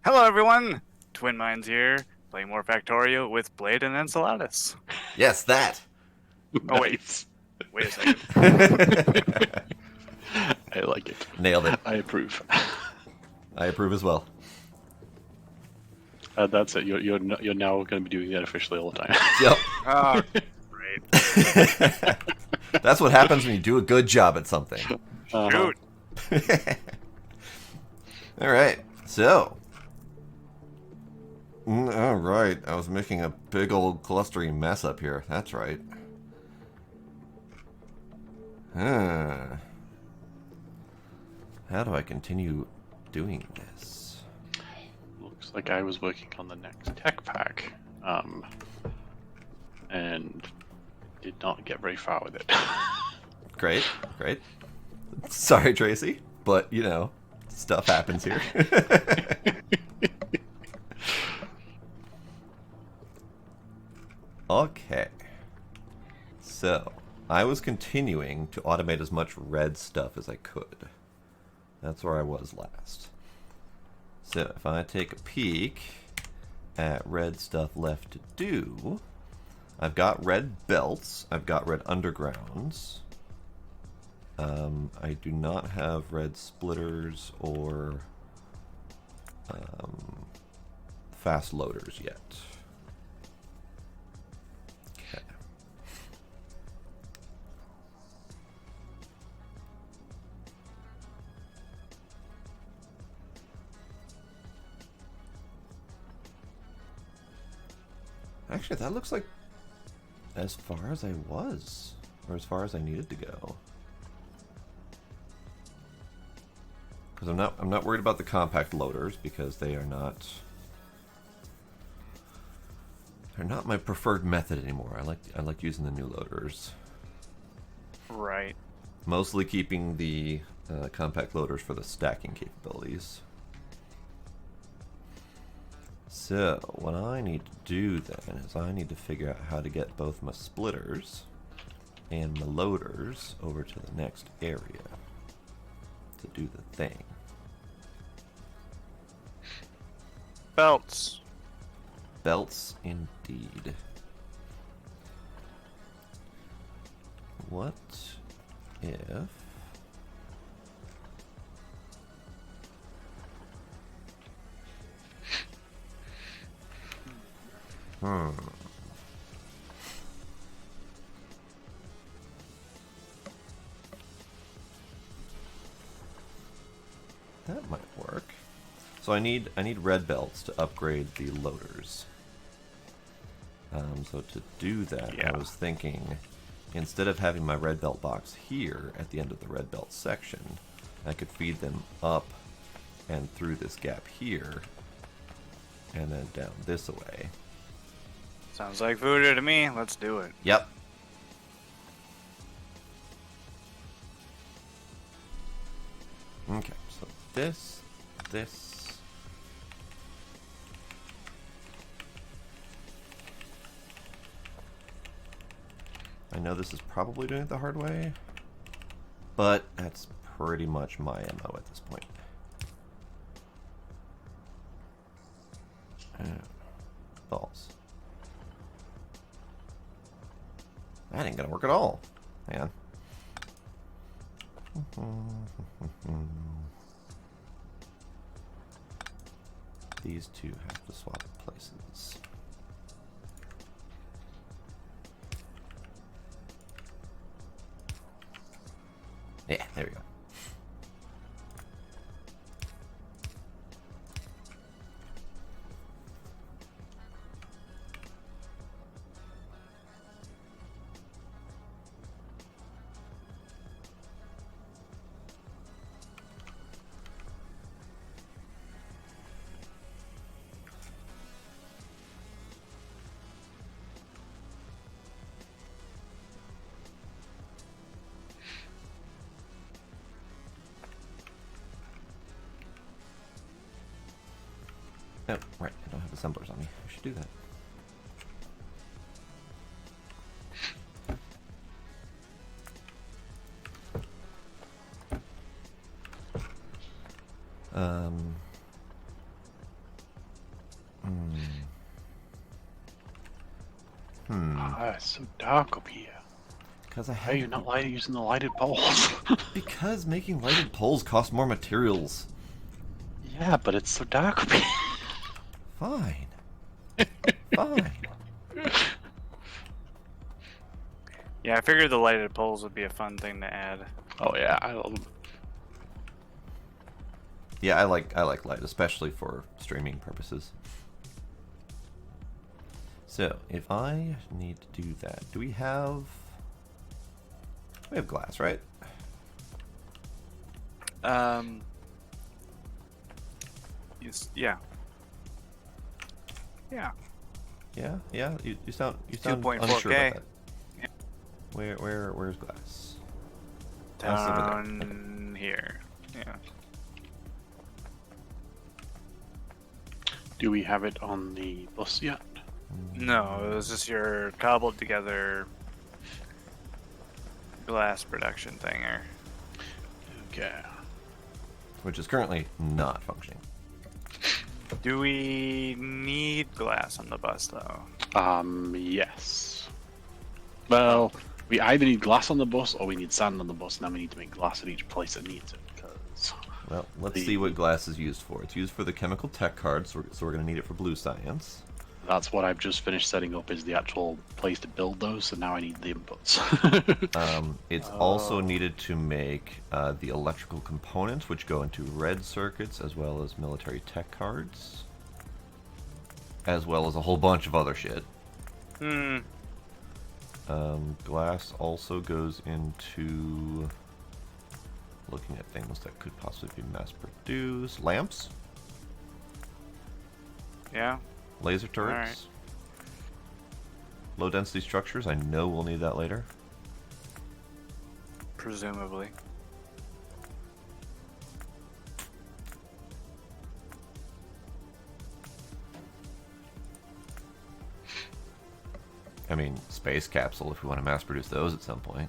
Hello, everyone. Twin Minds here, playing more Factorio with Blade and Enceladus. Yes, that. Oh wait, Nice. wait a second. I like it. Nailed it. I approve. I approve as well. That's it. You're now going to be doing that officially all the time. Yep. Oh, great. That's what happens when you do a good job at something. Uh-huh. Shoot. All right. So. All right. I was making a big old clustering mess up here. That's right. Huh. How do I continue doing this? Looks like I was working on the next tech pack, and did not get very far with it. Great. Great. Sorry, Tracy, but stuff happens here. Okay. So, I was continuing to automate as much red stuff as I could. That's where I was last. So, if I take a peek at red stuff left to do, I've got red belts, I've got red undergrounds. I do not have red splitters or fast loaders yet. Okay. Actually, that looks like as far as I was, or as far as I needed to go. Because I'm not worried about the compact loaders because they're not my preferred method anymore. I like using the new loaders. Right. Mostly keeping the compact loaders for the stacking capabilities. So, what I need to do then is I need to figure out how to get both my splitters and my loaders over to the next area to do the thing. Belts. Belts, indeed. What if... That might work. So I need red belts to upgrade the loaders. So to do that, Yeah. I was thinking, instead of having my red belt box here at the end of the red belt section, I could feed them up and through this gap here, and then down this way. Sounds like voodoo to me. Let's do it. Yep. Okay, so this. I know this is probably doing it the hard way, but that's pretty much my MO at this point. Balls. That ain't gonna work at all, man. These two have to swap places. Yeah, there we go. Oh, right, I don't have assemblers on me. I should do that. Ah, it's so dark up here. Because I Why are you had not using the lighted poles? because making lighted poles costs more materials. Yeah, but it's so dark up here. Fine. Fine. Yeah, I figured the lighted poles would be a fun thing to add. Oh yeah, I love them. Yeah, I like light, especially for streaming purposes. So, if I need to do that, do we have... We have glass, right? Yeah. Yeah. Yeah, yeah. You sound unsure 2.4K. about that. Where's glass? Glass over there. Okay. Down here. Yeah. Do we have it on the bus yet? No, it was just your cobbled together glass production thinger. Okay. Which is currently not functioning. Do we need glass on the bus though? Yes. Well, we either need glass on the bus or we need sand on the bus, and then we need to make glass at each place that needs it. Because Well, let's see what glass is used for. It's used for the chemical tech cards, so we're going to need it for blue science. that's what I've just finished setting up is the actual place to build those, so now I need the inputs. It's also needed to make the electrical components, which go into red circuits, as well as military tech cards, as well as a whole bunch of other shit. Glass also goes into looking at things that could possibly be mass-produced. Lamps, Yeah. laser turrets, low-density structures. I know we'll need that later. Presumably. I mean, space capsule if we want to mass-produce those at some point.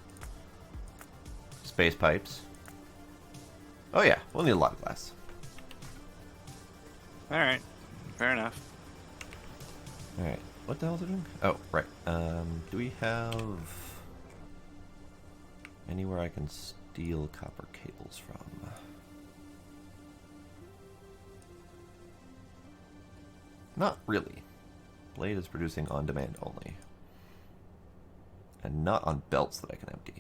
Space pipes. Oh yeah, we'll need a lot of glass. Alright. Fair enough. Alright, what the hell is it doing? Oh, right. Do we have anywhere I can steal copper cables from? Not really. Blade is producing on demand only. And not on belts that I can empty.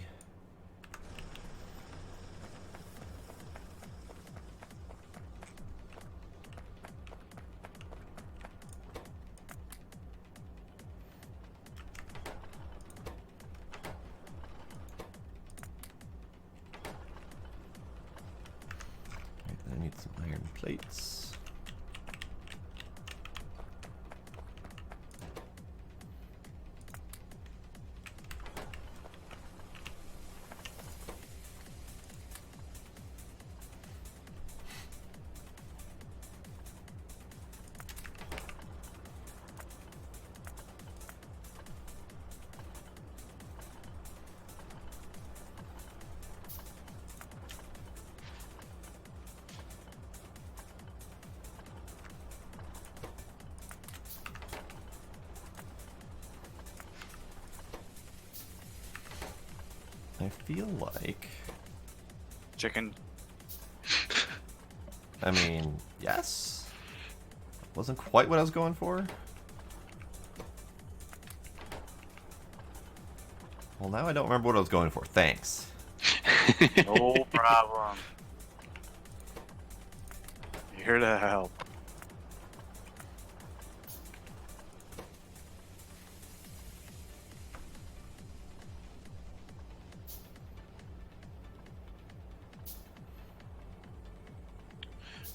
I need some iron plates. I feel like... Chicken. I mean, yes. Wasn't quite what I was going for. Well, now I don't remember what I was going for. Thanks. No problem. Here to help.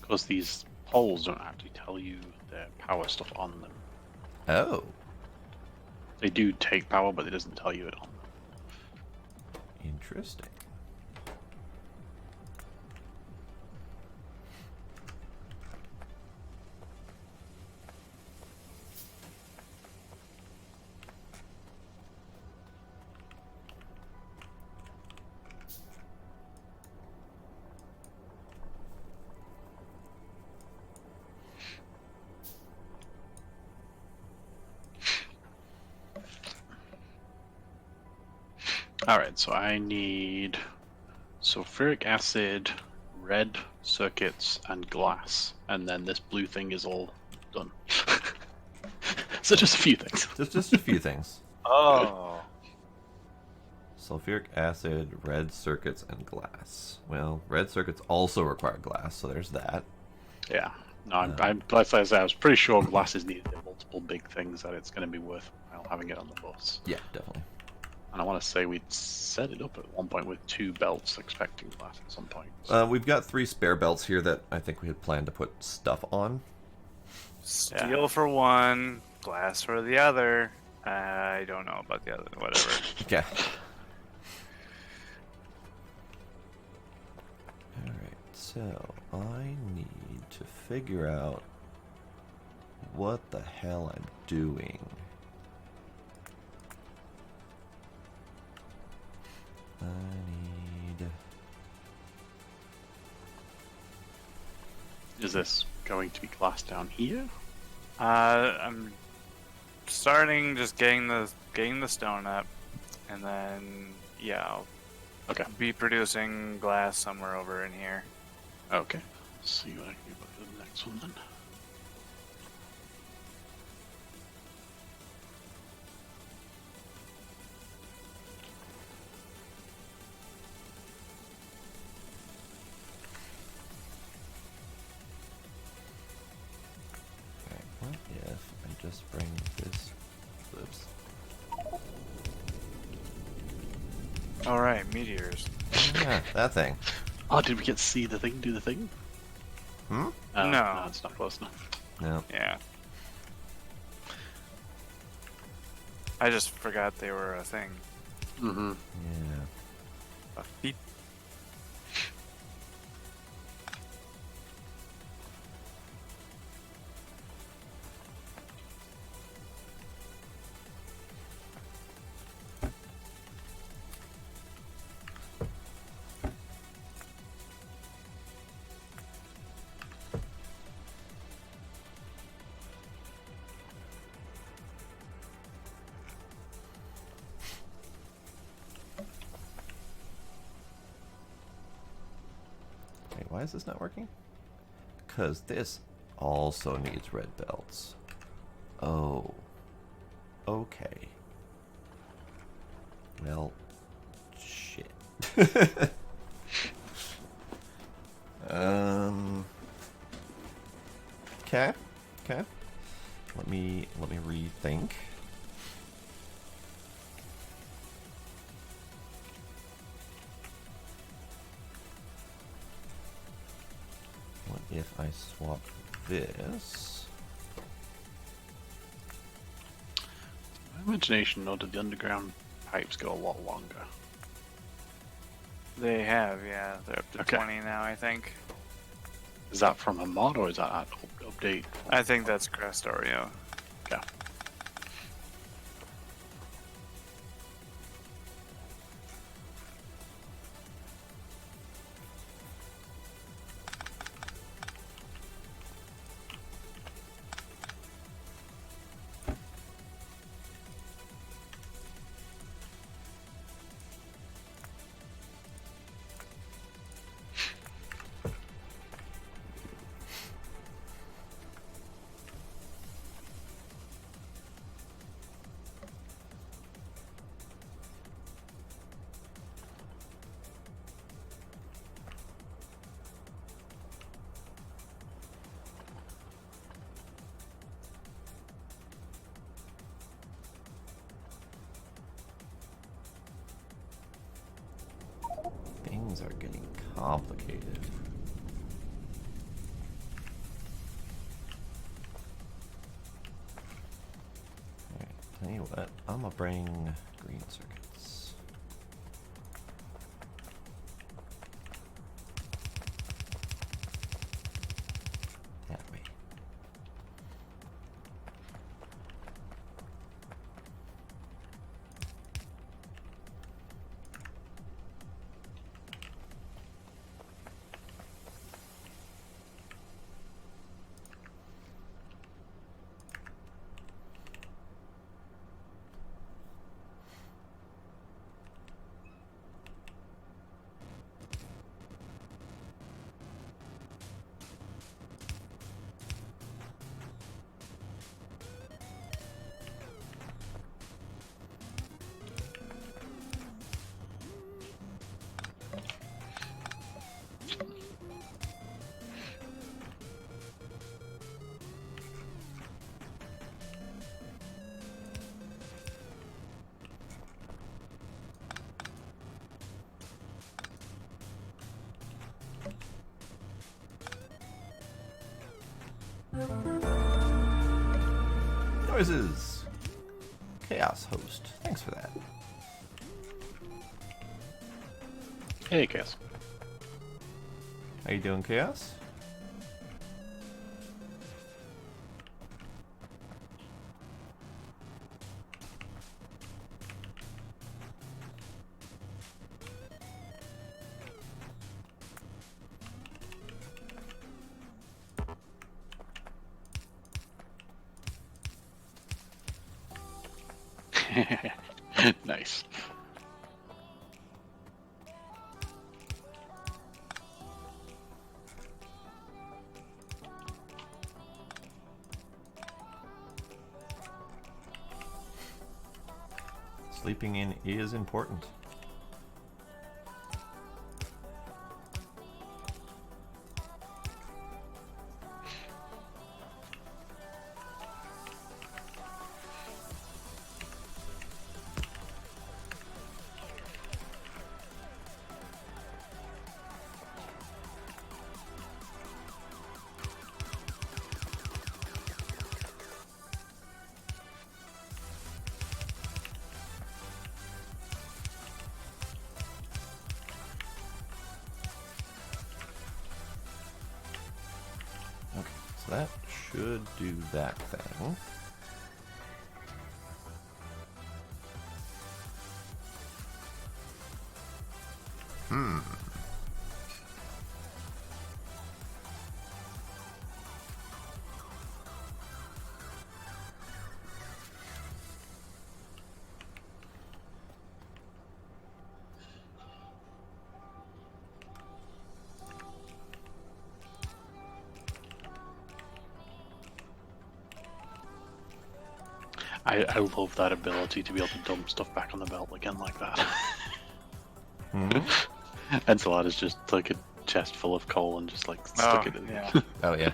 Because these poles don't actually tell you the power stuff on them. Oh, They do take power, but it doesn't tell you it on them. interesting. Alright, so I need sulfuric acid, red circuits, and glass. And then this blue thing is all done. So just a few things. Just a few things. Oh. Sulfuric acid, red circuits, and glass. Well, red circuits also require glass, so there's that. Yeah. No, like I said, I was pretty sure glass is needed in multiple big things that it's going to be worthwhile having it on the bus. Yeah, definitely. And I want to say we'd set it up at one point with 2 belts expecting glass at some point. We've got 3 spare belts here that I think we had planned to put stuff on. Steel for one, glass for the other. I don't know about the other. Whatever. Okay. Alright, so I need to figure out what the hell I'm doing. I need... Is this going to be glass down here? I'm starting just getting the stone up, and then yeah, I'll Okay. be producing glass somewhere over in here. Okay. Let's see what I can do about the next one then. Okay, what if I just bring this... Oops. All right, meteors. Yeah, that thing. Oh, did we get to see the thing do the thing? Hmm? Oh, No. no, it's not close enough. No. Yeah. I just forgot they were a thing. Mm-hmm. Yeah. A beep. Wait, why is this not working? Because this also needs red belts. Oh. Okay. Well, shit. Okay. Okay. Let me rethink. What if I swap this? My imagination noted the underground pipes go a lot longer. They have, yeah. They're up to Okay. 20 now, I think. Is that from a mod or is that an update? I think that's Krastorio. Yeah. Things are getting complicated. Alright, tell you what, I'm gonna bring green circuits. That way. Noises! Chaos host. Thanks for that. Hey, Chaos. How you doing, Chaos? Nice. Sleeping in is important. Okay, so that should do that thing. I love that ability to be able to dump stuff back on the belt again like that. Enchilada's just like a chest full of coal and just like stuck it in. Yeah. Oh, yeah.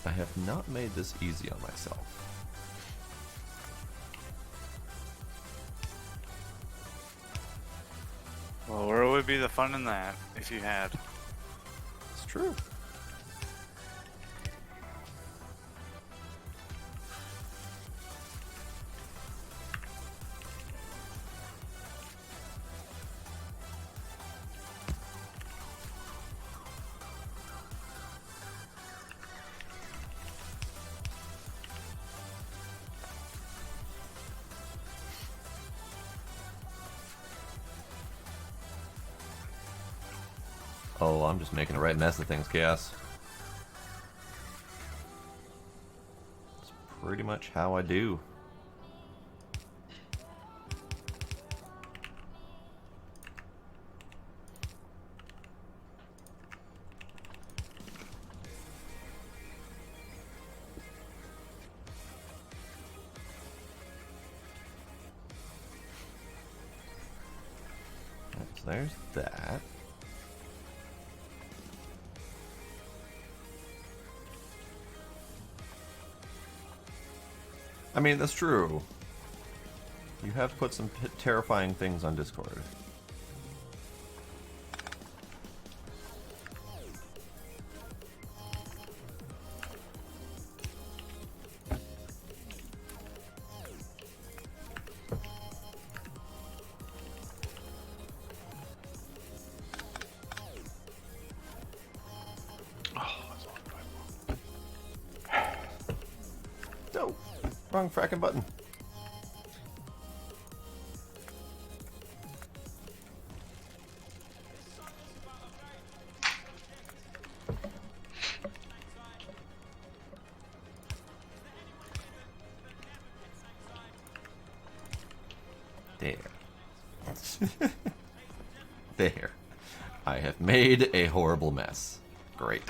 I have not made this easy on myself. Well, where would be the fun in that if you had? It's true. Oh, I'm just making a right mess of things, Chaos. It's pretty much how I do. So there's that. I mean, that's true. You have put some terrifying things on Discord. No! Wrong fracking button. There. There. I have made a horrible mess. Great.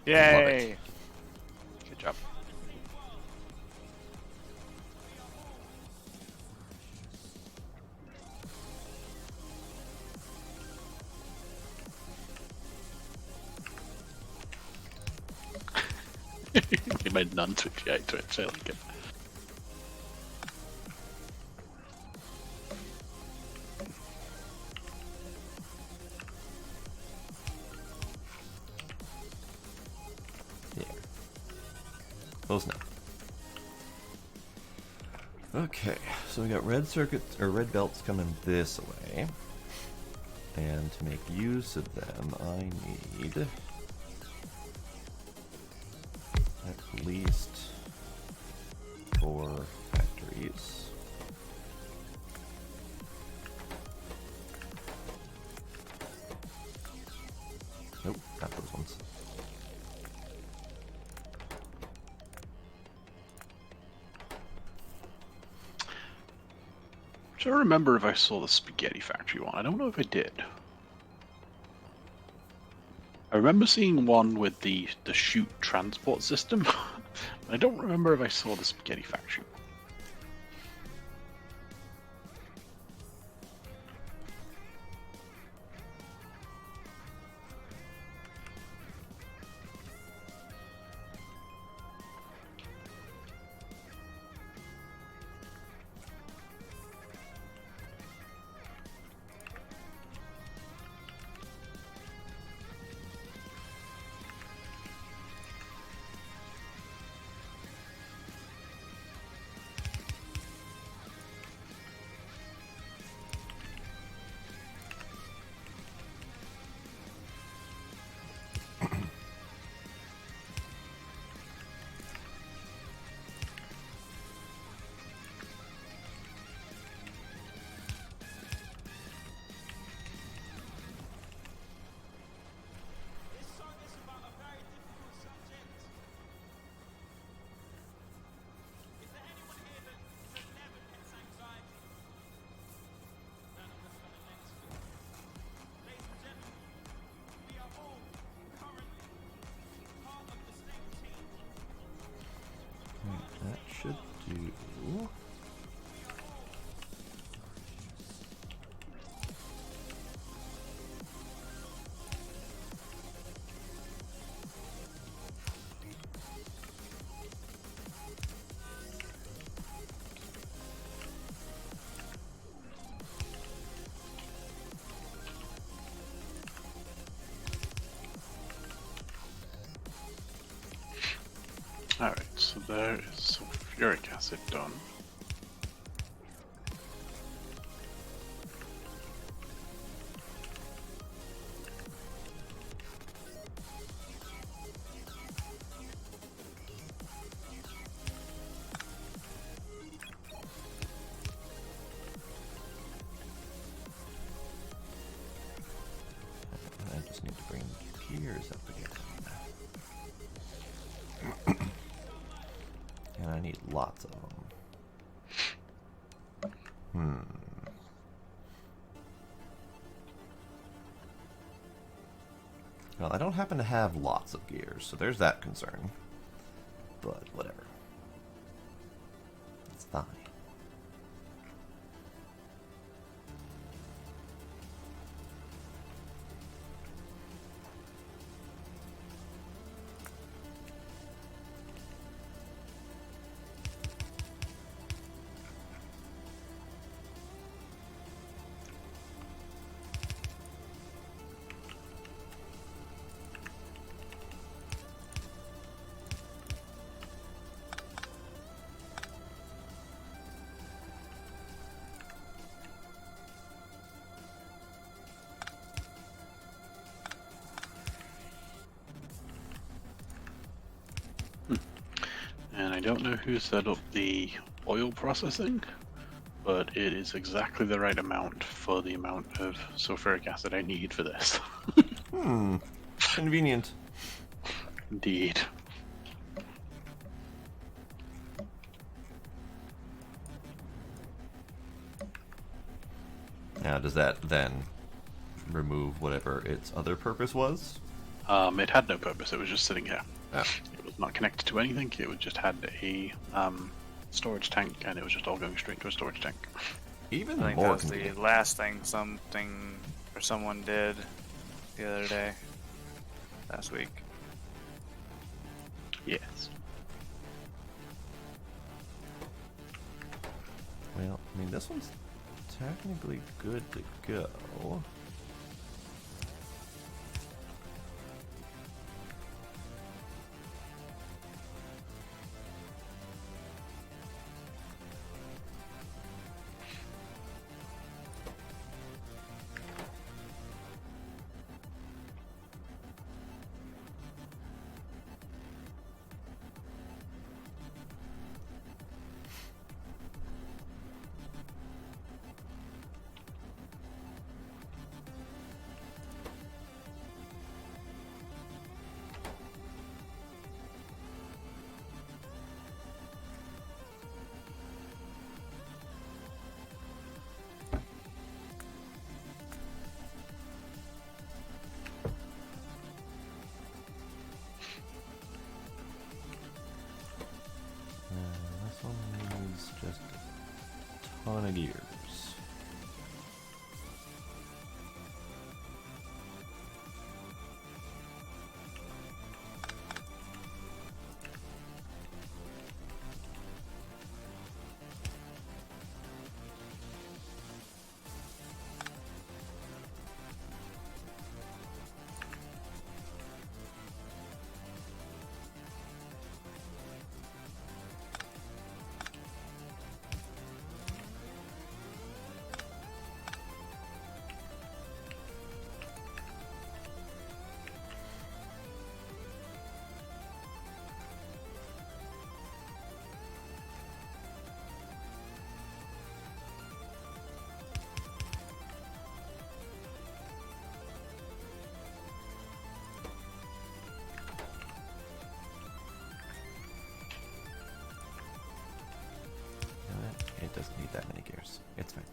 Yay! Good job. He made none switch to it, so I like it. Yeah. Close enough. Okay, so we got red circuits or red belts coming this way. And to make use of them, I need at least 4 factories. Nope, not those ones. I'm trying to remember if I saw the spaghetti factory one. I don't know if I did. I remember seeing one with the chute transport system. I don't remember if I saw the spaghetti factory one. That should do. Alright, so there is sulfuric acid done. I just need to bring gears up again. And I need lots of them. Well, I don't happen to have lots of gears, so there's that concern. But whatever. It's fine. And I don't know who set up the oil processing, but it is exactly the right amount for the amount of sulfuric acid I need for this. Convenient. Indeed. Now, does that then remove whatever its other purpose was? It had no purpose. It was just sitting here. Oh. It was not connected to anything. It was just had a storage tank, and it was just all going straight to a storage tank. Even I think more that was the convenient. last thing something or someone did the other day. Last week. Yes. Well, I mean, this one's technically good to go. This one needs just a ton of gears. It doesn't need that many gears. It's fine.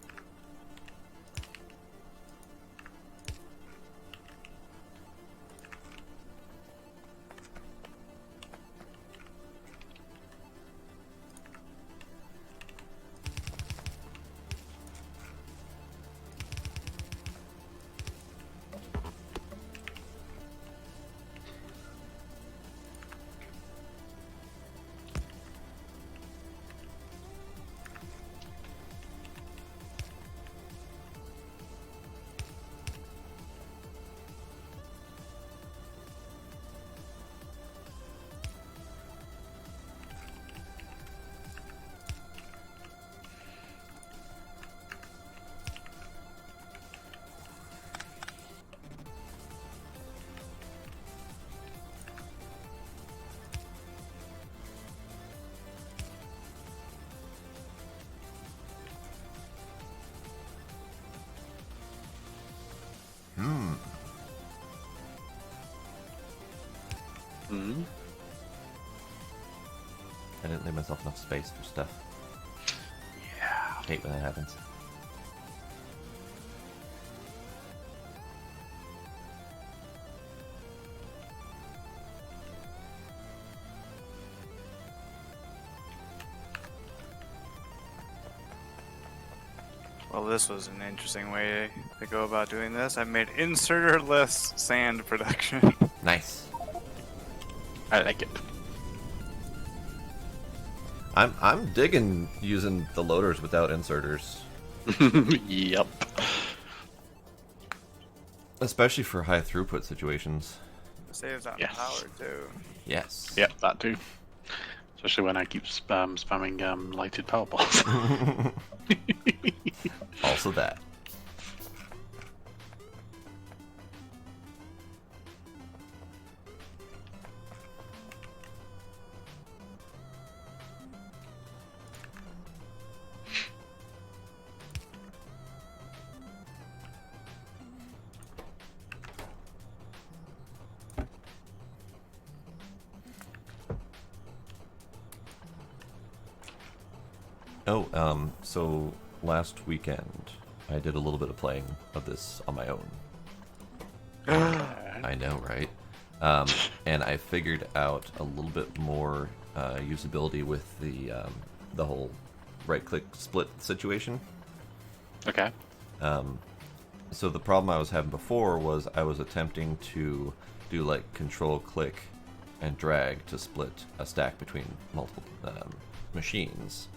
Hmm. I didn't leave myself enough space for stuff. Yeah. Hate when that happens. Well, this was an interesting way to go about doing this. I made inserter-less sand production. Nice. I like it. I'm digging using the loaders without inserters, Yep. especially for high throughput situations. Saves on Yes. power too. Yes. Yep, that too. Especially when I keep spamming lighted power balls. Also that. Oh, so last weekend I did a little bit of playing of this on my own. I know, right? And I figured out a little bit more usability with the whole right-click split situation. Okay. So the problem I was having before was I was attempting to do like control click and drag to split a stack between multiple machines.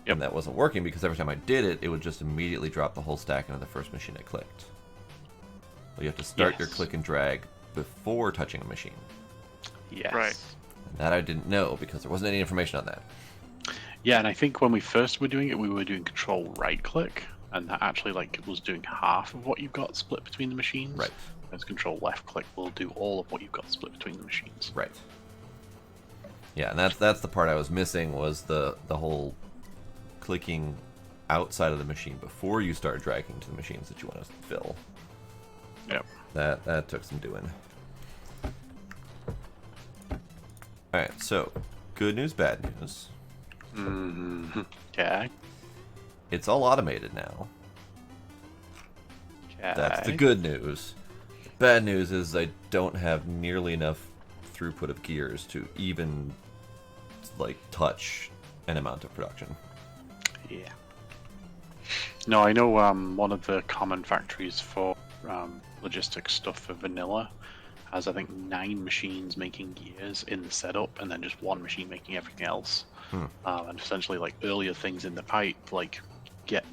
Yep. And that wasn't working because every time I did it, it would just immediately drop the whole stack into the first machine I clicked. Well, you have to start your Yes. click and drag before touching a machine. Yes. Right. And that I didn't know because there wasn't any information on that. Yeah, and I think when we first were doing it, we were doing control right click, and that actually like was doing half of what you've got split between the machines. Right. Whereas control left click will do all of what you've got split between the machines. Right. Yeah, and that's the part I was missing was the whole clicking outside of the machine before you start dragging to the machines that you want to fill. Yep. That took some doing. Alright, so good news, bad news. Mm-hmm. Okay. It's all automated now. Okay. That's the good news. The bad news is I don't have nearly enough throughput of gears to even like touch an amount of production. Yeah. No, I know one of the common factories for logistics stuff for vanilla has, I think, 9 machines making gears in the setup, and then just 1 machine making everything else. And essentially, like earlier things in the pipe, get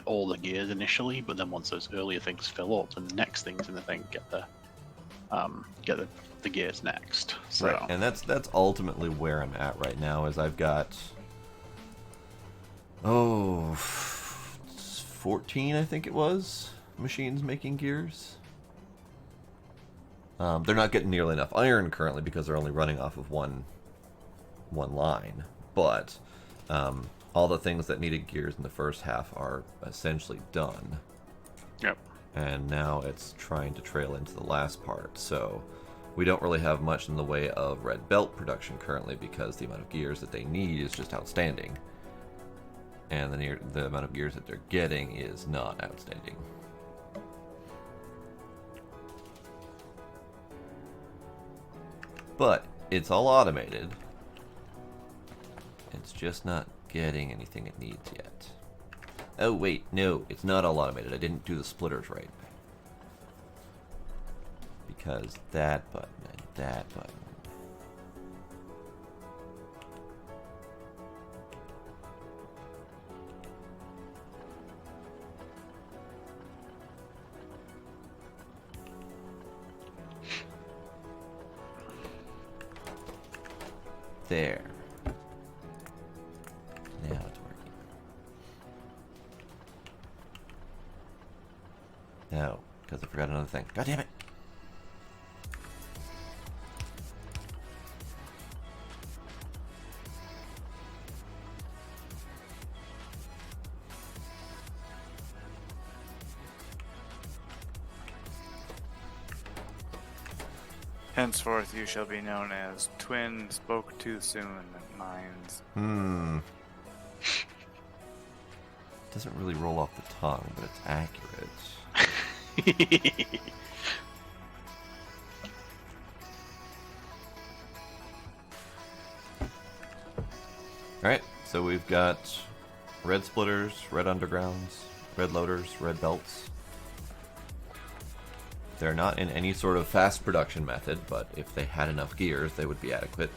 all the gears initially, but then once those earlier things fill up, then the next things in the thing get the gears next. So. Right, and that's ultimately where I'm at right now. Is I've got 14, I think it was, machines making gears. They're not getting nearly enough iron currently because they're only running off of one line. But all the things that needed gears in the first half are essentially done. Yep. And now it's trying to trail into the last part. So we don't really have much in the way of red belt production currently because the amount of gears that they need is just outstanding. And the amount of gears that they're getting is not outstanding. But it's all automated. It's just not getting anything it needs yet. Oh wait, no, it's not all automated. I didn't do the splitters right. Because that button and that button. There. Now it's working. No, because I forgot another thing. God damn it! Henceforth you shall be known as Twin Spoke Too Soon Minds. Doesn't really roll off the tongue, but it's accurate. Alright, so we've got red splitters, red undergrounds, red loaders, red belts. They're not in any sort of fast production method, but if they had enough gears, they would be adequate.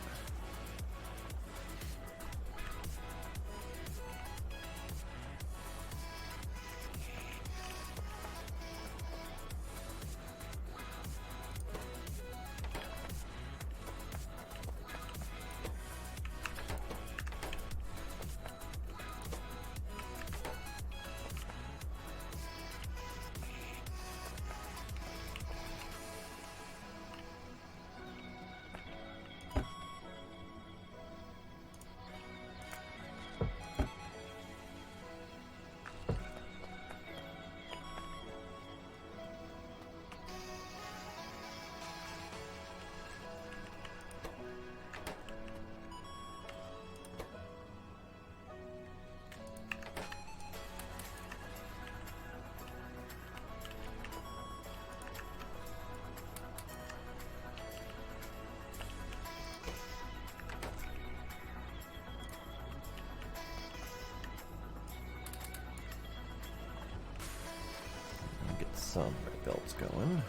some red belts going.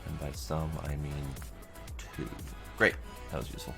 And by some, I mean 2. Great, that was useful.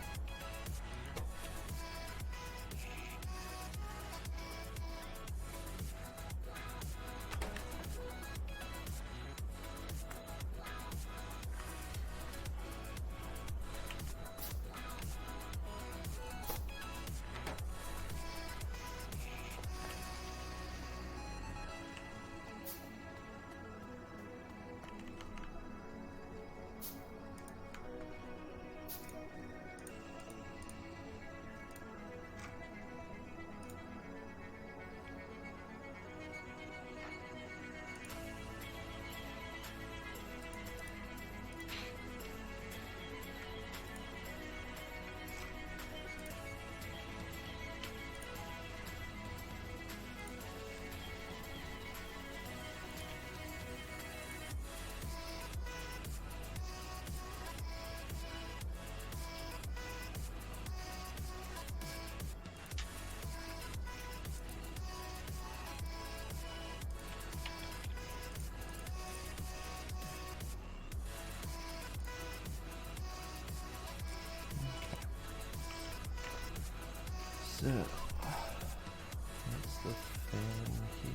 So, what's the thing here?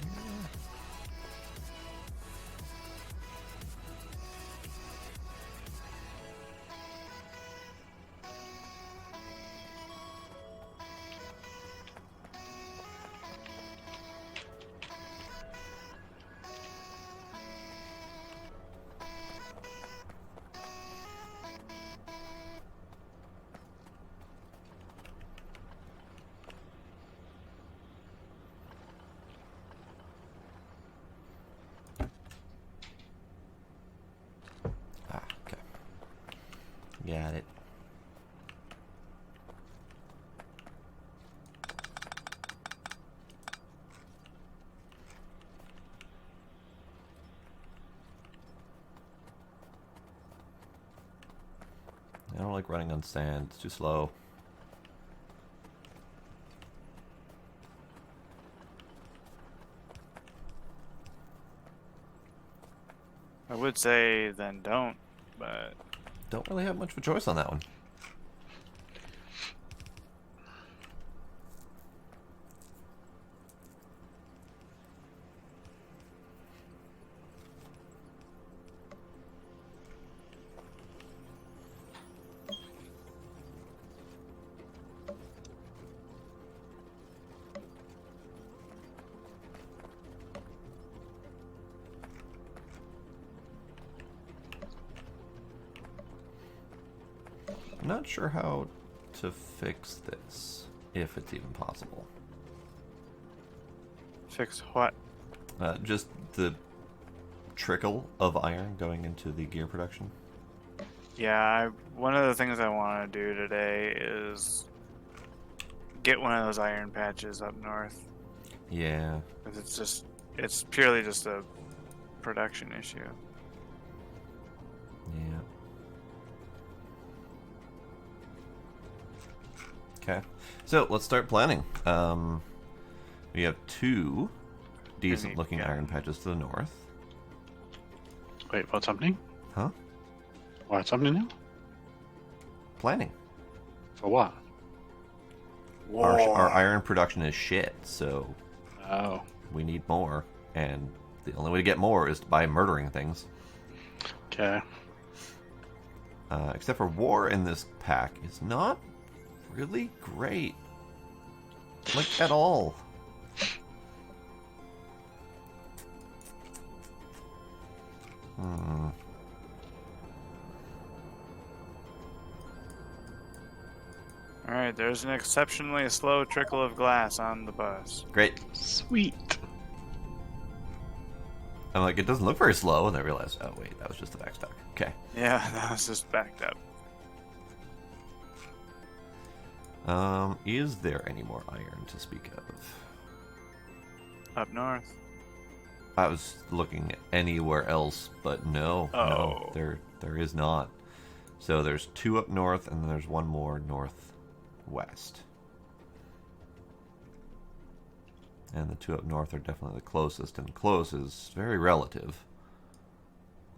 Ah, okay. Got it. I don't like running on sand. It's too slow. I would say then don't, but Don't really have much of a choice on that one. I'm not sure how to fix this, if it's even possible. fix what? Just the trickle of iron going into the gear production. Yeah, one of the things I want to do today is get one of those iron patches up north. Yeah. 'Cause it's purely just a production issue. Yeah. Okay. So let's start planning. We have 2 decent looking yeah. iron patches to the north. Wait, what's happening? Huh? What's happening now? Planning. For what? Our iron production is shit, so Oh. we need more. And the only way to get more is by murdering things. Okay. Except for war in this pack is not really great. Like, at all. Alright, there's an exceptionally slow trickle of glass on the bus. Great. Sweet. I'm like, it doesn't look very slow, and I realized, oh wait, that was just the backstock. Okay. Yeah, that was just backed up. Is there any more iron to speak of? Up north. I was looking anywhere else, but no, Oh. there is not. So there's 2 up north, and then there's 1 more northwest. And the 2 up north are definitely the closest, and close is very relative.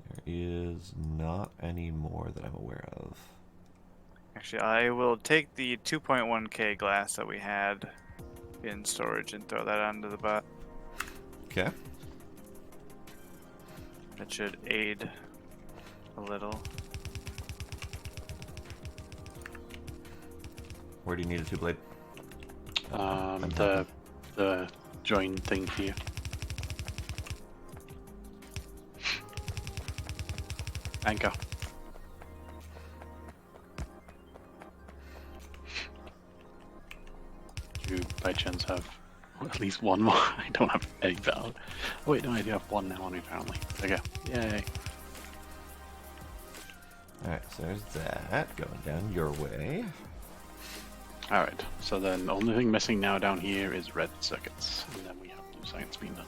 There is not any more that I'm aware of. Actually, I will take the 2.1K glass that we had in storage and throw that onto the bot. Okay. That should aid a little. Where do you need a 2-blade? The join thing here. Anchor. Do you by chance have at least one more? I don't have any valid. Oh wait, no, I do have one now on me apparently. There you go. Yay. Alright, so there's that going down your way. Alright, so then the only thing missing now down here is red circuits, and then we have blue science being done.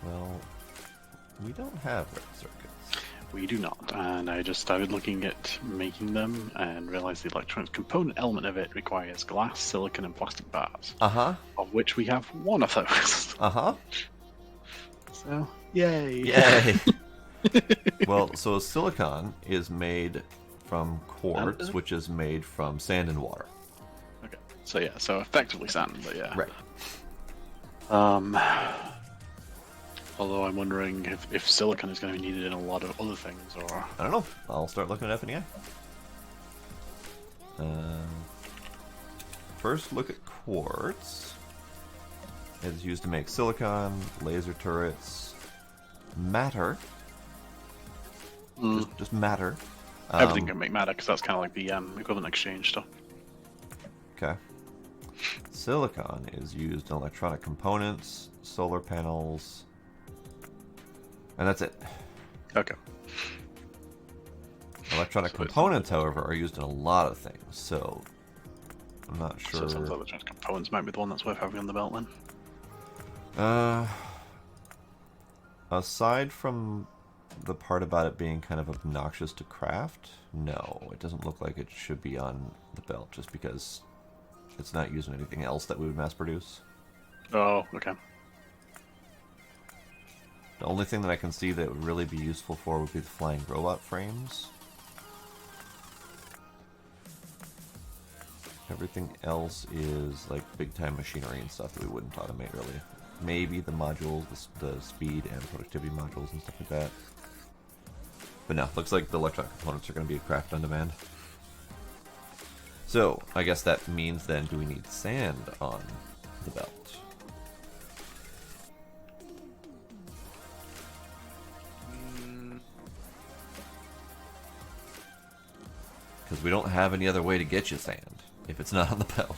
Well, we don't have red circuits. We do not, and I just started looking at making them and realized the electronic component element of it requires glass, silicon, and plastic bars, Uh-huh. of which we have one of those. Uh-huh. So, yay! Yay! Well, so silicon is made from quartz, which is made from sand and water. Okay, so yeah, so effectively sand, but yeah. Right. Although I'm wondering if silicon is going to be needed in a lot of other things, or... I don't know. I'll start looking at FNEI. First, look at quartz. It's used to make silicon, laser turrets, matter. Just matter. Everything can make matter, because that's kind of like the equivalent exchange stuff. Okay. Silicon is used in electronic components, solar panels, and that's it. Okay. Electronic components, however, are used in a lot of things, so I'm not sure. So it sounds like electronic components might be the one that's worth having on the belt then. Aside from the part about it being kind of obnoxious to craft, no, it doesn't look like it should be on the belt, just because it's not using anything else that we would mass produce. Oh, okay. The only thing that I can see that would really be useful for would be the flying robot frames. Everything else is like big time machinery and stuff that we wouldn't automate really. Maybe the modules, the speed and productivity modules and stuff like that. But no, looks like the electronic components are going to be a craft on demand. So, I guess that means then, do we need sand on the belt? Because we don't have any other way to get you sand, if it's not on the belt.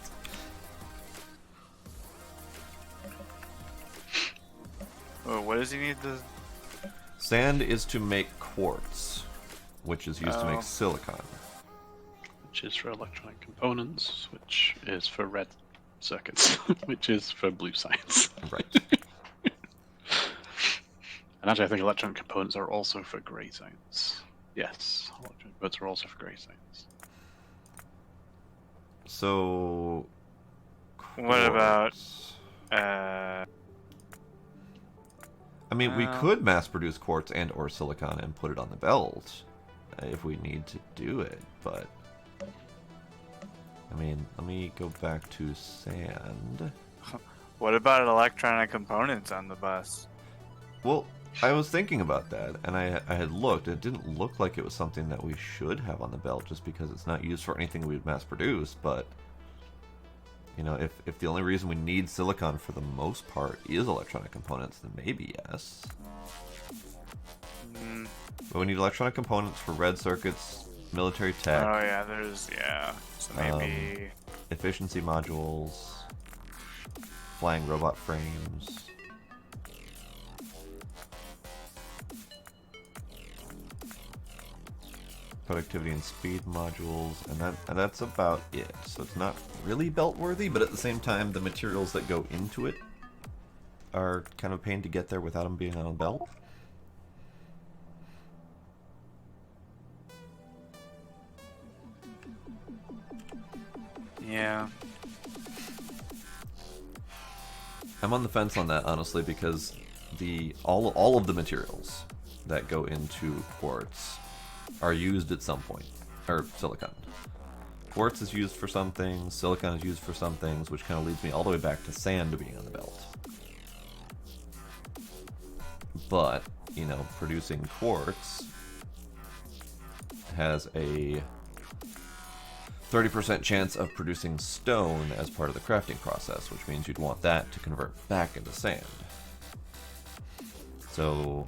Oh, what does he need to... Sand is to make quartz, which is used to make silicon. Which is for electronic components, which is for red circuits, which is for blue science. Right. And actually, I think electronic components are also for grey science. Yes, electronic components are also for grey science. So... What about... I mean, we could mass produce quartz and or silicon and put it on the belt if we need to do it, but I mean, let me go back to sand. What about electronic components on the bus? Well, I was thinking about that, and I had looked. It didn't look like it was something that we should have on the belt just because it's not used for anything we'd mass produce, but you know, if the only reason we need silicon for the most part is electronic components, then maybe yes. But we need electronic components for red circuits, military tech. Oh yeah, so maybe... efficiency modules, flying robot frames. Productivity and speed modules, and that's about it. So it's not really belt worthy, but at the same time, the materials that go into it are kind of a pain to get there without them being on a belt. Yeah. I'm on the fence on that, honestly, because all of the materials that go into quartz are used at some point, or silicon. Quartz is used for some things, silicon is used for some things, which kind of leads me all the way back to sand being on the belt. But, you know, producing quartz has a 30% chance of producing stone as part of the crafting process, which means you'd want that to convert back into sand. So,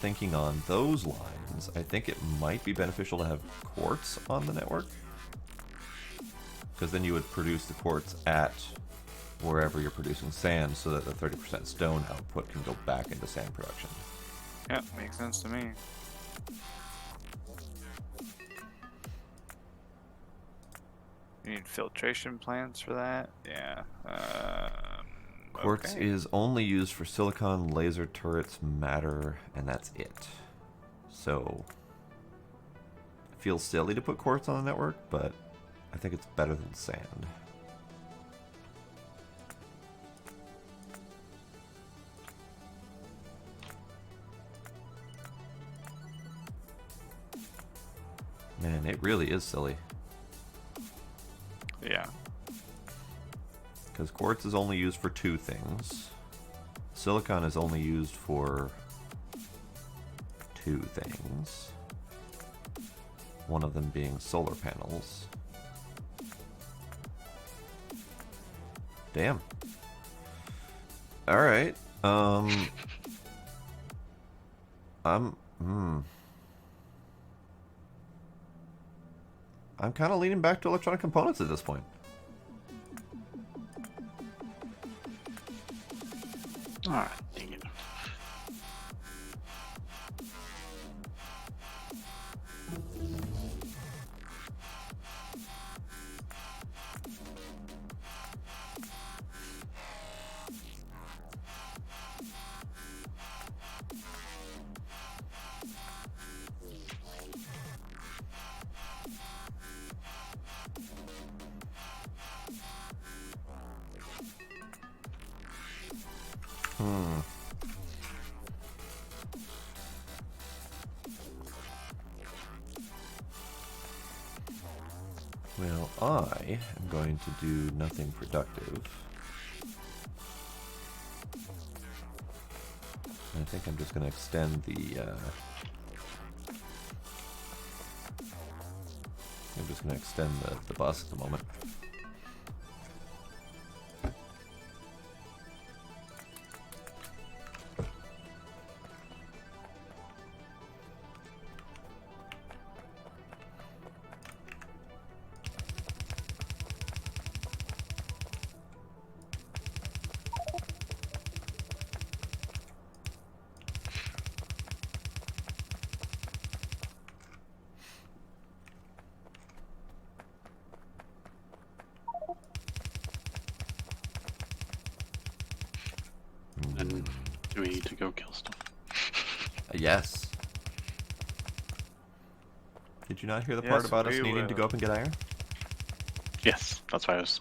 thinking on those lines, I think it might be beneficial to have quartz on the network, because then you would produce the quartz at wherever you're producing sand, so that the 30% stone output can go back into sand production. Yeah, makes sense to me. You need filtration plants for that? Yeah. Quartz Okay. is only used for silicon, laser turrets, matter, and that's it. So, it feels silly to put quartz on the network, but I think it's better than sand. Man, it really is silly. Yeah. Because quartz is only used for two things. Silicon is only used for two things. One of them being solar panels. Damn. Alright. I'm kind of leaning back to electronic components at this point. Alright, dang it. Well, I am going to do nothing productive. I think I'm just going to extend the... I'm just going to extend the bus at the moment. And do we need to go kill stuff? Yes. Did you not hear the part Yes, about us we needing to will. go up and get iron? Yes, that's why I was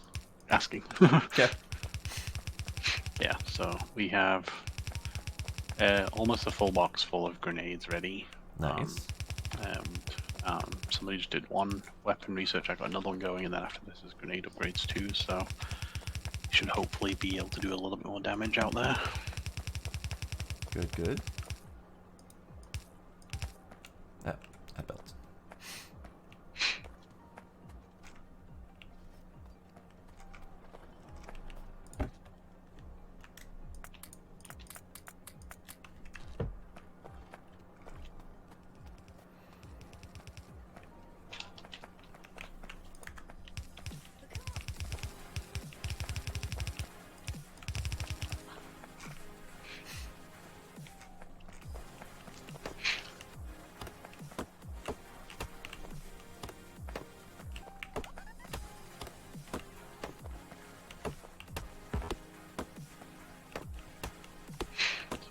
asking. Okay. Yeah, so we have almost a full box full of grenades ready. Nice. Somebody just did one weapon research. I got another one going, and then after this is grenade upgrades too. So we should hopefully be able to do a little bit more damage out there. Good, good. Ah, I built.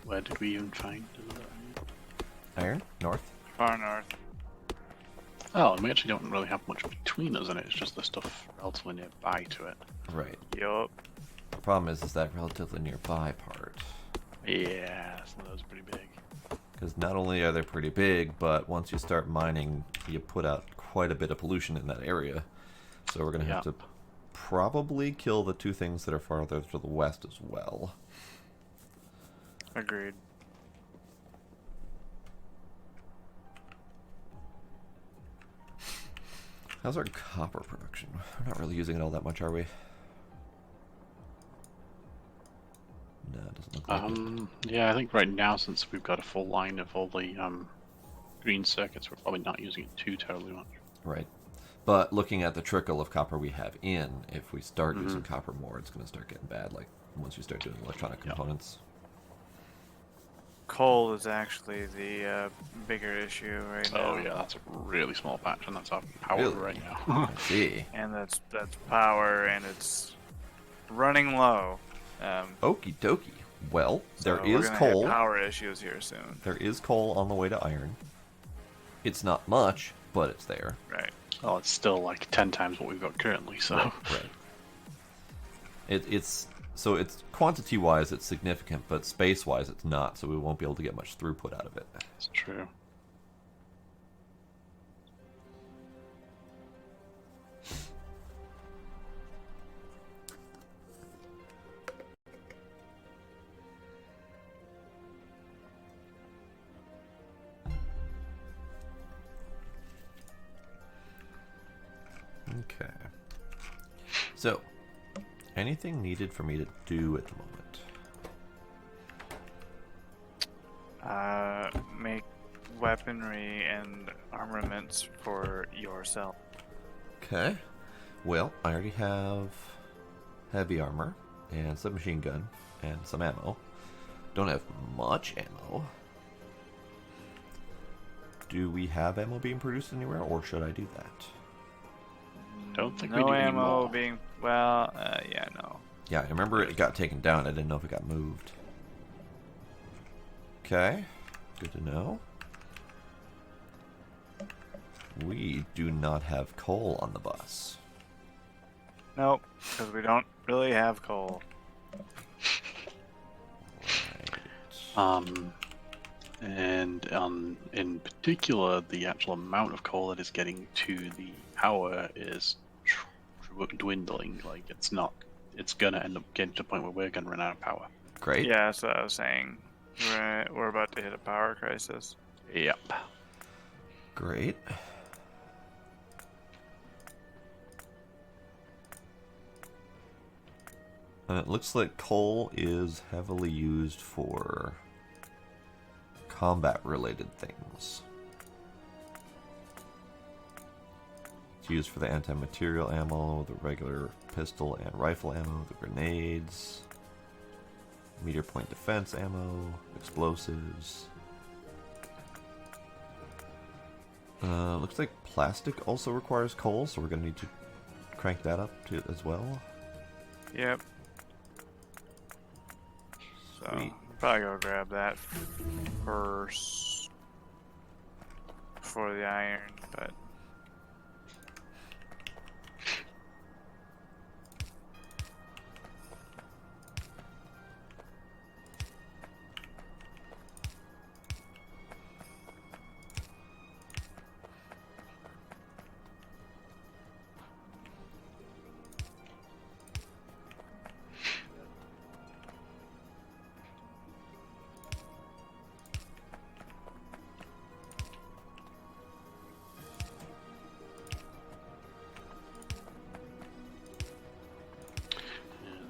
Where did we even find another iron? Iron? North? Far north. Oh, and we actually don't really have much between us, and it's just the stuff relatively nearby to it. Right. Yup. The problem is that relatively nearby part. Yeah, so those are pretty big. Because not only are they pretty big, but once you start mining, you put out quite a bit of pollution in that area. So we're going to have to probably kill the two things that are farther to the west as well. Agreed. How's our copper production? We're not really using it all that much, are we? No, it doesn't look like it. Yeah, I think right now, since we've got a full line of all the green circuits, we're probably not using it too terribly much. Right. But looking at the trickle of copper we have in, if we start using copper more, it's going to start getting bad, like once you start doing electronic components. Coal is actually the bigger issue right now. Oh yeah, that's a really small patch, and that's our power Really? right now. I see. And that's power, and it's running low. Okie dokie. Well, So there we're is gonna coal. hit power issues here soon. There is coal on the way to iron. It's not much, but it's there. Right. Well, it's still like 10 times what we've got currently, so. Right. It's quantity-wise it's significant, but space-wise it's not, so we won't be able to get much throughput out of it. It's true. Okay. So, anything needed for me to do at the moment? Make weaponry and armaments for yourself. Okay. Well, I already have heavy armor and submachine gun and some ammo. Don't have much ammo. Do we have ammo being produced anywhere, or should I do that? Don't think we No do ammo anymore. being well. Yeah, no. Yeah, I remember it got taken down. I didn't know if it got moved. Okay. Good to know. We do not have coal on the bus. Nope, because we don't really have coal. Right. And in particular, the actual amount of coal that is getting to the power is dwindling. Like, it's not. It's gonna end up getting to the point where we're gonna run out of power. Great. Yeah, that's what I was saying. We're about to hit a power crisis. Yep. Great. And it looks like coal is heavily used for combat-related things. It's used for the anti-material ammo, the regular pistol and rifle ammo, the grenades, meter point defense ammo, explosives. Looks like plastic also requires coal, so we're going to need to crank that up to as well. Yep. So Sweet. probably go grab that first before the iron, but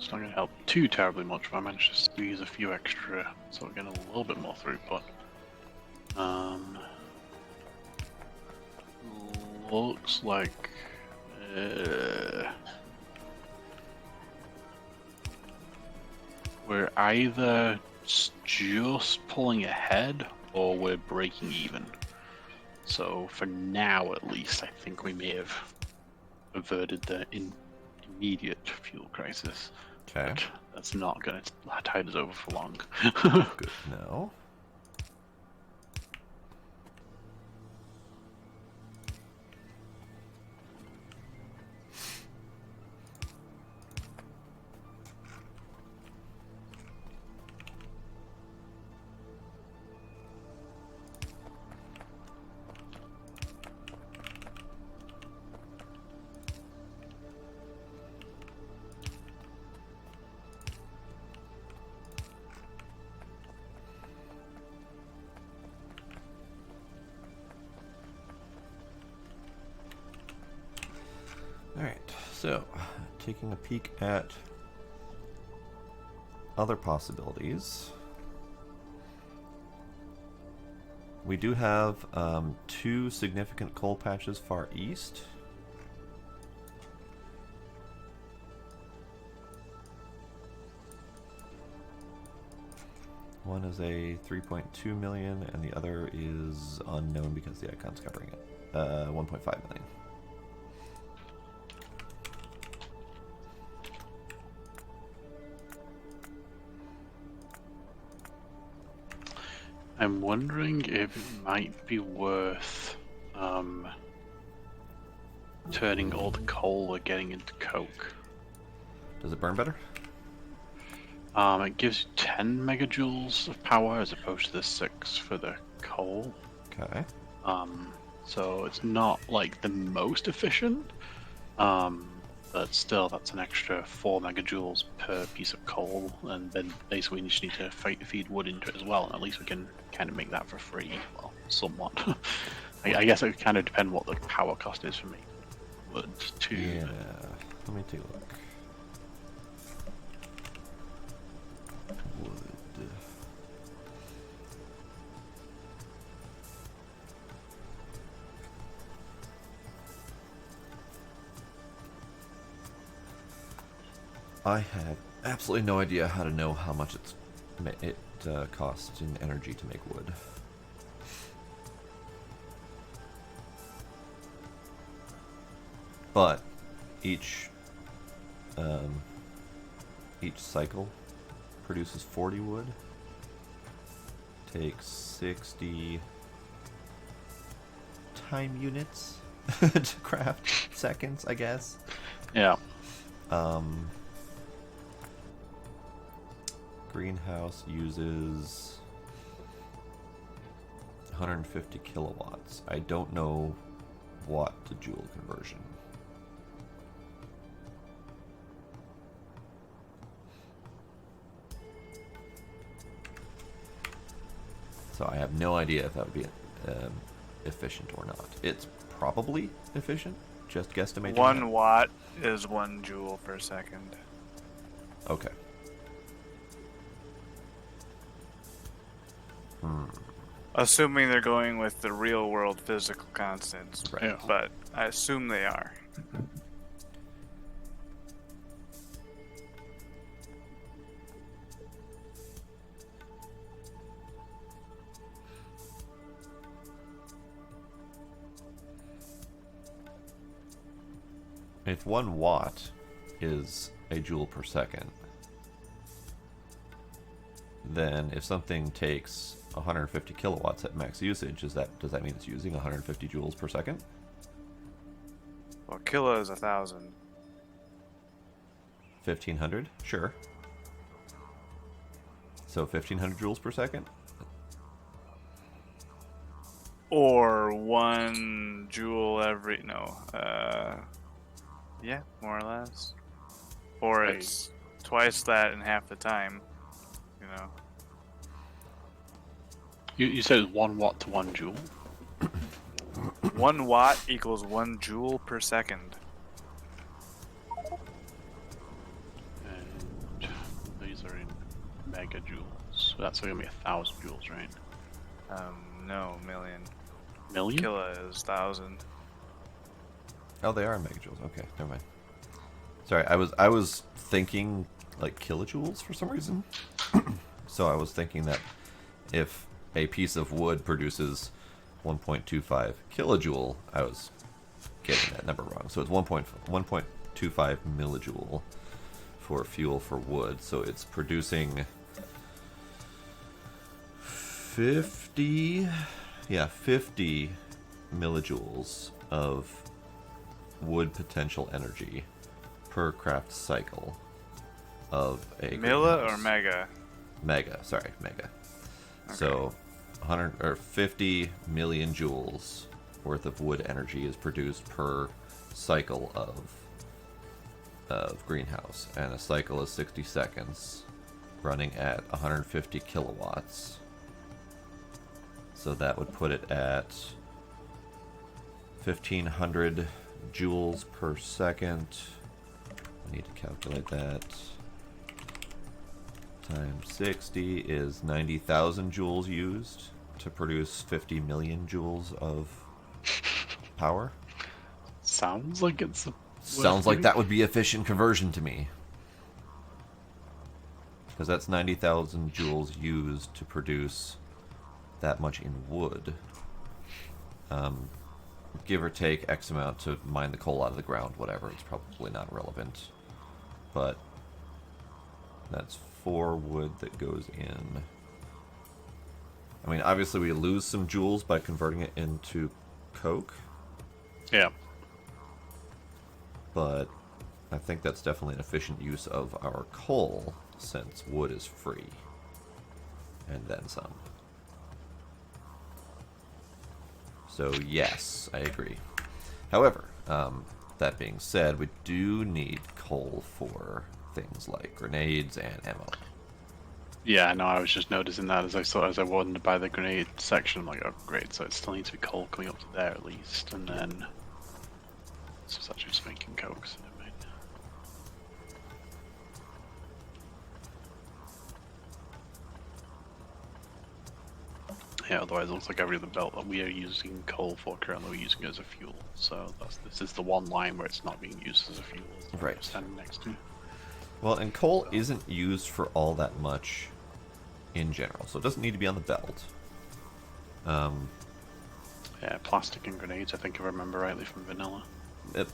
It's not going to help too terribly much, but I managed to squeeze a few extra, so we're getting a little bit more throughput. Looks like we're either just pulling ahead or we're breaking even. So for now, at least, I think we may have averted the immediate fuel crisis. Okay. But that's not going to tide us over for long. Good to know. So, taking a peek at other possibilities. We do have 2 significant coal patches far east. One is a 3.2 million, and the other is unknown because the icon's covering it. 1.5 million. I'm wondering if it might be worth turning all the coal we're getting into coke. Does it burn better? It gives you 10 megajoules of power as opposed to the 6 for the coal. Okay. So it's not like the most efficient, but still that's an extra 4 megajoules per piece of coal, and then basically we just need to feed wood into it as well, and at least we can kind of make that for free, well, somewhat. I guess it would kind of depend what the power cost is for me. Wood too. Yeah. Let me take a look. Wood. I have absolutely no idea how to know how much it costs in energy to make wood. But each cycle produces 40 wood. Takes 60 time units to craft seconds, I guess. Yeah. Greenhouse uses 150 kilowatts. I don't know watt to joule conversion. So I have no idea if that would be efficient or not. It's probably efficient, just guesstimating. 1 watt is 1 joule per second. Okay. Assuming they're going with the real world physical constants. Right. Yeah. But I assume they are. If 1 watt is a joule per second, then if something takes 150 kilowatts at max usage, does that mean it's using 150 joules per second? Well, kilo is 1,000. 1500? Sure. So 1500 joules per second? Or 1 joule every... No. Yeah, more or less. Or Right. it's twice that in half the time. You know. You said it's 1 watt to 1 joule? 1 watt equals 1 joule per second. And these are in megajoules. So that's going to be 1,000 joules, right? No, million. Million? Kilo is 1,000. Oh, they are in megajoules. Okay, never mind. Sorry, I was thinking like kilojoules for some reason. So I was thinking that if a piece of wood produces 1.25 kilojoule, I was getting that number wrong. So it's 1.25 millijoule for fuel for wood. So it's producing 50 millijoules of wood potential energy per craft cycle of a Milla or greenhouse. mega? Mega. Okay. So 50 million joules worth of wood energy is produced per cycle of greenhouse, and a cycle is 60 seconds, running at 150 kilowatts. So that would put it at 1,500 joules per second I need to calculate that. Times 60 is 90,000 joules used to produce 50 million joules of power. Sounds like it's Sounds like that would be efficient conversion to me. Because that's 90,000 joules used to produce that much in wood. Give or take X amount to mine the coal out of the ground, whatever. It's probably not relevant. But that's 4 wood that goes in. I mean, obviously we lose some joules by converting it into coke. Yeah. But I think that's definitely an efficient use of our coal, since wood is free. And then some. So yes, I agree. However, that being said, we do need coal for things like grenades and ammo. Yeah, no, I was just noticing that as I wandered by the grenade section. I'm like, oh great, so it still needs to be coal coming up to there at least, and then it's actually just making coke. So never mind. Yeah, otherwise it looks like every other belt that we are using coal for currently we're using it as a fuel. So this is the one line where it's not being used as a fuel. Right. Standing next to. Well, and coal isn't used for all that much in general, so it doesn't need to be on the belt. Yeah, plastic and grenades, I think if I remember rightly from vanilla.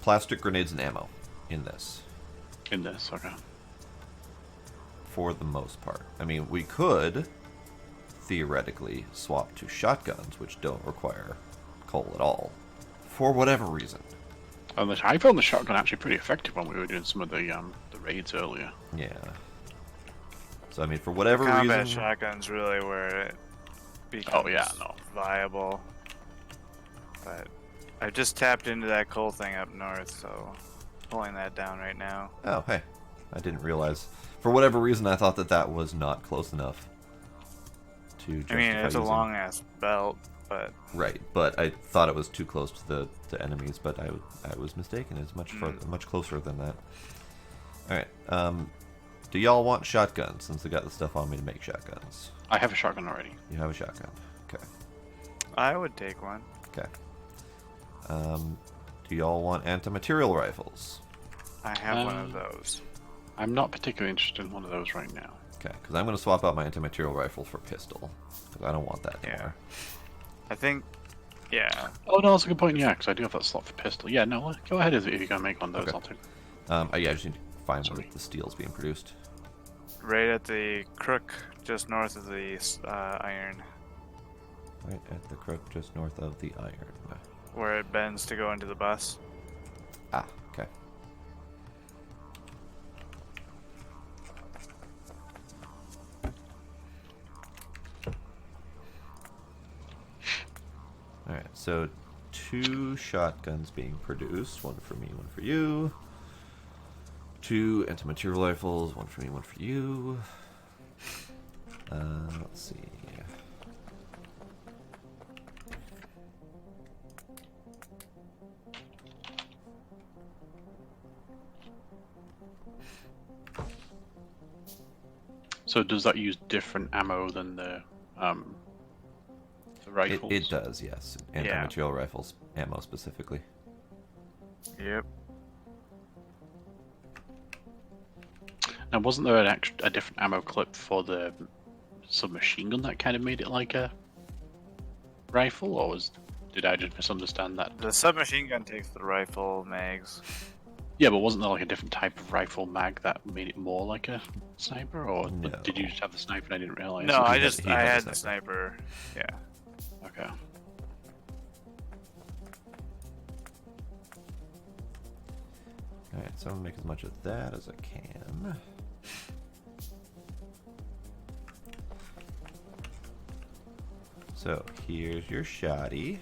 Plastic grenades and ammo in this. In this, okay. For the most part. I mean, we could theoretically swap to shotguns, which don't require coal at all, for whatever reason. I found the shotgun actually pretty effective when we were doing some of the raids earlier. Yeah. So I mean, for whatever Combat reason, shotgun's really where it becomes Oh yeah, no. viable. But I just tapped into that coal thing up north, so pulling that down right now. oh hey, I didn't realize. For whatever reason, I thought that was not close enough to justify I mean, it's a using. long ass belt, but Right, but I thought it was too close to the enemies, but I was mistaken. It's much further, much closer than that. All right. Do y'all want shotguns? Since I got the stuff on me to make shotguns. I have a shotgun already. You have a shotgun. Okay. I would take one. Okay. Do y'all want anti-material rifles? I have one of those. I'm not particularly interested in one of those right now. Okay, because I'm going to swap out my anti-material rifle for pistol, because I don't want that anymore. I think, yeah. Oh no, that's a good point. Yeah, because I do have that slot for pistol. Yeah, no, go ahead if you're gonna make one of those. Okay. I'll take. Yeah, I just need to find where the steel's being produced. Right at the crook just north of the iron, Right at the crook just north of the iron. where it bends to go into the bus. Ah, okay. Alright, so 2 shotguns being produced. 1 for me, 1 for you. 2 anti-material rifles. 1 for me, 1 for you. Let's see. So does that use different ammo than the rifles? It does, yes. Anti-material rifles ammo specifically. Yep. Now, wasn't there a different ammo clip for the submachine gun that kind of made it like a rifle, or did I just misunderstand that? The submachine gun takes the rifle mags. Yeah, but wasn't there like a different type of rifle mag that made it more like a sniper, or No. did you just have the sniper and I didn't realize? No, I he I had had the the sniper. Yeah. Okay. Alright, so I'm gonna make as much of that as I can. So, here's your shoddy.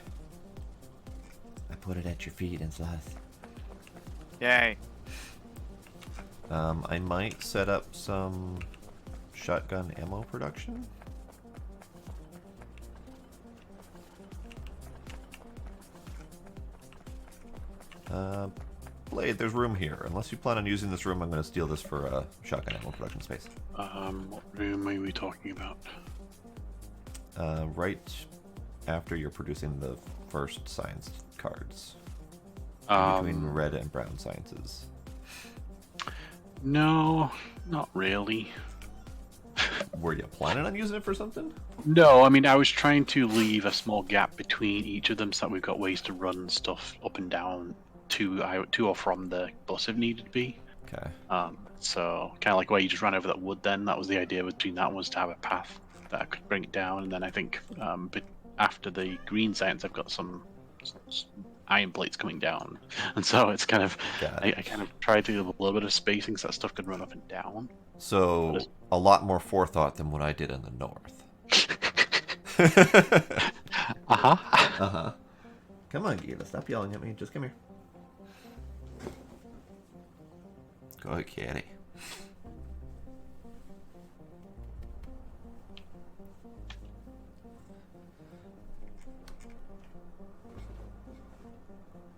I put it at your feet and stuff. Yay. I might set up some shotgun ammo production. Blade, there's room here. Unless you plan on using this room, I'm going to steal this for shotgun ammo production space. What room are we talking about? Right after you're producing the first science cards. Between red and brown sciences. No, not really. Were you planning on using it for something? No, I mean, I was trying to leave a small gap between each of them so that we've got ways to run stuff up and down to or from the bus if needed be. Okay. So kind of like where you just ran over that wood then, that was the idea between that was to have a path that I could bring it down, and then I think but after the green science I've got some iron plates coming down, and so it's kind of I kind of tried to do a little bit of spacing so that stuff could run up and down. So a lot more forethought than what I did in the north. Uh-huh. Come on, Gila, stop yelling at me. Just come here. Go ahead, kitty.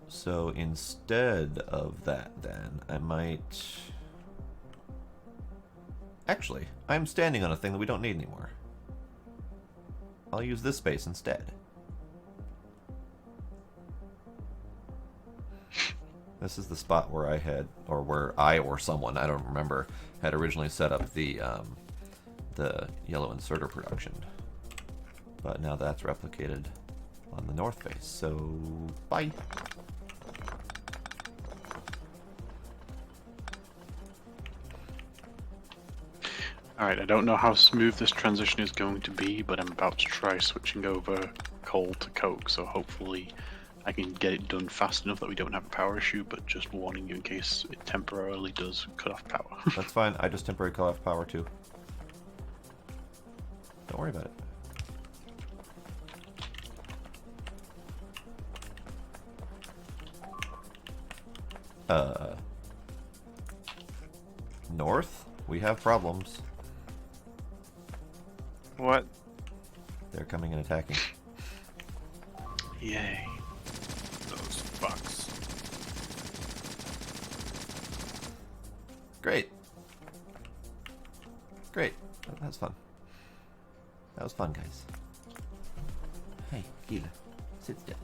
So instead of that, then, I might... Actually, I'm standing on a thing that we don't need anymore. I'll use this space instead. This is the spot where I had, or where I or someone, I don't remember, had originally set up the yellow inserter production. But now that's replicated on the north face, so bye. Alright, I don't know how smooth this transition is going to be, but I'm about to try switching over coal to coke, so hopefully I can get it done fast enough that we don't have a power issue, but just warning you in case it temporarily does cut off power. That's fine, I just temporarily cut off power too. Don't worry about it. North? We have problems. What? They're coming and attacking. Yay. Those fucks. Great. Great. That was fun. That was fun, guys. Hey, Gila. Sit still.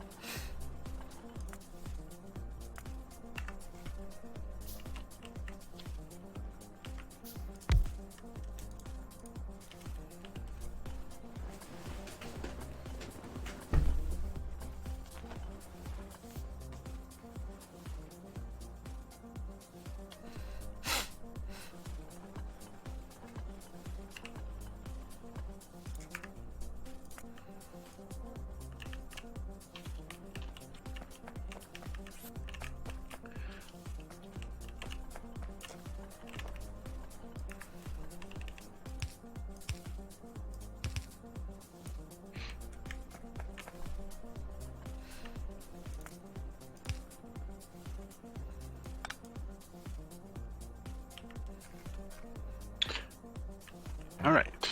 Alright.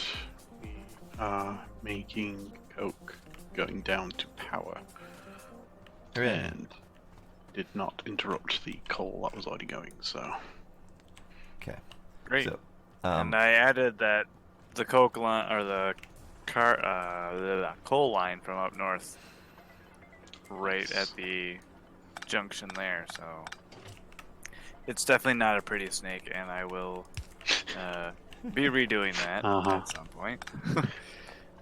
We are making coke going down to power. And did not interrupt the coal that was already going, so. Okay. Great. So, and I added the coke line or the coal line from up north, right at the junction there. So it's definitely not a pretty snake, and I will be redoing that at some point.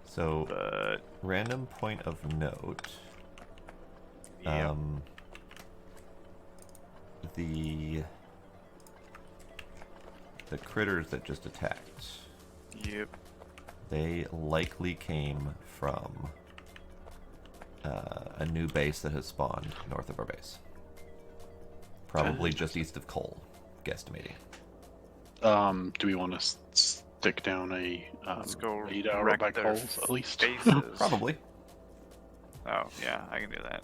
So, but random point of note. Yep. The critters that just attacked. Yep. They likely came from a new base that has spawned north of our base. Probably just east of Cole, guesstimating. Do we want to stick down a Let's go radar wreck by their Coles at least? faces. Probably. Oh yeah, I can do that.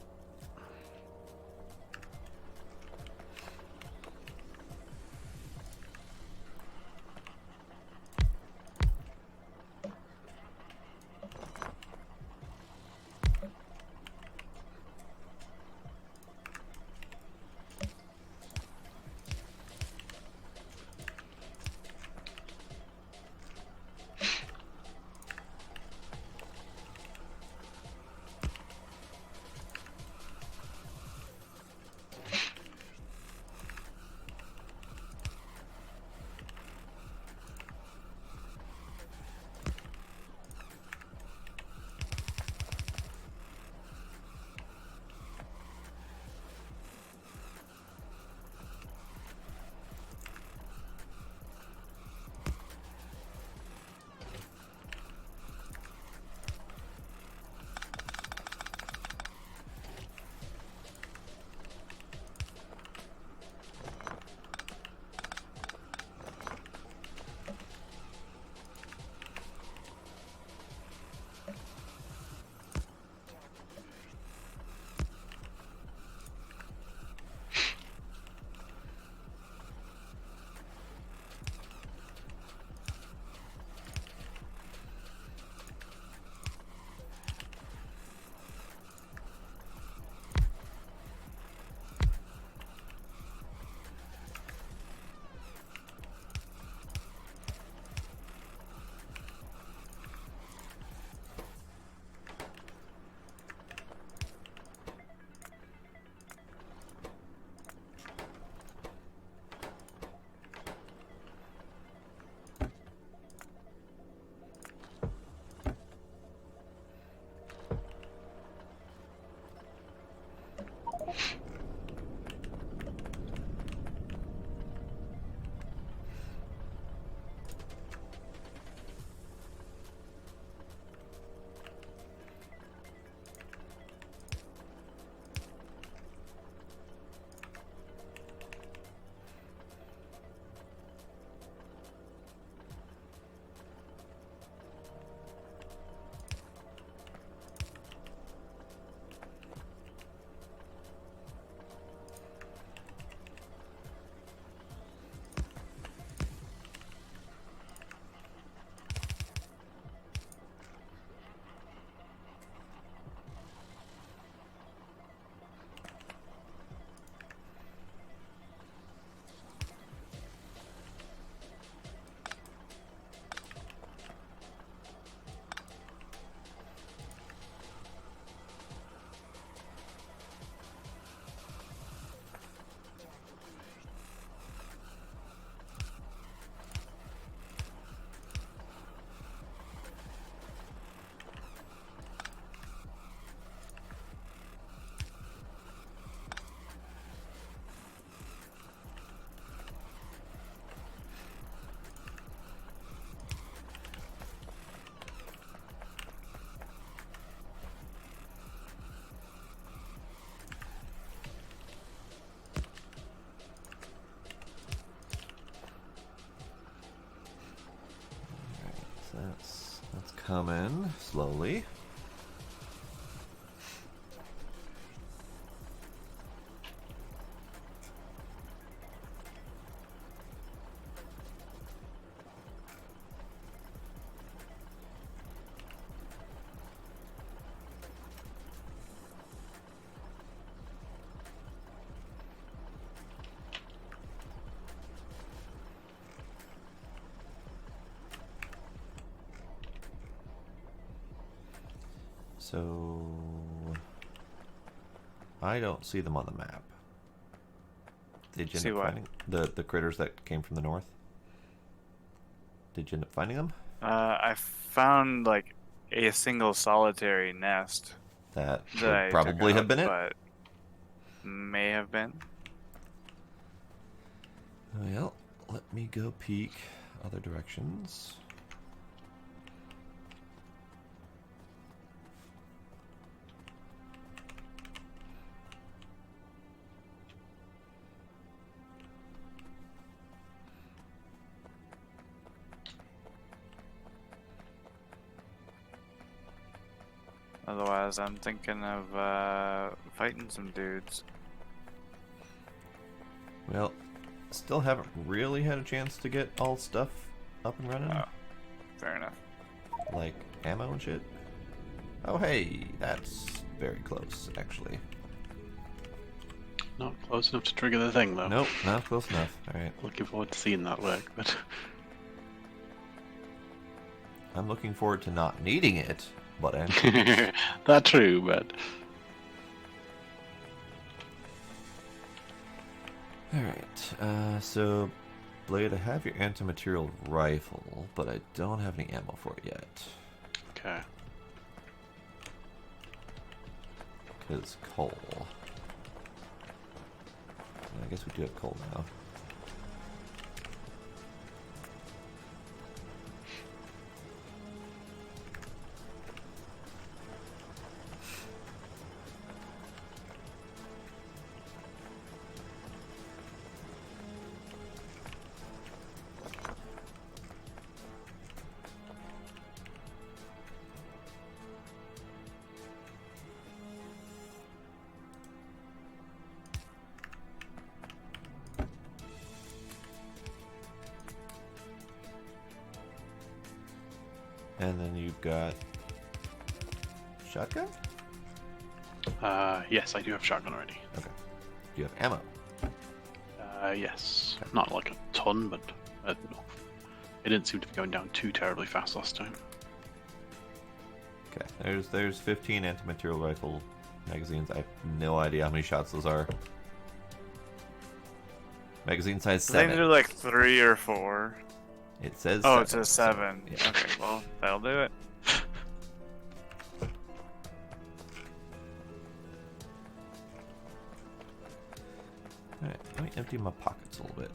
coming slowly. So I don't see them on the map. Did you See end up what? finding the critters that came from the north? Did you end up finding them? I found like a single solitary nest That that would I probably took have out, been it. but may have been. Well, let me go peek other directions. Otherwise, I'm thinking of fighting some dudes. Well, still haven't really had a chance to get all stuff up and running. Oh, fair enough. Like ammo and shit. Oh hey, that's very close, actually. Not close enough to trigger the thing, though. Nope, not close enough. Alright. Looking forward to seeing that work, but I'm looking forward to not needing it, but that's true, but Alright, so Blade, I have your anti-material rifle, but I don't have any ammo for it yet. okay. Because coal. I guess we do have coal now. And then you've got shotgun? Yes, I do have shotgun already. Okay. Do you have ammo? Yes. Not like a ton, but no. It didn't seem to be going down too terribly fast last time. Okay. There's 15 anti-material rifle magazines. I have no idea how many shots those are. Magazine size I think 7. they're like 3 or 4. It says Oh, 7. it says 7. Yeah. Okay, well, that'll do it. Alright, let me empty my pockets a little bit.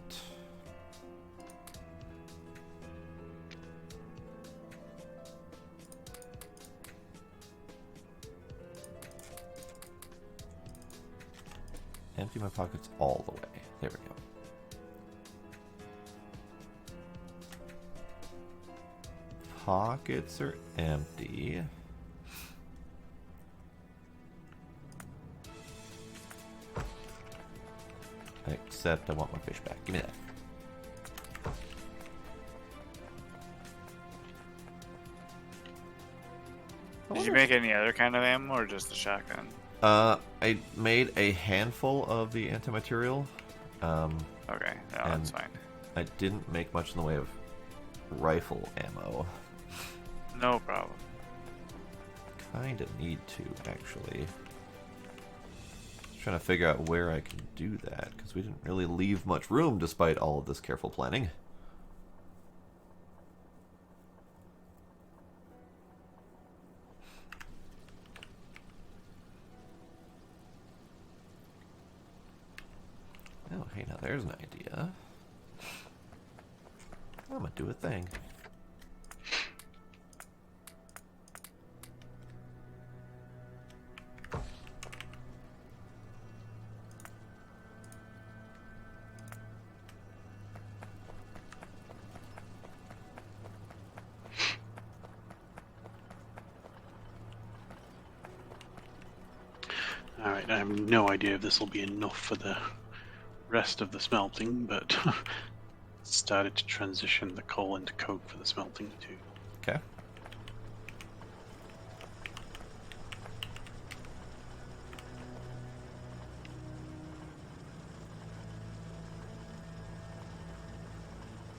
Empty my pockets all the way. There we go. Pockets are empty. Except I want my fish back. Give me that. Did you make any other kind of ammo or just a shotgun? I made a handful of the anti-material. Okay, no, And- that's fine. I didn't make much in the way of rifle ammo. No problem. Kinda need to, actually. Just trying to figure out where I can do that, because we didn't really leave much room despite all of this careful planning. Oh, hey, now there's an idea. I'm gonna do a thing. Alright, I have no idea if this will be enough for the rest of the smelting, but started to transition the coal into coke for the smelting too. Okay.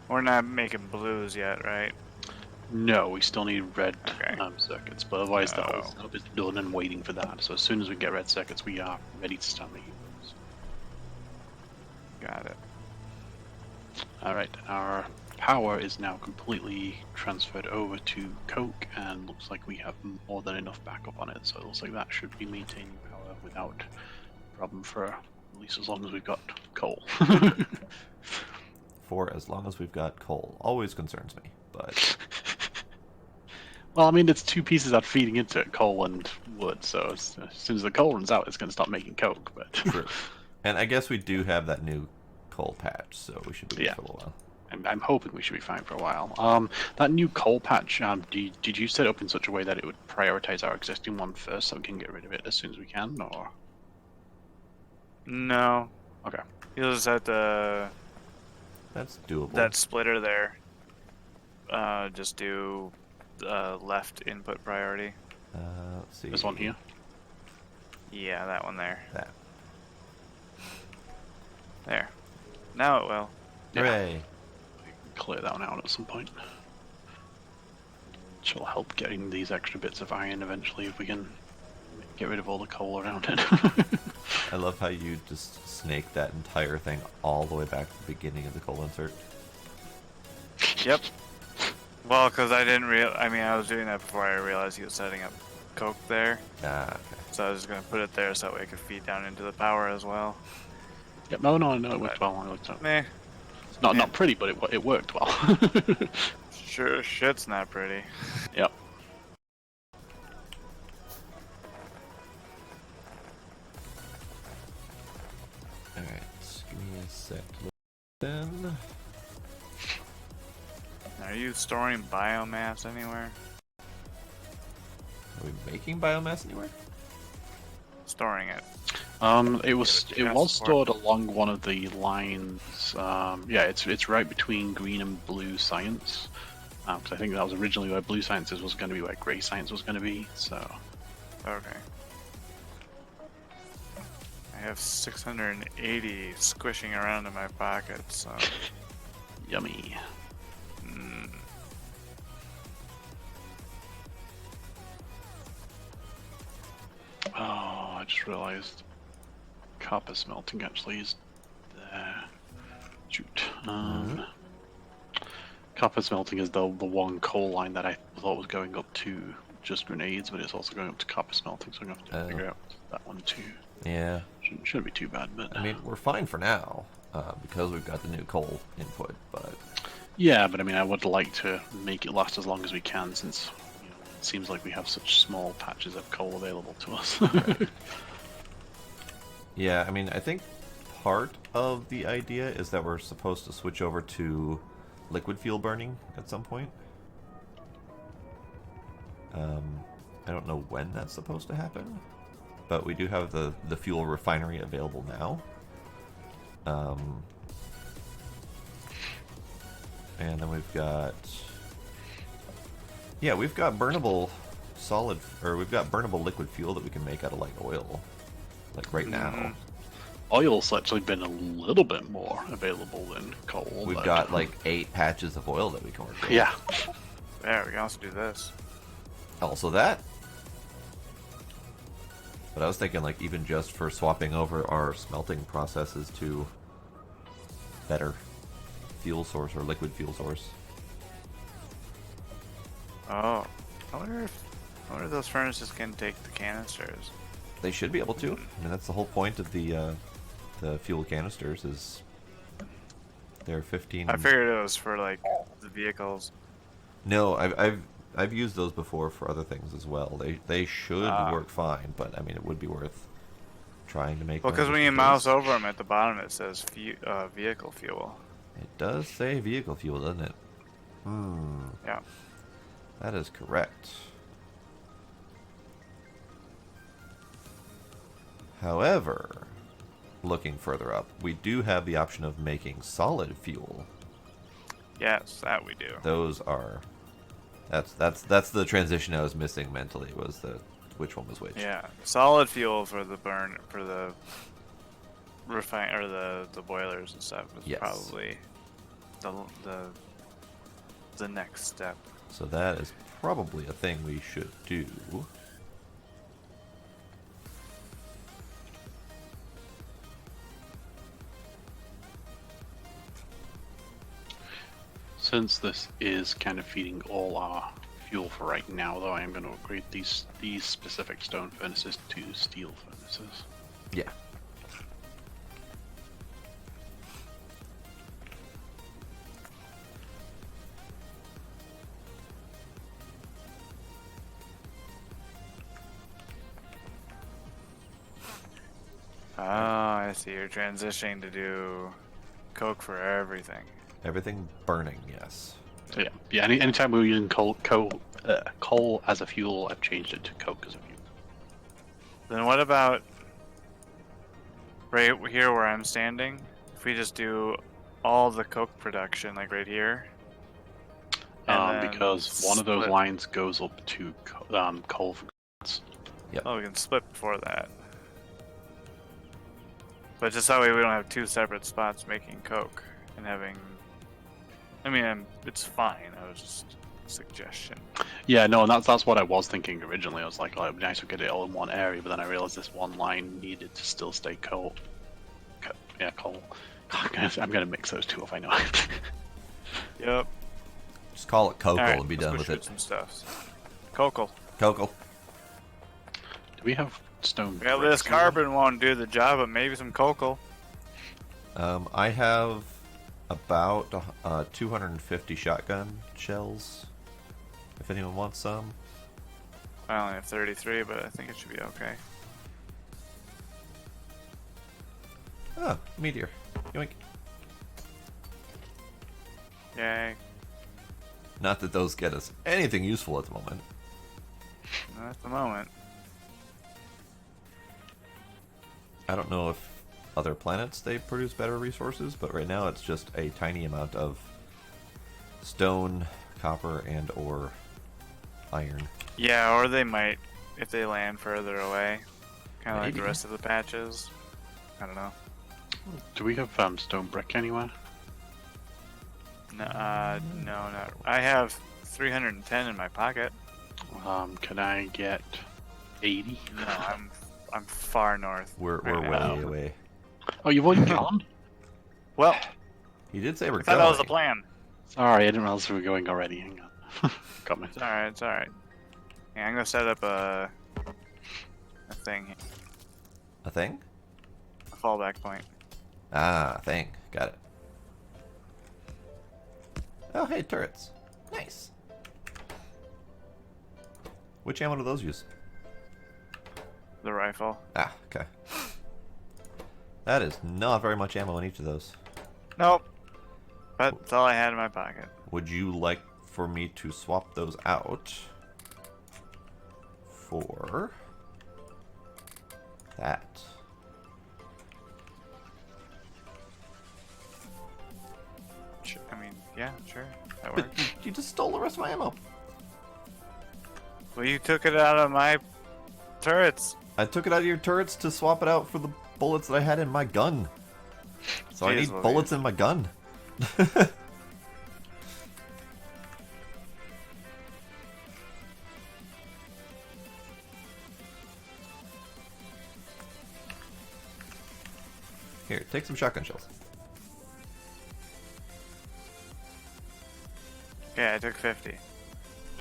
We're not making blues yet, right? No, we still need red Okay. circuits, but otherwise the whole Oh. setup is done and waiting for that. So as soon as we get red circuits, we are ready to start making those. Got it. Alright, our power is now completely transferred over to coke, and looks like we have more than enough backup on it, so it looks like that should be maintaining power without problem for at least as long as we've got coal. For as long as we've got coal. Always concerns me, but... Well, I mean, it's two pieces that are feeding into it, coal and wood, so as soon as the coal runs out, it's going to stop making coke, but... True. And I guess we do have that new coal patch, so we should be good for a little while. I'm hoping we should be fine for a while. That new coal patch, did you set it up in such a way that it would prioritize our existing one first so we can get rid of it as soon as we can, or...? No. Okay. You'll just have to... That's doable. That splitter there. Just do left input priority. Let's see. This one here? Yeah, that one there. That. There. Now it will. Yeah. Hooray. Clear that one out at some point. Which will help getting these extra bits of iron eventually if we can get rid of all the coal around it. I love how you just snake that entire thing all the way back to the beginning of the coal insert. Yep. Well, because I didn't I was doing that before I realized he was setting up coke there. Ah, okay. So I was just going to put it there so that way it could feed down into the power as well. Yep, no, it worked well. It worked out. Meh. It's not pretty, but it worked well. Sure, shit's not pretty. Yep. Alright, just give me a sec. Then... Are you storing biomass anywhere? Are we making biomass anywhere? Storing it. It was Yeah, stored along one of the lines. Yeah, it's right between green and blue science. Because I think that was originally where blue sciences was going to be, where grey science was going to be. So. Okay. I have 680 squishing around in my pocket, so... Yummy. Mm. Oh, I just realized copper smelting actually is there. Shoot. Copper smelting is the one coal line that I thought was going up to just grenades, but it's also going up to copper smelting, so I'm going to have to figure out that one too. Yeah. Shouldn't be too bad, but... I mean, we're fine for now, because we've got the new coal input, but... Yeah, but I mean, I would like to make it last as long as we can, since it seems like we have such small patches of coal available to us. Right. Yeah, I mean, I think part of the idea is that we're supposed to switch over to liquid fuel burning at some point. I don't know when that's supposed to happen, but we do have the fuel refinery available now. And then we've got... Yeah, we've got burnable we've got burnable liquid fuel that we can make out of, like, oil. Like, right now. Oil's actually been a little bit more available than coal. We've but... got, like, 8 patches of oil that we can work with. Yeah. Yeah, we can also do this. Also that. But I was thinking, like, even just for swapping over our smelting processes to better fuel source or liquid fuel source. Oh. I wonder if those furnaces can take the canisters. They should be able to. I mean, that's the whole point of the fuel canisters is they're 15. I figured it was for, like, the vehicles. No, I've used those before for other things as well. They should work fine, but I mean, it would be worth trying to make. Well, because them when you just mouse over them at the bottom, it says vehicle fuel. It does say vehicle fuel, doesn't it? Yeah. That is correct. However, looking further up, we do have the option of making solid fuel. Yes, that we do. Those are... That's the transition I was missing mentally, was the which one was which. Yeah, solid fuel for the burn for the refine or the boilers and stuff is Yes. probably the next step. So that is probably a thing we should do. Since this is kind of feeding all our fuel for right now, though, I am going to upgrade these specific stone furnaces to steel furnaces. Yeah. Oh, I see. You're transitioning to do coke for everything. Everything burning, yes. So yeah. Anytime we're using coal as a fuel, I've changed it to coke as a fuel. Then what about right here where I'm standing? If we just do all the coke production, like right here. and then Because one of those split. lines goes up to coal for goods. Oh, we can split before that. But just that way we don't have two separate spots making coke and having. I mean, it's fine. I was just a suggestion. Yeah, no, and that's what I was thinking originally. I was like, oh, it'd be nice to get it all in one area, but then I realized this one line needed to still stay coal. Yeah, coal. I'm gonna mix those two if I know it. Yep. Just call it Coco All right, and be let's done go with shoot it. some stuff. Coco. Coco. Do we have stone? Yeah, bricks this somewhere? carbon won't do the job, but maybe some cocoa. I have about 250 shotgun shells. If anyone wants some. I only have 33, but I think it should be okay. Oh, meteor. Yoink. Yay. Not that those get us anything useful at the moment. Not at the moment. I don't know if other planets they produce better resources, but right now it's just a tiny amount of stone, copper, and or iron. Yeah, or they might if they land further away. Kind of like the Maybe. rest of the patches. I don't know. Do we have stone brick anywhere? No, not. I have 310 in my pocket. Can I get 80? No, I'm far north. We're right way now. away. Oh, you've already gone? Well, He did say we're I thought going. that was the plan. Sorry, I didn't realize we were going already. Hang on. Got me. It's alright, it's alright. Yeah, I'm gonna set up a thing, here, A thing? a fallback point. Ah, a thing. Got it. Oh, hey, turrets. Nice. Which ammo do those use? The rifle. Ah, okay. That is not very much ammo in each of those. Nope. But that's all I had in my pocket. Would you like for me to swap those out for that? I mean, yeah, sure. That But works. you just stole the rest of my ammo. Well, you took it out of my turrets. I took it out of your turrets to swap it out for the bullets that I had in my gun. So I Jeez need Louise. bullets in my gun. Here, take some shotgun shells. Okay, I took 50.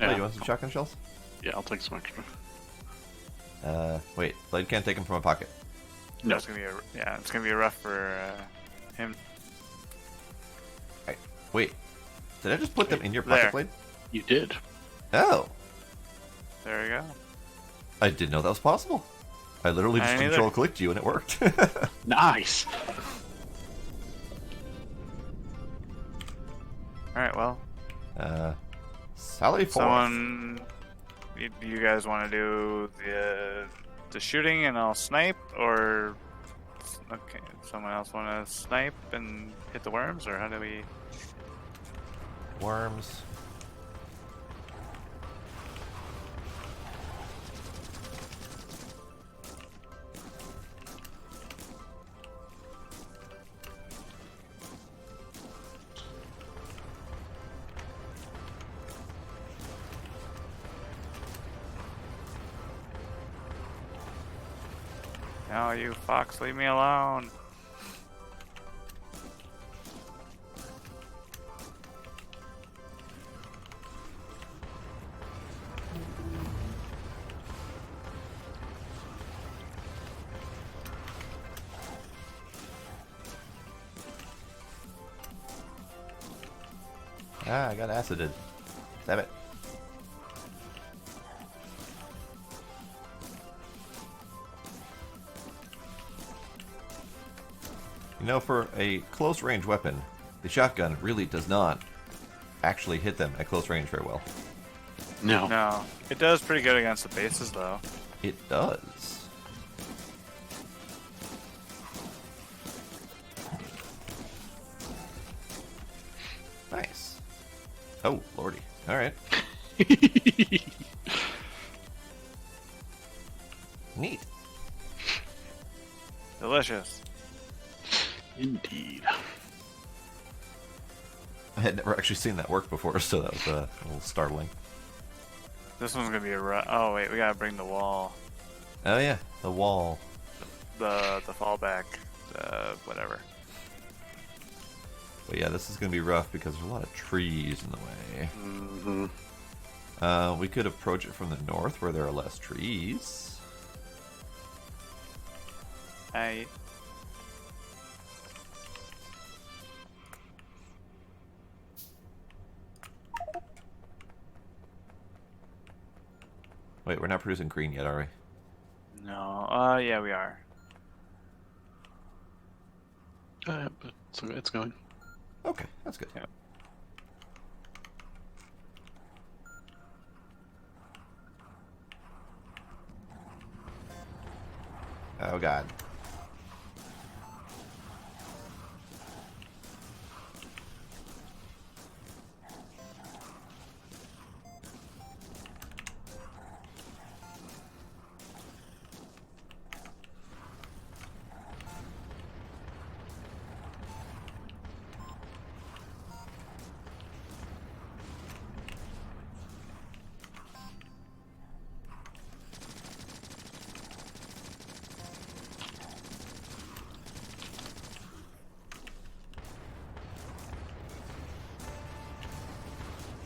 Oh, you want some shotgun shells? Yeah, I'll take some extra. Wait, Blade can't take them from my pocket. No. It's gonna be it's gonna be rough for him. Wait, did I just put them in your pocket, There. Blade? You did. Oh, There we go. I didn't know that was possible. I literally I just didn't either. control-clicked you and it worked. Nice. All right, well, Sally forth. someone, you guys want to do the to shooting and I'll snipe, or okay, someone else want to snipe and hit the worms, or how do we? Worms. No, you fox, leave me alone. Ah, I got acided. Damn it. You know, for a close range weapon, the shotgun really does not actually hit them at close range very well. No. No, it does pretty good against the bases though. It does. Nice. Oh, lordy. Alright. Neat. Delicious. Indeed. I had never actually seen that work before, so that was a little startling. This one's gonna be a oh wait, we gotta bring the wall, Oh yeah, the wall. the fallback, whatever. But yeah, this is going to be rough because there's a lot of trees in the way. Mm-hmm. We could approach it from the north where there are less trees. I Wait, we're not producing green yet, are we? no, yeah, we are. But it's going. Okay, that's good. Yeah. Oh god.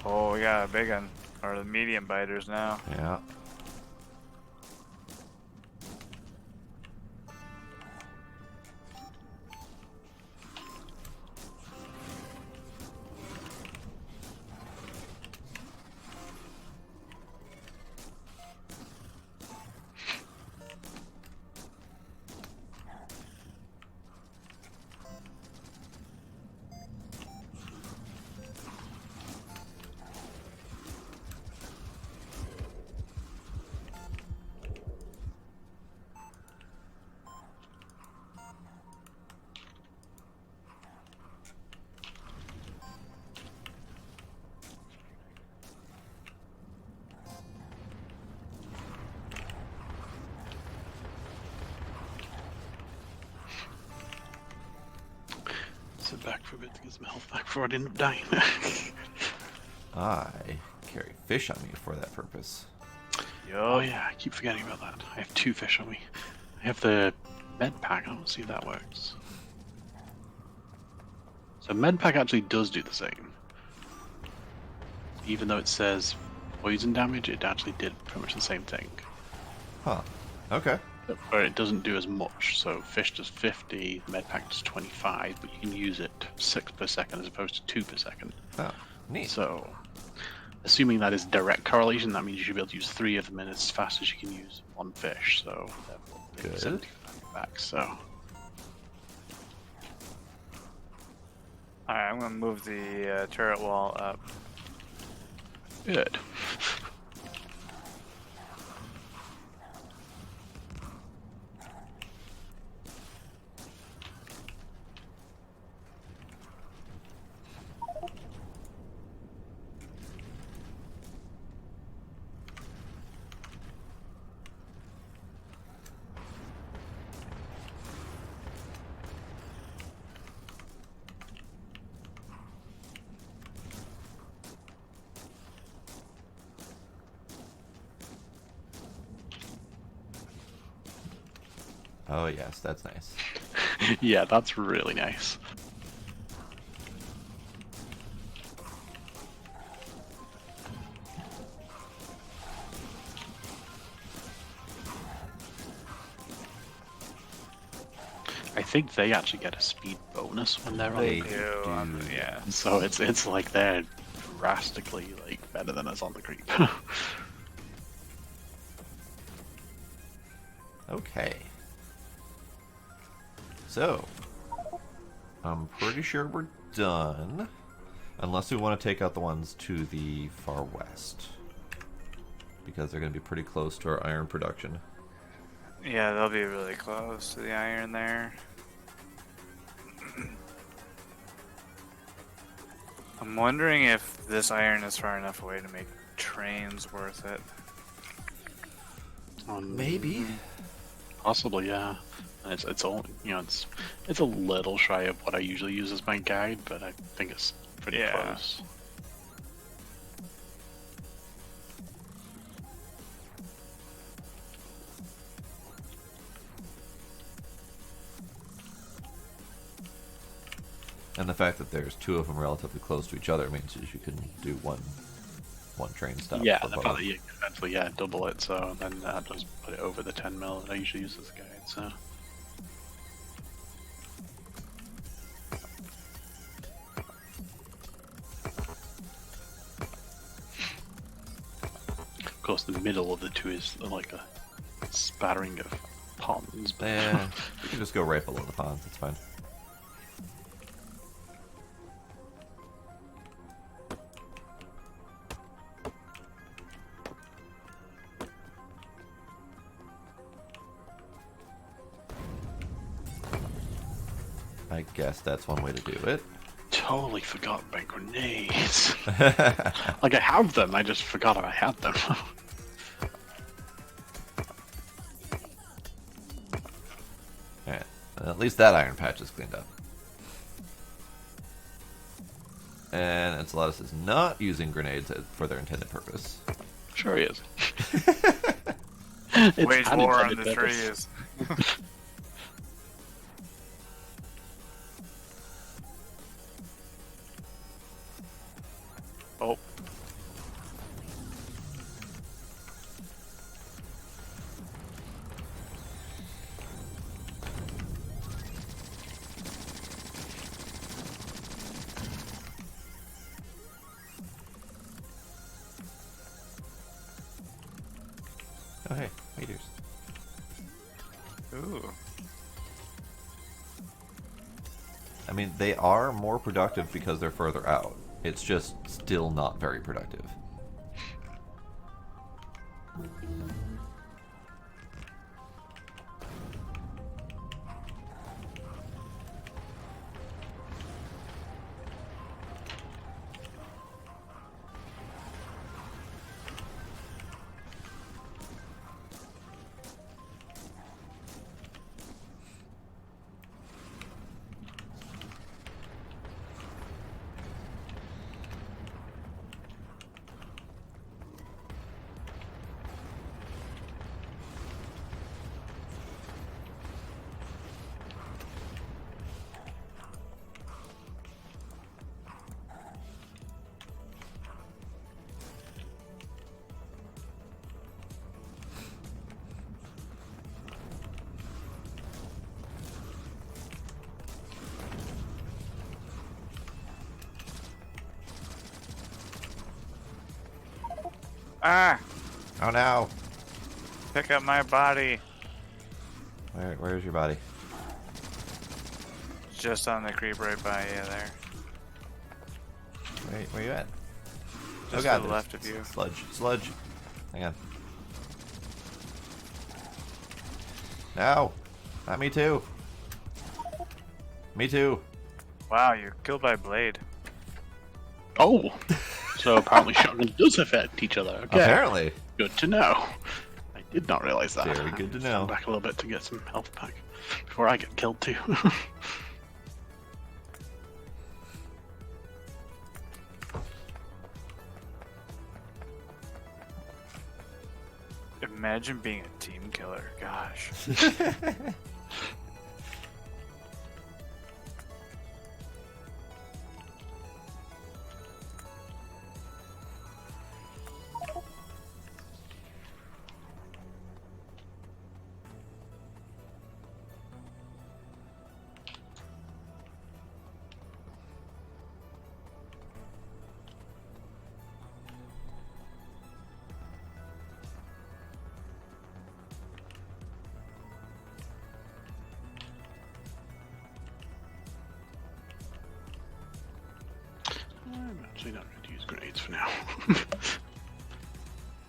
Oh, we got a big one, or the medium biters now. Yeah. Sit back for a bit to get some health back before I end up dying. I carry fish on me for that purpose. Oh yeah, I keep forgetting about that. I have 2 fish on me. I have the med pack. I don't see if that works. So med pack actually does do the same. Even though it says poison damage, it actually did pretty much the same thing. Huh. Okay. But it doesn't do as much. So fish does 50, med pack does 25, but you can use it 6 per second as opposed to 2 per second. Oh, neat. So, assuming that is direct correlation, that means you should be able to use 3 of them in as fast as you can use 1 fish. So, Good. 75 back. So, Alright, I'm gonna move the turret wall up. good. Oh yes, that's nice. Yeah, that's really nice. I think they actually get a speed bonus when they're on They the creep. Yeah. So it's like they're drastically like better than us on the creep. Okay. So, I'm pretty sure we're done. Unless we want to take out the ones to the far west. Because they're going to be pretty close to our iron production. Yeah, they'll be really close to the iron there. I'm wondering if this iron is far enough away to make trains worth it. Maybe. Possibly, yeah. And it's only it's a little shy of what I usually use as my guide, but I think it's pretty Yeah. close. And the fact that there's two of them relatively close to each other means that you can do one train stop. Yeah, for the both. fact that you can eventually double it, so then that does put it over the 10 mil that I usually use as a guide. So of course, the middle of the two is like a spattering of ponds. But Yeah, you can just go right below the ponds. It's fine. I guess that's one way to do it. totally forgot about grenades. Like I have them, I just forgot I had them. Alright, at least that iron patch is cleaned up. And Enceladus is not using grenades for their intended purpose. Sure he is. Wage an war on intended the purpose. trees. Oh. Oh hey, meteors. Ooh. I mean, they are more productive because they're further out. It's just still not very productive. Ah! Oh no! Pick up my body. Where's your body? Just on the creep right by you there. Where you at? Just God, to the there's left of you. Sludge. Hang on. No! Not me too! Me too! Wow, you're killed by blade. Oh, so apparently shotguns does affect each other. Okay, Apparently! good to know. I did not realize that. Very good to know. Stand back a little bit to get some health back before I get killed too. Imagine being a team killer. Gosh. definitely not going to use grenades for now.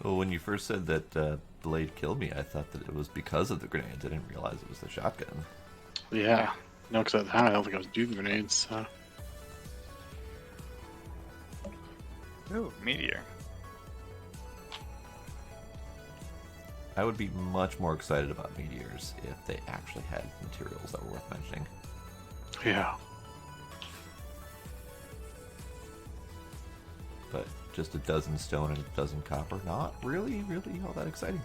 Well, when you first said that Blade killed me, I thought that it was because of the grenades. I didn't realize it was the shotgun. Yeah. No, because at the time I don't think I was doing grenades. Ooh, meteor. I would be much more excited about meteors if they actually had materials that were worth mentioning. Yeah. But just a dozen stone and a dozen copper, not really all that exciting.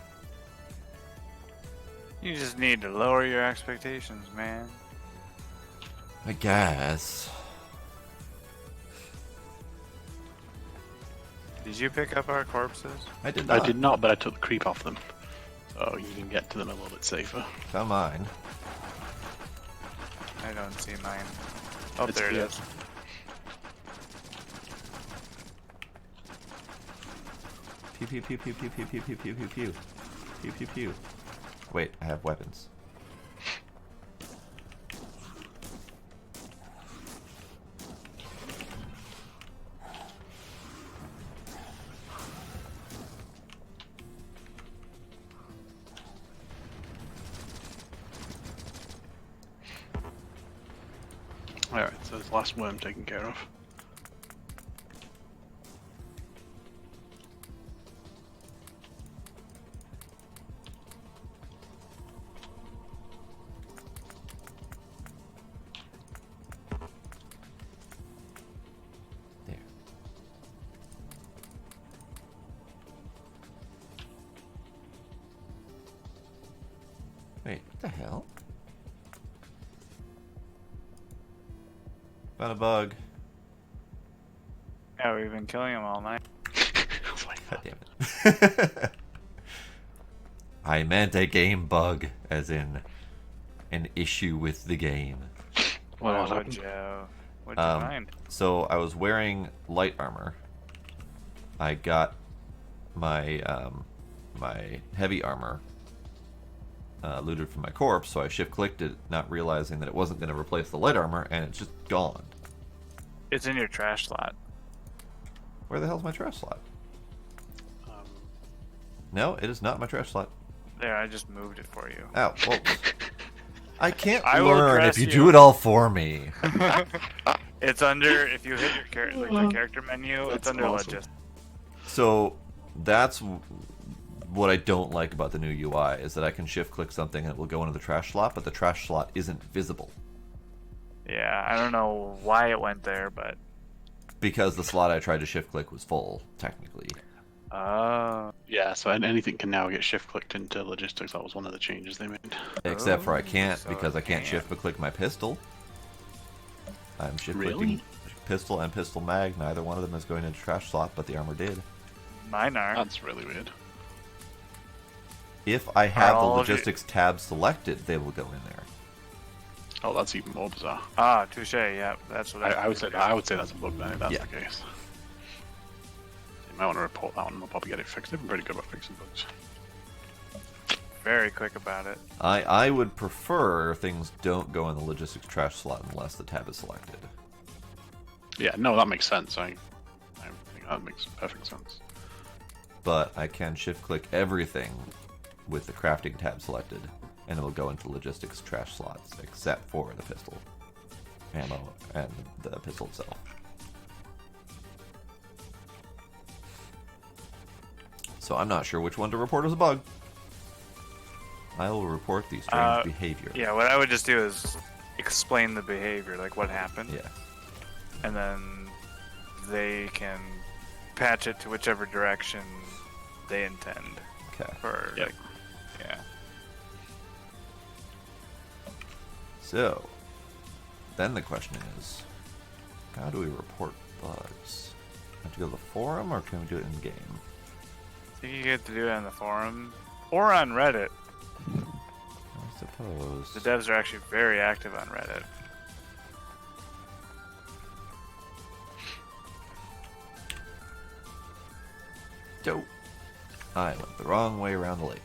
You just need to lower your expectations, man. I guess. Did you pick up our corpses? I did I not. did not, but I took the creep off them. So you can get to them a little bit safer. Found mine. I don't see mine. Oh, It's there it here. is. Pew pew pew pew pew pew pew pew pew pew pew. Pew pew pew. Wait, I have weapons. Alright, so there's the last worm taken care of. There. Wait, what the hell? Found a bug. Yeah, we've been killing them all night. Oh my God God. damn it. I meant a game bug, as in an issue with the game. What Why else would happened? what'd you find? So I was wearing light armor. I got my my heavy armor looted from my corpse, so I shift-clicked it, not realizing that it wasn't going to replace the light armor, and it's just gone. It's in your trash slot. Where the hell's my trash slot? Um, No, it is not my trash slot. There, I just moved it for you. Ow, well, I can't I will learn dress if you you. do it all for me. It's under, if you hit your the character menu, it's That's under awesome. logistics. So that's what I don't like about the new UI, is that I can shift-click something and it will go into the trash slot, but the trash slot isn't visible. Yeah, I don't know why it went there, but Because the slot I tried to shift-click was full, technically. yeah, so anything can now get shift-clicked into logistics. That was one of the changes they made. Except for I can't, so because it I can't can't. shift-click my pistol. I'm shift-clicking Really? pistol and pistol mag. Neither one of them is going into trash slot, but the armor did. mine are. That's really weird. If I have the all of you- logistics tab selected, they will go in there. Oh, that's even more bizarre. Ah, touche. Yeah, that's what I would say figured. I would say that's a bug then if that's Yeah. the case. You might want to report that one. We'll probably get it fixed. They've been pretty good about fixing bugs. Very quick about it. I would prefer things don't go in the logistics trash slot unless the tab is selected. Yeah, no, that makes sense. I think that makes perfect sense. But I can shift-click everything with the crafting tab selected, and it will go into logistics trash slots, except for the pistol, ammo, and the pistol itself. So I'm not sure which one to report as a bug. I will report the strange behavior. Yeah, what I would just do is explain the behavior, like what happened, Yeah. and then they can patch it to whichever direction they intend. Okay. For Yep. like, yeah. So, then the question is, how do we report bugs? Have to go to the forum, or can we do it in game? I think you get to do it on the forum or on Reddit. I suppose. The devs are actually very active on Reddit. Dope. I went the wrong way around the lake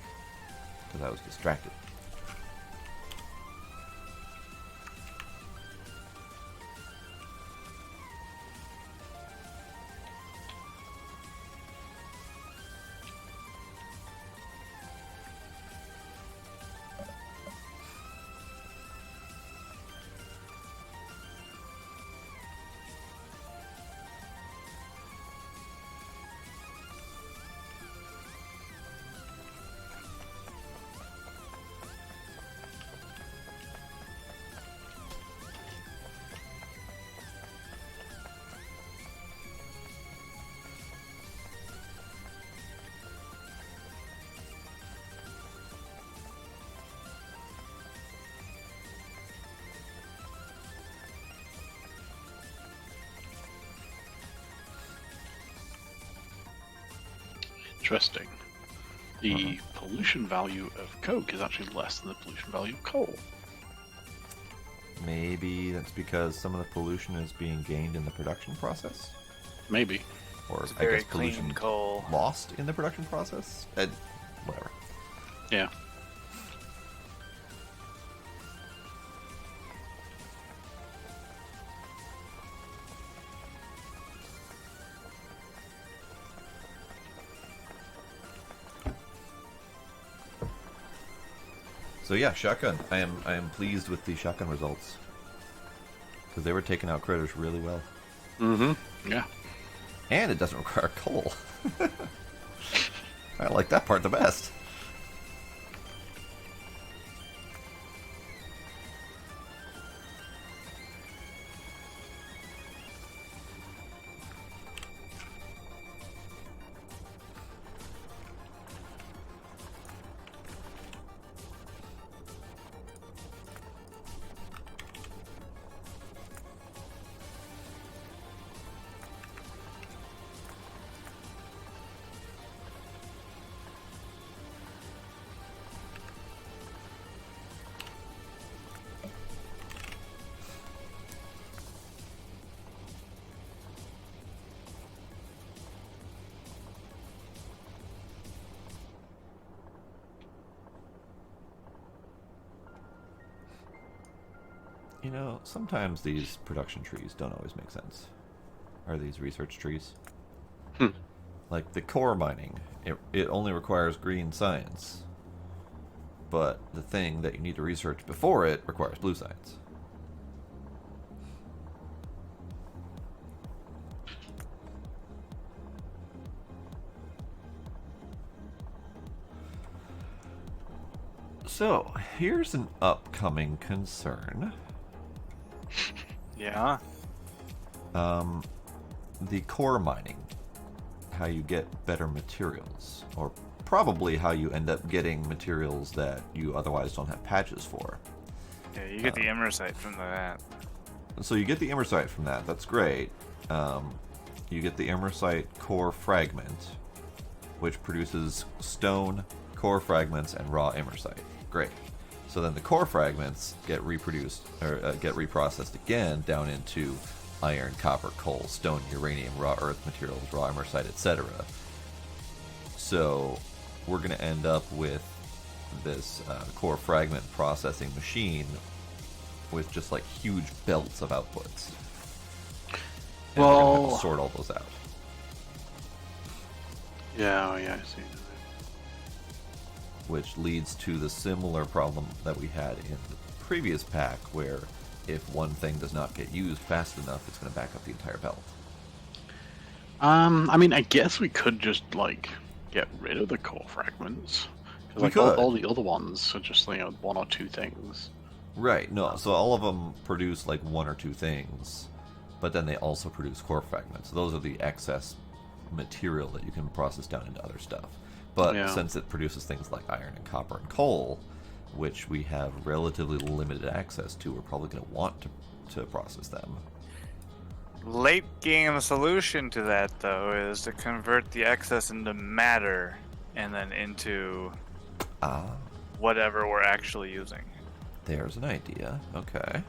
because I was distracted. Interesting. The pollution value of coke is actually less than the pollution value of coal. Maybe that's because some of the pollution is being gained in the production process? Maybe. Or, It's I very guess, pollution clean coal. lost in the production process? Whatever. Yeah. So yeah, shotgun. I am pleased with the shotgun results. Because they were taking out critters really well. Mm-hmm. Yeah. And it doesn't require coal. I like that part the best. You know, sometimes these production trees don't always make sense. Or these research trees. Hmm. Like the core mining, it only requires green science. But the thing that you need to research before it requires blue science. So, here's an upcoming concern. Yeah. The core mining. How you get better materials. Or probably how you end up getting materials that you otherwise don't have patches for. Yeah, you get the emersite from that. So you get the emersite from that. That's great. You get the emersite core fragment, which produces stone, core fragments, and raw emersite. Great. So then the core fragments get reproduced or get reprocessed again down into iron, copper, coal, stone, uranium, raw earth materials, raw emersite, etc. So we're going to end up with this core fragment processing machine with just like huge belts of outputs. And we're going to have to sort all those out. Yeah, I see. Which leads to the similar problem that we had in the previous pack, where if one thing does not get used fast enough, it's going to back up the entire belt. I mean, I guess we could just, like, get rid of the core fragments. Because, like, all the other ones are just, you know, one or two things. Right, no, so all of them produce, like, one or two things, but then they also produce core fragments. Those are the excess material that you can process down into other stuff. But since it produces things like iron and copper and coal, which we have relatively limited access to, we're probably going to want to process them. Late game solution to that, though, is to convert the excess into matter and then into whatever we're actually using. There's an idea. Okay.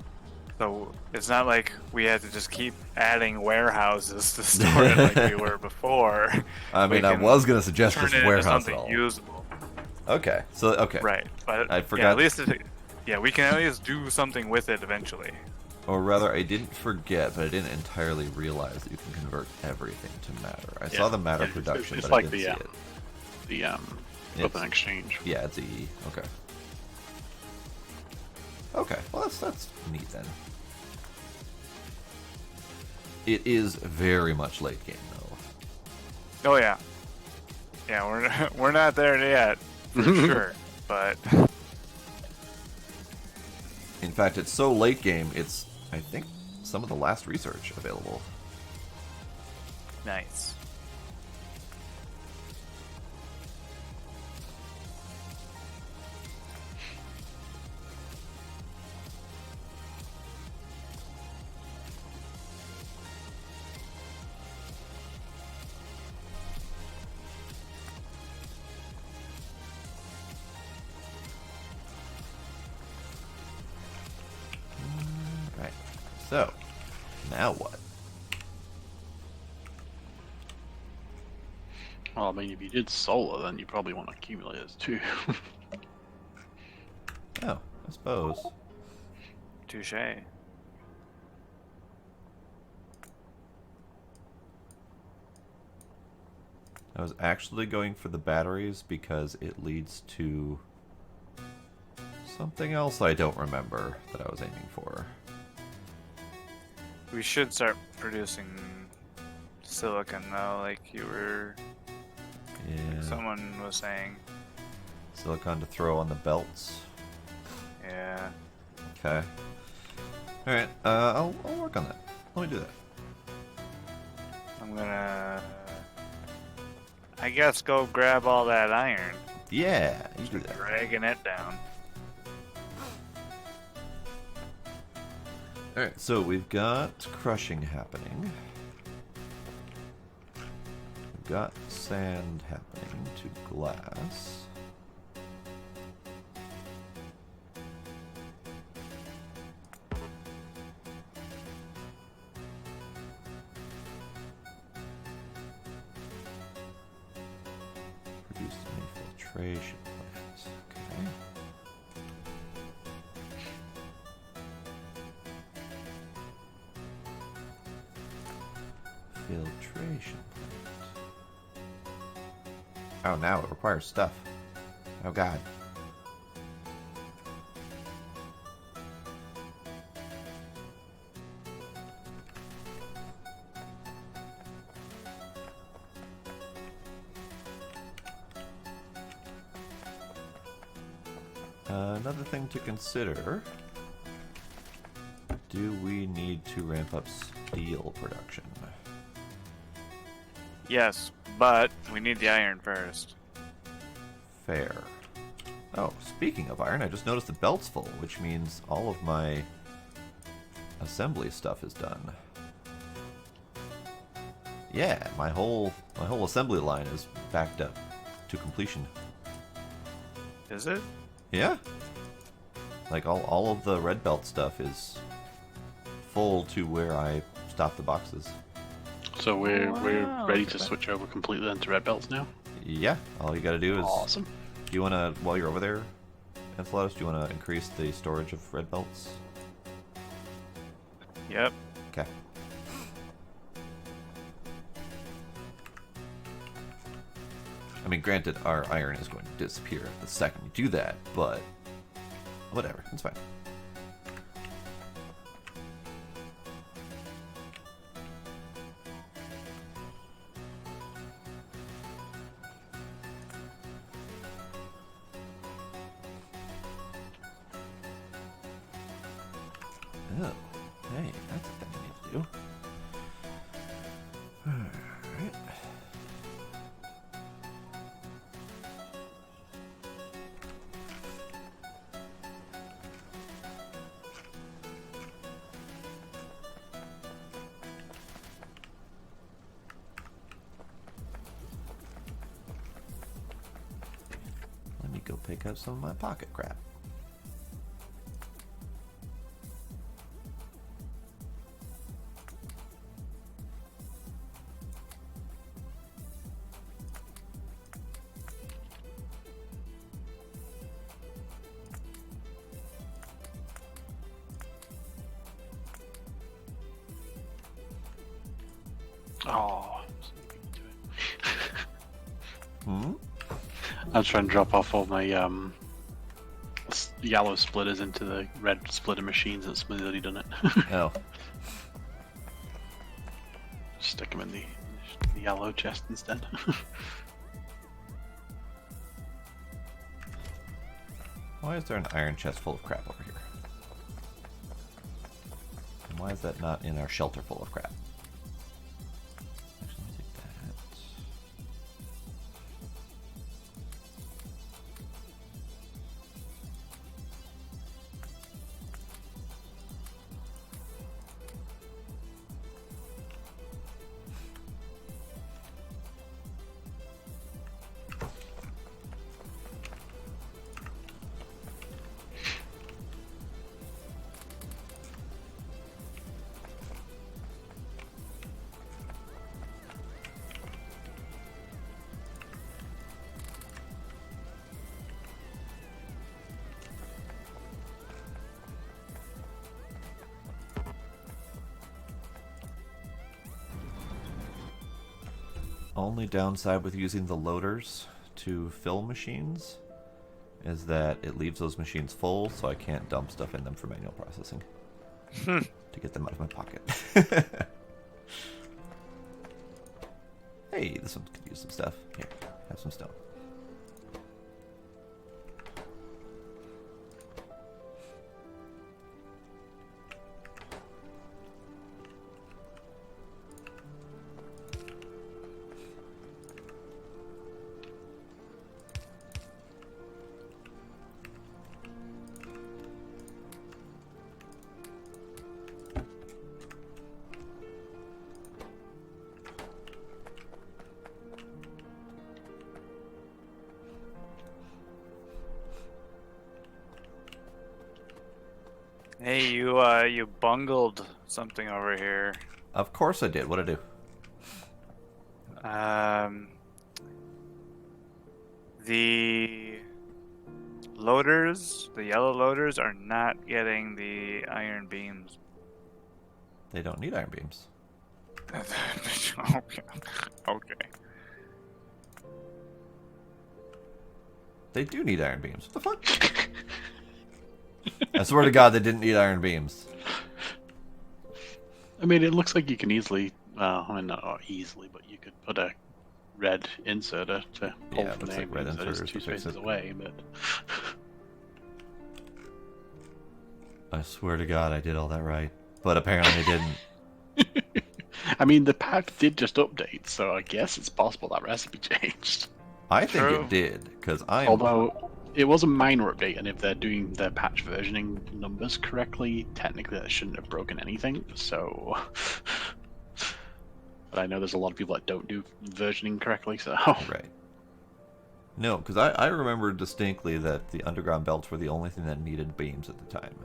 So it's not like we had to just keep adding warehouses to store it like we were before. I mean, I was going to suggest turn this it into warehouse something at all. usable. Okay, so, okay. Right, but I forgot. yeah, at least we can at least do something with it eventually. Or rather, I didn't forget, but I didn't entirely realize that you can convert everything to matter. I saw the matter production, it's but like I didn't see it. The open exchange. Yeah, it's EE. Okay. Okay, well that's neat then. It is very much late game though. Oh yeah, yeah, we're not there yet for sure, but in fact, it's so late game. It's I think some of the last research available. nice. So, now what? Well, I mean, if you did solar, then you probably want accumulators too. Oh, I suppose. Touche. I was actually going for the batteries because it leads to something else I don't remember that I was aiming for. We should start producing silicon though, like you were, Yeah. someone was saying. Silicon to throw on the belts. Yeah. Okay. Alright, I'll work on that. Let me do that. I'm gonna, I guess, go grab all that iron. Yeah, you do that. Dragging it down. Alright, so we've got crushing happening. We've got sand happening to glass. Produce an infiltration plant. Okay. Filtration plant. Oh, now it requires stuff. Oh god. Another thing to consider. Do we need to ramp up steel production? Yes, but we need the iron first. Fair. Oh, speaking of iron, I just noticed the belt's full, which means all of my assembly stuff is done. Yeah, my whole assembly line is backed up to completion. Is it? Yeah. Like all of the red belt stuff is full to where I stopped the boxes. So we're Wow, ready look to at that. switch over completely into red belts now. Yeah, all you gotta do is... Awesome. Do you wanna, while you're over there, Enceladus, do you wanna increase the storage of red belts? Yep. Okay. I mean, granted, our iron is going to disappear the second you do that, but whatever, it's fine. Oh, hey, that's a thing I need to do. Alright. Let me go pick up some of my pocket crap. Oh. Hmm? I was trying to drop off all my yellow splitters into the red splitter machines, and Smooth's already done it. Oh. Stick them in the yellow chest instead. Why is there an iron chest full of crap over here? And why is that not in our shelter full of crap? Actually, let me take that. only downside with using the loaders to fill machines is that it leaves those machines full, so I can't dump stuff in them for manual processing to get them out of my pocket. Hey, this one could use some stuff. Here, have some stone. Hey, you bungled something over here. Of course I did. What'd I do? The loaders, the yellow loaders, are not getting the iron beams. They don't need iron beams. Okay. Okay. They do need iron beams. What the fuck? I swear to God, they didn't need iron beams. I mean, it looks like you can easily, I mean, not easily, but you could put a red inserter to pull Yeah, it from looks the like red beams that is inserters 2 to fix spaces it. away, but... I swear to God, I did all that right. But apparently I didn't. I mean, the pack did just update, so I guess it's possible that recipe changed. I think True. it did, because I'm... Although, it was a minor update, and if they're doing their patch versioning numbers correctly, technically that shouldn't have broken anything, so... But I know there's a lot of people that don't do versioning correctly, so... Right. No, because I remember distinctly that the underground belts were the only thing that needed beams at the time.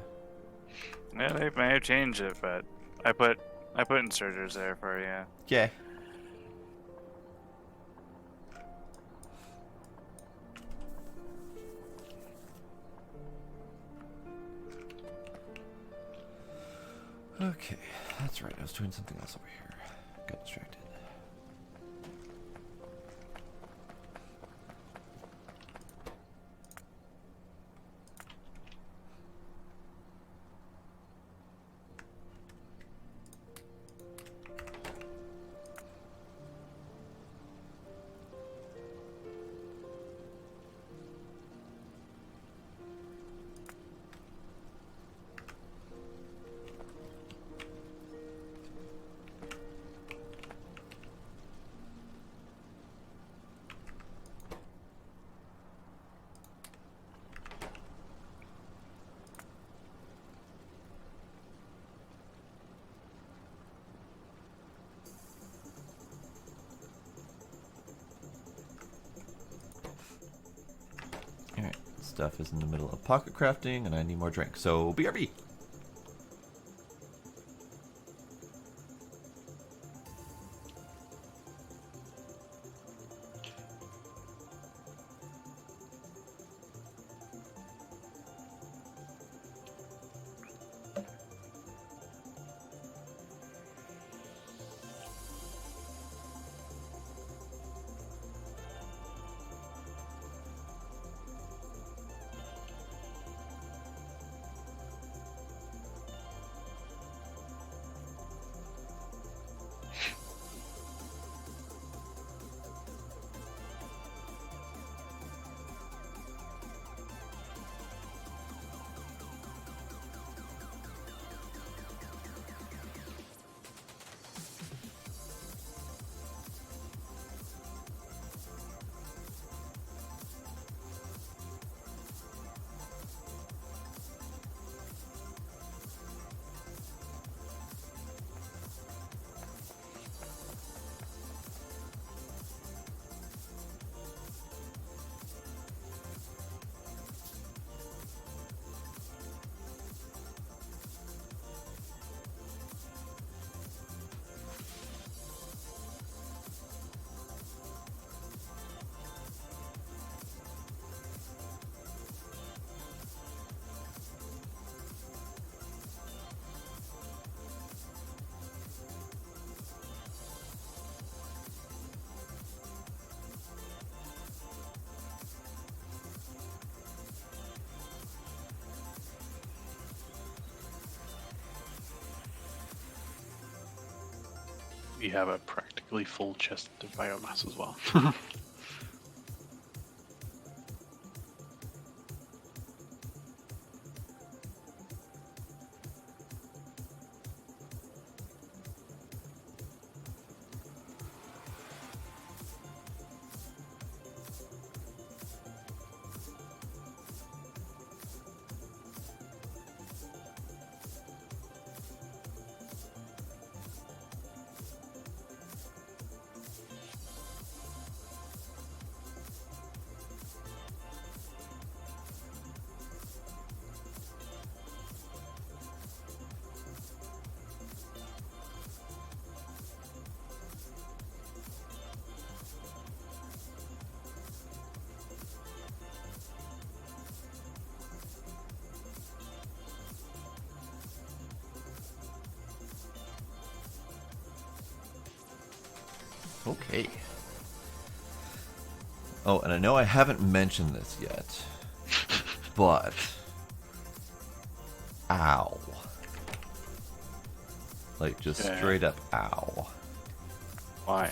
Yeah, they may have changed it, but I put inserters there for you. Yeah. Okay, that's right. I was doing something else over here. Got distracted. Alright, stuff is in the middle of pocket crafting, and I need more drink. So, BRB! We have a practically full chest of biomass as well. Okay. Oh, and I know I haven't mentioned this yet, but... Ow. Like, just straight up ow. Why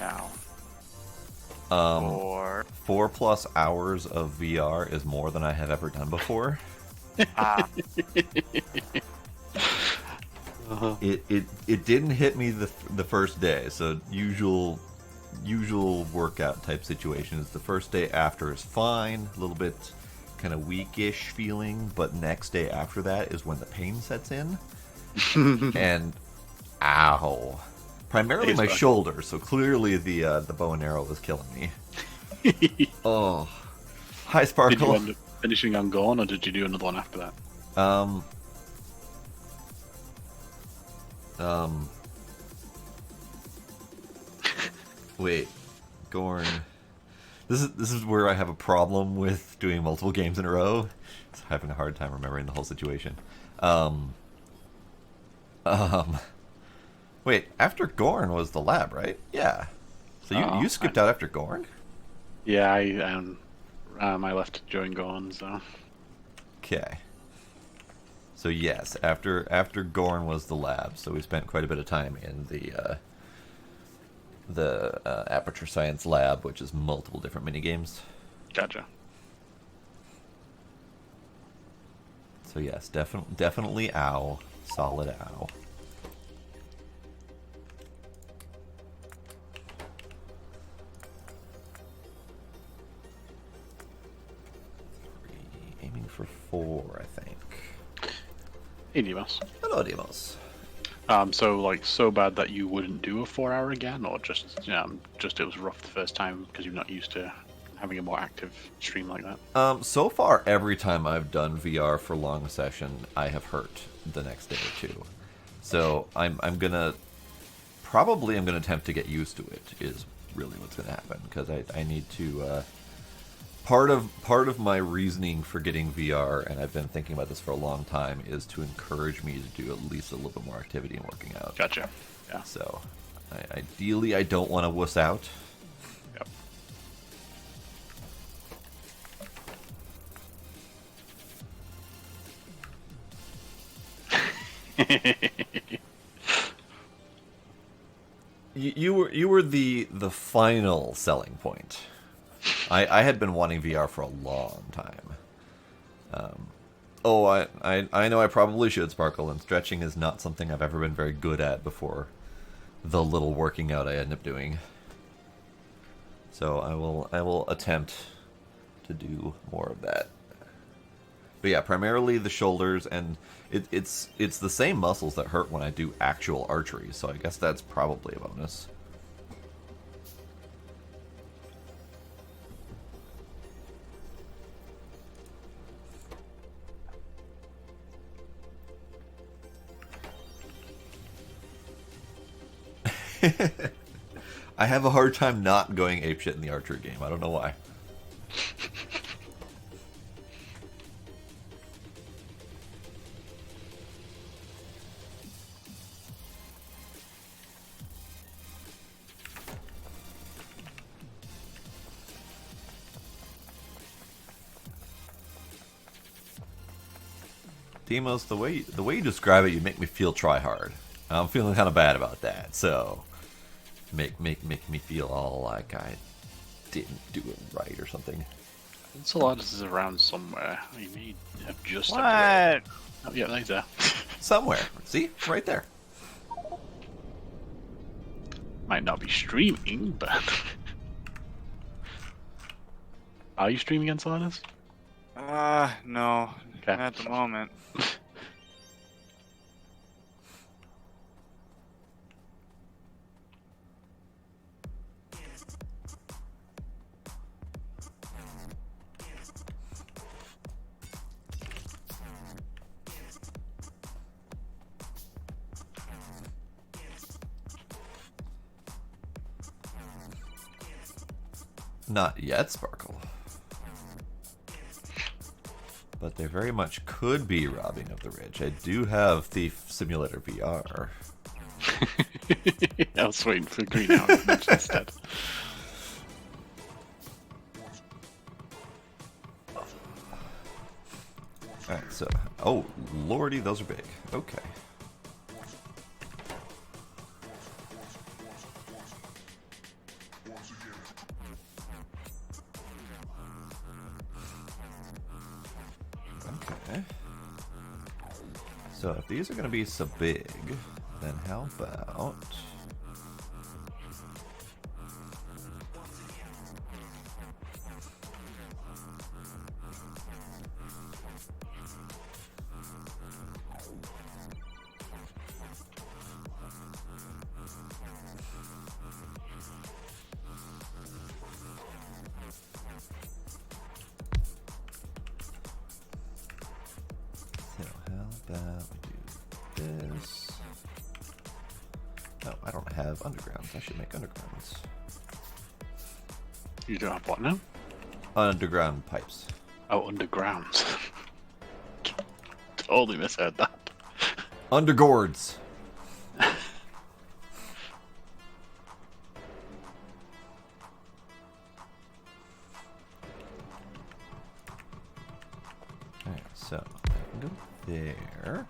ow? 4+ hours of VR is more than I have ever done before. Ah, It didn't hit me the first day, so usual workout type situations. The first day after is fine, a little bit kind of weakish feeling, but next day after that is when the pain sets in. And ow. Primarily my shoulder, so clearly the bow and arrow was killing me. Oh. Hi, Sparkle. Did you end up finishing on Gorn, or did you do another one after that? Wait, Gorn. This is where I have a problem with doing multiple games in a row. It's having a hard time remembering the whole situation. Wait, after Gorn was the lab, right? Yeah. So you skipped out after Gorn? Yeah, I left to join Gorn, so... Okay. So yes, after Gorn was the lab, so we spent quite a bit of time in the Aperture Science lab, which is multiple different minigames. Gotcha. So yes, definitely ow. Solid ow. Aiming for 4, I think. Hey, Demos. Hello, Demos. So bad that you wouldn't do a 4-hour again, or just it was rough the first time because you're not used to having a more active stream like that? So far, every time I've done VR for long session, I have hurt the next day or two. So I'm gonna attempt to get used to it. Is really what's gonna happen, because I need to. Part of my reasoning for getting VR, and I've been thinking about this for a long time, is to encourage me to do at least a little bit more activity and working out. Gotcha. Yeah. So, ideally, I don't want to wuss out. Yep. You were the final selling point. I had been wanting VR for a long time. I know I probably should, Sparkle, and stretching is not something I've ever been very good at before the little working out I end up doing. So I will attempt to do more of that. But yeah, primarily the shoulders, and it's the same muscles that hurt when I do actual archery, so I guess that's probably a bonus. I have a hard time not going apeshit in the archery game. I don't know why. Demos, the way you describe it, you make me feel try hard. I'm feeling kind of bad about that. So, make me feel all like I didn't do it right or something. Enceladus is around somewhere. We may have just What? upgraded. Oh, yeah, there's there. Somewhere. See? Right there. Might not be streaming, but... Are you streaming Enceladus? No. Okay. Not at the moment. Not yet, Sparkle. But they very much could be robbing of the rich. I do have Thief Simulator VR. I was waiting for Greenhouse to mention instead. Alright, so... Oh, lordy, those are big. Okay. Okay. So if these are going to be so big, then how about... So how about we do this? Oh, I don't have undergrounds. I should make undergrounds. You don't have what now? Underground pipes. Oh, underground. Totally misheard that. Undergords. Alright, so I can go there.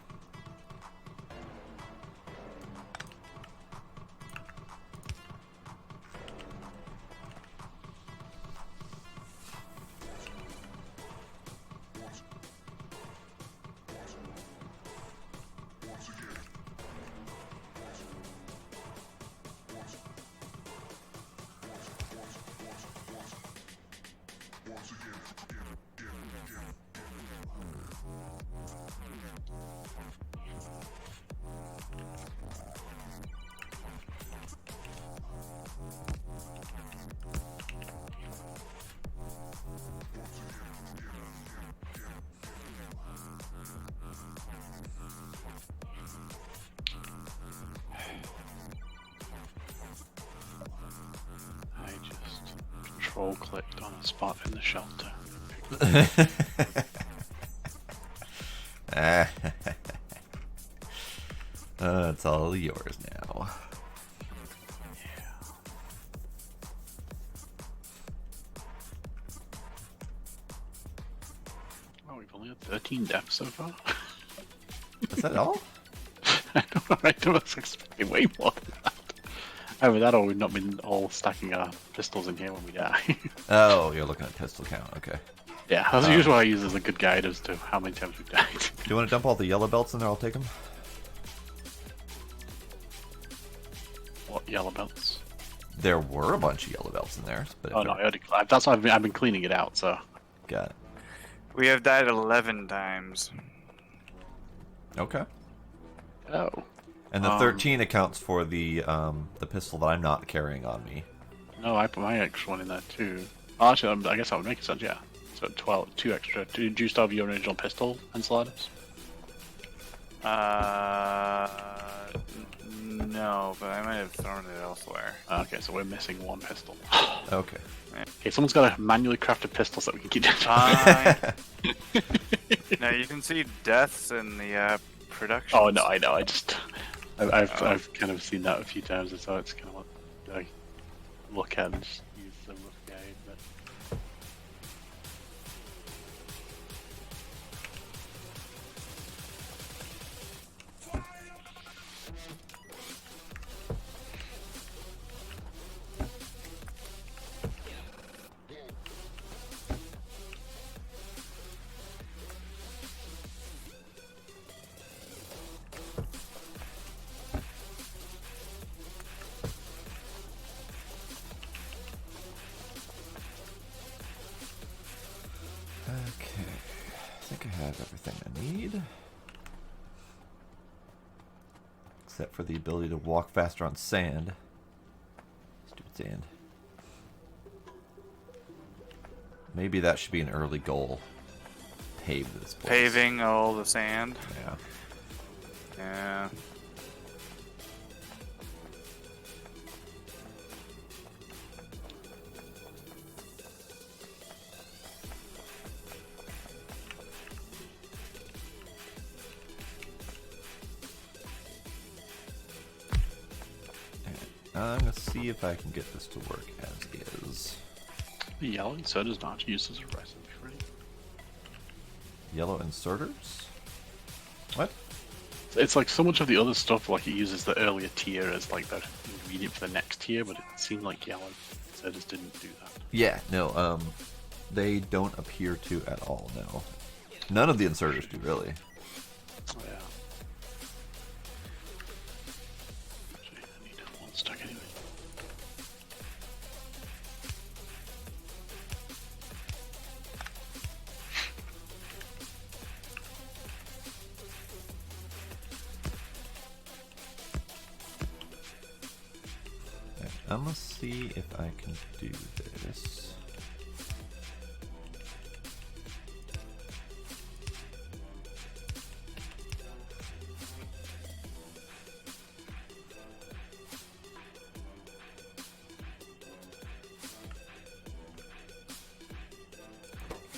I just control clicked on a spot in the shelter. It's all yours now. Oh, we've only had 13 deaths so far. Is that all? I was expecting way more than that. Either that or we've not been all stacking our pistols in here when we die. Oh, you're looking at pistol count. Okay. Yeah, that's usually what I use as a good guide as to how many times we've died. Do you want to dump all the yellow belts in there? I'll take them. What, yellow belts? There were a bunch of yellow belts in there. But Oh no, I already, that's why I've been cleaning it out, so... Got it. We have died 11 times. Okay. Oh. And the 13 accounts for the pistol that I'm not carrying on me. No, I put my extra one in there too. Oh, actually, I guess that would make sense, yeah. So 12, 2 extra. Did you still have your original pistol, Enceladus? No, but I might have thrown it elsewhere. Okay, so we're missing one pistol. Okay. Okay, someone's got to manually craft a pistol so that we can keep doing Now you can see deaths in the production. Oh no, I know. I've kind of seen that a few times, and so it's kind of what I look at and just use the rough guide. But everything I need. Except for the ability to walk faster on sand. Stupid sand. Maybe that should be an early goal. Pave this place. Paving all the sand. Yeah. Yeah. I'm gonna see if I can get this to work as is. The yellow insert is not used as a recipe for anything. Yellow inserters? What? It's like so much of the other stuff, like it uses the earlier tier as like the ingredient for the next tier, but it seemed like yellow inserters didn't do that. Yeah, no, they don't appear to at all, no. None of the inserters do, really. Oh, yeah. Actually, I need one stack anyway. Right, I'm gonna see if I can do this.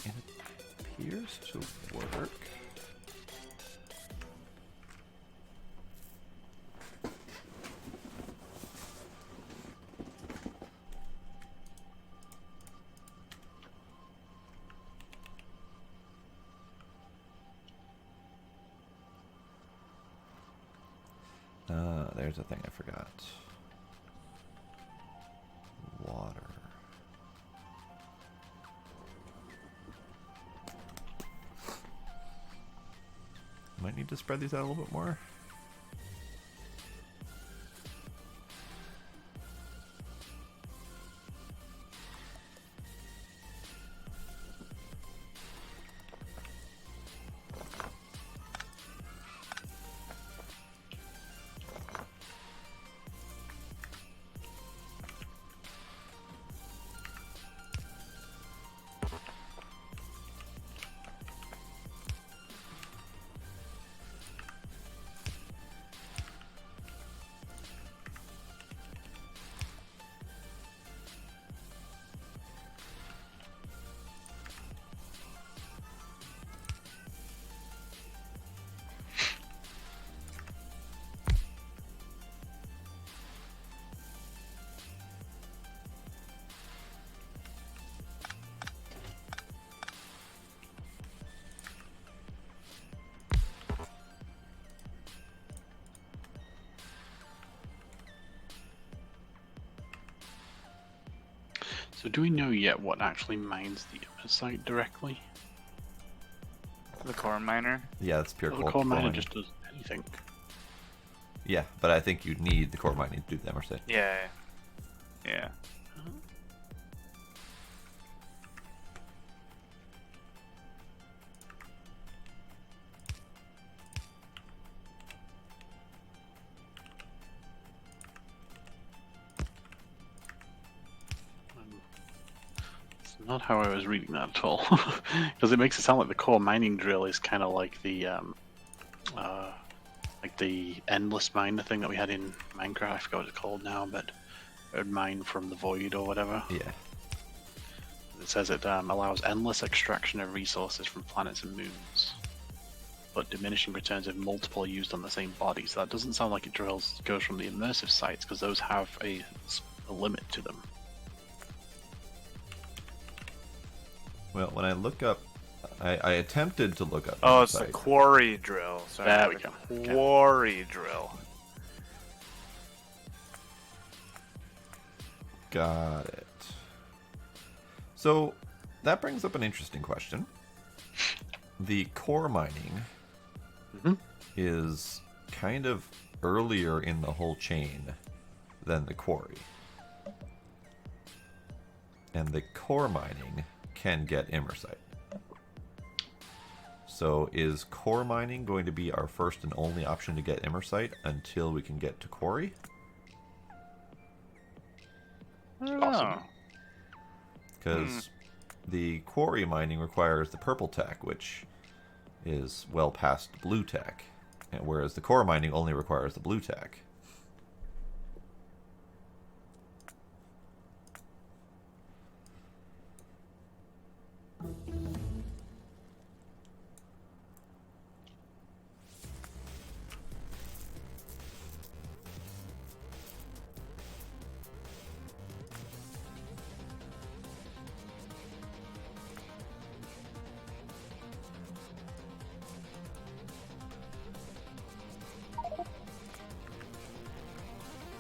It appears to work. There's a thing I forgot. Water. Might need to spread these out a little bit more. So do we know yet what actually mines the inner site directly? The core miner. Yeah, that's pure Well, coal. the core miner mining. just does anything. Yeah, but I think you need the core mining to do the emerson. Yeah. Yeah. It's not how I was reading that at all, because it makes it sound like the core mining drill is kind of like the endless miner thing that we had in Minecraft. I forgot what it's called now, but it would mine from the void or whatever. Yeah. It says it allows endless extraction of resources from planets and moons, but diminishing returns if multiple are used on the same body. So that doesn't sound like it goes from the immersive sites, because those have a limit to them. Well, when I look up, I attempted to look up. Oh, it's the site. quarry drill. Sorry, There we the go. Okay. Quarry drill. Got it. So that brings up an interesting question. The core mining Mhm. is kind of earlier in the whole chain than the quarry. And the core mining can get immersite. So is core mining going to be our first and only option to get Immersite until we can get to quarry? I don't Possibly. know. Because the quarry mining requires the purple tech, which is well past the blue tech, whereas the core mining only requires the blue tech.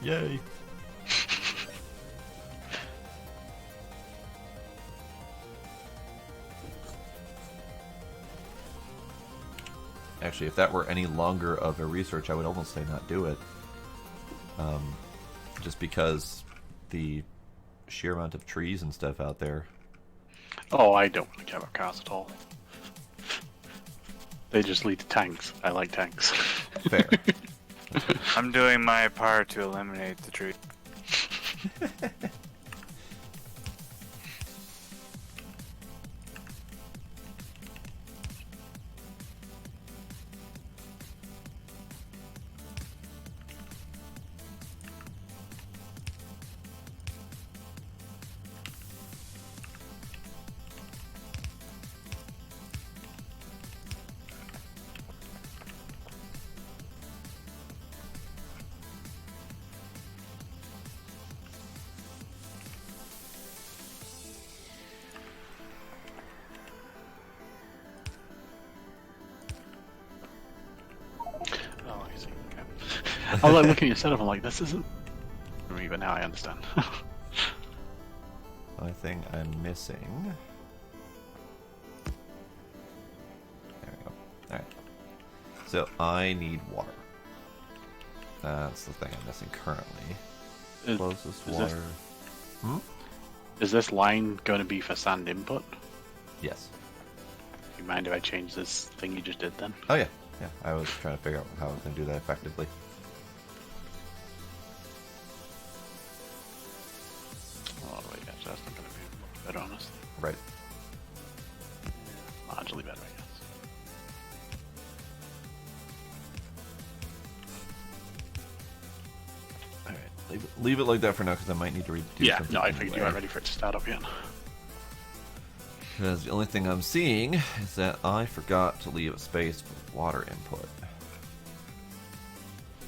Yay! Actually, if that were any longer of a research, I would almost say not do it. Just because the sheer amount of trees and stuff out there. Oh, I don't really care about cars at all. They just lead to tanks. I like tanks. Fair. I'm doing my part to eliminate the tree. Oh, I see. Okay. I was like looking at your setup. I'm like, this isn't. But now I understand. Only thing I'm missing. There we go. Alright. So I need water. That's the thing I'm missing currently. Closest is water. Is this line going to be for sand input? Yes. Do you mind if I change this thing you just did then? Oh yeah. Yeah. I was trying to figure out how I was going to do that effectively. Oh, wait, actually, that's not going to be much better, honestly. Right. Marginally better, I guess. Alright. Leave it like that for now because I might need to redo Yeah, something. no, I figured you anyway. weren't ready for it to start up yet. Because the only thing I'm seeing is that I forgot to leave a space for water input.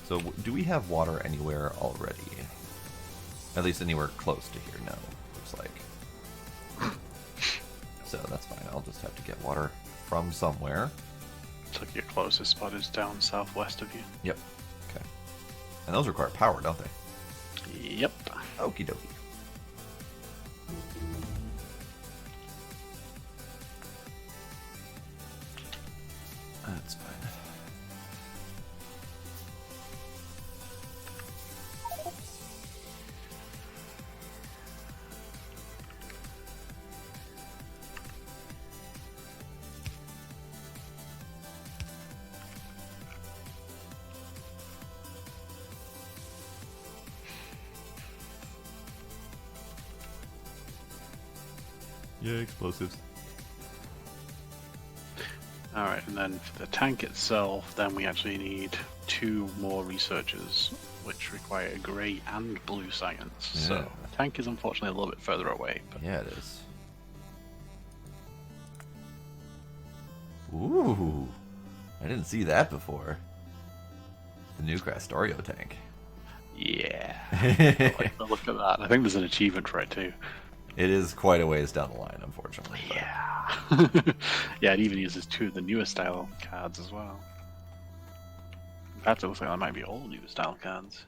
So do we have water anywhere already? At least anywhere close to here, no. Looks like. So that's fine. I'll just have to get water from somewhere. Looks like your closest spot is down southwest of you. Yep. Okay. And those require power, don't they? Yep. Okie dokie. That's fine. Yeah, explosives. Alright, and then for the tank itself, then we actually need 2 more researchers, which require grey and blue science. Yeah. So the tank is unfortunately a little bit further away. But Yeah, it is. Ooh, I didn't see that before. The new Krastorio tank. yeah. I like the look at that. I think there's an achievement for it too. It is quite a ways down the line, unfortunately. but- Yeah. Yeah, it even uses 2 of the newer style cards as well. In fact, it looks like that might be all newer style cards.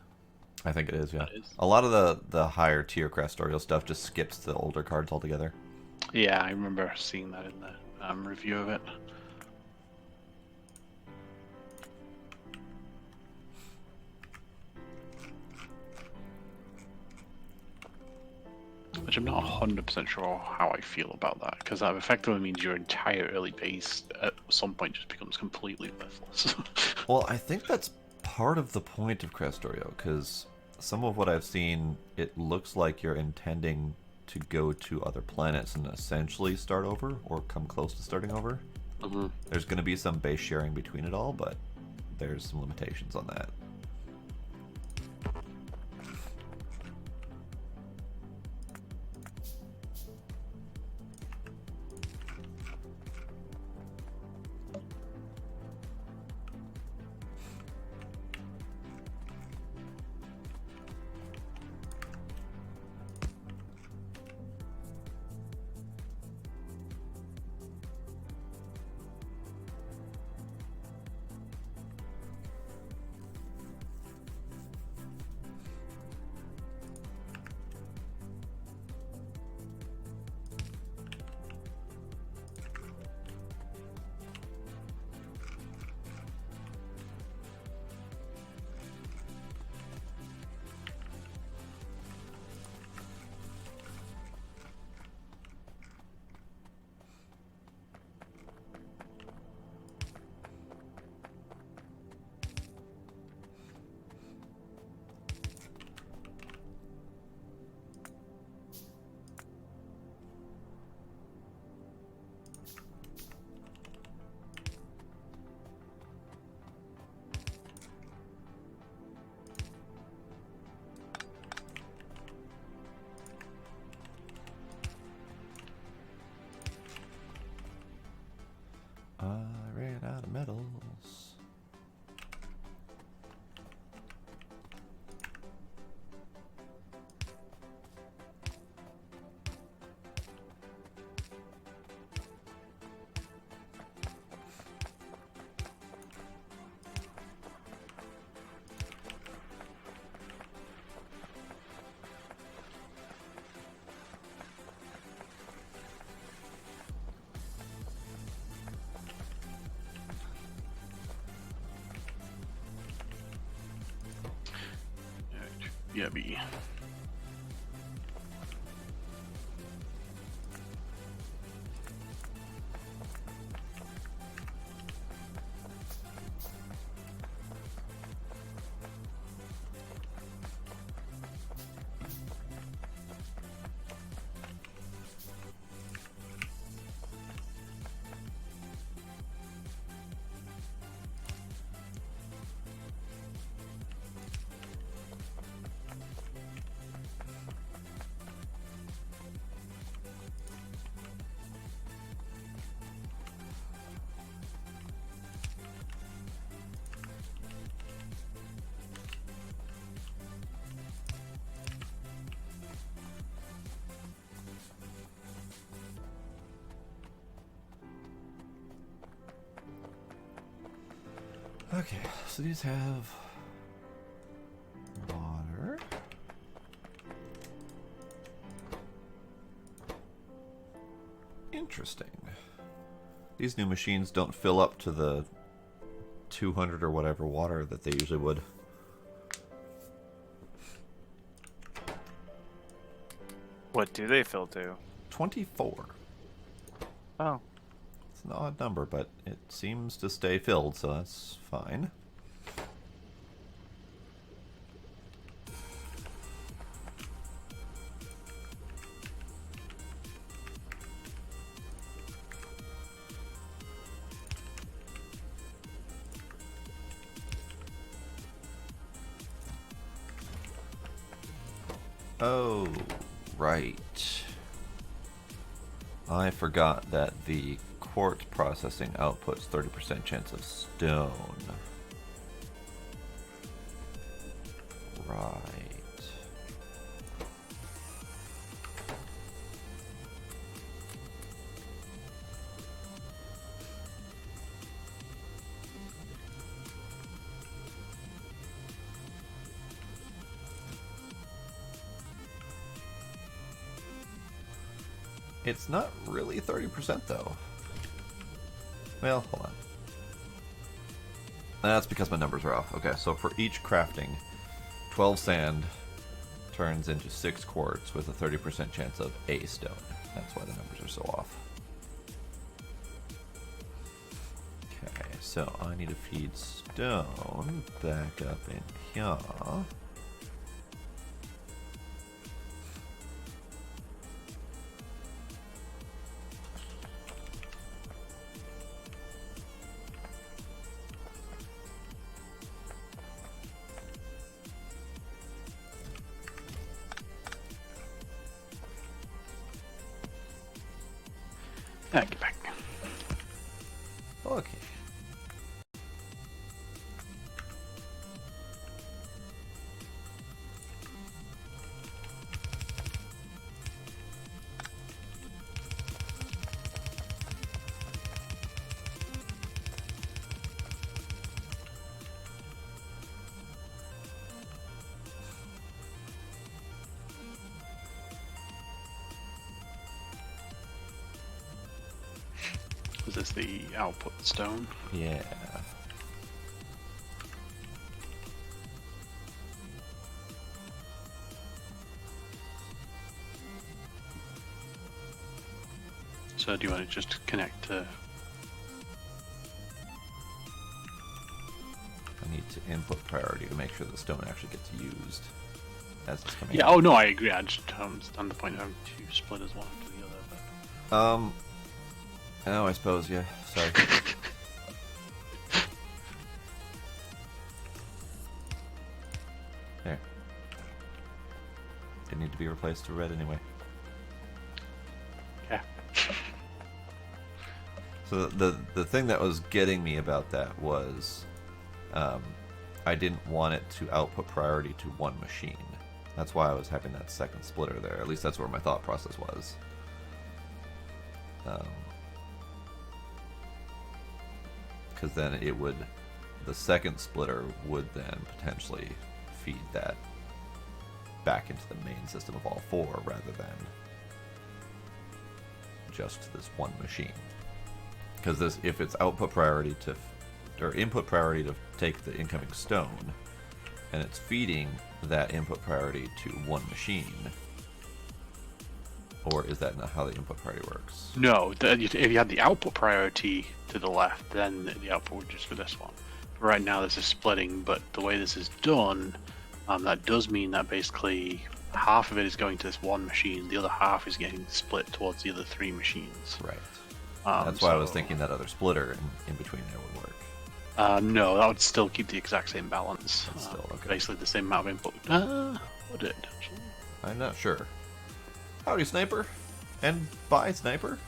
I think it is, yeah. It is. A lot of the higher tier Krastorio stuff just skips the older cards altogether. Yeah, I remember seeing that in the review of it. Which I'm not 100% sure how I feel about that, because that effectively means your entire early base at some point just becomes completely worthless. Well, I think that's part of the point of Krastorio, because some of what I've seen, it looks like you're intending to go to other planets and essentially start over, or come close to starting over. Mhm. There's going to be some base sharing between it all, but there's some limitations on that. I ran out of metals. Yeah, me. Okay, so these have water. Interesting. These new machines don't fill up to the 200 or whatever water that they usually would. What do they fill to? 24. Oh. It's an odd number, but it seems to stay filled, so that's fine. Oh, right. I forgot that the quartz processing outputs 30% chance of stone. Right. It's not really 30% though. Well, hold on. That's because my numbers are off. Okay, so for each crafting, 12 sand, turns into 6 quartz with a 30% chance of a stone. That's why the numbers are so off. Okay, so I need to feed stone back up in here. Get back. Okay. Is this the output stone? Yeah. So do you want to just connect to... I need to input priority to make sure the stone actually gets used as it's coming Yeah, out. oh no, I agree. I just on the point of having two splitters, one after the other. But... Oh, I suppose, yeah. Sorry. There. Didn't need to be replaced to red anyway. Okay. So the thing that was getting me about that was I didn't want it to output priority to one machine. That's why I was having that second splitter there. At least that's where my thought process was. Because then it would, the second splitter would then potentially feed that back into the main system of all 4 rather than just this one machine. Because this, if it's output priority to, or input priority to take the incoming stone, and it's feeding that input priority to one machine, or is that not how the input priority works? No, if you had the output priority to the left, then the output would just be this one. But right now this is splitting, but the way this is done, that does mean that basically half of it is going to this one machine, the other half is getting split towards the other 3 machines. Right. That's why I was thinking that other splitter in between there would work. No, that would still keep the exact same balance. That's still okay. Basically the same amount of input. Would it? Actually? I'm not sure. Howdy, Sniper. And bye, Sniper.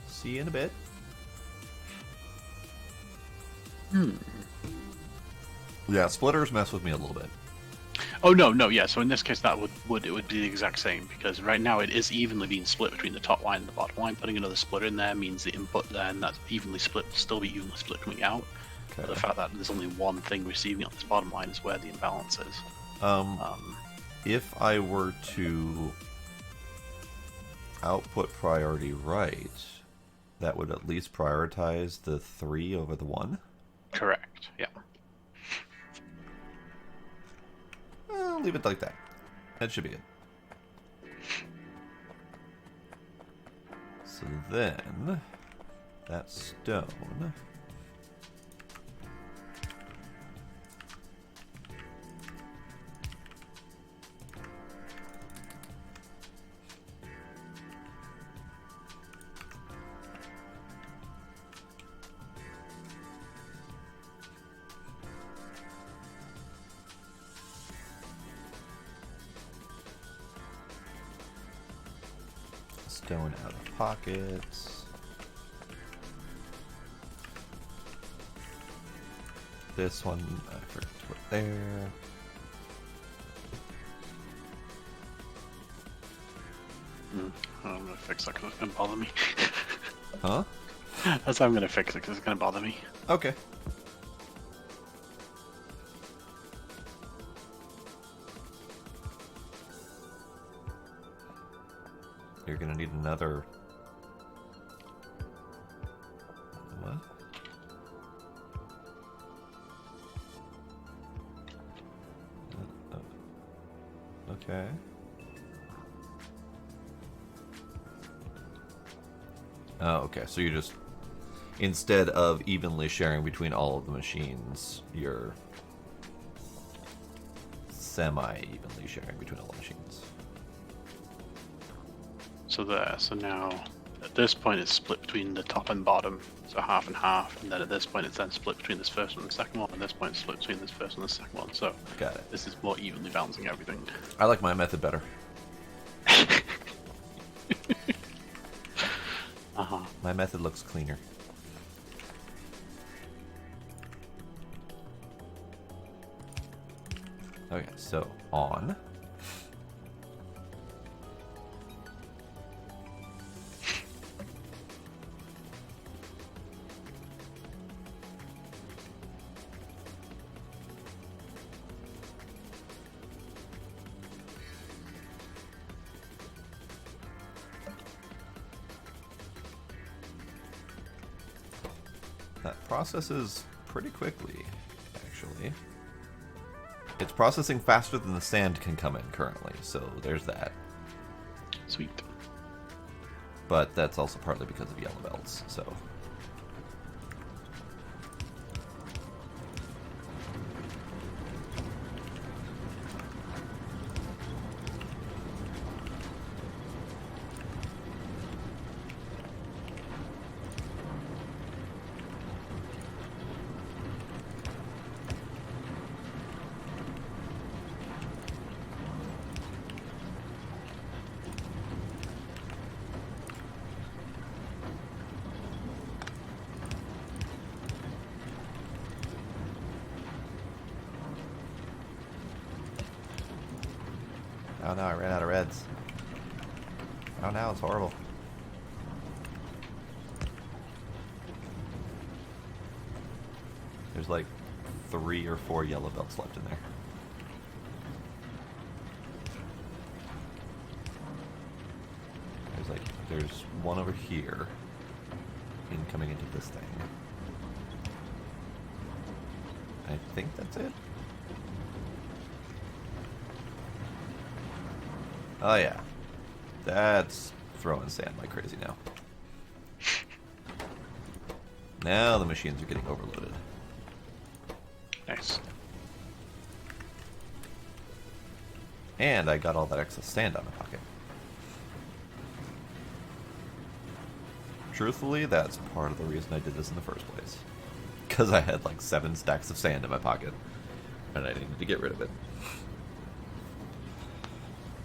See you in a bit. Yeah, splitters mess with me a little bit. Oh no, yeah. So in this case, that would be the exact same, because right now it is evenly being split between the top line and the bottom line. Putting another splitter in there means the input then that's evenly split will still be evenly split coming out. Okay. But the fact that there's only one thing receiving on this bottom line is where the imbalance is. If I were to output priority right, that would at least prioritize the 3 over the 1? Correct. Yeah. I'll leave it like that. That should be it. So then, that stone... Stone out of pockets. This one, I forgot to put there. I'm gonna fix that because it's gonna bother me. Huh? That's how I'm gonna fix it because it's gonna bother me. Okay. You're gonna need another... What? Okay. Oh, okay. So you're just, instead of evenly sharing between all of the machines, you're semi-evenly sharing between all the machines. So there. So now, at this point, it's split between the top and bottom, so half and half. And then at this point, it's then split between this first one and the second one. And this point, it's split between this first one and the second one. So Got it. this is more evenly balancing everything. I like my method better. Uh-huh. My method looks cleaner. Okay, so on. That processes pretty quickly, actually. It's processing faster than the sand can come in currently, so there's that. Sweet. But that's also partly because of yellow belts, so... Oh no, I ran out of reds. Oh no, it's horrible. There's like 3 or 4 yellow belts left in there. There's one over here. Incoming into this thing. I think that's it. Oh yeah. That's throwing sand like crazy now. Now the machines are getting overloaded. Nice. And I got all that excess sand out of my pocket. Truthfully, that's part of the reason I did this in the first place. Because I had like 7 stacks of sand in my pocket. And I needed to get rid of it.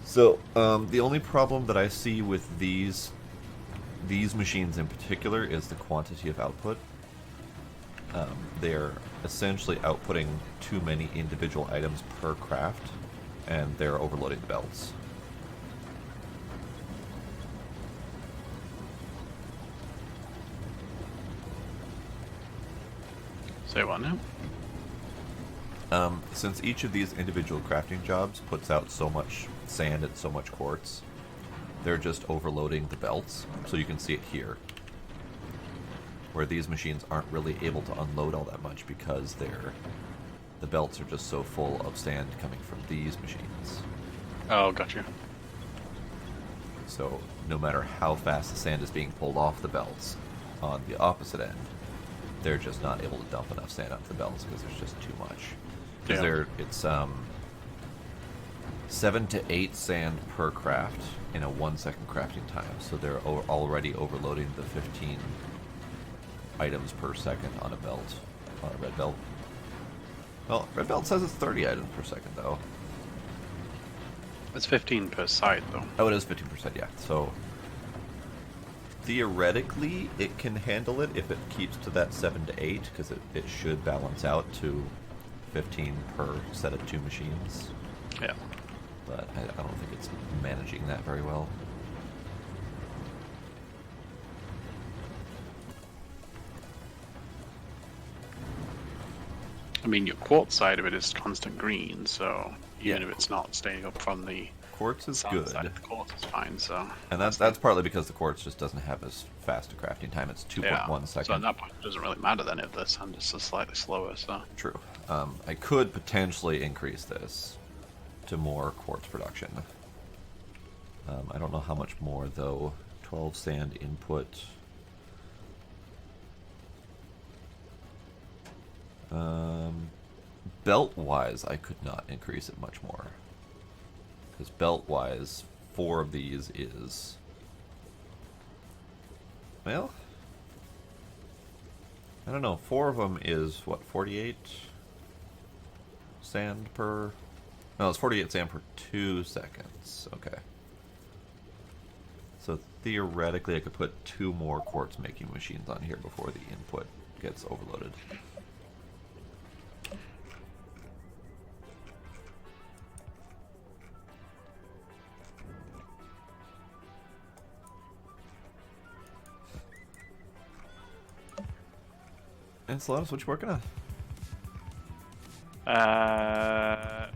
So, the only problem that I see with these machines in particular is the quantity of output. They're essentially outputting too many individual items per craft, and they're overloading the belts. Say what now? Since each of these individual crafting jobs puts out so much sand and so much quartz, they're just overloading the belts. So you can see it here, where these machines aren't really able to unload all that much because the belts are just so full of sand coming from these machines. Oh, gotcha. So no matter how fast the sand is being pulled off the belts, on the opposite end, they're just not able to dump enough sand onto the belts because there's just too much. Because it's 7 to 8 sand per craft in a 1 second crafting time, so they're already overloading the 15 items per second on a belt, on a red belt. Well, red belt says it's 30 items per second though. It's 15 per side though. Oh, it is 15%, yeah. So theoretically, it can handle it if it keeps to that 7 to 8, because it should balance out to 15 per set of 2 machines. Yeah. But I don't think it's managing that very well. I mean, your quartz side of it is constant green, so even Yeah. if it's not staying up from the Quartz is sand good. side, the quartz is fine. So And that's partly because the quartz just doesn't have as fast a crafting time. It's 2.1 seconds. So at that point, it doesn't really matter then if the sand is just slightly slower. So True. I could potentially increase this to more quartz production. I don't know how much more, though. 12 sand input. Belt-wise, I could not increase it much more. Because belt-wise, 4 of these is... Well... I don't know, 4 of them is, what, 48 sand per... No, it's 48 sand per 2 seconds. Okay. So theoretically I could put 2 more quartz making machines on here before the input gets overloaded. And Solaris, what you working on?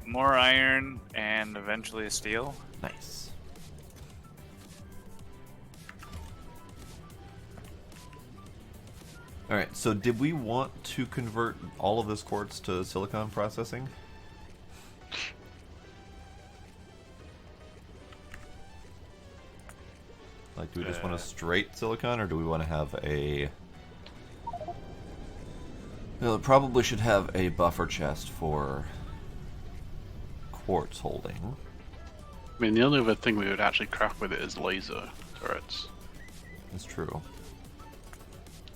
More iron and eventually steel. Nice. Alright, so did we want to convert all of this quartz to silicon processing? Like, do we just want a straight silicon, or do we want to have a... Well, it probably should have a buffer chest for quartz holding. I mean, the only other thing we would actually craft with it is laser turrets. That's true.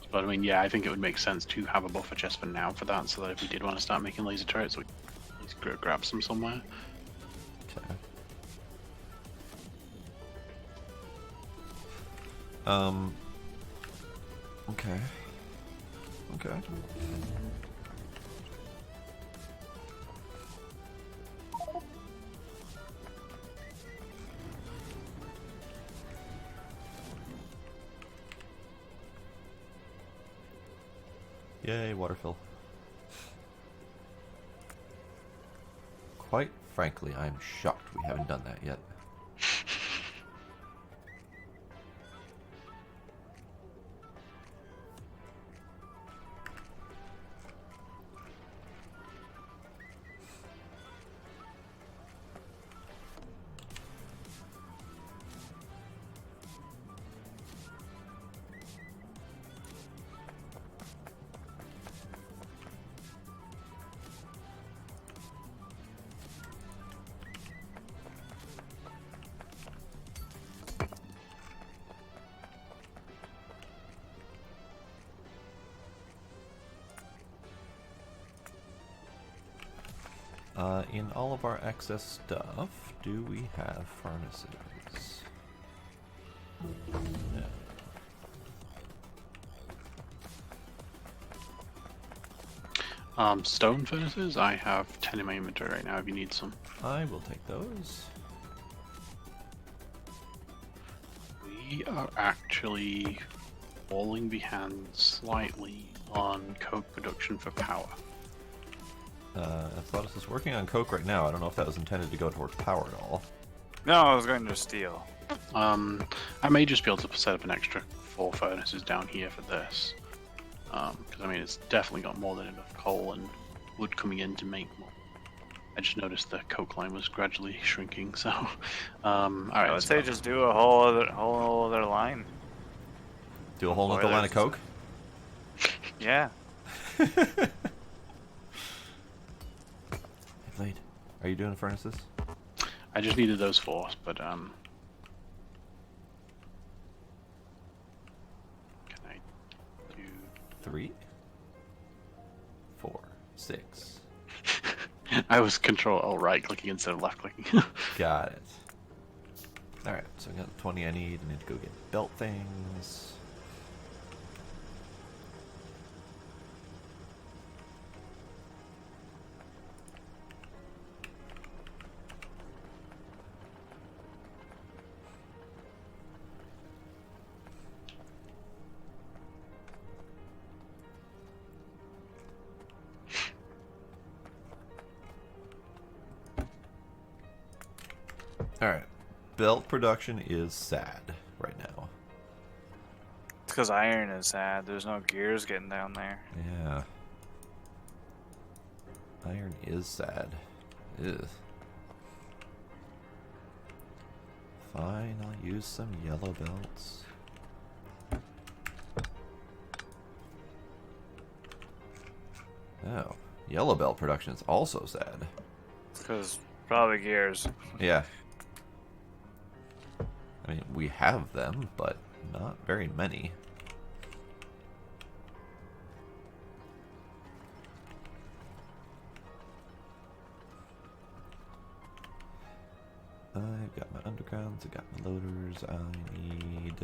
But I mean, yeah, I think it would make sense to have a buffer chest for now for that, so that if we did want to start making laser turrets, we could at least grab some somewhere. Okay. Okay. Okay. Yay, waterfill. Quite frankly, I'm shocked we haven't done that yet. In all of our excess stuff, do we have furnaces? No. Stone furnaces, I have 10 in my inventory right now if you need some. I will take those. We are actually falling behind slightly on coke production for power. Athletus is working on coke right now. I don't know if that was intended to go towards power at all. No, I was going to steel. I may just be able to set up an extra 4 furnaces down here for this. Because I mean, it's definitely got more than enough coal and wood coming in to make more. I just noticed the coke line was gradually shrinking, so... Alright, I would say just do a whole other line. Do a whole other line of coke? Yeah. Blade, are you doing the furnaces? I just needed those 4, but can I do 3, 4, 6. I was right clicking instead of left clicking. Got it. Alright, so I got the 20 I need. I need to go get belt things. Alright. Belt production is sad right now. It's because iron is sad. There's no gears getting down there. Yeah. Iron is sad. Ugh. Fine, I'll use some yellow belts. Oh, yellow belt production is also sad. Because probably gears. Yeah. I mean, we have them, but not very many. I've got my undergrounds, I've got my loaders, I need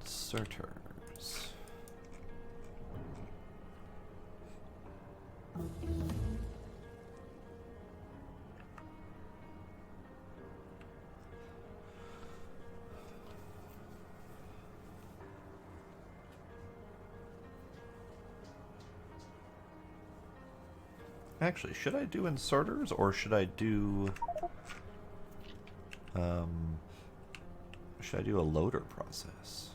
inserters. Actually, should I do inserters or should I do a loader process?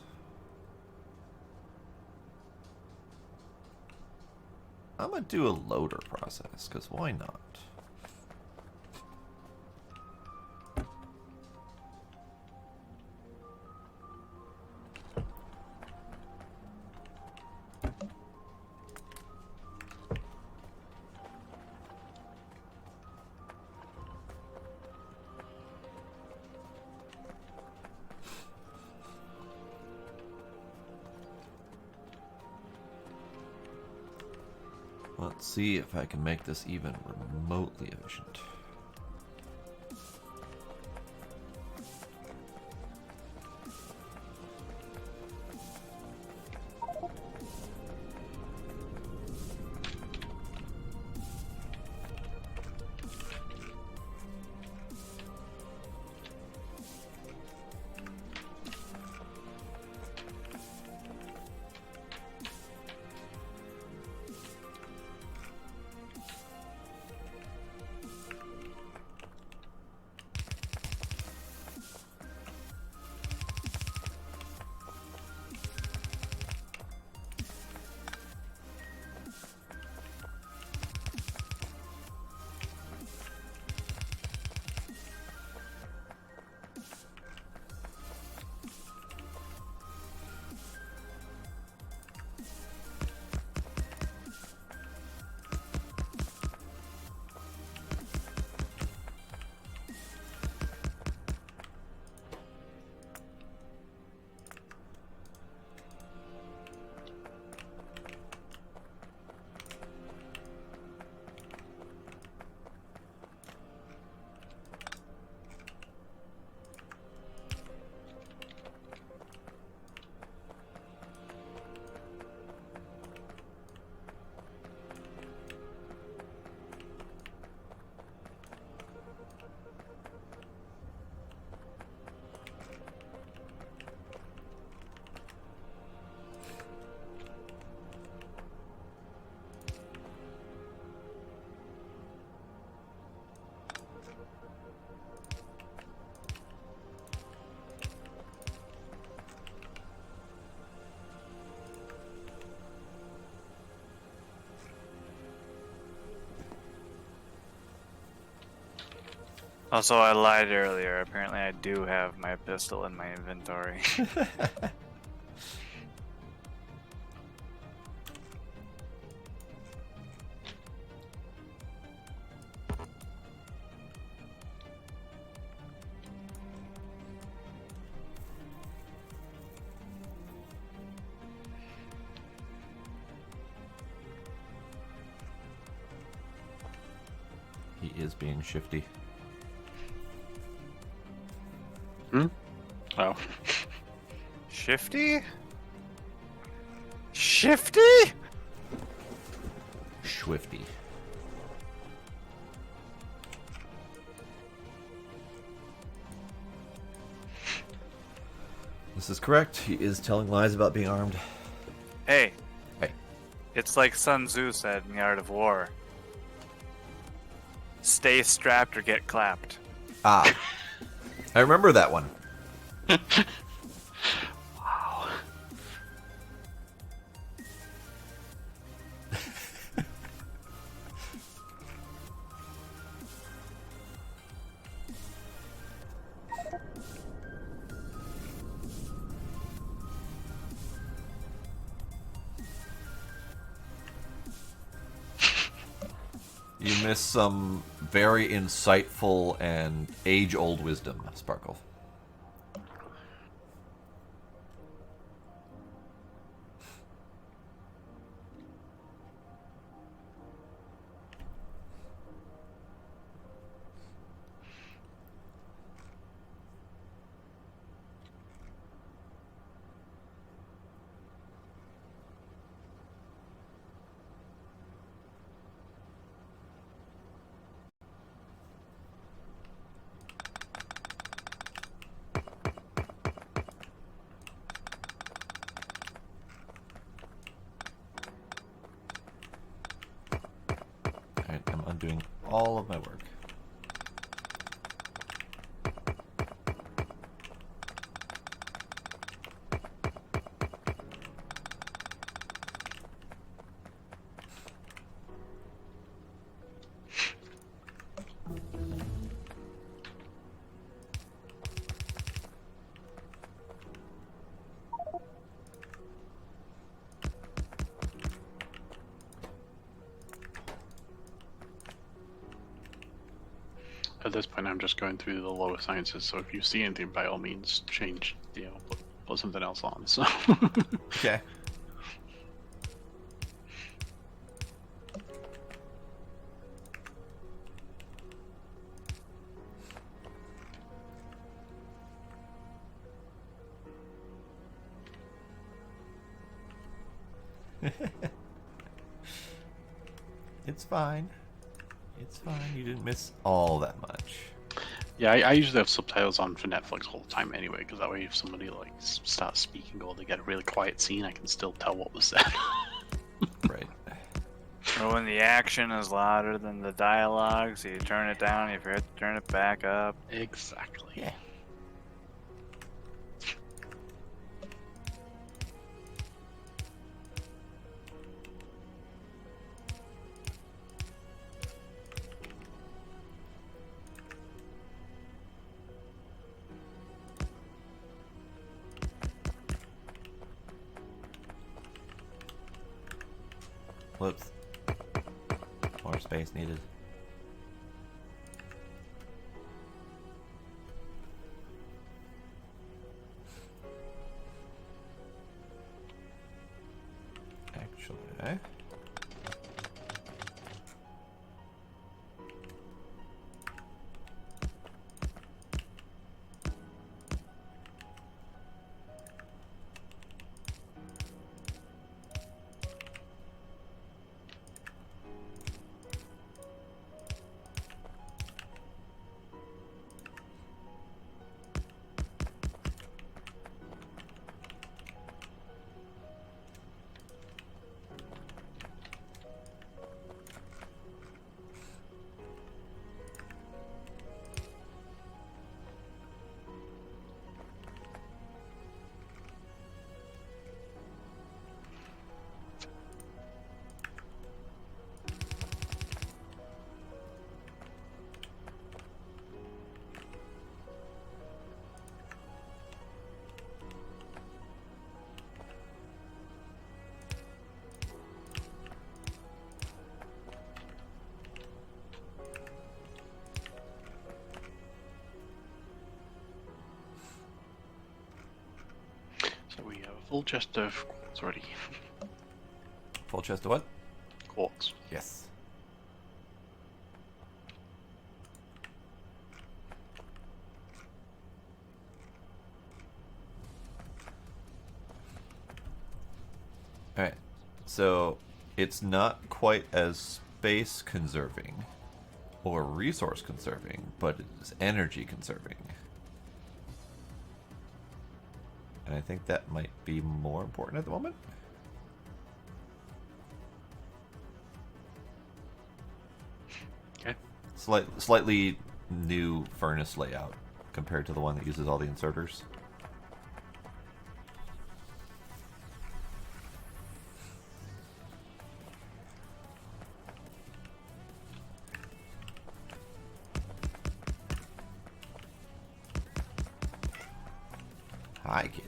I'm gonna do a loader process, because why not? Let's see if I can make this even remotely efficient. Also, I lied earlier. Apparently, I do have my pistol in my inventory. He is being shifty. Oh. Shifty? Shifty? Swifty. This is correct. He is telling lies about being armed. Hey. Hey. It's like Sun Tzu said in The Art of War. Stay strapped or get clapped. Ah. I remember that one. Wow. miss some very insightful and age-old wisdom, Sparkle. Alright, I'm undoing all of my work. At this point, I'm just going through the lower sciences, so if you see anything, by all means, change, put something else on. So. Okay. It's fine. It's fine. You didn't miss all that much. Yeah, I usually have subtitles on for Netflix all the time anyway, because that way if somebody like starts speaking or they get a really quiet scene, I can still tell what was said. Right. Or when the action is louder than the dialogue, so you turn it down, you forget to turn it back up. Exactly. Yeah. Whoops. More space needed. Actually, So we have a full chest of quartz already. full chest of what? Quartz. Yes. Alright. So it's not quite as space conserving or resource conserving, but it's energy conserving. And I think that might be more important at the moment. Okay. Slightly new furnace layout compared to the one that uses all the inserters. Hi, kitty.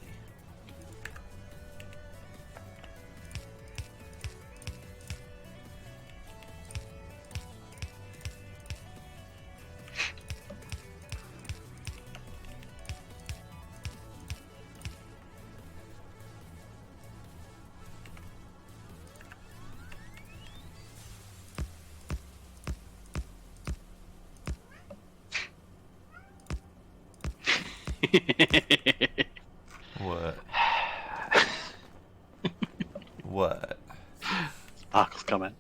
What? What? Sparkle's comment.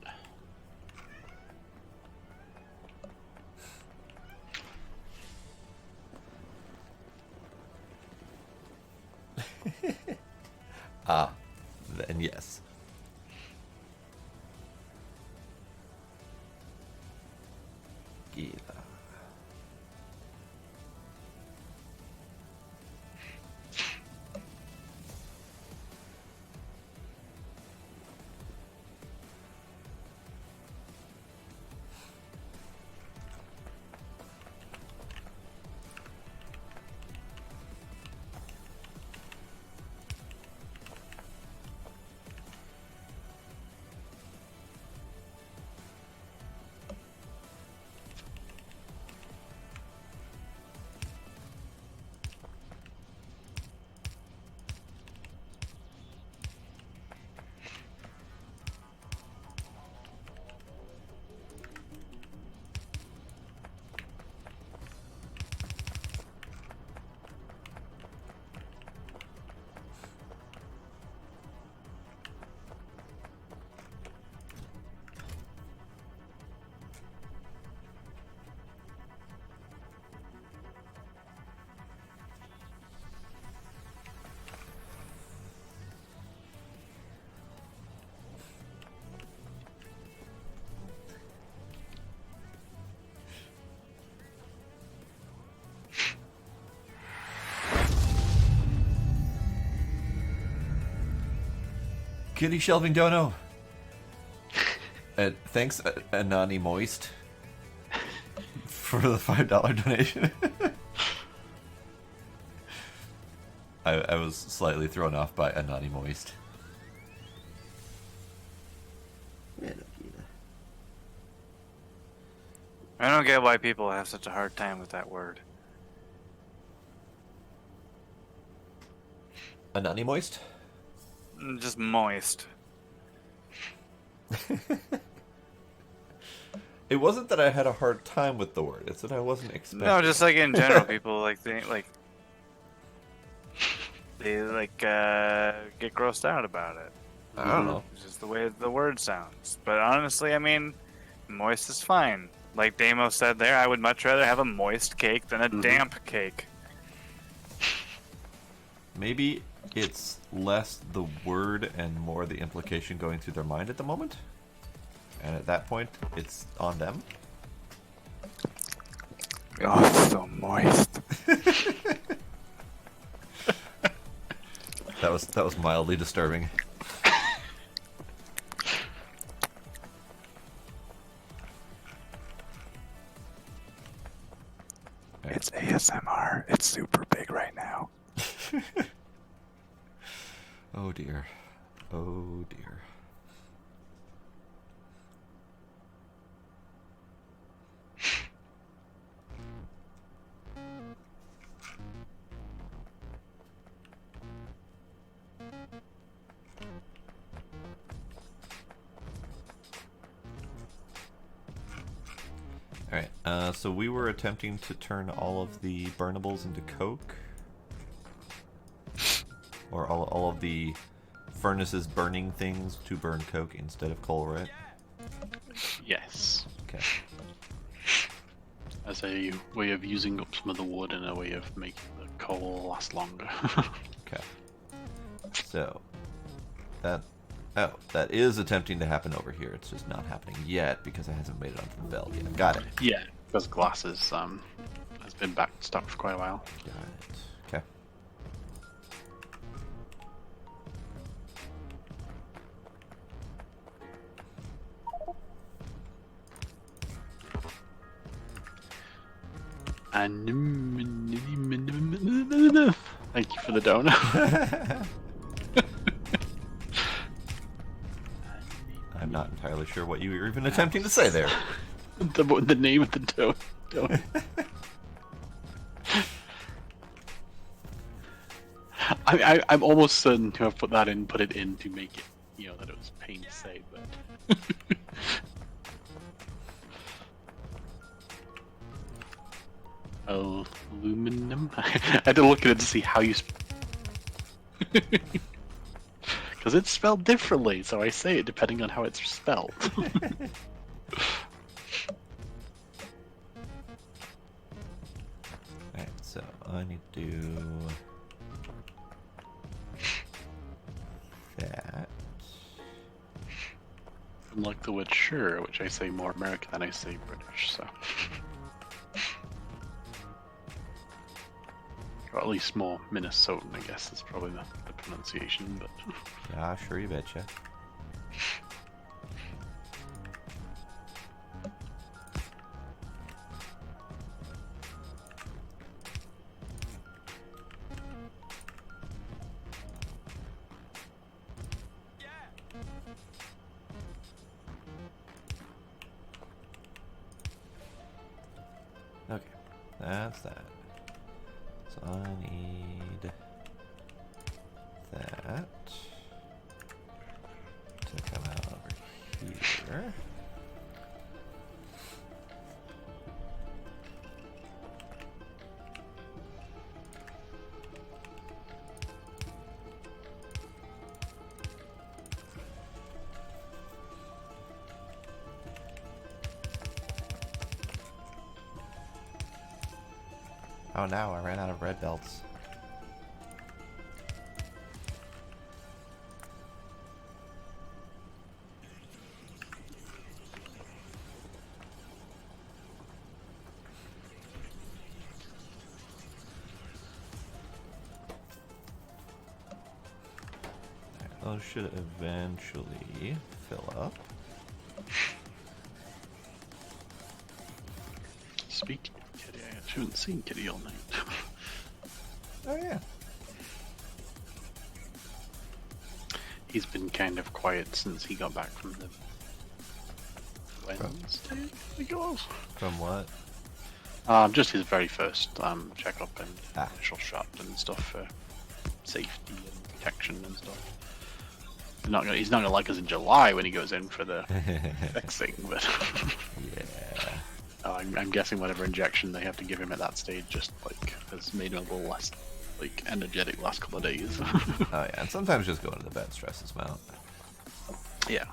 Ah, then yes. Gila. Kitty shelving dono. Thanks, Anani Moist, for the $5 donation. I was slightly thrown off by Anani Moist. I don't get why people have such a hard time with that word. Anani Moist? Just moist. It wasn't that I had a hard time with the word. It's that I wasn't expecting. No, just like in general, people they get grossed out about it. I don't know. It's just the way the word sounds. But honestly, I mean, moist is fine. Like Damo said there, I would much rather have a moist cake than a damp cake. Maybe it's less the word and more the implication going through their mind at the moment. And at that point, it's on them. Oh, it's so moist. That was mildly disturbing. It's ASMR. It's super big right now. Oh dear. Oh dear. Alright, so we were attempting to turn all of the burnables into coke. Or all of the furnaces burning things to burn coke instead of coal, right? Yes. Okay. As a way of using up some of the wood and a way of making the coal last longer. Okay. So, that is attempting to happen over here. It's just not happening yet because it hasn't made it onto the belt yet. Got it. Yeah, because glass has been back stuck for quite a while. Got it. Okay. And thank you for the donut. I'm not entirely sure what you were even attempting to say there. the name of the donut. I'm almost certain to have put it in to make it, that it was pain to say, but. Aluminum? I had to look at it to see how you... Because it's spelled differently, so I say it depending on how it's spelled. Alright, so I need to do that. Unlike the word sure, which I say more American than I say British, so... Or at least more Minnesotan, I guess, is probably the pronunciation, but... Yeah, sure, you betcha. Okay, that's that. So I need that to come out over here. Oh no, I ran out of red belts. Those should eventually fill up. Speaking of Kitty, I actually haven't seen Kitty all night. Oh yeah. He's been kind of quiet since he got back from the Wednesday, I think it was. From what? Just his very first checkup and Ah. initial shot and stuff for safety and protection and stuff. He's not gonna like us in July when he goes in for the fixing, but Yeah. I'm guessing whatever injection they have to give him at that stage just like has made him a little less like energetic last couple of days. Oh yeah, and sometimes just going to the bed stresses him out. Yeah,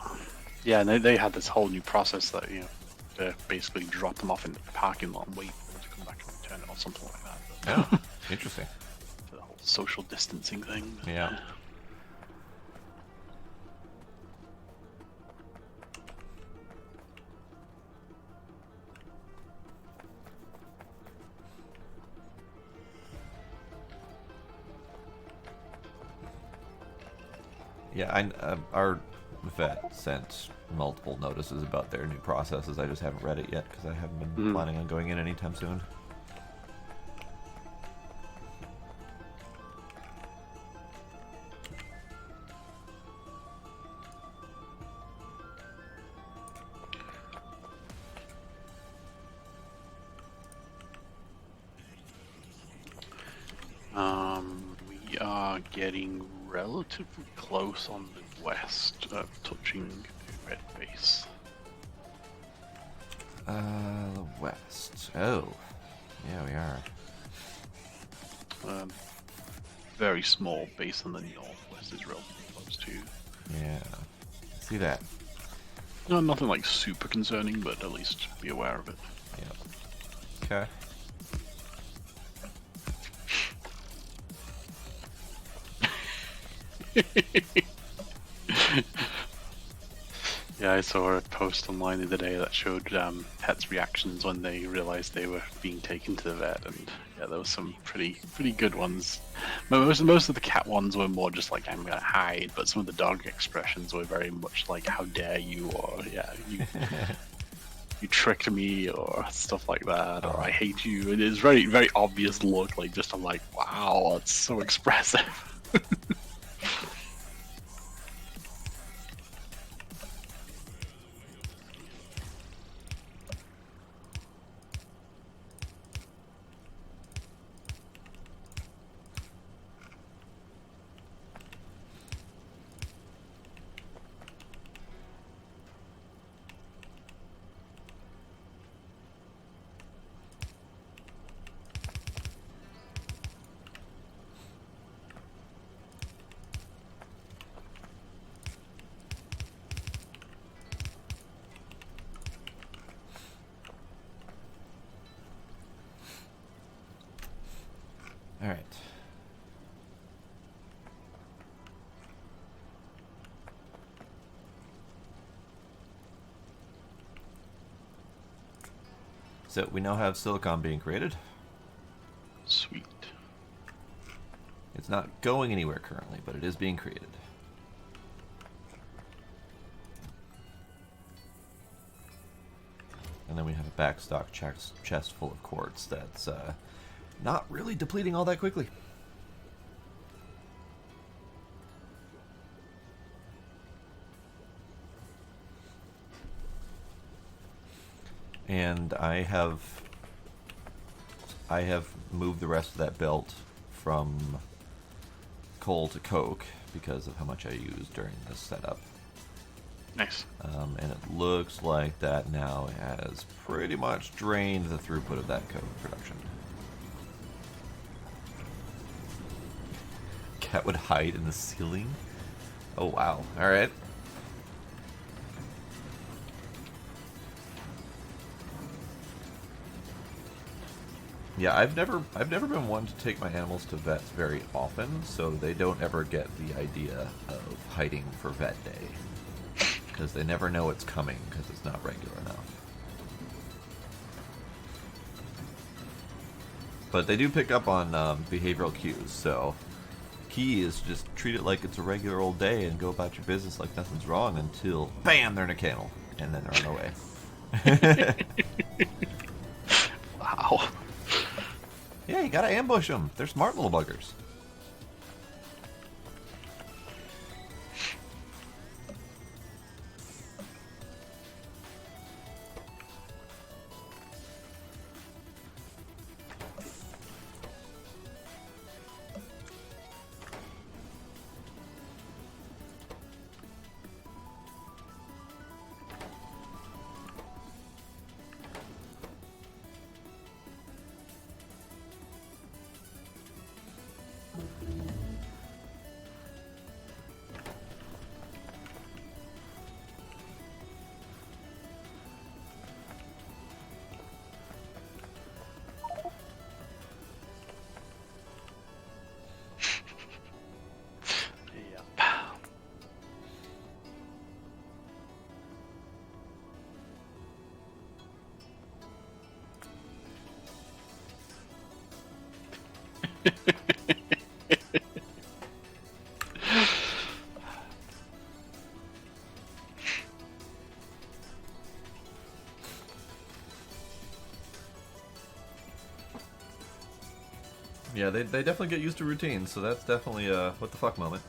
yeah, and they had this whole new process that to basically drop them off in the parking lot and wait for them to come back and return it or something like that. But, Oh, interesting. for the whole social distancing thing. But, Yeah. Yeah, our vet sent multiple notices about their new processes. I just haven't read it yet because I haven't been planning on going in anytime soon. We are getting relatively close on the west of touching the red base. The west. Oh. Yeah, we are. Very small base on the northwest is relatively close to. Yeah. See that. No, nothing like super concerning, but at least be aware of it. Yep. Okay. Yeah, I saw a post online the other day that showed pets' reactions when they realized they were being taken to the vet, and yeah, there was some pretty good ones. Most of the cat ones were more just like I'm gonna hide, but some of the dog expressions were very much like how dare you, or yeah, you tricked me, or stuff like that, or I hate you. It is very obvious look, like just I'm like, wow, that's so expressive. All right. So we now have silicon being created. Sweet. It's not going anywhere currently, but it is being created. And then we have a backstock chest full of quartz that's not really depleting all that quickly. And I have moved the rest of that belt from coal to coke because of how much I used during this setup. Nice. And it looks like that now has pretty much drained the throughput of that coke production. Cat would hide in the ceiling? Oh wow. Alright. Yeah, I've never been one to take my animals to vets very often, so they don't ever get the idea of hiding for vet day. Because they never know it's coming, because it's not regular enough. But they do pick up on behavioral cues, so key is just treat it like it's a regular old day and go about your business like nothing's wrong until, BAM, they're in a kennel, and then they're on their way. Wow. Yeah, you gotta ambush them. They're smart little buggers. Yep. Yeah, they definitely get used to routines, so that's definitely a what the fuck moment.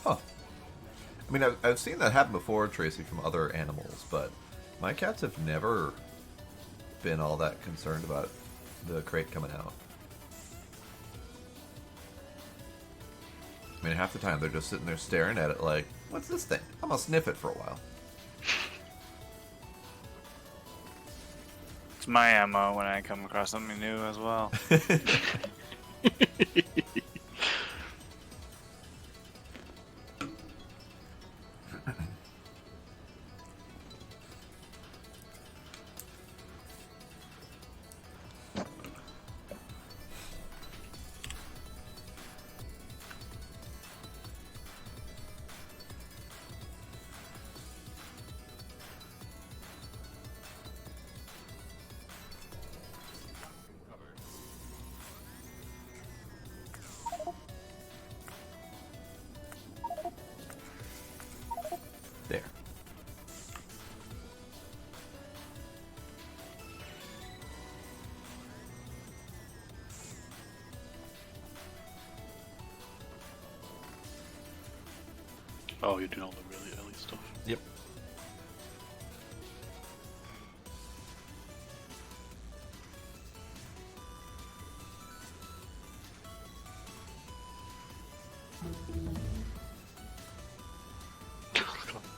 Huh. I mean, I've seen that happen before, Tracy, from other animals, but my cats have never been all that concerned about the crate coming out. I mean, half the time they're just sitting there staring at it like, what's this thing? I'm gonna sniff it for a while. It's my ammo when I come across something new as well. There. Oh, you're doing all the really early stuff. Yep.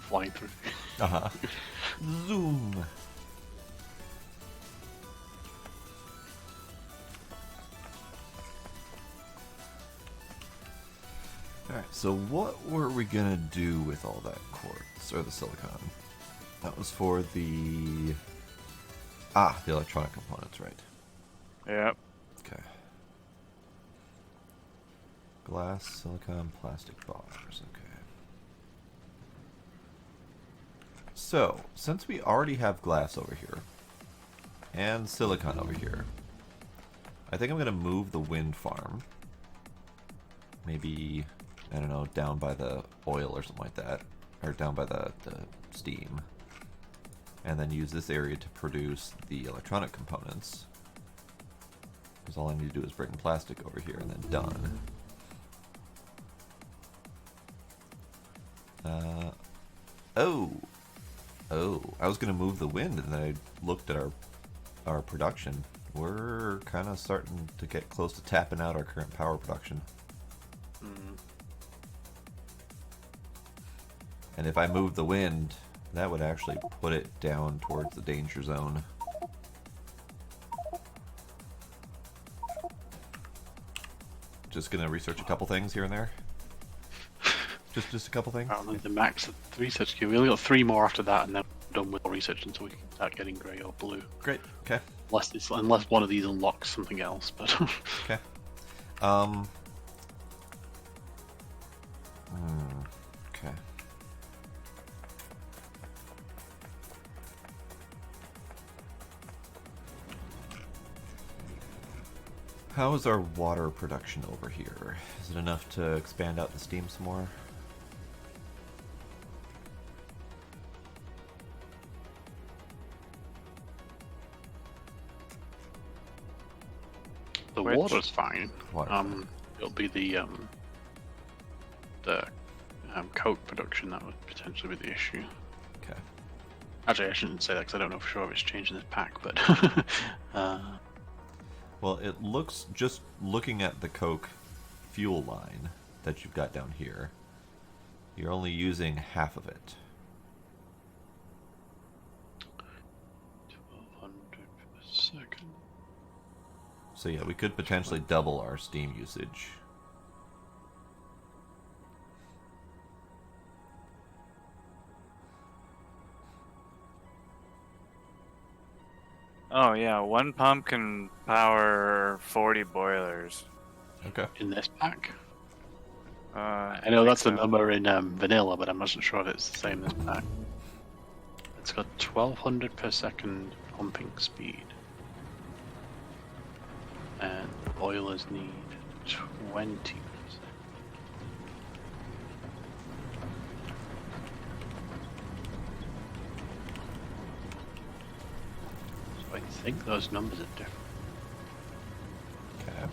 Flying through. Uh-huh. Zoom. Alright, so what were we gonna do with all that quartz, or the silicon? That was for the the electronic components, right? Yep. Okay. Glass, silicon, plastic bars. Okay. So, since we already have glass over here and silicon over here, I think I'm going to move the wind farm. Maybe, I don't know, down by the oil or something like that. Or down by the steam. And then use this area to produce the electronic components. Because all I need to do is bring plastic over here and then done. Oh, I was going to move the wind and then I looked at our production. We're kind of starting to get close to tapping out our current power production. And if I move the wind, that would actually put it down towards the danger zone. Just gonna research a couple things here and there. Just a couple things. The max of the research queue. We only got 3 more after that, and then we're done with research until we can start getting grey or blue. Great. Okay. Unless one of these unlocks something else, but Okay. Okay. How is our water production over here? Is it enough to expand out the steam some more? the Which- water's fine. Water's fine. It'll be the coke production that would potentially be the issue. Okay. Actually, I shouldn't say that because I don't know for sure if it's changed in this pack, but Well, it looks, just looking at the Coke fuel line that you've got down here, you're only using half of it. 1200 per second. So yeah, we could potentially double our steam usage. Oh yeah, one pump can power 40 boilers. Okay. In this pack. I I know think that's the so. number in vanilla, but I'm not sure if it's the same as pack. It's got 1200 per second pumping speed. And the boilers need 20%. So I think those numbers are different. Okay.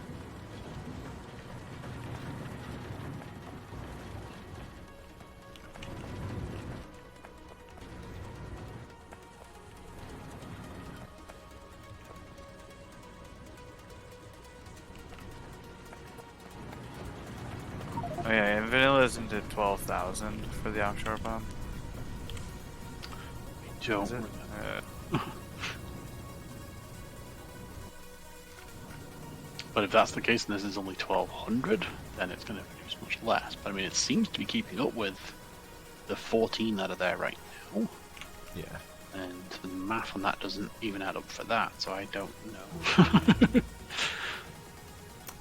Oh yeah, and vanilla's into 12,000 for the offshore pump. Don't Is it? remember. But if that's the case and this is only 1200, then it's going to produce much less. But I mean, it seems to be keeping up with the 14 that are there right now. Yeah. And the math on that doesn't even add up for that, so I don't know.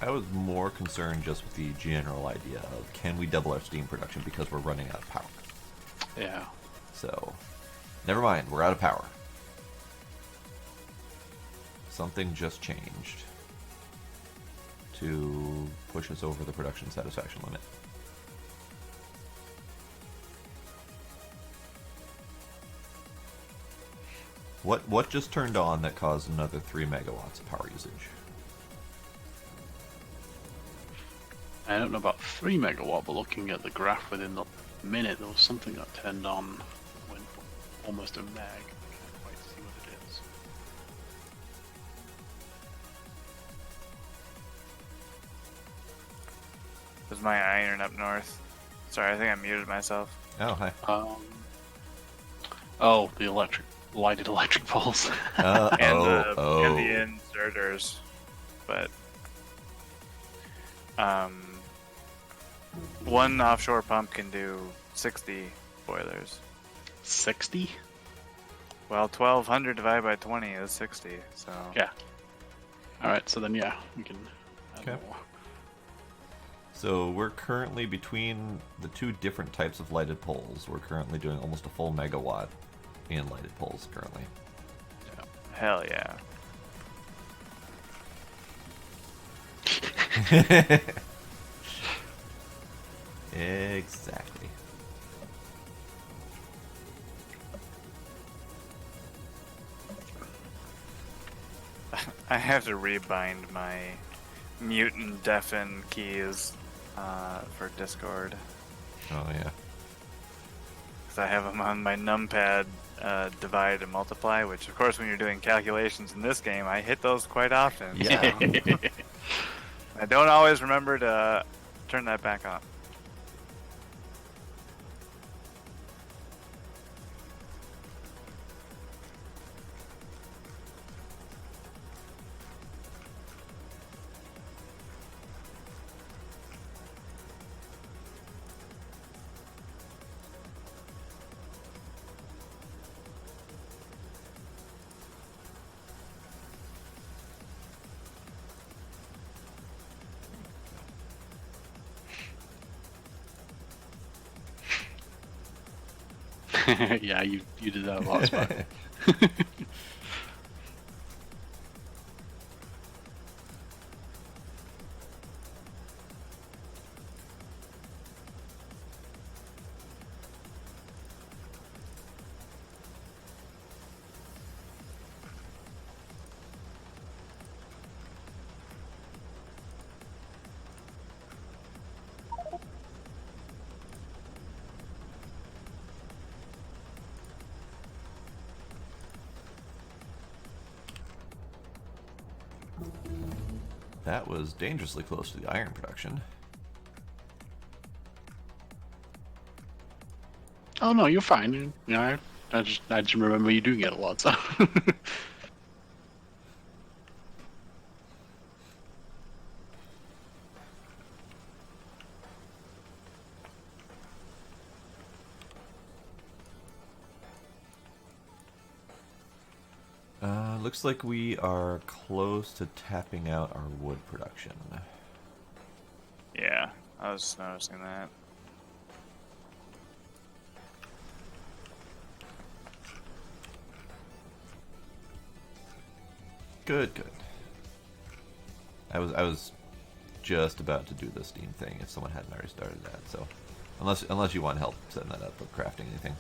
I was more concerned just with the general idea of can we double our steam production because we're running out of power. Yeah. So, never mind, we're out of power. Something just changed to push us over the production satisfaction limit. What just turned on that caused another 3 megawatts of power usage? I don't know about 3 megawatt, but looking at the graph within the minute, there was something that turned on when almost a meg. I can't quite see what it is. There's my iron up north. Sorry, I think I muted myself. Oh, hi. The lighted electric poles. Uh, And, oh, and the inserters. But one offshore pump can do 60 boilers. 60? Well, 1200 divided by 20 is 60, so... Yeah. Alright, so then yeah, we can add Okay. more. So we're currently between the two different types of lighted poles. We're currently doing almost a full megawatt in lighted poles currently. Hell yeah. Exactly. I have to rebind my mute and deafen keys for Discord. Oh yeah. Because I have them on my numpad divide and multiply, which of course when you're doing calculations in this game, I hit those quite often. Yeah. So I don't always remember to turn that back on. Yeah, you did that a lot, Spark. That was dangerously close to the iron production. Oh no, you're fine. Yeah, I just remember you doing it a lot. So. Looks like we are close to tapping out our wood production. Yeah, I was noticing that. Good, good. I was just about to do the Steam thing if someone hadn't already started that. So, unless you want help setting that up or crafting anything.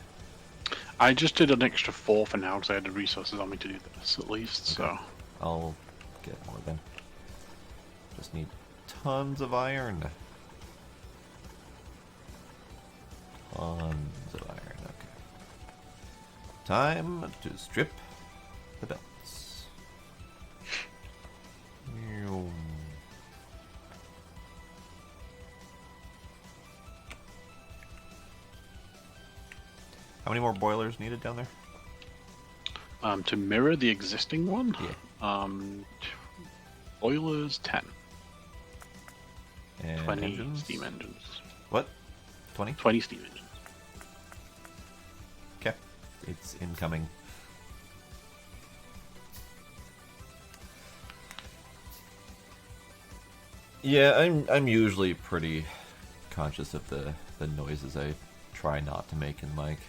I just did an extra 4 for now because I had the resources on me to do this at least. So I'll get more then. Just need tons of iron. Tons of iron. Okay. Time to strip the belts. How many more boilers needed down there? to mirror the existing one, Yeah. boilers 10, And 20 engines? steam engines, What? 20? 20 steam engines. Okay. It's incoming. Yeah, I'm usually pretty conscious of the noises I try not to make in the mic.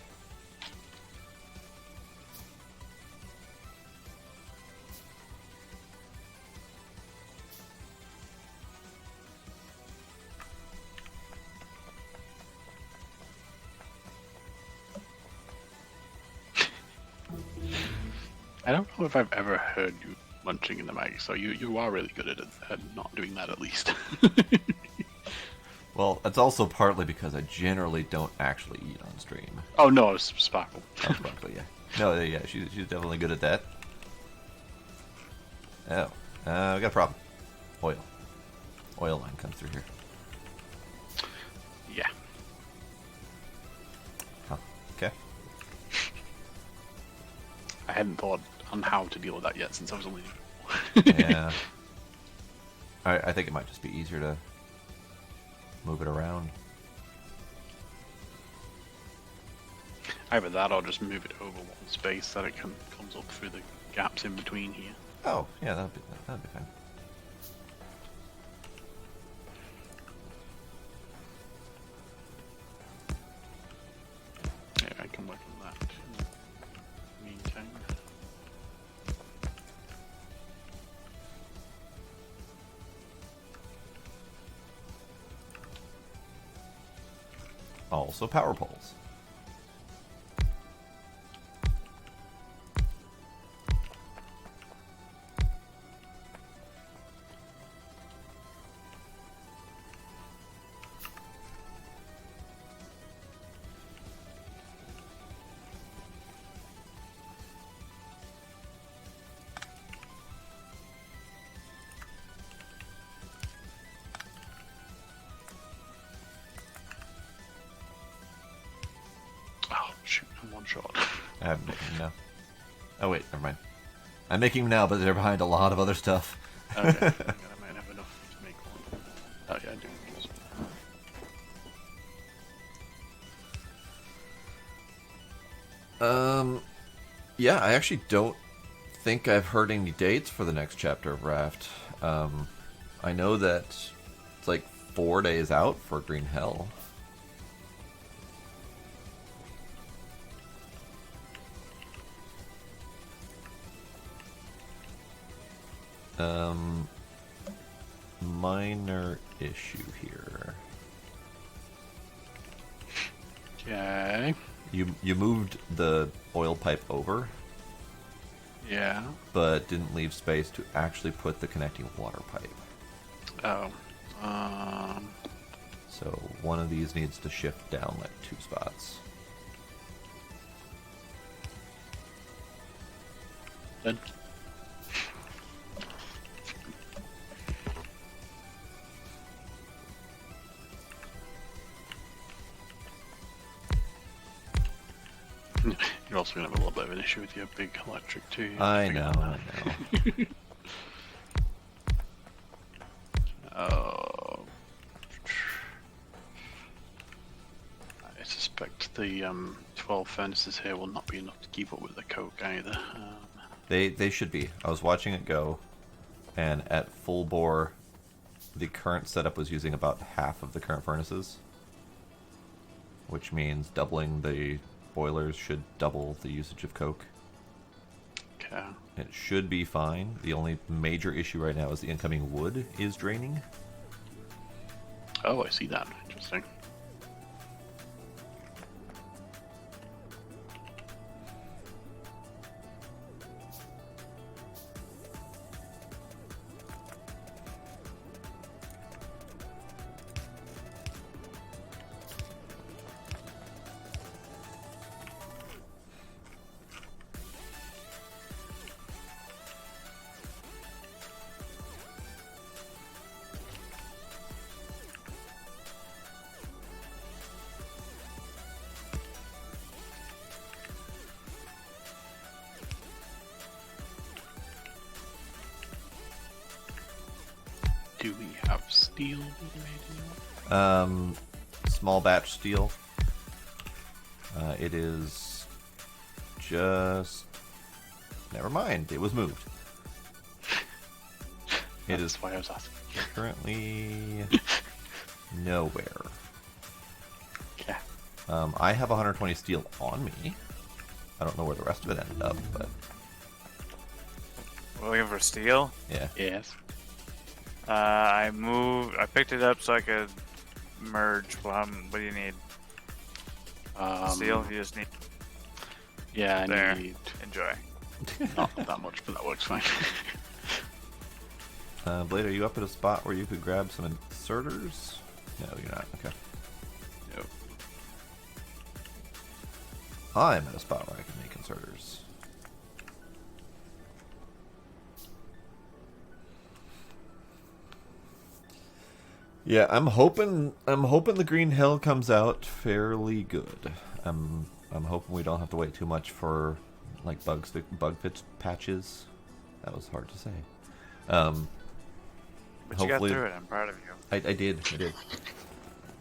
I don't know if I've ever heard you munching in the mic, so you are really good at not doing that at least. Well, it's also partly because I generally don't actually eat on stream. Oh no, it's Sparkle. But yeah. No, yeah, she's definitely good at that. Oh, we got a problem. Oil. Oil line comes through here. Yeah. Huh. Okay. I hadn't thought on how to deal with that yet since I was only. Yeah. I think it might just be easier to move it around. Either that or just move it over one space so that it comes up through the gaps in between here. Oh, yeah, that'd be fine. Yeah, I can work on that in the meantime. Also power poles. Oh, shoot, I'm one shot. I'm making them now. Oh wait, never mind. I'm making them now, but they're behind a lot of other stuff. Okay, I might have enough to make one. Oh yeah, I do. Yeah, I actually don't think I've heard any dates for the next chapter of Raft. I know that it's like 4 days out for Green Hell. Minor issue here. Okay. You moved the oil pipe over, Yeah. but didn't leave space to actually put the connecting water pipe. Oh. So one of these needs to shift down like 2 spots. Done. You're also going to have a little bit of an issue with your big electric too. I know. Oh. I suspect the 12 furnaces here will not be enough to keep up with the coke either. They should be. I was watching it go, and at full bore, the current setup was using about half of the current furnaces, which means doubling the boilers should double the usage of coke. Okay. It should be fine. The only major issue right now is the incoming wood is draining. Oh, I see that. Interesting. Do we have steel? Small batch steel. It is just... Never mind, it was moved. It is That's why I was asking. currently nowhere. Okay. I have 120 steel on me. I don't know where the rest of it ended up, but We're looking for steel. yeah. Yes. I picked it up so I could merge. Well, what do you need? Steel? You just need. Yeah, I There. need Enjoy. not that much, but that works fine. Blade, are you up at a spot where you could grab some inserters? No, you're not. Okay. Yep. I'm at a spot where I can make inserters. Yeah, I'm hoping the Green Hell comes out fairly good. I'm hoping we don't have to wait too much for like bug patches. That was hard to say. But you got Hopefully- through it. I'm proud of you. I did.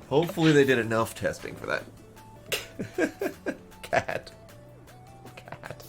Hopefully they did enough testing for that. Cat. Cat.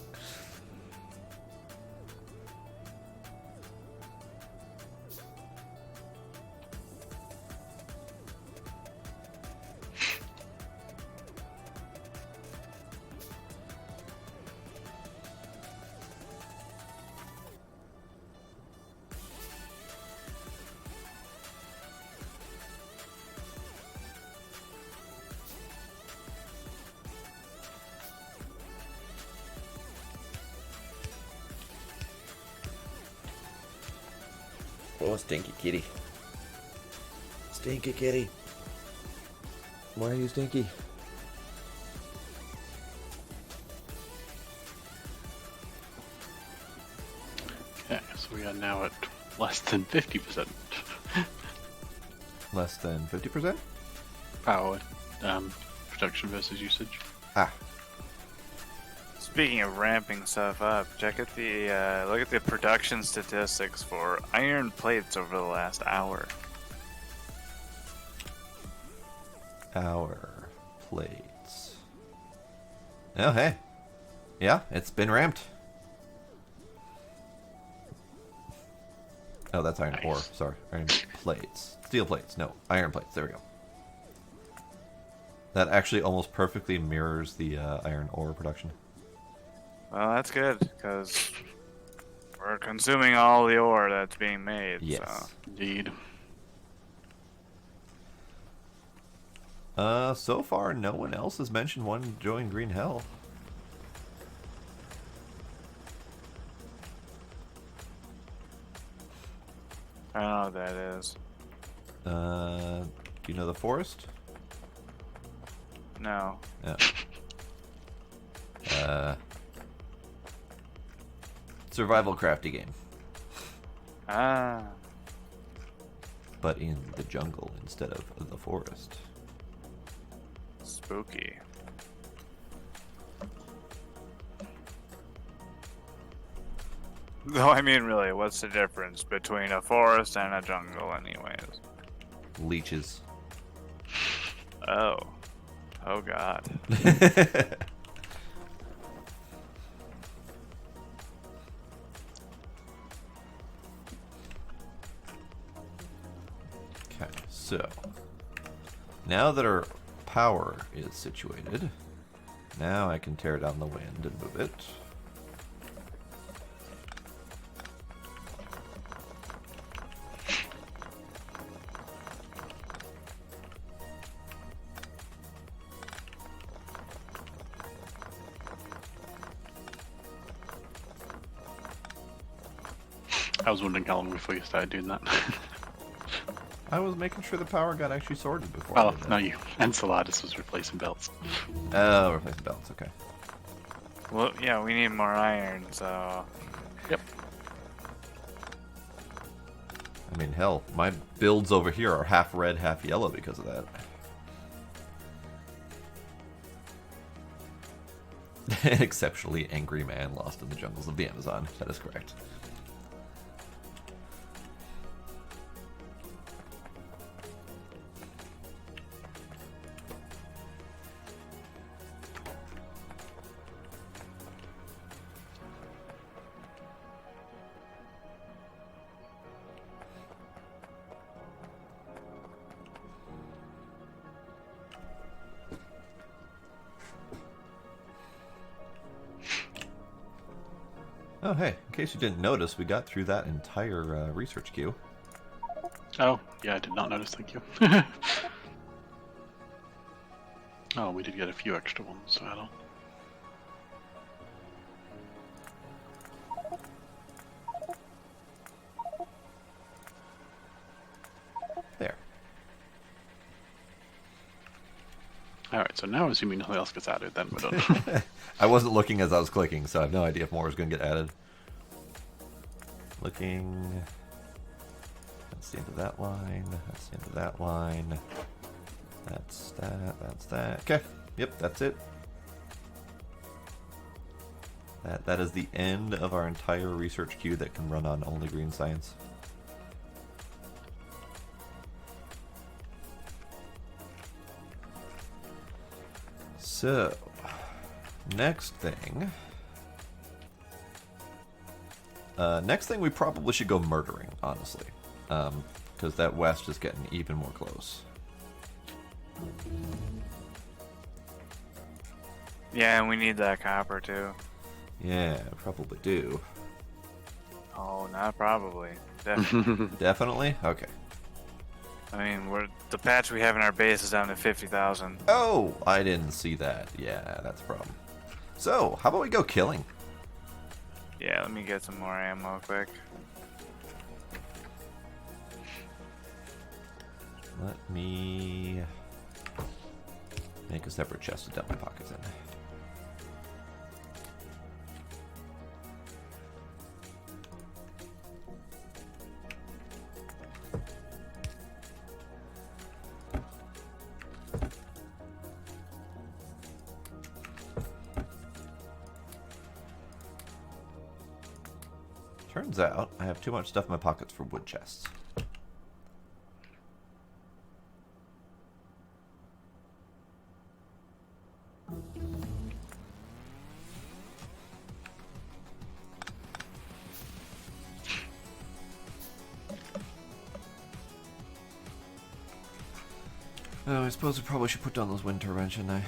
Oh, stinky kitty. Stinky kitty. Why are you stinky? Okay, so we are now at less than 50% Less than 50%? power production versus usage. Ah. Speaking of ramping stuff up, check at the look at the production statistics for iron plates over the last hour. Our plates. Oh, hey. Yeah, it's been ramped. Oh, that's iron ore. Sorry. Iron plates. Steel plates. No, iron plates. There we go. That actually almost perfectly mirrors the iron ore production. Well, that's good because we're consuming all the ore that's being made. Yes. So. Indeed. So far, no one else has mentioned wanting to join Green Hell. I don't know what that is. Do you know the forest? No. Yeah. Survival crafty game, Ah. but in the jungle instead of the forest. Spooky. Though, I mean, really, what's the difference between a forest and a jungle, anyways? Leeches. Oh. Oh, God. Okay, so now that our power is situated, now I can tear down the wind and move it. I was wondering how long before you started doing that. I was making sure the power got actually sorted before I Oh, did that. no, you. Enceladus was replacing belts. Oh, replacing belts, okay. Well, yeah, we need more iron, so... Yep. I mean, hell, my builds over here are half red, half yellow because of that. An exceptionally angry man lost in the jungles of the Amazon. That is correct. Oh, hey, in case you didn't notice, we got through that entire research queue. Oh, yeah, I did not notice, thank you. Oh, we did get a few extra ones, so I don't. There. Alright, so now assuming nothing else gets added, then we're done. I wasn't looking as I was clicking, so I have no idea if more is going to get added. Looking. That's the end of that line. That's the end of that line. That's that. That's that. Okay. Yep, that's it. That is the end of our entire research queue that can run on only green science. So, Next thing. Next thing, we probably should go murdering, honestly. Because that west is getting even more close. Yeah, and we need that copper too. Yeah, probably do. Oh, not probably. Definitely. Definitely? Okay. I mean, the patch we have in our base is down to 50,000. Oh, I didn't see that. Yeah, that's a problem. So, how about we go killing? Yeah, let me get some more ammo quick. Let me make a separate chest to dump my pockets in. Turns out I have too much stuff in my pockets for wood chests. Oh, I suppose we probably should put down those wind turbines, shouldn't I?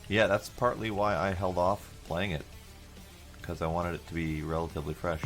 Yeah, that's partly why I held off playing it, because I wanted it to be relatively fresh.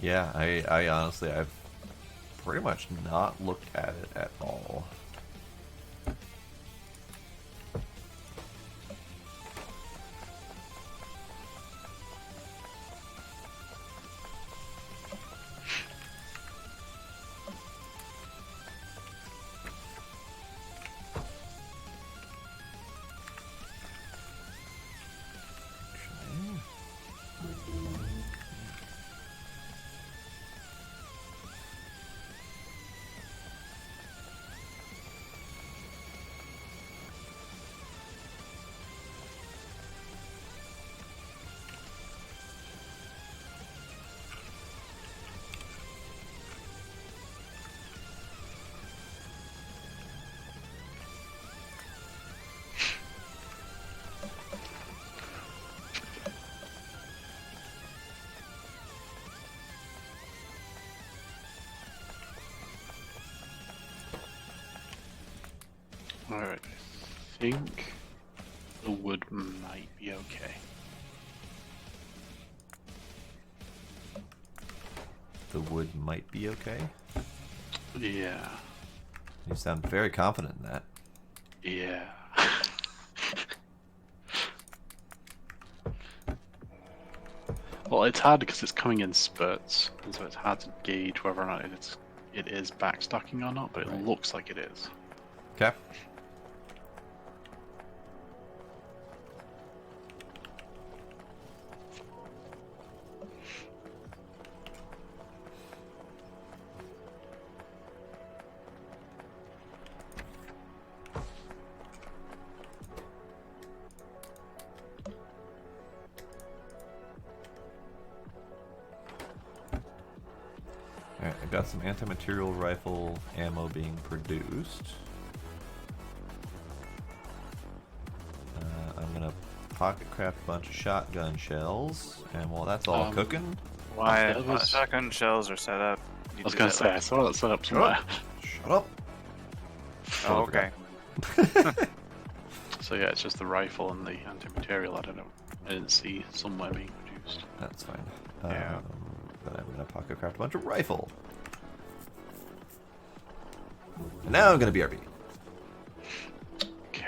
Yeah, I honestly, I've pretty much not looked at it at all. Alright, I think the wood might be okay. The wood might be okay. Yeah. You sound very confident in that. Yeah. Well, it's hard because it's coming in spurts, and so it's hard to gauge whether or not it is backstacking or not, but it Right. looks like it is. Okay. Alright, I got some anti-material rifle ammo being produced. I'm gonna pocket craft a bunch of shotgun shells, and while that's all cooking, Why that was- shotgun shells are set up? You I was do gonna that say, like- I saw that set up shut somewhere. up! Shut up! Oh, Totally okay. So yeah, it's just the rifle and the anti-material. I don't know. I didn't see somewhere being produced. That's fine. Yeah. Then I'm gonna pocket craft a bunch of rifle. And now I'm gonna BRB. Okay.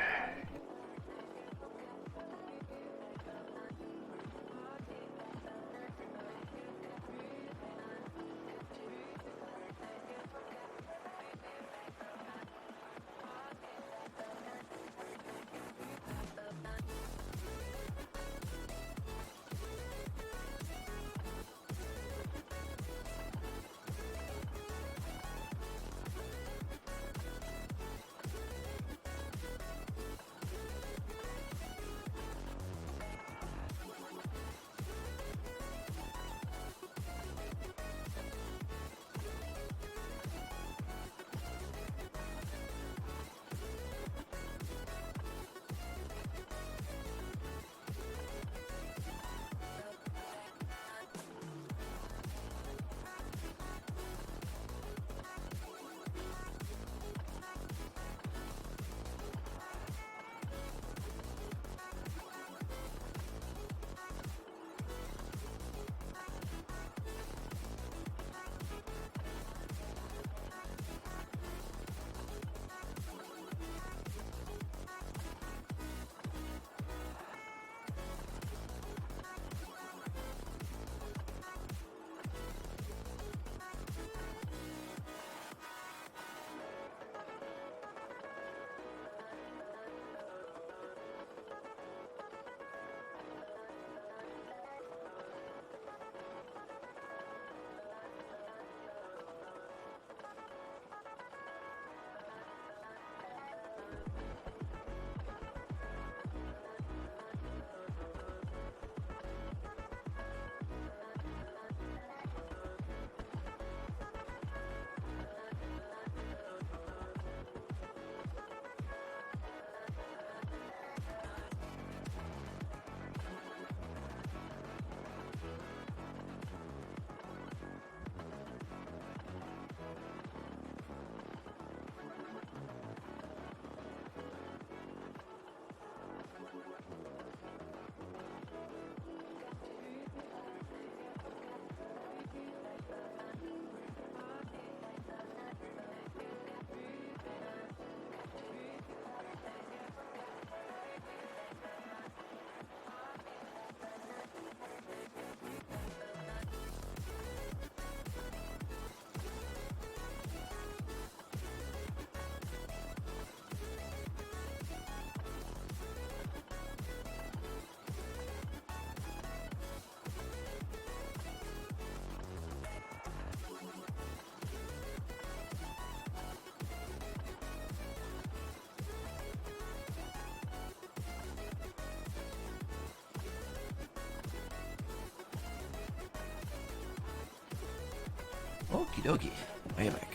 Okie dokie. Way back.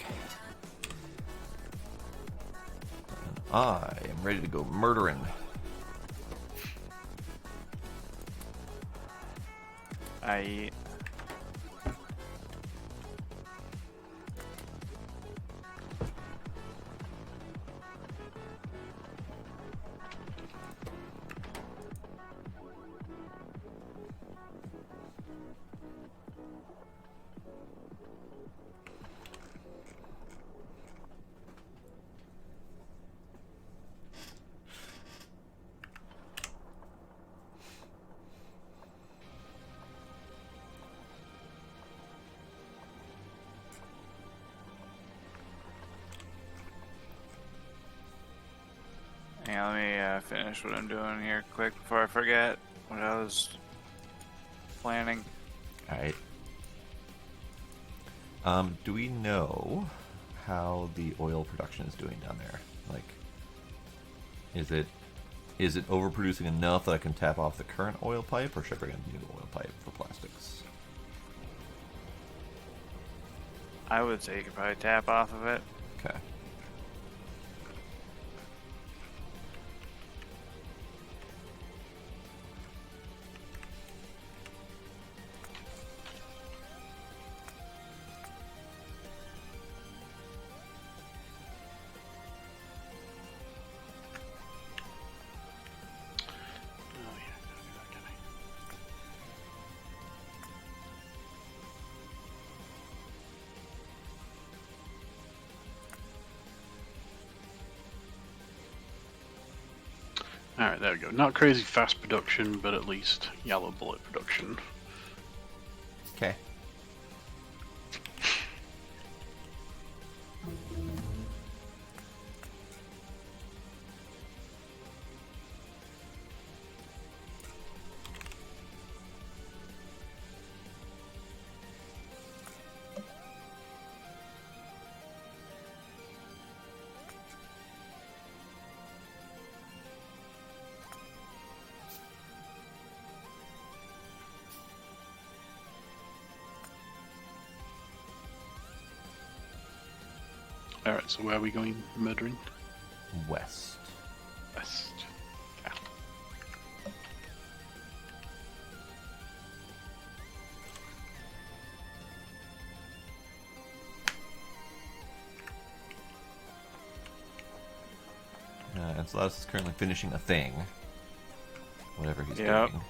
I am ready to go murdering. I finish what I'm doing here quick before I forget what I was planning. Alright. Do we know how the oil production is doing down there? Like, is it overproducing enough that I can tap off the current oil pipe, or should I bring a new oil pipe for plastics? I would say you could probably tap off of it. Okay. Oh, yeah, gotta do that, Alright, there we go. Not crazy fast production, but at least yellow bullet production. Okay. Alright, so where are we going murdering? West. West. Yeah. And Slaus is currently finishing a thing. Whatever he's Yep. doing.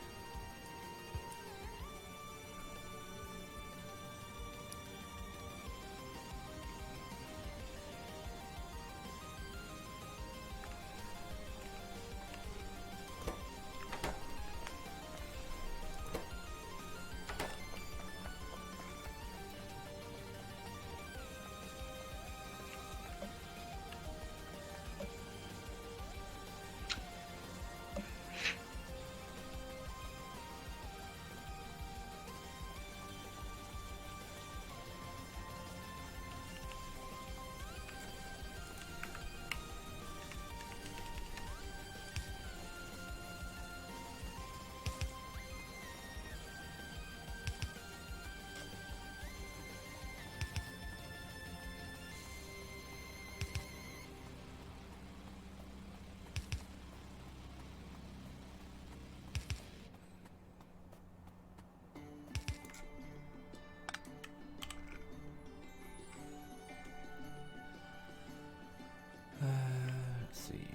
Let's see.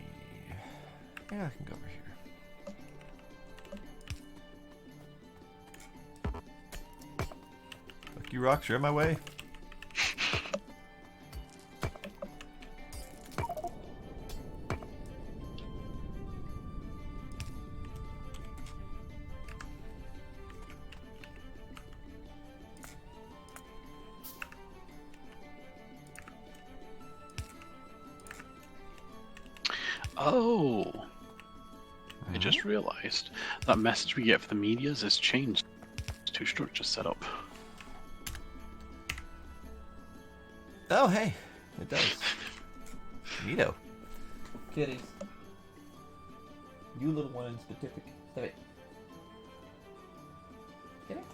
Yeah, I can go over here. Fuck you, rocks. You're in my way. Oh! I just realized that message we get for the medias has changed. There's two structures set up. Oh, hey. It does. Neato. Kitties. You little one in specific. Stop it. Get it?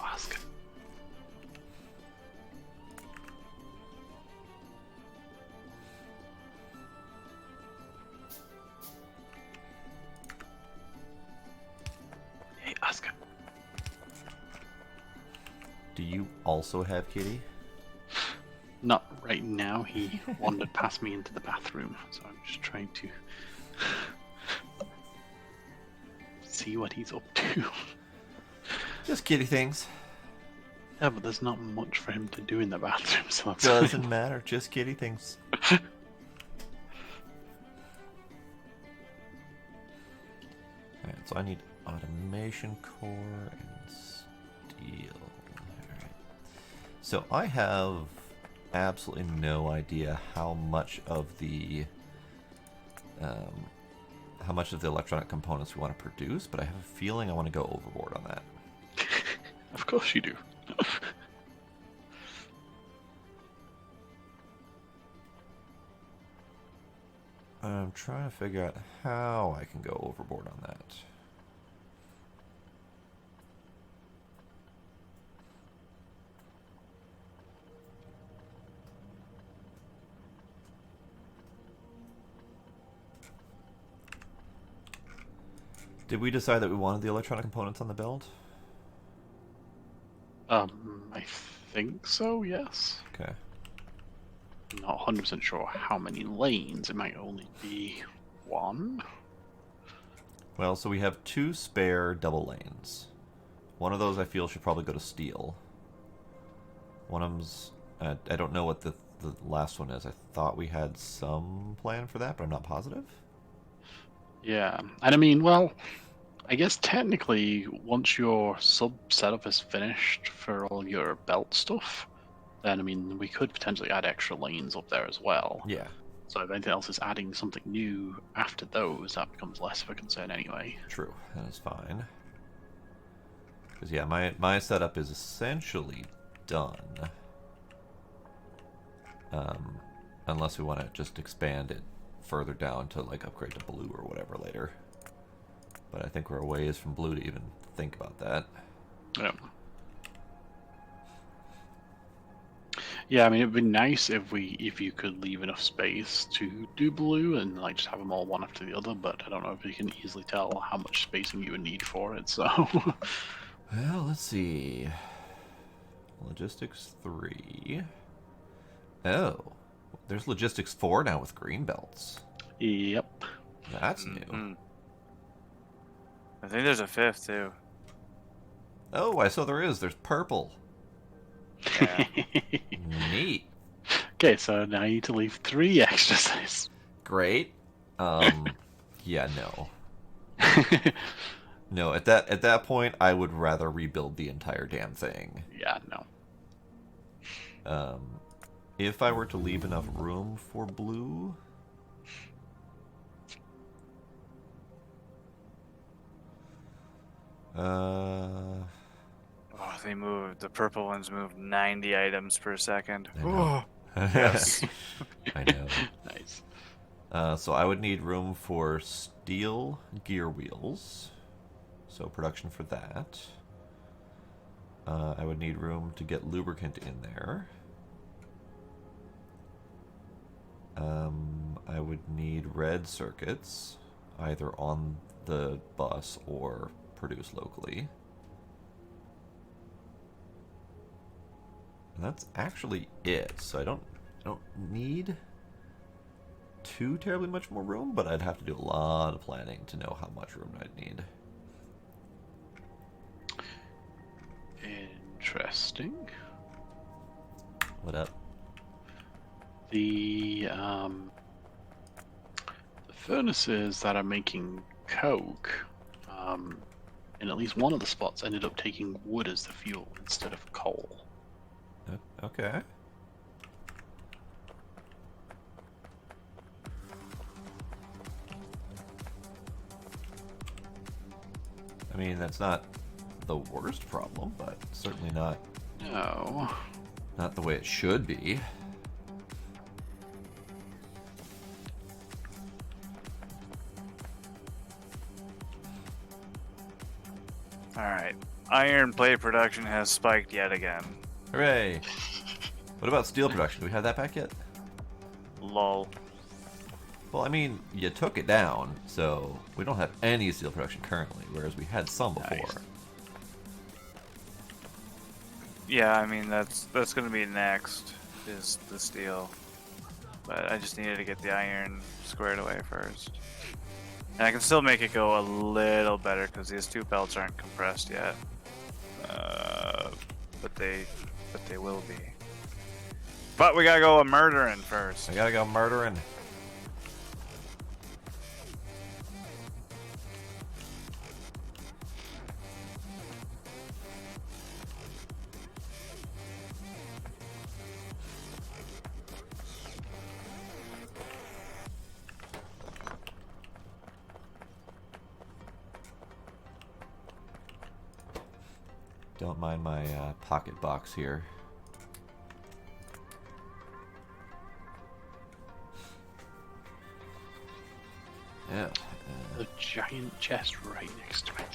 Ask. Hey, Oscar. Do you also have Kitty? Not right now. He wandered past me into the bathroom, so I'm just trying to see what he's up to. Just kitty things. Yeah, but there's not much for him to do in the bathroom, so that's Doesn't matter. Just kitty things. Alright, so I need automation core and steel. Alright. So I have absolutely no idea how much of the how much of the electronic components we want to produce, but I have a feeling I want to go overboard on that. Of course you do. I'm trying to figure out how I can go overboard on that. Did we decide that we wanted the electronic components on the build? I think so, yes. Okay. I'm not 100% sure how many lanes. It might only be one. Well, so we have 2 spare double lanes. One of those I feel should probably go to steel. One of them's... I don't know what the last one is. I thought we had some plan for that, but I'm not positive. Yeah, and I mean, well, I guess technically, once your sub setup is finished for all your belt stuff, then I mean, we could potentially add extra lanes up there as well. Yeah. So if anything else is adding something new after those, that becomes less of a concern anyway. True. That is fine. Because, yeah, my setup is essentially done. Unless we want to just expand it further down to, like, upgrade to blue or whatever later. But I think we're a ways from blue to even think about that. Yeah. Yeah, I mean, it'd be nice if you could leave enough space to do blue and like just have them all one after the other. But I don't know if you can easily tell how much spacing you would need for it. So, Well, let's see. Logistics 3. Oh, there's Logistics 4 now with green belts. yep. That's new. Mm-hmm. I think there's a 5th too. Oh, I saw there is. There's purple. Yeah. Neat. Okay, so now you need to leave 3 extra size. Great. Yeah, no. No, at that point, I would rather rebuild the entire damn thing. Yeah, no. If I were to leave enough room for blue... Oh, they moved. The purple ones moved 90 items per second. I know. Yes. I know. Nice. So I would need room for steel gear wheels. So production for that. I would need room to get lubricant in there. I would need red circuits, either on the bus or produced locally. And that's actually it. So I don't need too terribly much more room, but I'd have to do a lot of planning to know how much room I'd need. Interesting. What up? The furnaces that are making coke, in at least one of the spots, ended up taking wood as the fuel instead of coal. Okay. I mean, that's not the worst problem, but certainly not No. the way it should be. Alright. Iron plate production has spiked yet again. Hooray! What about steel production? Do we have that back yet? Lol. Well, I mean, you took it down, so we don't have any steel production currently, whereas we had some before. Nice. Yeah, I mean that's gonna be next, is the steel. But I just needed to get the iron squared away first. And I can still make it go a little better because these 2 belts aren't compressed yet. But they will be. But we gotta go a murdering first. I gotta go murdering. Don't mind my pocket box here. Yeah. The giant chest right next to it.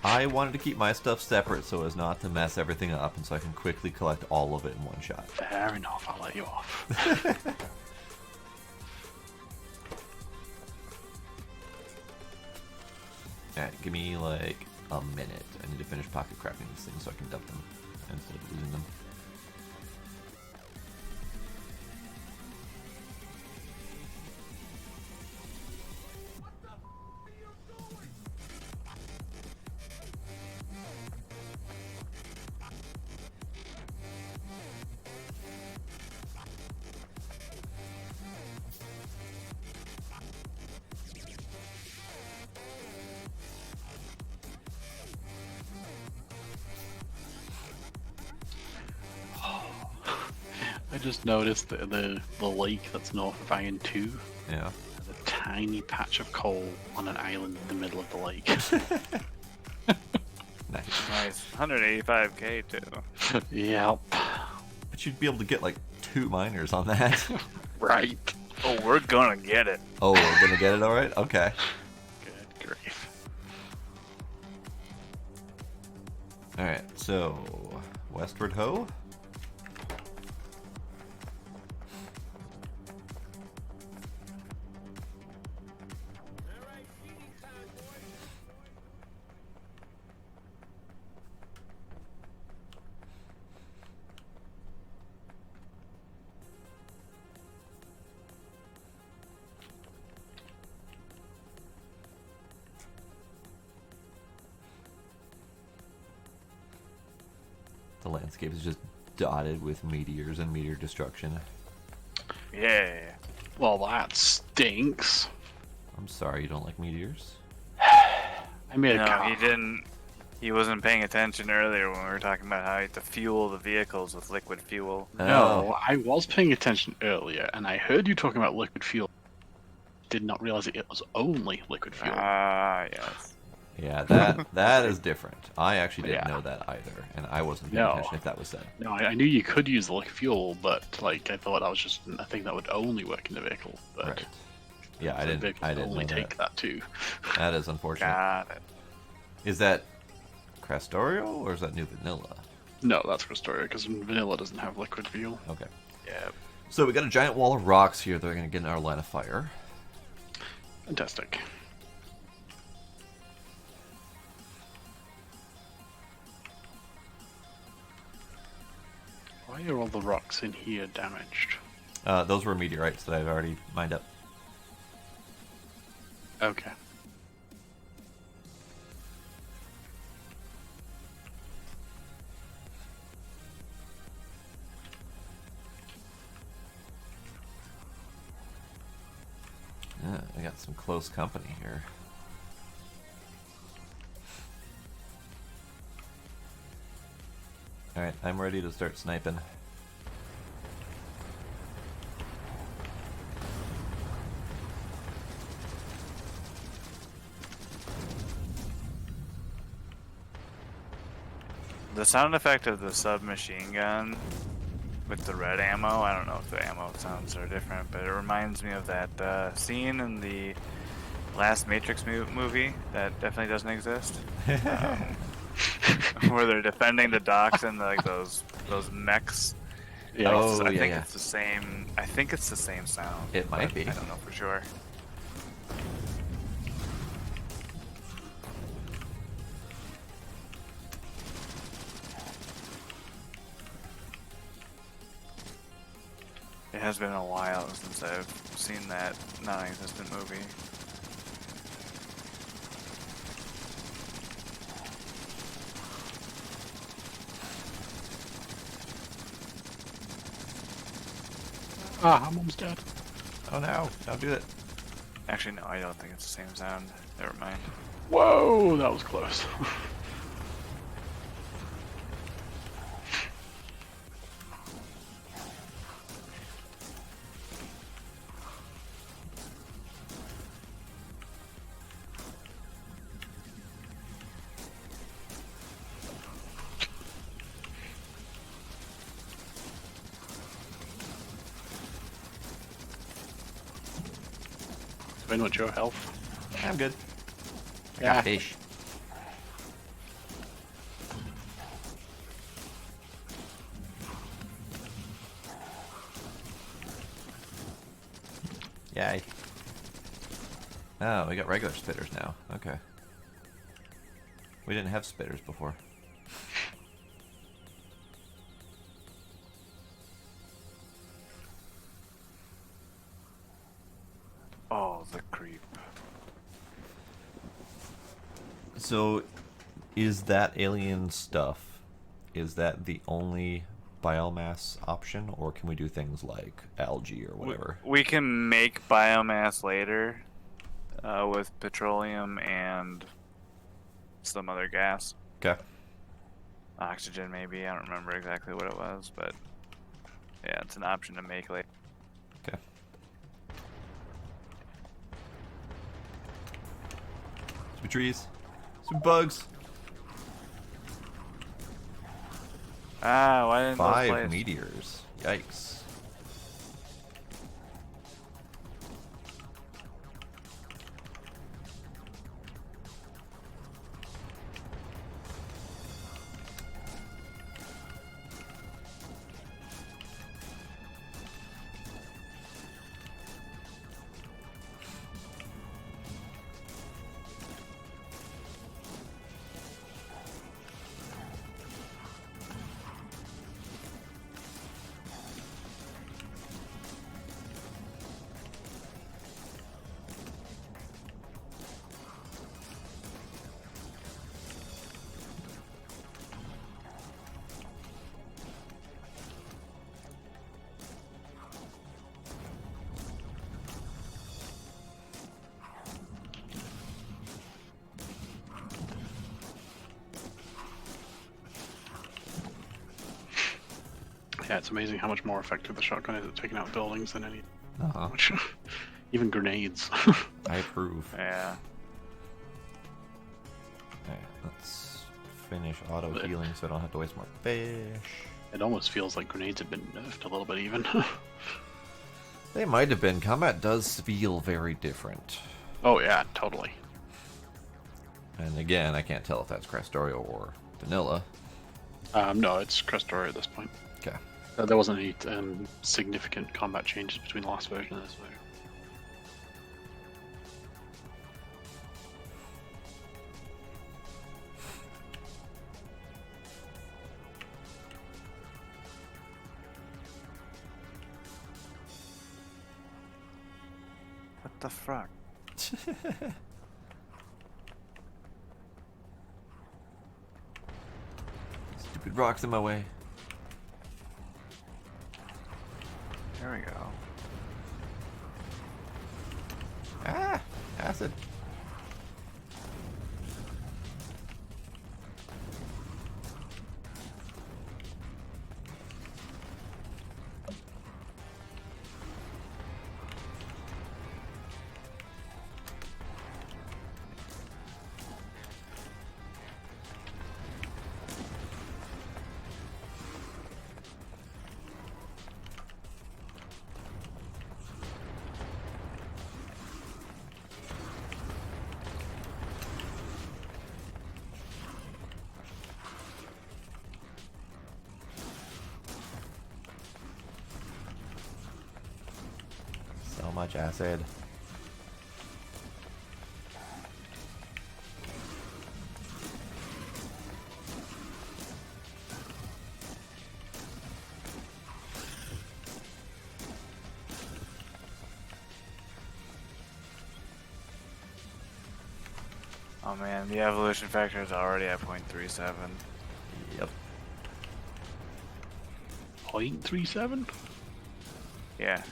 I wanted to keep my stuff separate so as not to mess everything up, and so I can quickly collect all of it in one shot. Fair enough, I'll let you off. Alright, give me like a minute. I need to finish pocket crafting these things so I can dump them instead of losing them. I just noticed that the lake that's north of Iron 2 Yeah. has a tiny patch of coal on an island in the middle of the lake. Nice. Nice. 185k too. Yep. But you'd be able to get like 2 miners on that. Right. Oh, we're gonna get it. Oh, we're gonna get it alright? Okay. Good grief. Alright, so westward ho? The landscape is just dotted with meteors and meteor destruction. Yeah. Well, that stinks. I'm sorry you don't like meteors. I made a No, car. he didn't. He wasn't paying attention earlier when we were talking about how you have to fuel the vehicles with liquid fuel. No, I was paying attention earlier, and I heard you talking about liquid fuel. Did not realize it was only liquid fuel. Ah, yes. Yeah, that is different. I actually didn't Yeah. know that either, and I wasn't paying No. attention if that was said. No, I knew you could use the liquid fuel, but like I thought that was just a thing that would only work in the vehicle. But Right. Yeah, I the didn't. vehicle I would didn't only know take that too. That is unfortunate. Got it. Is that Krastorio or is that New Vanilla? No, that's Krastorio because vanilla doesn't have liquid fuel. Okay. Yeah. So we got a giant wall of rocks here that are going to get in our line of fire. Fantastic. Why are all the rocks in here damaged? Those were meteorites that I've already mined up. Okay. Yeah, I got some close company here. Alright, I'm ready to start sniping. The sound effect of the submachine gun with the red ammo, I don't know if the ammo sounds are different, but it reminds me of that scene in the last Matrix movie that definitely doesn't exist. Where they're defending the docks and like those mechs. Yeah. Oh, I yeah, think yeah. it's the same. I think it's the same sound. It might but be. I don't know for sure. It has been a while since I've seen that non-existent movie. Ah, I'm almost dead. Oh no, don't do it. Actually, no, I don't think it's the same sound. Never mind. Whoa, that was close. Dwayne, what's your health? I'm good. I Yeah. got fish. Yay. Oh, we got regular spitters now. Okay. We didn't have spitters before. Oh, the creep. So, is that alien stuff, is that the only biomass option, or can we do things like algae or whatever? We can make biomass later with petroleum and some other gas. Okay. Oxygen, maybe. I don't remember exactly what it was, but yeah, it's an option to make later. Okay. Some trees. Some bugs. Ah, why didn't those 5 place? meteors. Yikes. Yeah, it's amazing how much more effective the shotgun is at taking out buildings than any. Uh-huh. Even grenades. I approve. Yeah. Alright, let's finish auto healing so I don't have to waste more fish. It almost feels like grenades have been nerfed a little bit, even. They might have been. Combat does feel very different. Oh yeah, totally. And again, I can't tell if that's Krastorio or vanilla. No, it's Krastorio at this point. Okay. There wasn't any significant combat changes between the last version and this version. What the fuck? Stupid rocks in my way. There we go. Ah! Acid. So much acid. Oh man, the evolution factor is already at 0.37. Yep. 0.37? Yeah,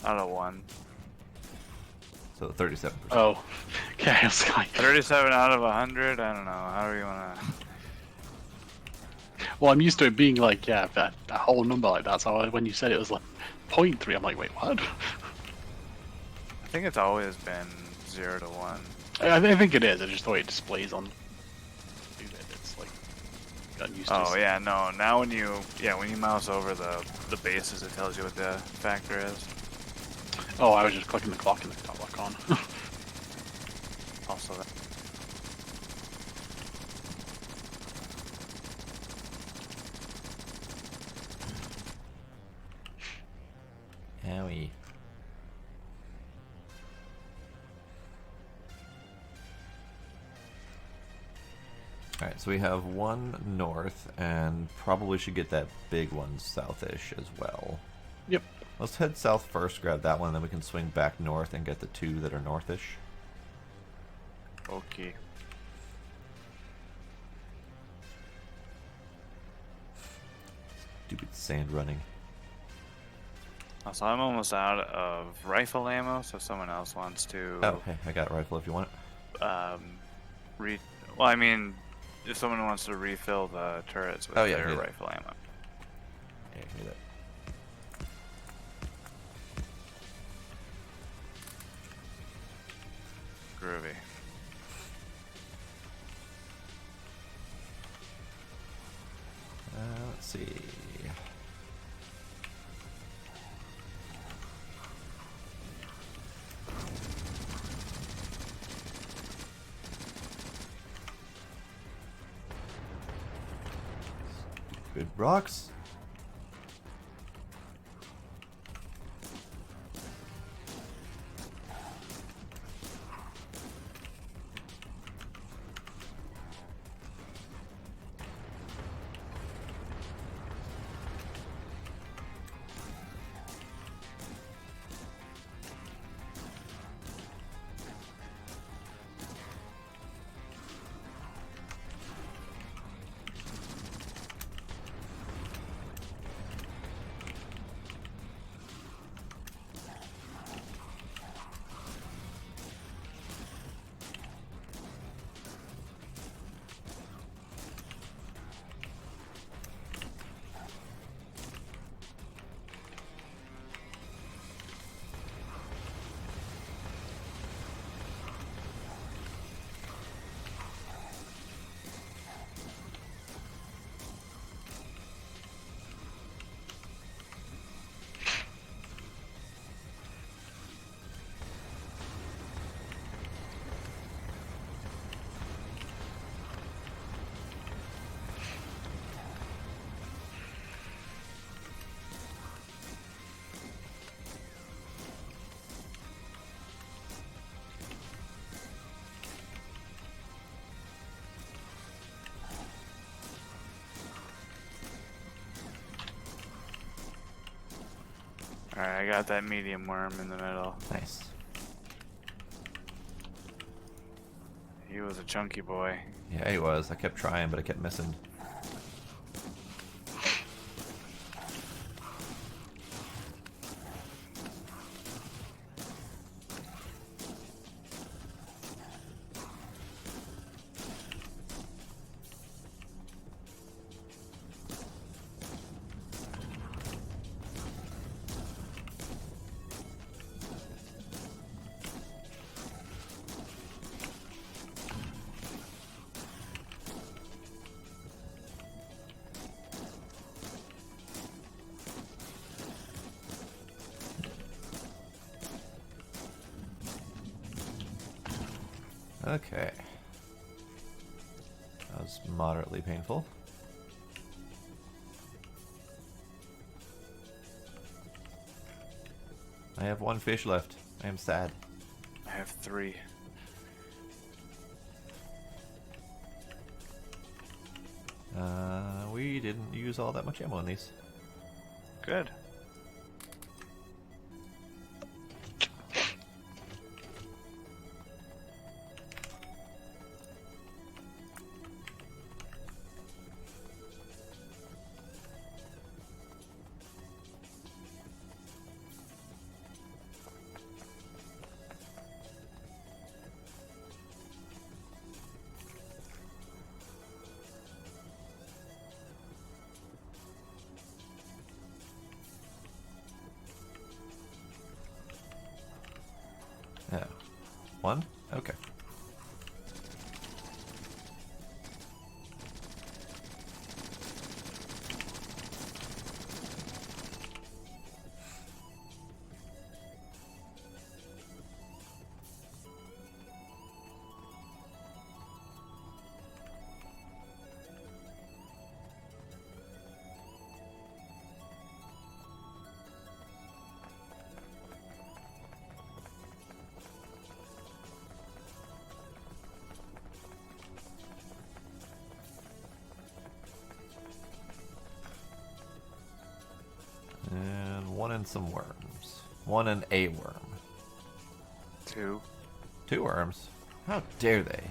out of 1. So 37%. Oh, okay, I was like... 37 out of 100. I don't know. How do you wanna? Well, I'm used to it being like, yeah, a whole number like that, so when you said it was like 0.3, I'm like, wait, what? I think it's always been 0 to 1. I think it is, it's just the way it displays on... It's like... Gotten used to Oh yeah, no. Now when you mouse over the bases, it tells you what the factor is. Oh, I was just clicking the clock in the top lock on. cancel that. Owie. Alright, so we have one north, and probably should get that big one south-ish as well. Yep. Let's head south first, grab that one, and then we can swing back north and get the two that are north-ish. Okay. Stupid sand running. So I'm almost out of rifle ammo, so if someone else wants to... Oh, hey, I got a rifle if you want it. Well, I mean, if someone wants to refill the turrets with Oh, yeah, their do that. rifle ammo. Yeah, hear that. Groovy. Let's see. Good rocks. Alright, I got that medium worm in the middle. Nice. He was a chunky boy. Yeah, he was. I kept trying, but I kept missing. Okay. That was moderately painful. I have one fish left. I am sad. I have 3. We didn't use all that much ammo on these. Good. Yeah. One? Okay. and some worms. 1 and a worm. 2. 2 worms. How dare they?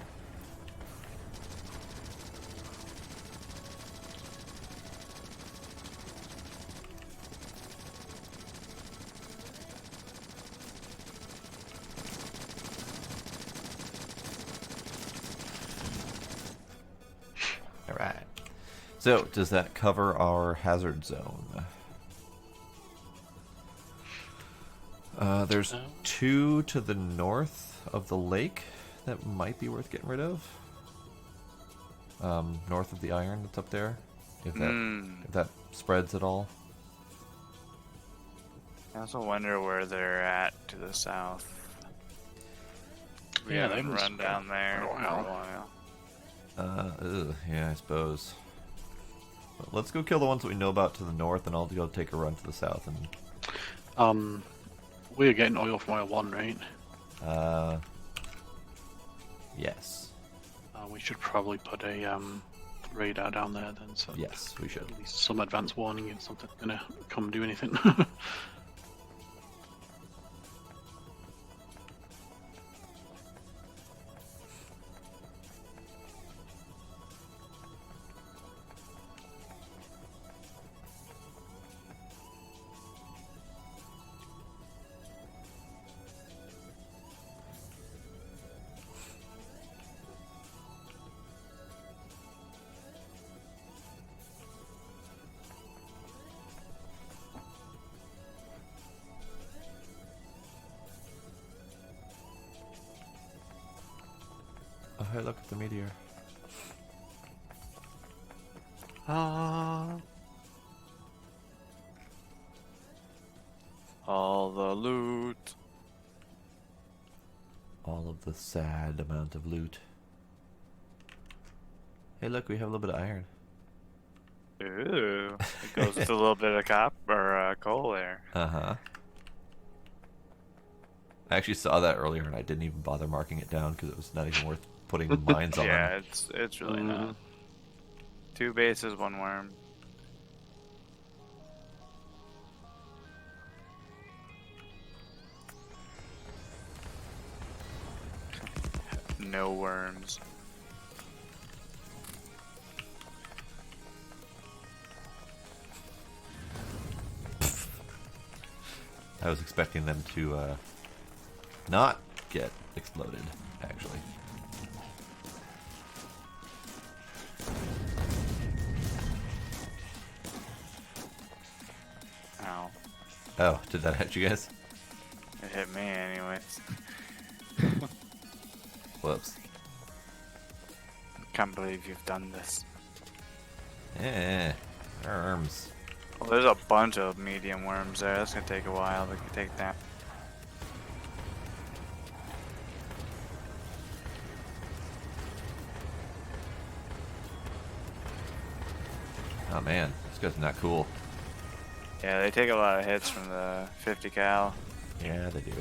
Alright. So, does that cover our hazard zone? There's 2 to the north of the lake that might be worth getting rid of. North of the iron that's up there. If that spreads at all. I also wonder where they're at to the south. We Yeah, they haven't must run down there for a while. Yeah, I suppose. But let's go kill the ones that we know about to the north, and I'll go take a run to the south. And we're getting oil from oil 1, right? Yes. We should probably put a radar down there then, so Yes, we should. at least some advance warning if something's gonna come do anything. Oh, hey, look at the meteor. All the loot. All of the sad amount of loot. Hey, look, we have a little bit of iron. Ooh. It goes with a little bit of copper or coal there. Uh-huh. I actually saw that earlier, and I didn't even bother marking it down because it was not even worth putting mines on. Yeah, it's really not. 2 bases, 1 worm. No worms. I was expecting them to not get exploded, actually. Ow. Oh, did that hit you guys? It hit me anyways. Whoops. Can't believe you've done this. Eh, worms. Well, there's a bunch of medium worms there. That's gonna take a while to take that. Oh man, this guy's not cool. Yeah, they take a lot of hits from the 50 cal. Yeah, they do.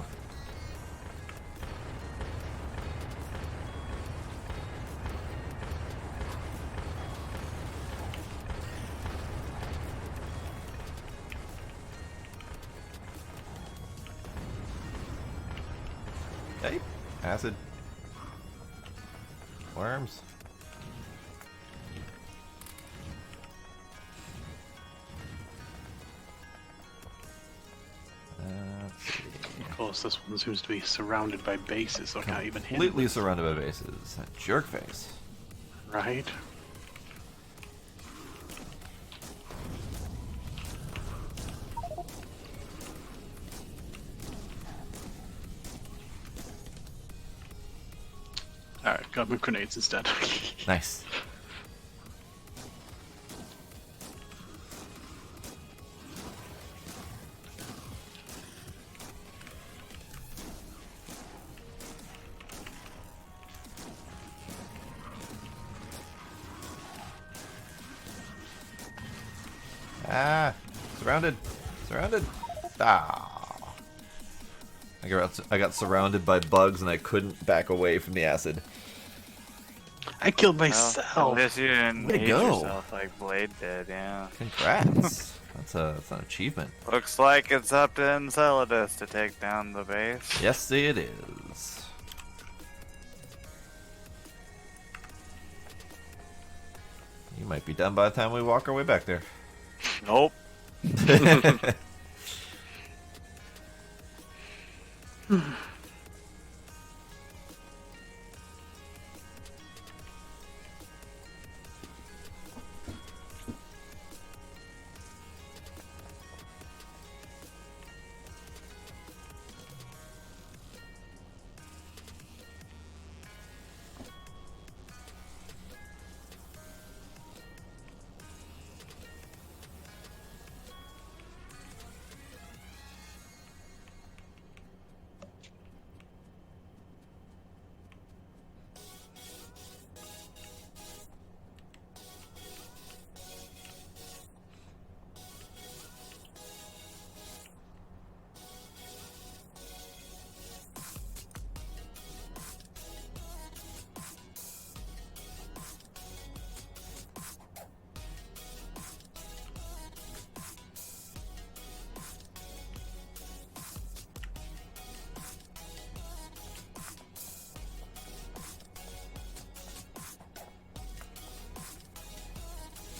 Hey, acid. Worms. Let's see. Of course, this one seems to be surrounded by bases, so I can't even hit it. Completely surrounded by bases. A jerk face. Right? Alright, got my grenades instead. Nice. Ah! Surrounded! Surrounded! Ah! I got surrounded by bugs and I couldn't back away from the acid. I killed Well, myself! at least you didn't Way to hate go. yourself like Blade did, yeah. Congrats! That's an achievement. Looks like it's up to Enceladus to take down the base. Yes, it is. You might be done by the time we walk our way back there. Nope.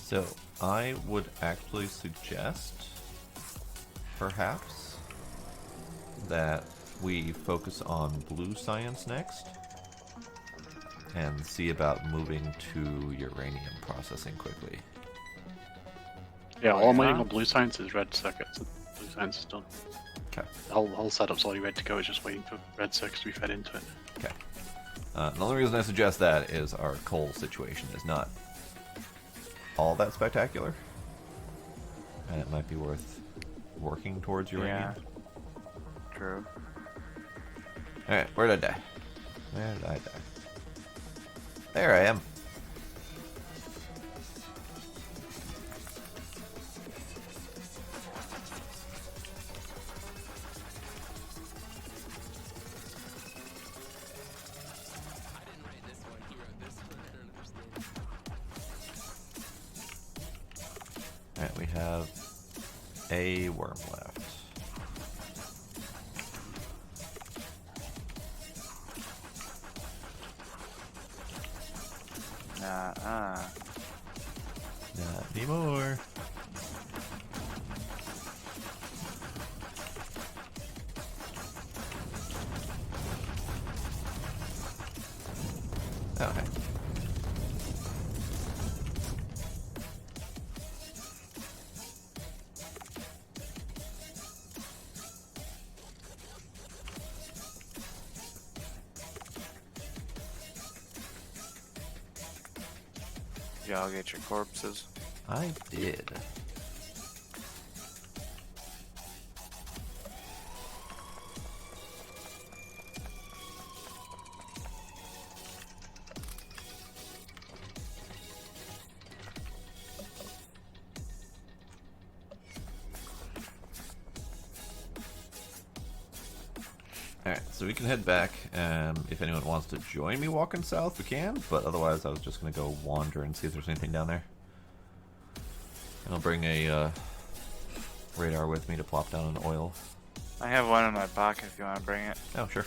So, I would actually suggest, perhaps, that we focus on blue science next, and see about moving to uranium processing quickly. Yeah, all I'm waiting Yeah. on blue science is red circuits. Blue science is done. Okay. The whole setup's already ready to go. It's just waiting for red circuits to be fed into it. Okay. The only reason I suggest that is our coal situation is not all that spectacular, and it might be worth working towards uranium. Yeah. True. Alright, where did I die? Where did I die? There I am. Alright, we have a worm left. Not anymore. Okay. Y'all get your corpses. I did. Alright, so we can head back. If anyone wants to join me walking south, we can. But otherwise, I was just going to go wander and see if there's anything down there. And I'll bring a radar with me to plop down an oil. I have one in my pocket if you want to bring it. Oh, sure.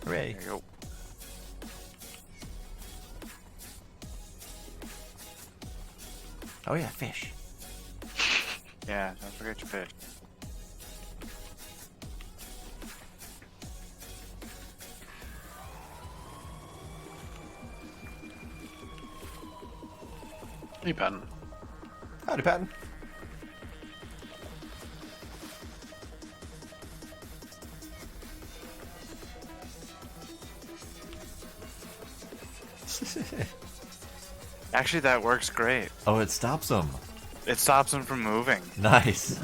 Hooray. There you go. Oh yeah, fish. Yeah, don't forget your fish. Hey, Patton. Howdy, Patton. Actually, that works great. Oh, it stops them. It stops them from moving. Nice.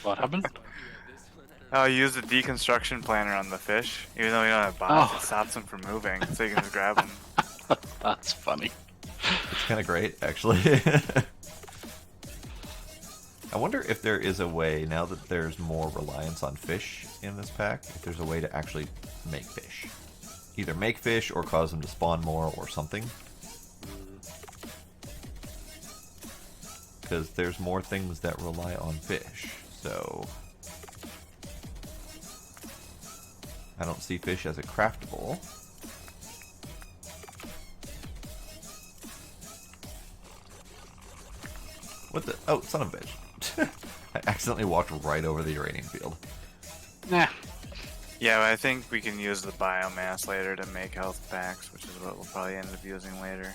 What happened? Oh, you use the deconstruction planner on the fish. Even though you don't have bots, Oh. it stops them from moving, so you can just grab them. That's funny. It's kind of great, actually. I wonder if there is a way, now that there's more reliance on fish in this pack, if there's a way to actually make fish. Either make fish or cause them to spawn more or something. because there's more things that rely on fish. So I don't see fish as a craftable. What the? Oh, son of a bitch. I accidentally walked right over the uranium field. Nah. Yeah, but I think we can use the biomass later to make health packs, which is what we'll probably end up using later.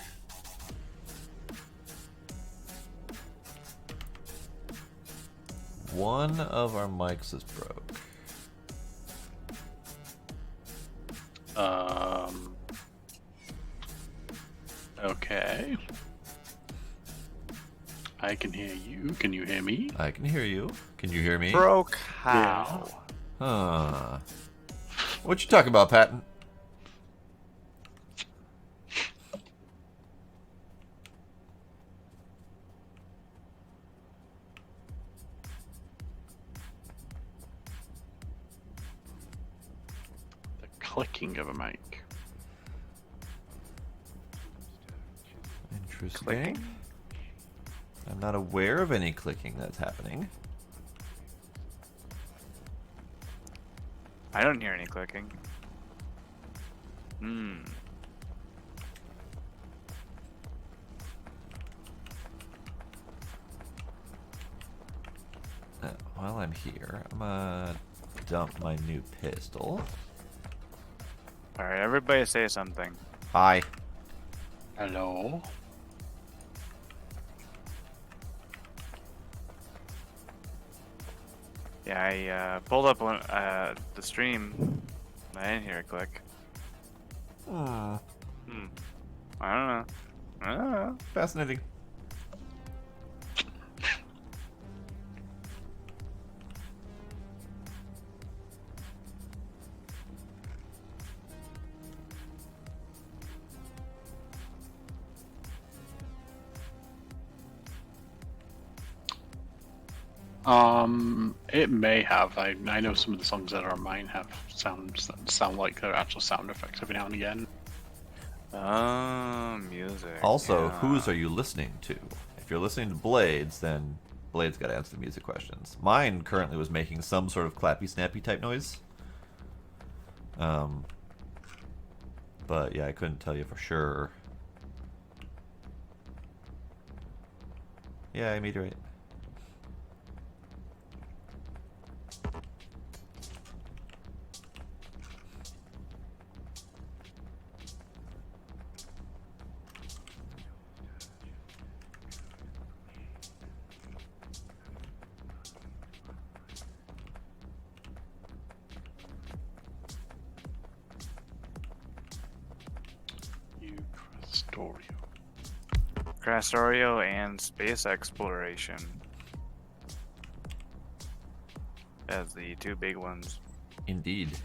One of our mics is broke. Okay. I can hear you. Can you hear me? I can hear you. Can you hear me? Broke how? Huh. What you talking about, Patton? The clicking of a mic. Interesting. Clicking? I'm not aware of any clicking that's happening. I don't hear any clicking. Hmm. While I'm here, I'm gonna dump my new pistol. Alright, everybody say something. Hi. Hello? Yeah, I pulled up on the stream. I didn't hear a click. Hmm. I don't know. I don't know. Fascinating. It may have. I know some of the songs that are mine have sounds that sound like they're actual sound effects every now and again. Oh, music. Also, yeah. whose are you listening to? If you're listening to Blades, then Blades got to answer the music questions. Mine currently was making some sort of clappy, snappy type noise. But yeah, I couldn't tell you for sure. Yeah, meteorite. You Krastorio. Krastorio and space exploration as the two big ones. Indeed.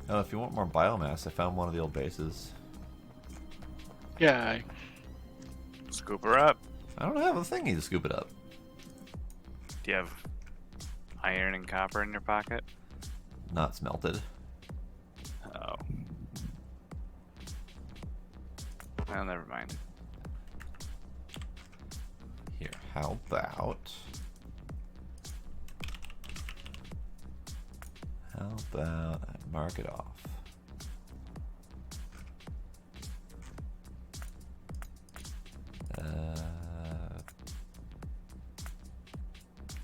Oh, if you want more biomass, I found one of the old bases. Yeah. Scoop her up. I don't have a thingy to scoop it up. Do you have iron and copper in your pocket? Not smelted. Oh. Well, never mind. Here, how about... I mark it off?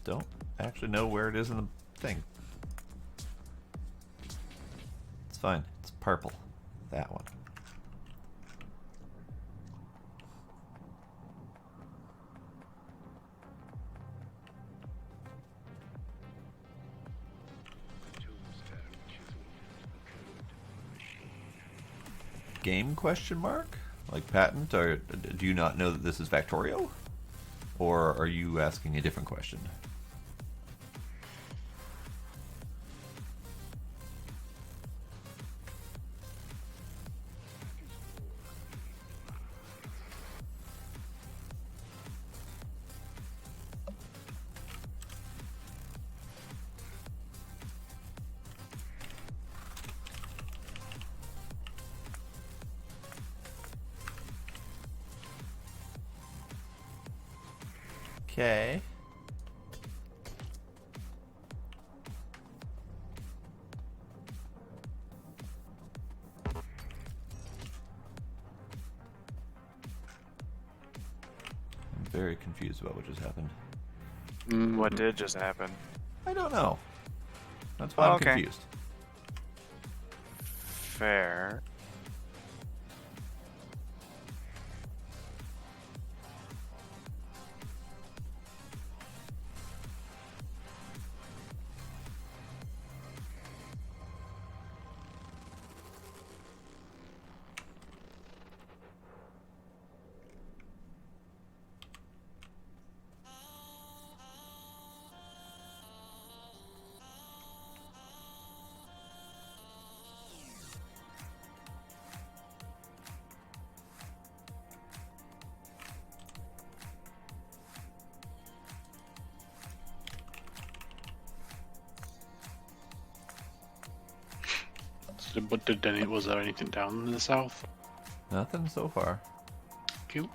Don't actually know where it is in the thing. It's fine. It's purple. That one. game question mark? Like patent? Or do you not know that this is Factorio? Or are you asking a different question? Okay. I'm very confused about what just happened. What did just happen? I don't know. That's why Oh, I'm okay. confused. Fair. So, but was there anything down in the south? Nothing so far. Cool.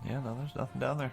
Yeah, no, there's nothing down there.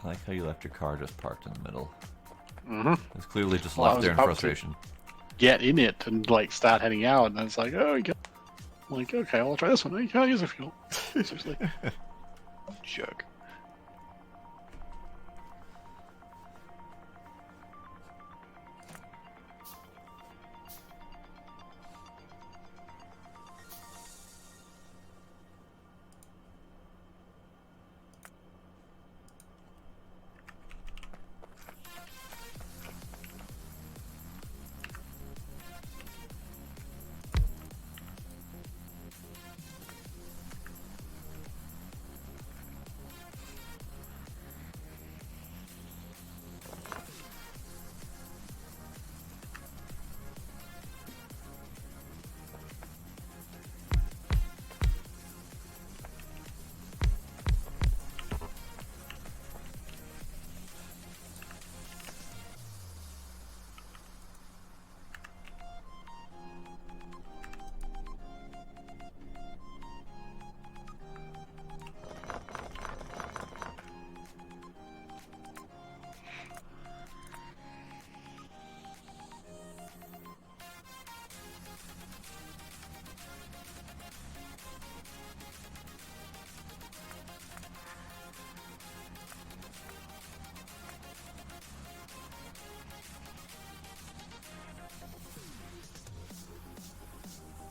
I like how you left your car just parked in the middle. Mm-hmm. It's clearly just Well, I left was there in about to- frustration. Get in it and like start heading out, and it's like, oh, I'm like, okay, I'll try this one. You can't use a fuel. Seriously, jerk.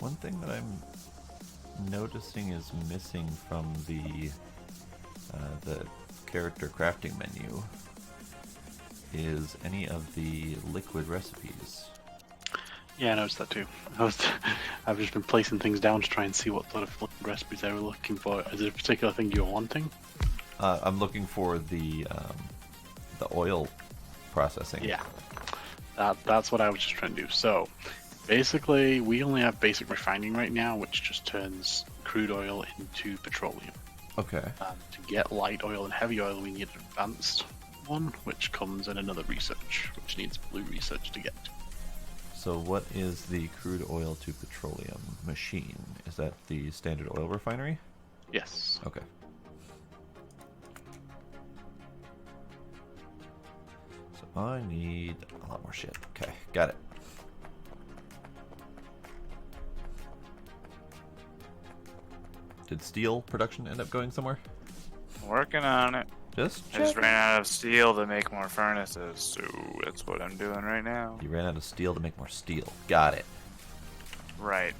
One thing that I'm noticing is missing from the character crafting menu is any of the liquid recipes. Yeah, I noticed that too. I've just been placing things down to try and see what sort of recipes I were looking for. Is there a particular thing you're wanting? I'm looking for the oil processing. Yeah, that's what I was just trying to do. So, basically, we only have basic refining right now, which just turns crude oil into petroleum. Okay. To get light oil and heavy oil, we need an advanced one, which comes in another research, which needs blue research to get to. So what is the crude oil to petroleum machine? Is that the standard oil refinery? Yes. Okay. So I need a lot more shit. Okay, got it. Did steel production end up going somewhere? Working on it. Just I just check. ran out of steel to make more furnaces, so that's what I'm doing right now. You ran out of steel to make more steel. Got it. Right.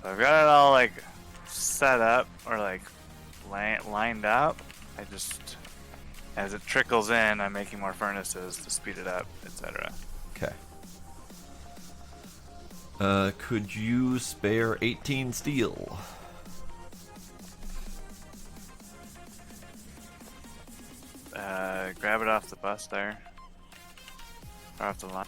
So I've got it all like set up or like lined up. I just, as it trickles in, I'm making more furnaces to speed it up, etc. Okay. Could you spare 18 steel? Grab it off the bus there. Or off the line.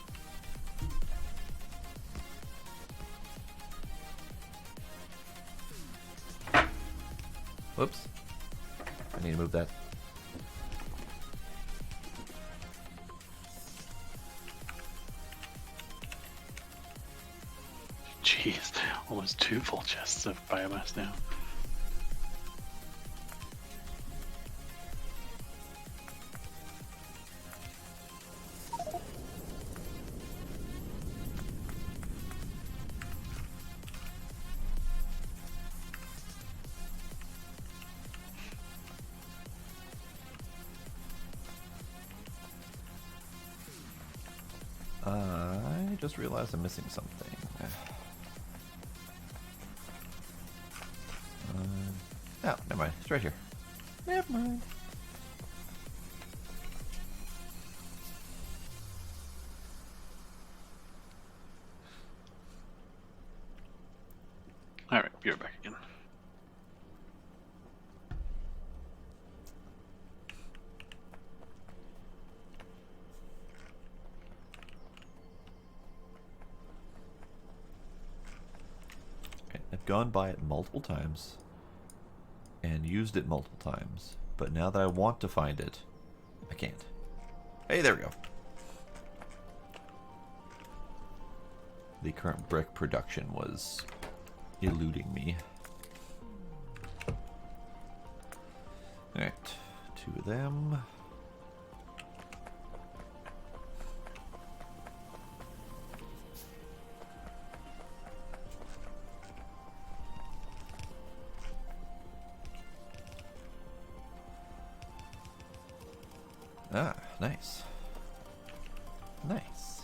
Whoops. I need to move that. Jeez, almost 2 full chests of biomass now. I just realized I'm missing something. Oh, never mind. It's right here. Never mind. Alright, you're back again. Okay, I've gone by it multiple times and used it multiple times, but now that I want to find it, I can't. Hey, there we go. The current brick production was eluding me. Alright, 2 of them. Ah, nice. Nice.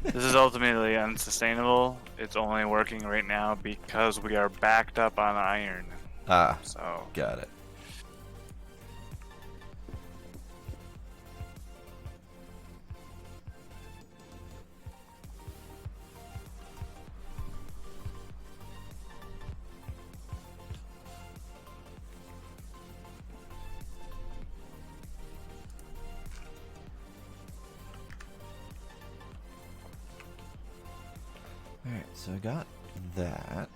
This is ultimately unsustainable. It's only working right now because we are backed up on iron. Ah, So got it. Alright, so I got that.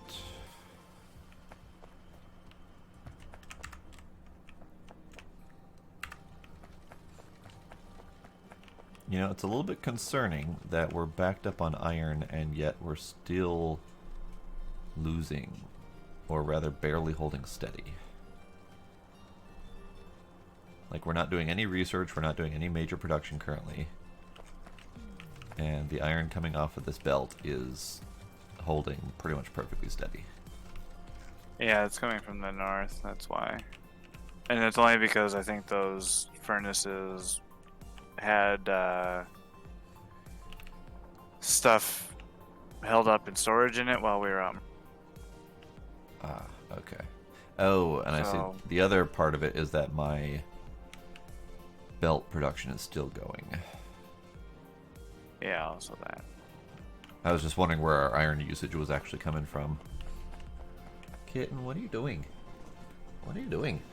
You know, it's a little bit concerning that we're backed up on iron and yet we're still losing, or rather barely holding steady. Like, we're not doing any research, we're not doing any major production currently. And the iron coming off of this belt is holding pretty much perfectly steady. Yeah, it's coming from the north, that's why. And it's only because I think those furnaces had stuff held up in storage in it while we were out. Ah, okay. Oh, and I see So- the other part of it is that my belt production is still going. Yeah, also that. I was just wondering where our iron usage was actually coming from. Kitten, what are you doing? What are you doing?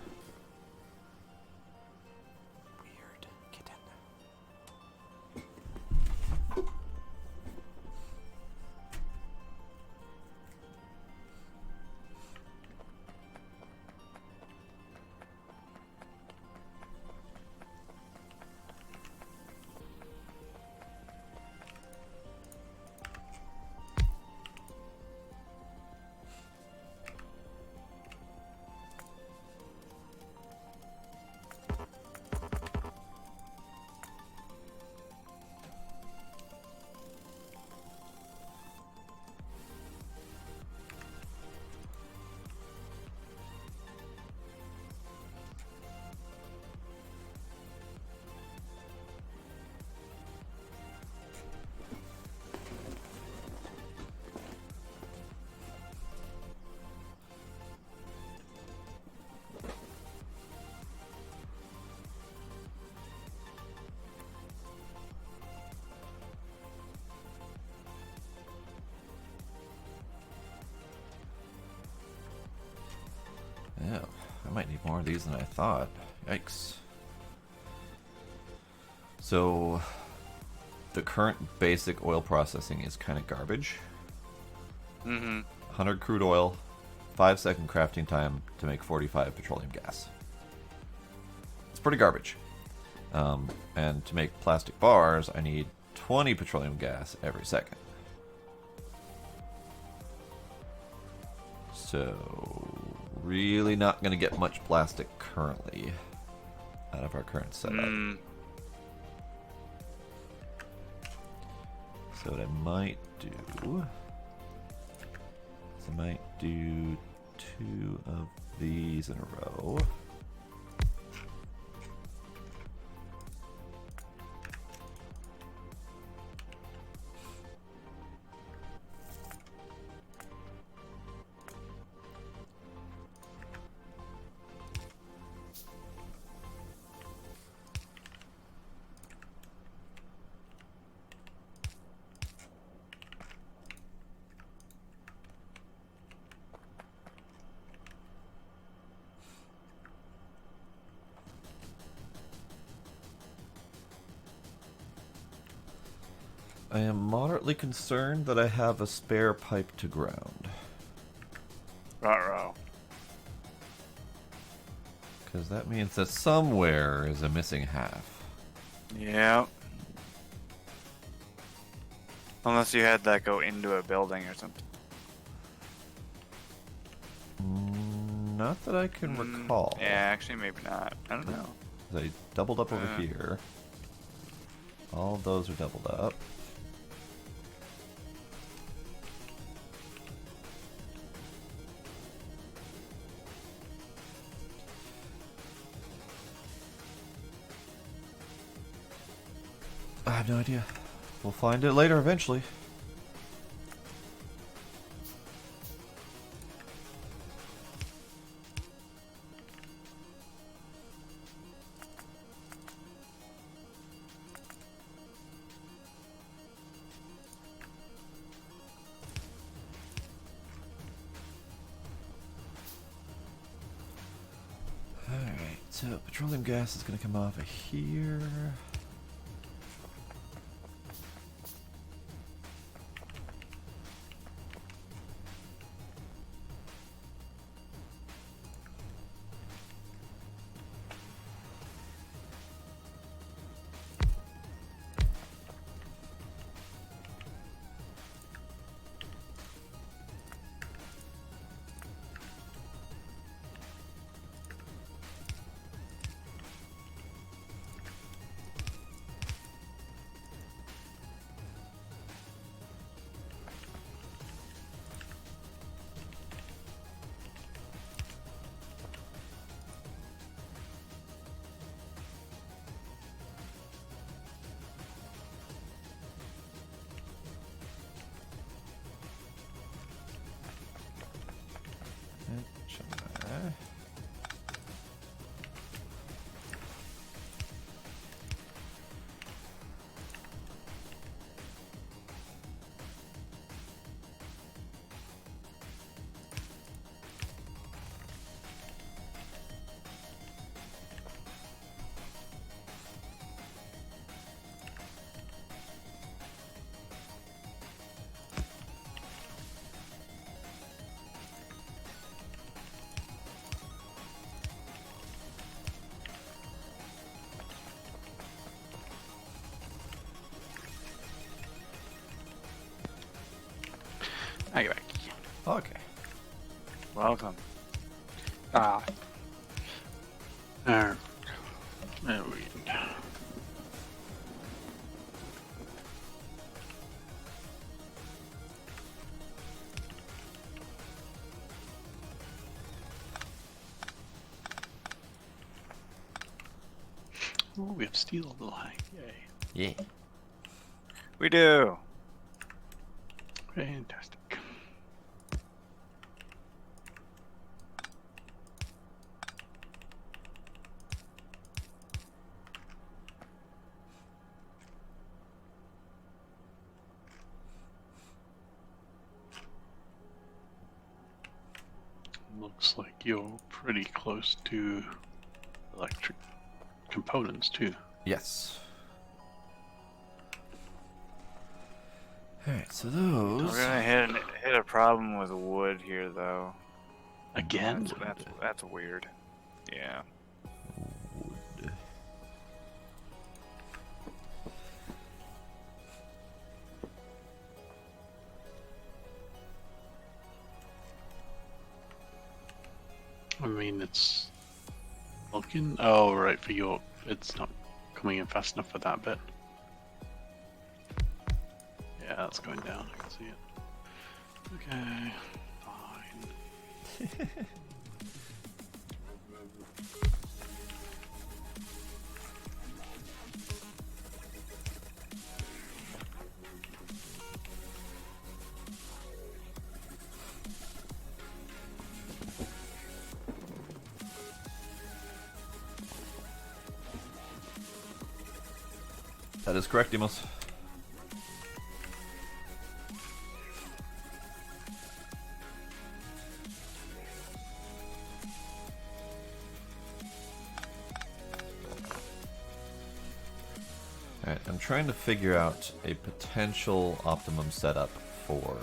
Weird kitten. Yeah, I might need more of these than I thought. Yikes. So, the current basic oil processing is kind of garbage. Mm-hmm. 100 crude oil, 5-second crafting time to make 45 petroleum gas. It's pretty garbage. And to make plastic bars, I need 20 petroleum gas every second. So, really not going to get much plastic currently out of our current setup. So what I might do is I might do 2 of these in a row. I am moderately concerned that I have a spare pipe to ground. Ruh-roh. Because that means that somewhere is a missing half. Yeah. Unless you had that go into a building or something. Not that I can recall. Yeah, actually, maybe not. I don't know. I doubled up over here. All of those are doubled up. I have no idea. We'll find it later eventually. Alright, so petroleum gas is going to come off of here. I get back. Okay. Welcome. Ah. There we go. Oh, we have steel little high. Yay. Yeah. We do. Fantastic. Looks like you're pretty close to electric components too. Yes. Alright, so those... We're gonna hit a problem with wood here, though. Again? That's weird. Yeah. Wood. I mean, it's looking. Oh, right, for your. It's not coming in fast enough for that bit. Yeah, that's going down. I can see it. Okay, fine. That is correct, Demos. Alright, I'm trying to figure out a potential optimum setup for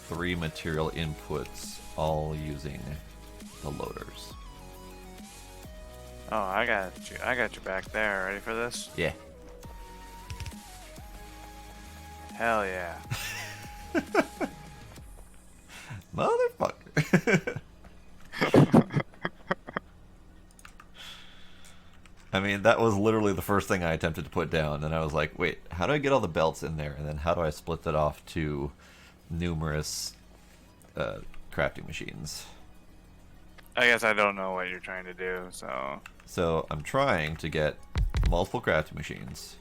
3 material inputs, all using the loaders. Oh, I got you. I got you back there. Ready for this? Yeah. Hell yeah. Motherfucker. I mean, that was literally the first thing I attempted to put down, and I was like, wait, how do I get all the belts in there, and then how do I split that off to numerous crafting machines? I guess I don't know what you're trying to do, so... So I'm trying to get multiple crafting machines,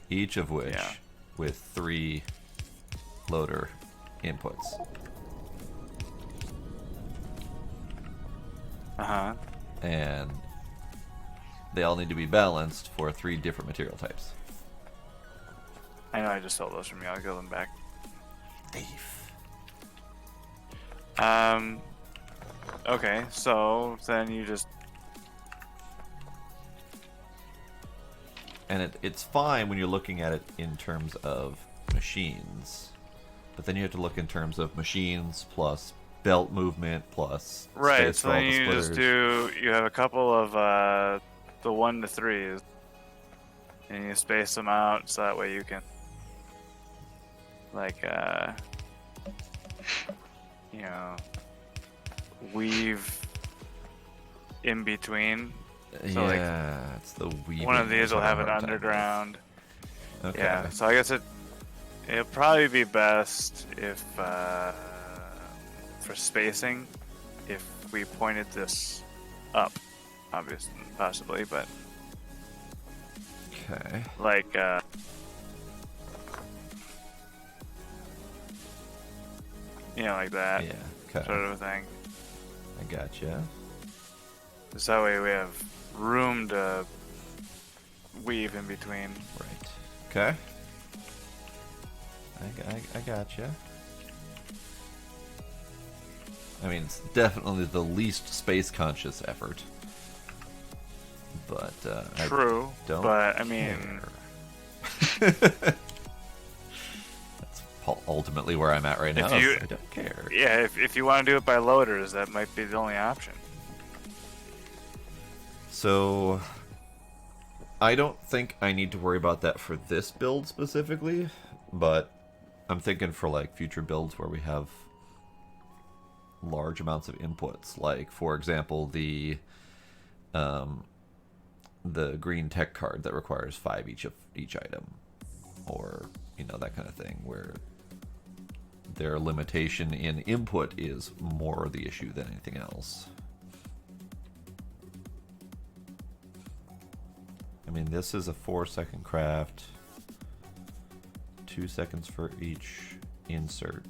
each of which with 3 loader inputs. Uh-huh. And they all need to be balanced for 3 different material types. I know I just stole those from you. I'll give them back. Thief. Okay, so then you just... And it's fine when you're looking at it in terms of machines, but then you have to look in terms of machines plus belt movement plus Right, space so for all then the you splitters. just do... You have a couple of, the 1 to 3s. And you space them out so that way you can... Like, you know... Weave in between. So yeah, it's the weaving. One of these will have it an underground. Okay. Yeah, so I guess it'll probably be best if for spacing if we pointed this up, obviously, possibly, but Okay. like like that Yeah. Okay. sort of a thing. I gotcha. So that way we have room to weave in between. Right. Okay. I gotcha. I mean, it's definitely the least space conscious effort. But True, I don't but I mean, care. That's ultimately where I'm at right now. If you- I don't care. yeah, if you want to do it by loaders, that might be the only option. So I don't think I need to worry about that for this build specifically, but I'm thinking for like future builds where we have large amounts of inputs, like for example the green tech card that requires 5 each of each item, or that kind of thing, where their limitation in input is more the issue than anything else. I mean, this is a 4-second craft, 2 seconds for each insert.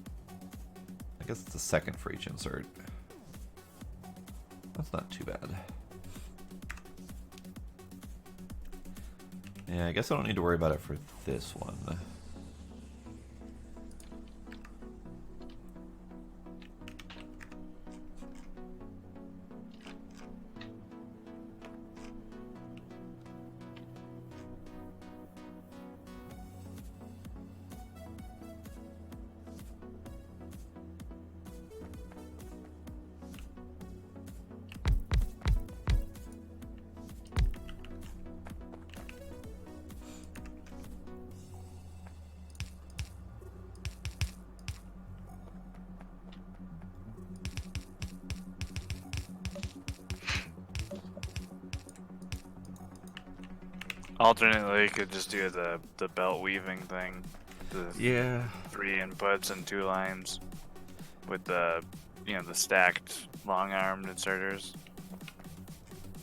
I guess it's a second for each insert. That's not too bad. Yeah, I guess I don't need to worry about it for this one. Alternately, you could just do the belt weaving thing. The Yeah. 3 inputs and 2 lines with the the stacked long-armed inserters.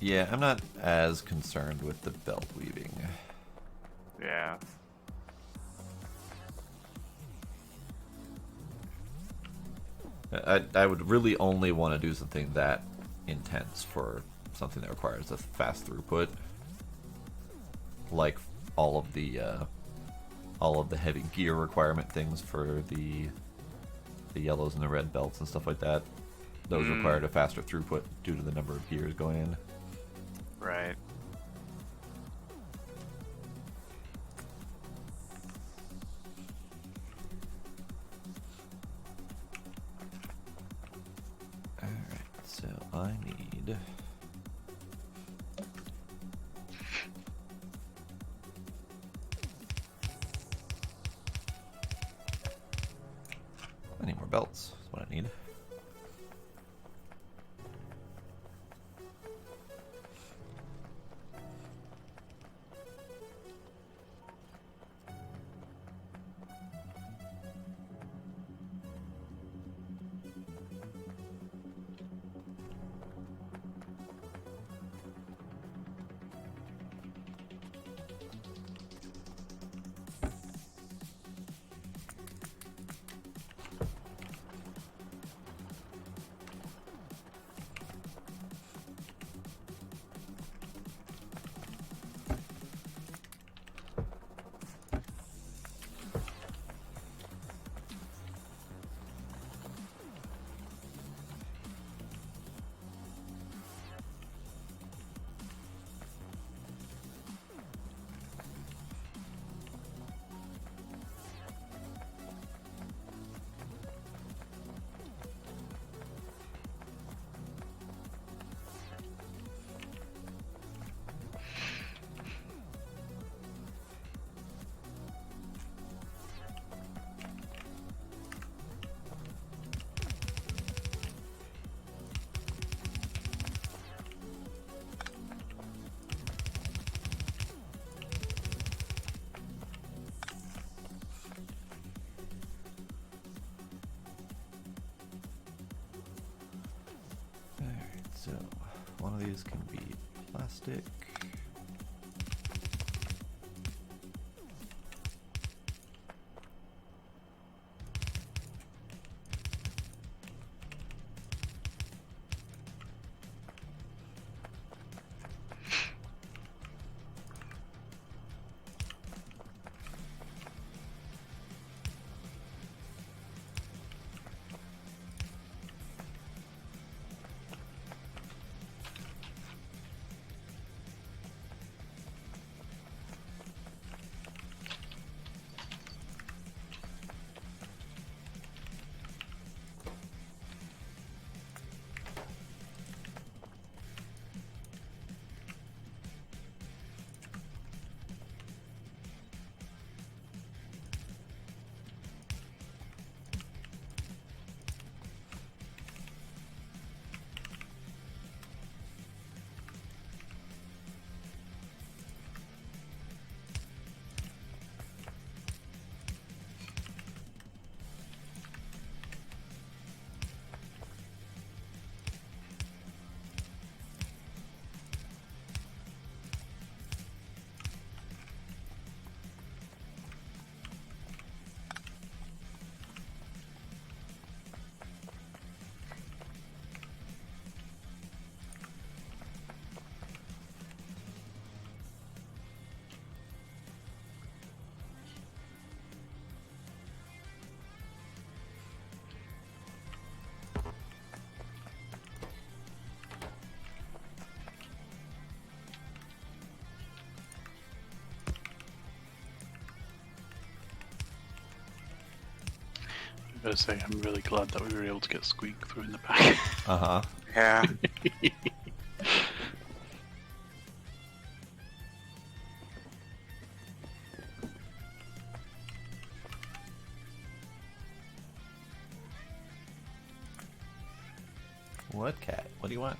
Yeah, I'm not as concerned with the belt weaving. Yeah. I would really only want to do something that intense for something that requires a fast throughput, like all of the heavy gear requirement things for the yellows and the red belts and stuff like that. Those required a faster throughput due to the number of gears going in. Right. Alright, so I need... I need more belts, is what I need. So, one of these can be plastic. gotta say, I'm really glad that we were able to get Squeak through in the back. Uh-huh. Yeah. What, cat? What do you want?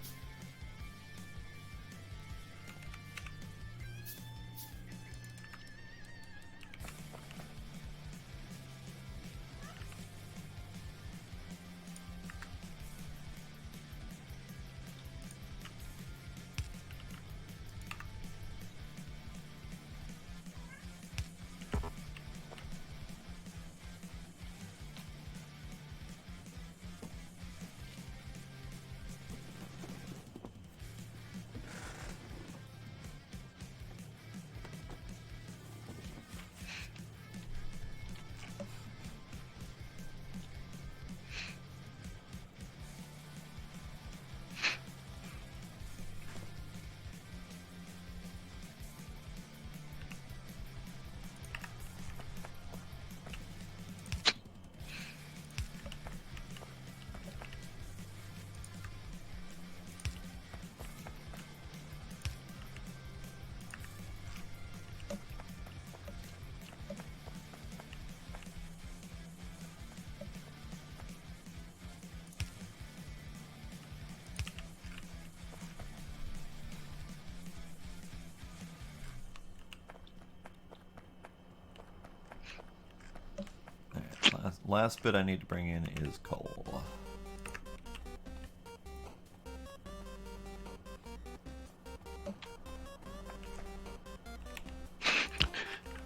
Alright, last bit I need to bring in is coal.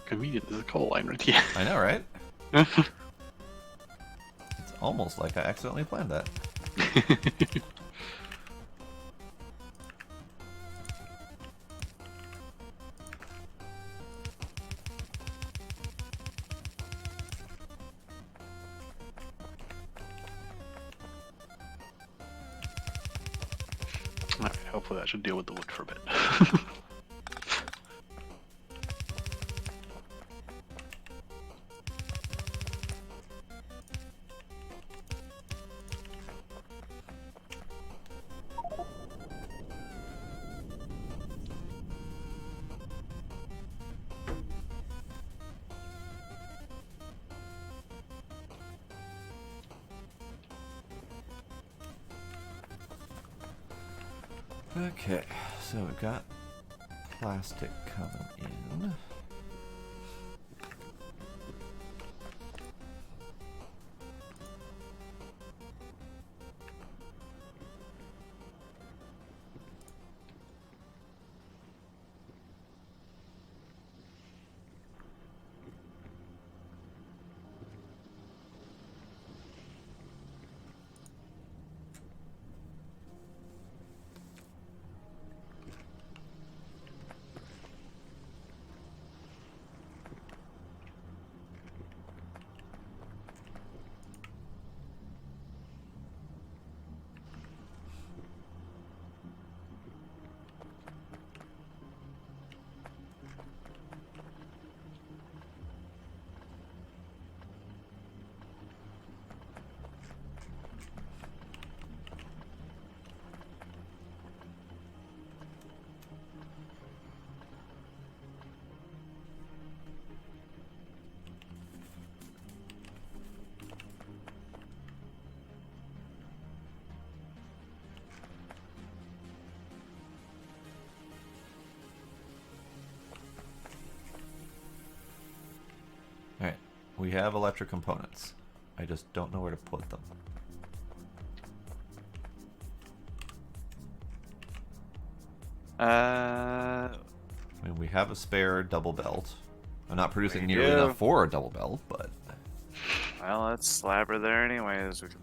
Convenient, there's a coal line right here. I know, right? It's almost like I accidentally planned that. Alright, hopefully that should deal with the wood for a bit. Okay, so we've got plastic coming in. Alright, we have electric components. I just don't know where to put them. I mean, we have a spare double belt. I'm not producing We nearly do. enough for a double belt, but... Well, let's slap her there anyways. We can.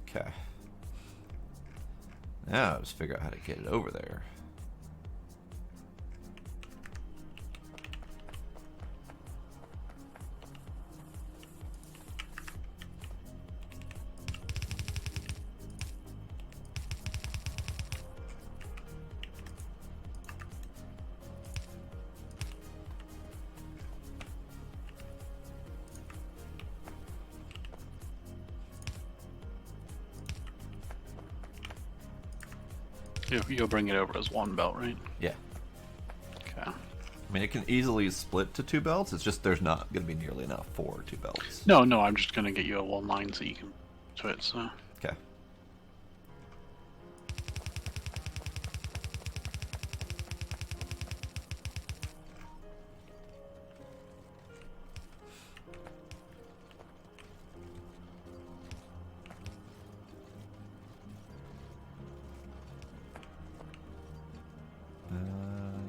Okay. Now let's figure out how to get it over there. You'll bring it over as one belt, right? Yeah. Okay. I mean, it can easily split to 2 belts. It's just there's not going to be nearly enough for 2 belts. No, I'm just gonna get you a one line so you can do it. So. Okay.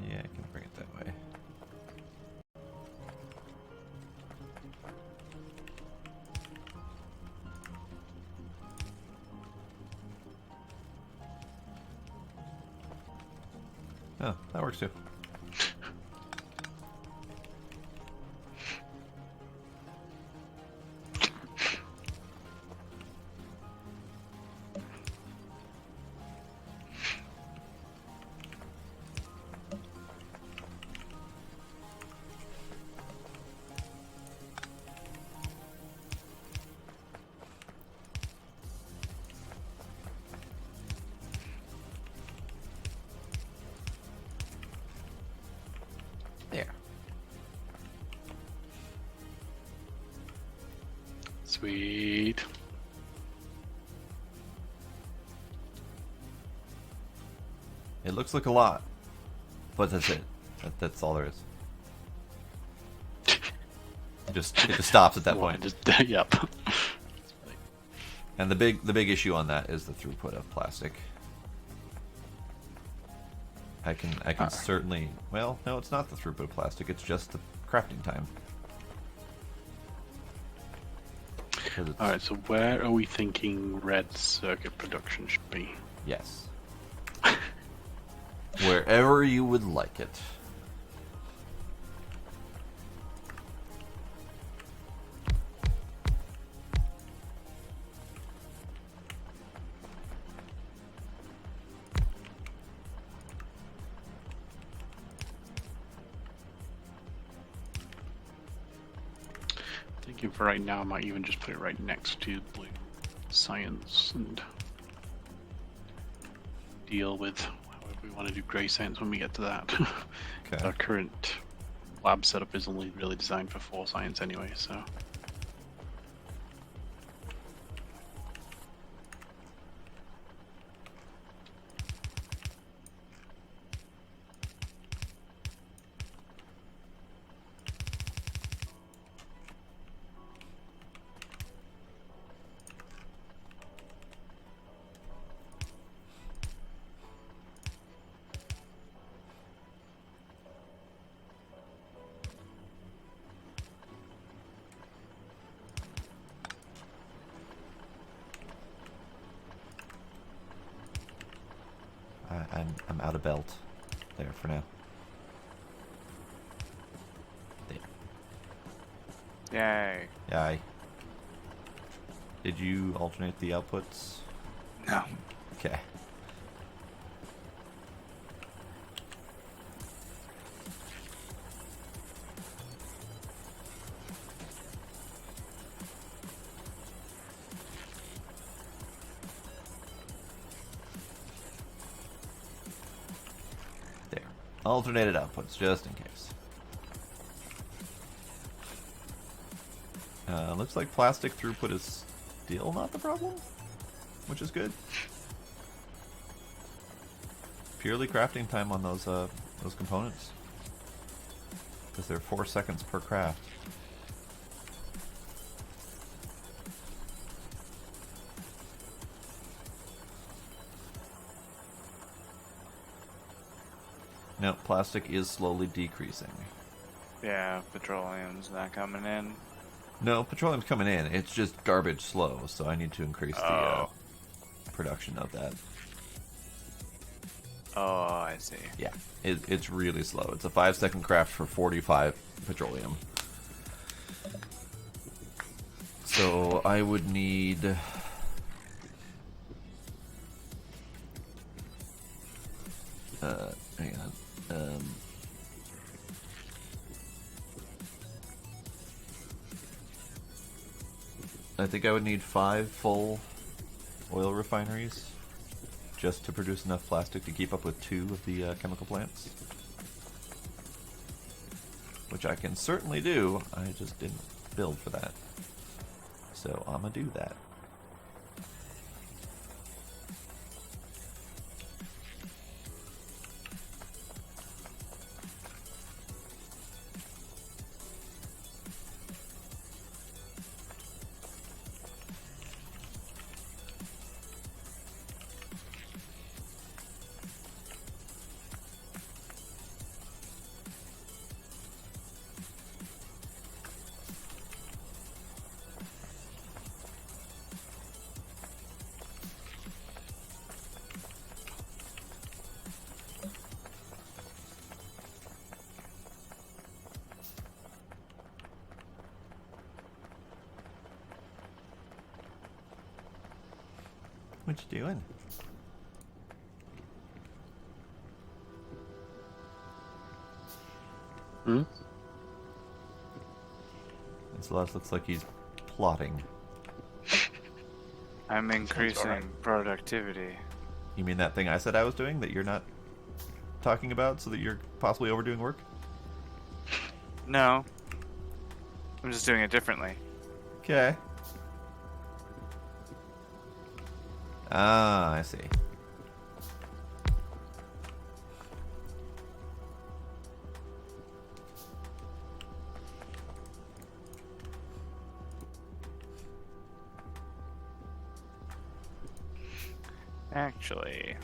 Yeah, I can bring it that way. Oh, that works too. There. Sweet. It looks like a lot, but that's it. That's all there is. It just stops at that point. Yep. And the big issue on that is the throughput of plastic. I can certainly, well, no, it's not the throughput of plastic. It's just the crafting time. All right. So where are we thinking red circuit production should be? Yes. Wherever you would like it. Thinking for right now, I might even just put it right next to blue science and deal with however we want to do grey science when we get to that. Okay. Our current lab setup is only really designed for 4 science anyway, so. I'm out of belt there for now. Yay. Yay. Did you alternate the outputs? No. Okay. There. Alternated outputs, just in case. Looks like plastic throughput is still not the problem, which is good. Purely crafting time on those components, because they're 4 seconds per craft. No, plastic is slowly decreasing. Yeah, petroleum's not coming in. No, petroleum's coming in. It's just garbage slow, so I need to increase the production of that. Oh, I see. Yeah, it's really slow. It's a 5-second craft for 45 petroleum. So I would need... hang on. I think I would need 5 full oil refineries just to produce enough plastic to keep up with 2 of the chemical plants. Which I can certainly do, I just didn't build for that. So I'm gonna do that. What you doing? Hmm? Lancelot looks like he's plotting. I'm alright. increasing productivity. You mean that thing I said I was doing that you're not talking about so that you're possibly overdoing work? No. I'm just doing it differently. Okay. Ah, I see. Actually.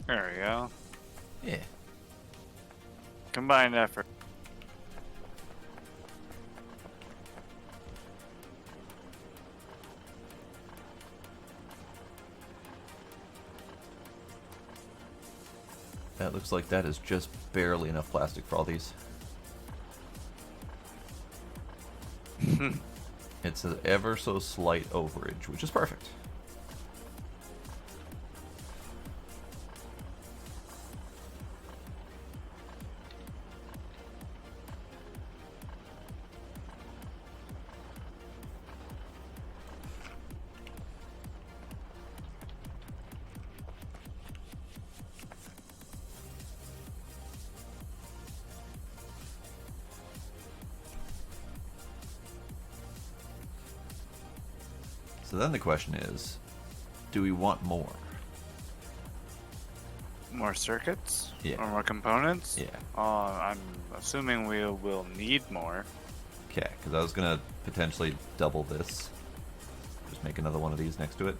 There we go. Yeah. Combined effort. That looks like that is just barely enough plastic for all these. It's an ever so slight overage, which is perfect. So then the question is, do we want more? More circuits? Yeah. Or more components? Yeah. I'm assuming we will need more. Okay, because I was going to potentially double this. Just make another one of these next to it.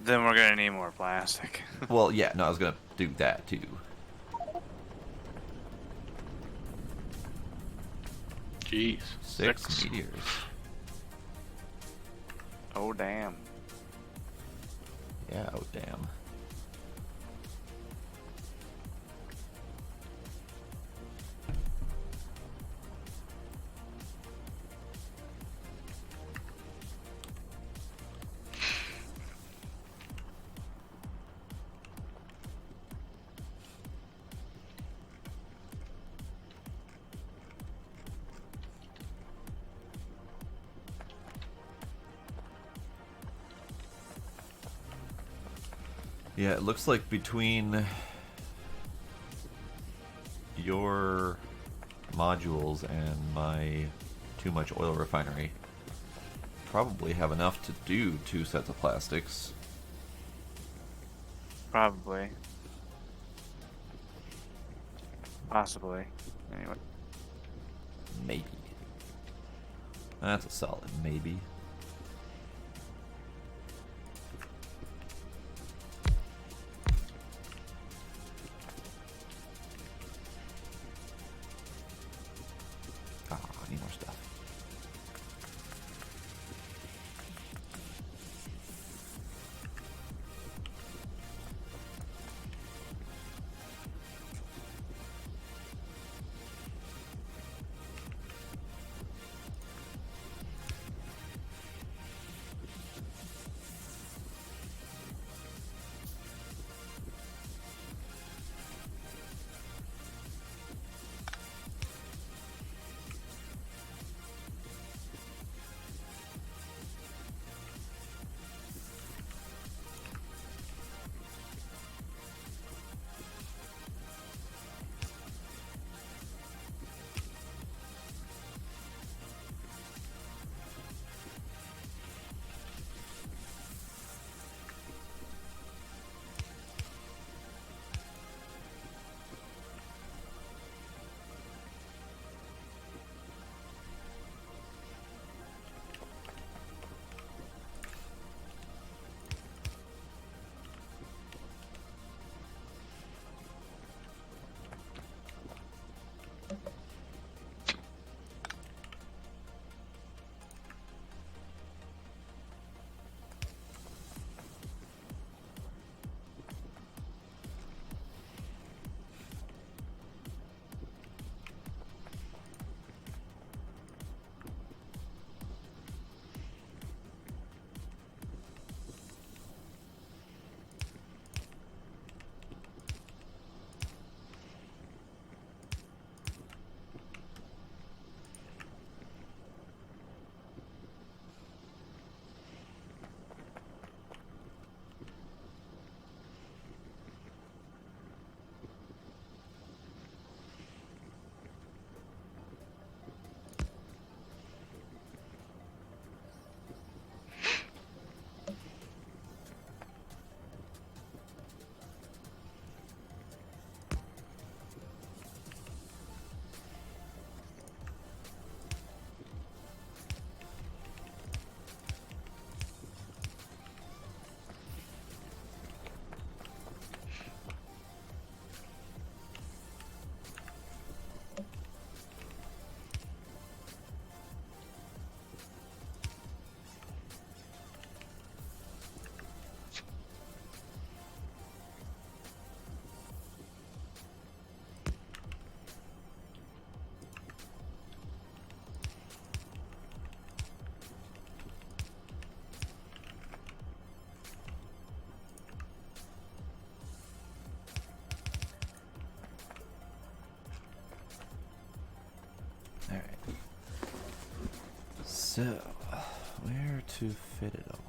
Then we're gonna need more plastic. Well, yeah, no, I was going to do that too. Jeez. 6 meteors. Oh, damn. Yeah, oh damn. Yeah, it looks like between your modules and my too much oil refinery, probably have enough to do 2 sets of plastics. Probably. Possibly. Anyway. Maybe. That's a solid maybe. Ah, I need more stuff. Alright. So, where to fit it all?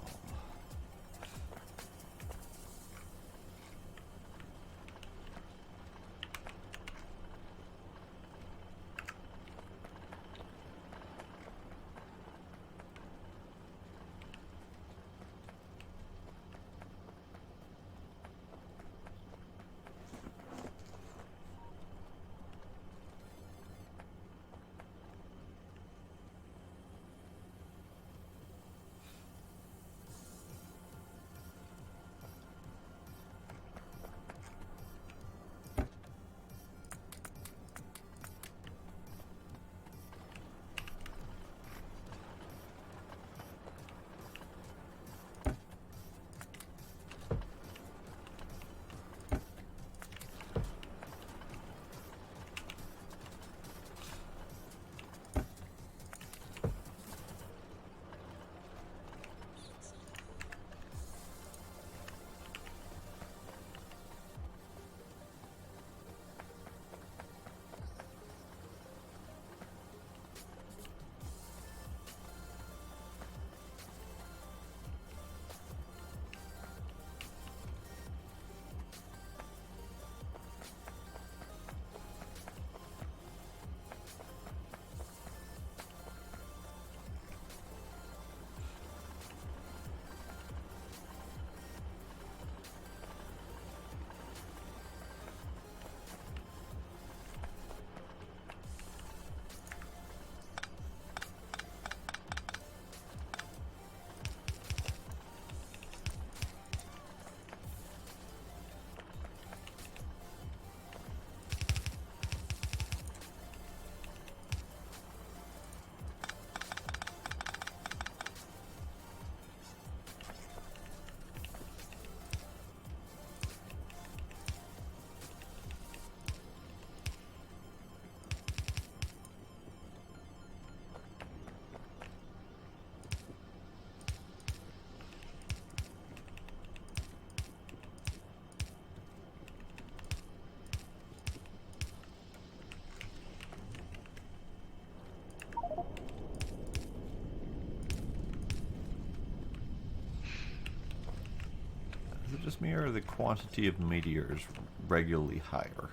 scares me, or the quantity of meteors regularly higher?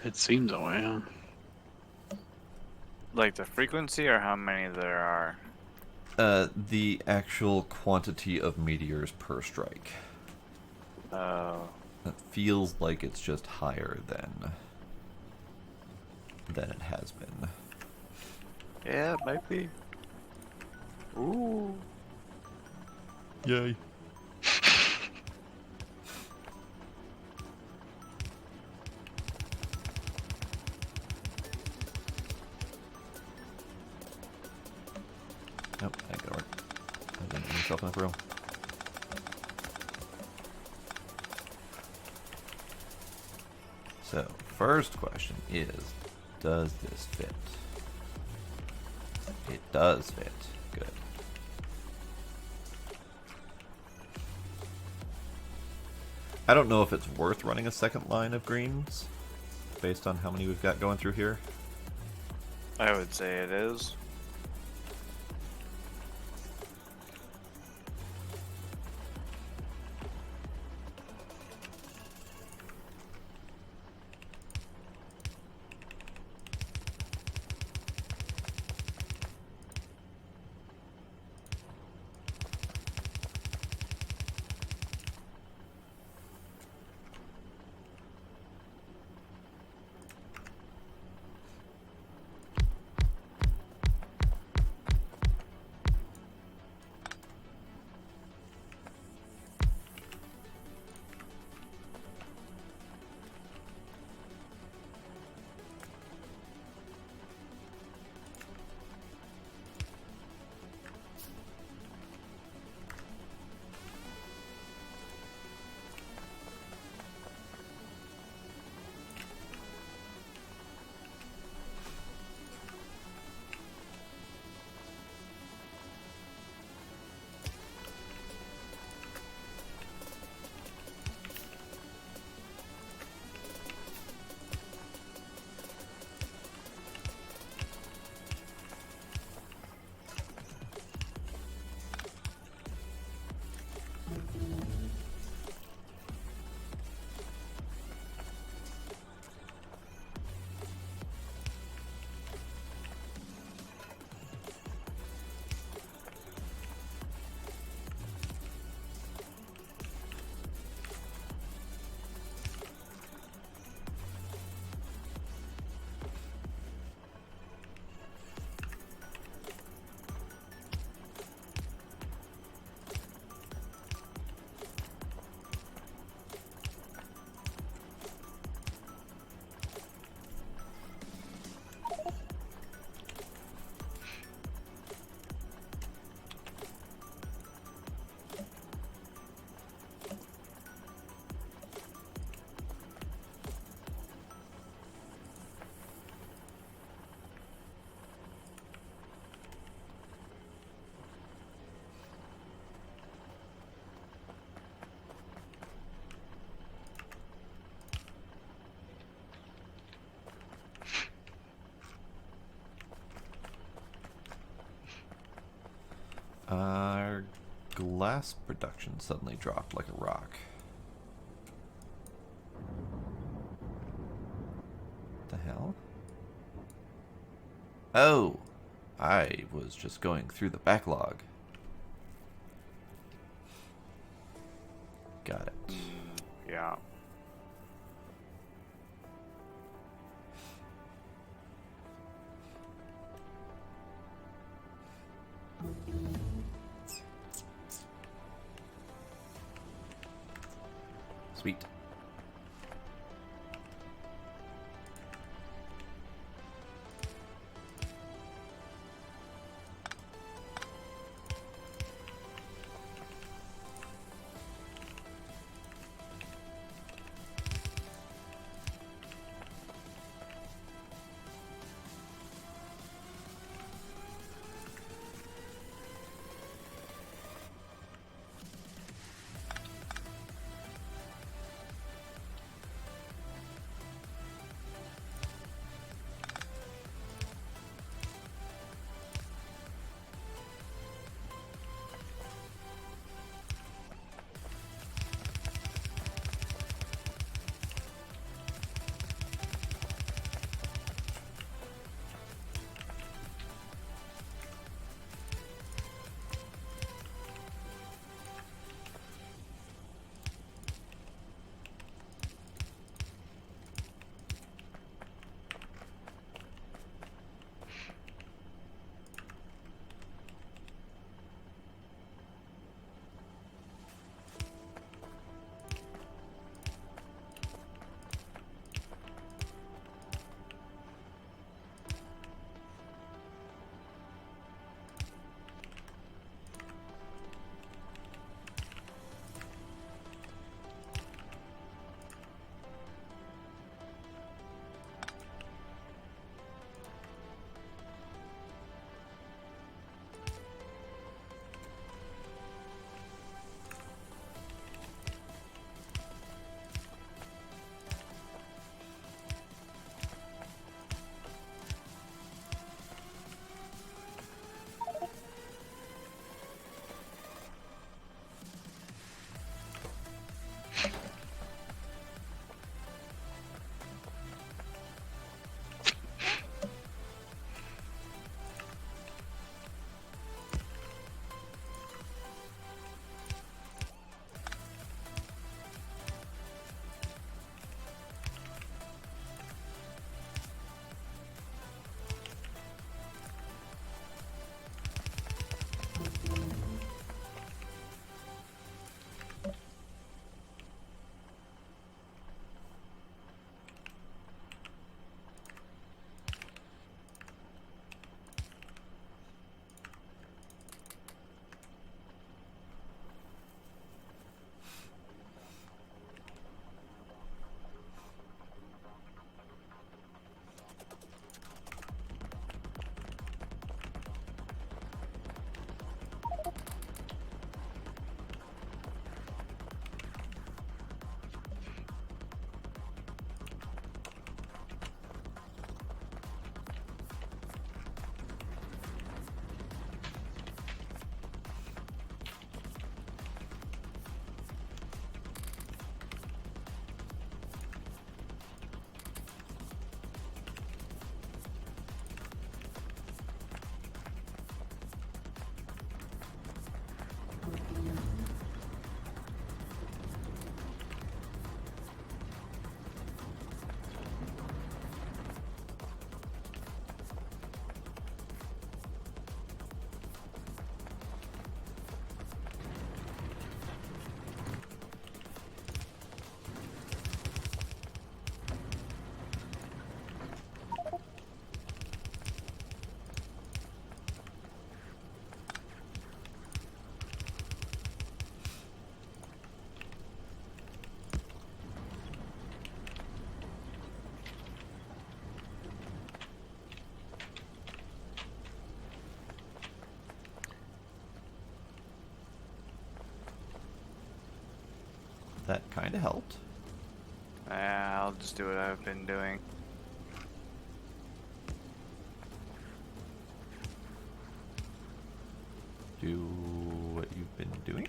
It seems that way, yeah. Like the frequency or how many there are? The actual quantity of meteors per strike. It feels like it's just higher than it has been. Yeah, it might be. Ooh. Yay. Nope, that ain't gonna work. I didn't give myself enough room. So, first question is, does this fit? It does fit. Good. I don't know if it's worth running a second line of greens, based on how many we've got going through here. I would say it is. Our glass production suddenly dropped like a rock. What the hell? Oh! I was just going through the backlog. Got it. Yeah. Sweet. That kind of helped. I'll just do what I've been doing. Do what you've been doing.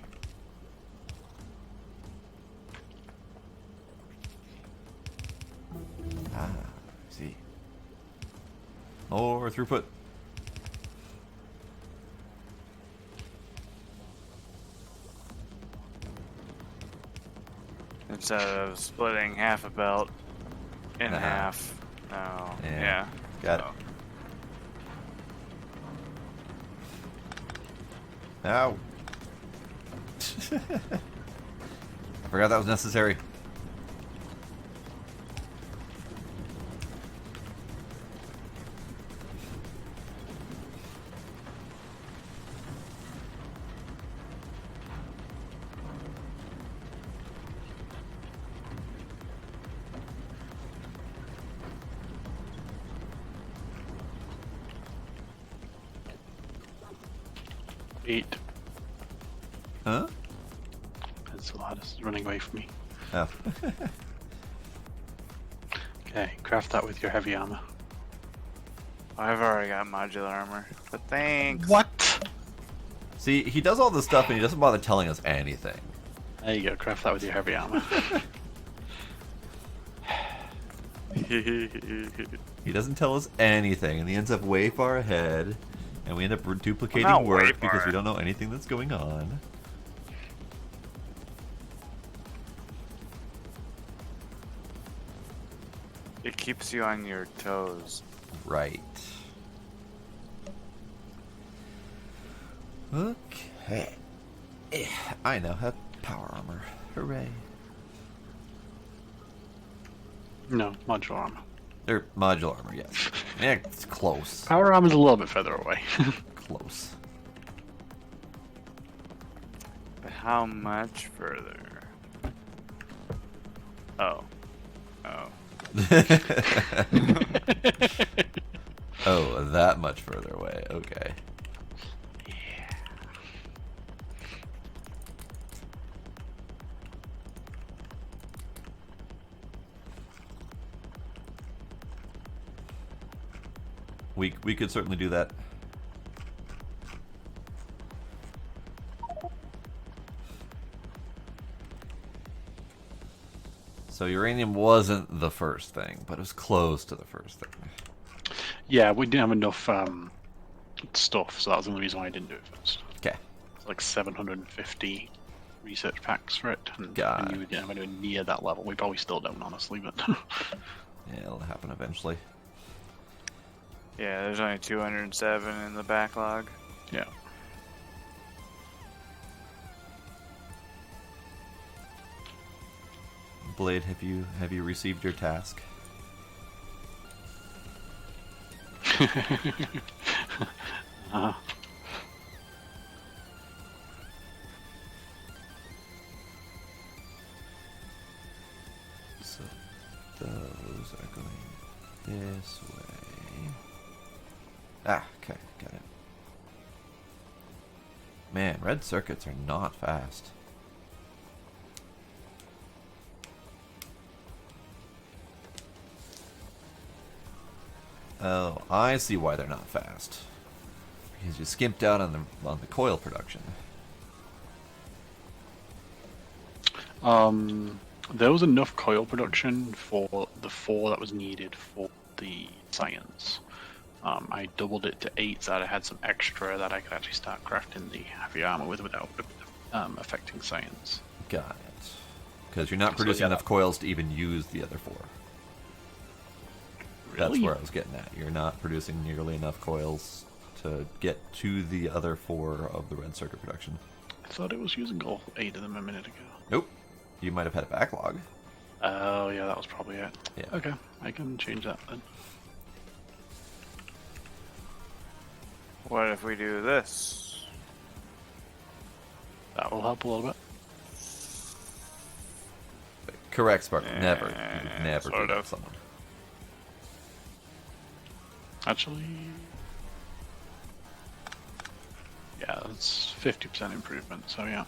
Ah, I see. More throughput. Instead of splitting half a belt in Uh-huh. half. No. Yeah. Yeah. Got it. Ow. I forgot that was necessary. Eight. Huh? It's a lot. It's running away from me. Oh. Okay, craft that with your heavy armor. I've already got modular armor, but thanks. What? See, he does all this stuff and he doesn't bother telling us anything. There you go. Craft that with your heavy armor. He doesn't tell us anything, and he ends up way far ahead, and we end up duplicating not way work because far. we don't know anything that's going on. It keeps you on your toes. Right. Okay. I now have power armor. Hooray. No, modular armor. Or modular armor, yes. Yeah, it's close. Power armor's a little bit further away. Close. But how much further? Oh. Oh. Oh, that much further away. Okay. We could certainly do that. So uranium wasn't the first thing, but it was close to the first thing. Yeah, we didn't have enough stuff, so that was the only reason why I didn't do it first. Okay. It's like 750 research packs for it, and God. I knew we didn't have anywhere near that level. We probably still don't, honestly, but Yeah, it'll happen eventually. Yeah, there's only 207 in the backlog. yeah. Blade, have you received your task? uh, So those are going this way. Ah, okay, got it. Man, red circuits are not fast. Oh, I see why they're not fast. Because you skimped out on the coil production. there was enough coil production for the 4 that was needed for the science. I doubled it to 8 so that I had some extra that I could actually start crafting the heavy armor with without affecting science. Got it. Because you're not So, producing yeah. enough coils to even use the other 4. That's Really? where I was getting at. You're not producing nearly enough coils to get to the other 4 of the red circuit production. I thought it was using all 8 of them a minute ago. Nope. You might have had a backlog. Oh, yeah, that was probably it. Yeah. Okay, I can change that then. What if we do this? That will help a little bit. Correct, Spark. Never. You would never do sort that of. to someone. Actually, yeah, that's 50% improvement, so yeah.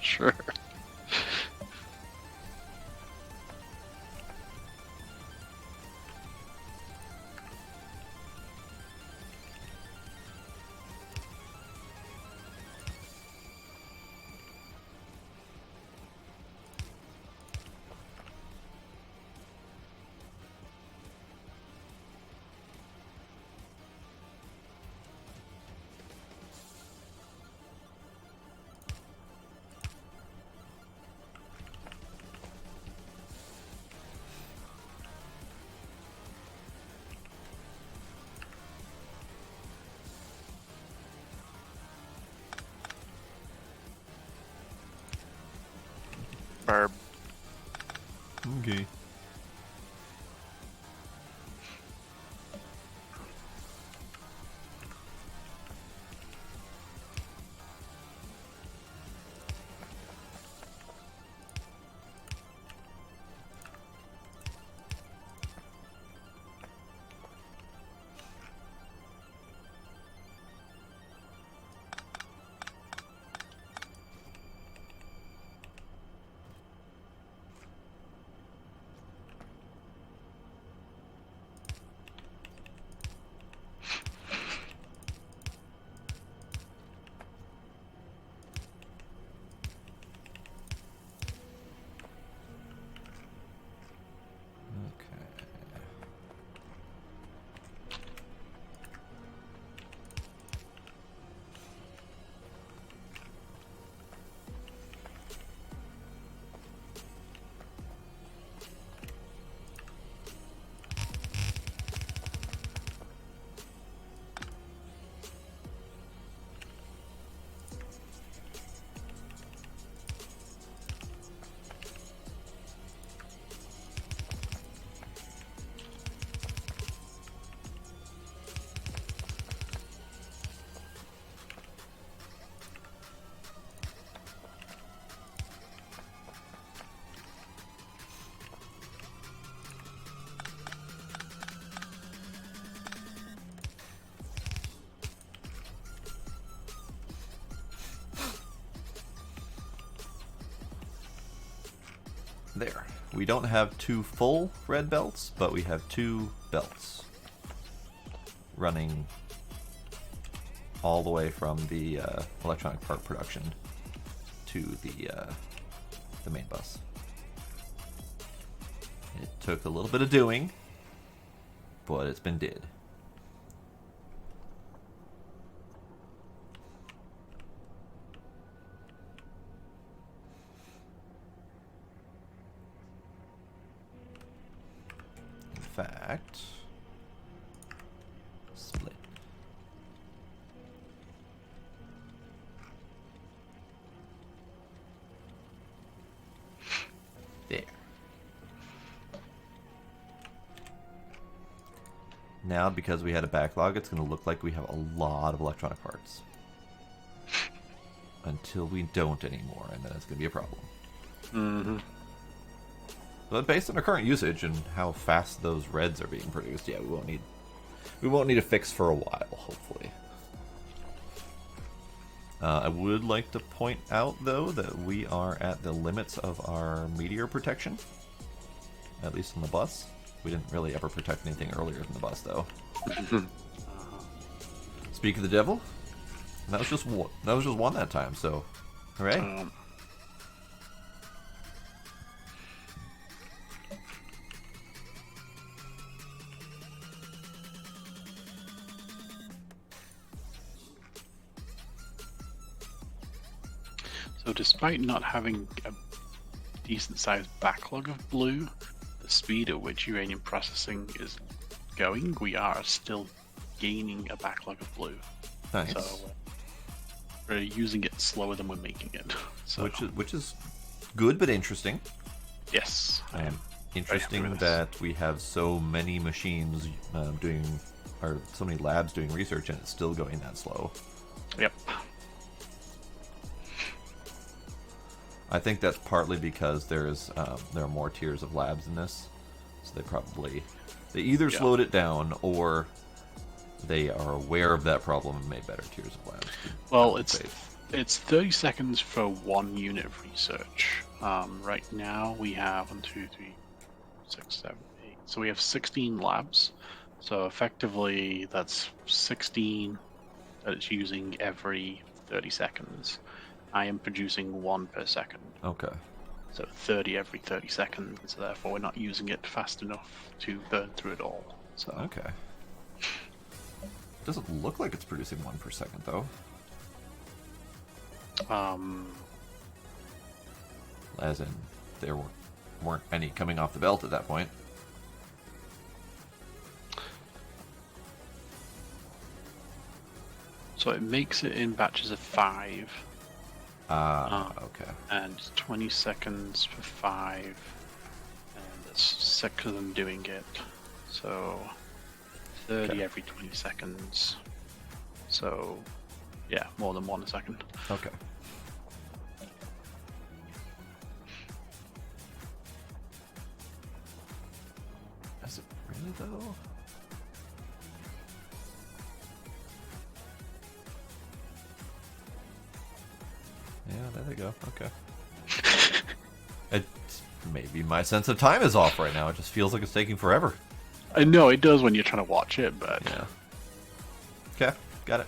Sure. Barb. Okay. There. We don't have 2 full red belts, but we have 2 belts running all the way from the electronic part production to the main bus. It took a little bit of doing, but it's been did. In fact, split. There. Now, because we had a backlog, it's going to look like we have a lot of electronic parts. Until we don't anymore, and then it's going to be a problem. Mm-hmm. But based on our current usage and how fast those reds are being produced, yeah, we won't need a fix for a while, hopefully. I would like to point out, though, that we are at the limits of our meteor protection, at least on the bus. We didn't really ever protect anything earlier than the bus, though. Speak of the devil, that was just one that time. So, hooray! So despite not having a decent-sized backlog of blue, the speed at which uranium processing is going, we are still gaining a backlog of blue. Nice. So we're using it slower than we're making it. So Which is good but interesting. yes, I am. Interesting very happy with that we have so many machines or so many labs doing research, and it's still going that slow. Yep. I think that's partly because there are more tiers of labs in this, so they either slowed it down or they are aware of that problem and made better tiers of labs. Well, it's It's 30 seconds for 1 unit of research. Right now we have 1, 2, 3, 6, 7, 8. So we have 16 labs. So effectively, that's 16 that it's using every 30 seconds. I am producing 1 per second. Okay. So 30 every 30 seconds. So therefore, we're not using it fast enough to burn through it all. So Okay. Doesn't look like it's producing 1 per second, though. As in, there weren't any coming off the belt at that point. So it makes it in batches of 5. Okay. And 20 seconds for 5. And that's 6 of them doing it. So 30 Okay. every 20 seconds. So, yeah, more than 1 a second. Okay. Is it really, though? Yeah, there they go. Okay. It's maybe my sense of time is off right now. It just feels like it's taking forever. I know it does when you're trying to watch it, but Yeah. Okay, got it.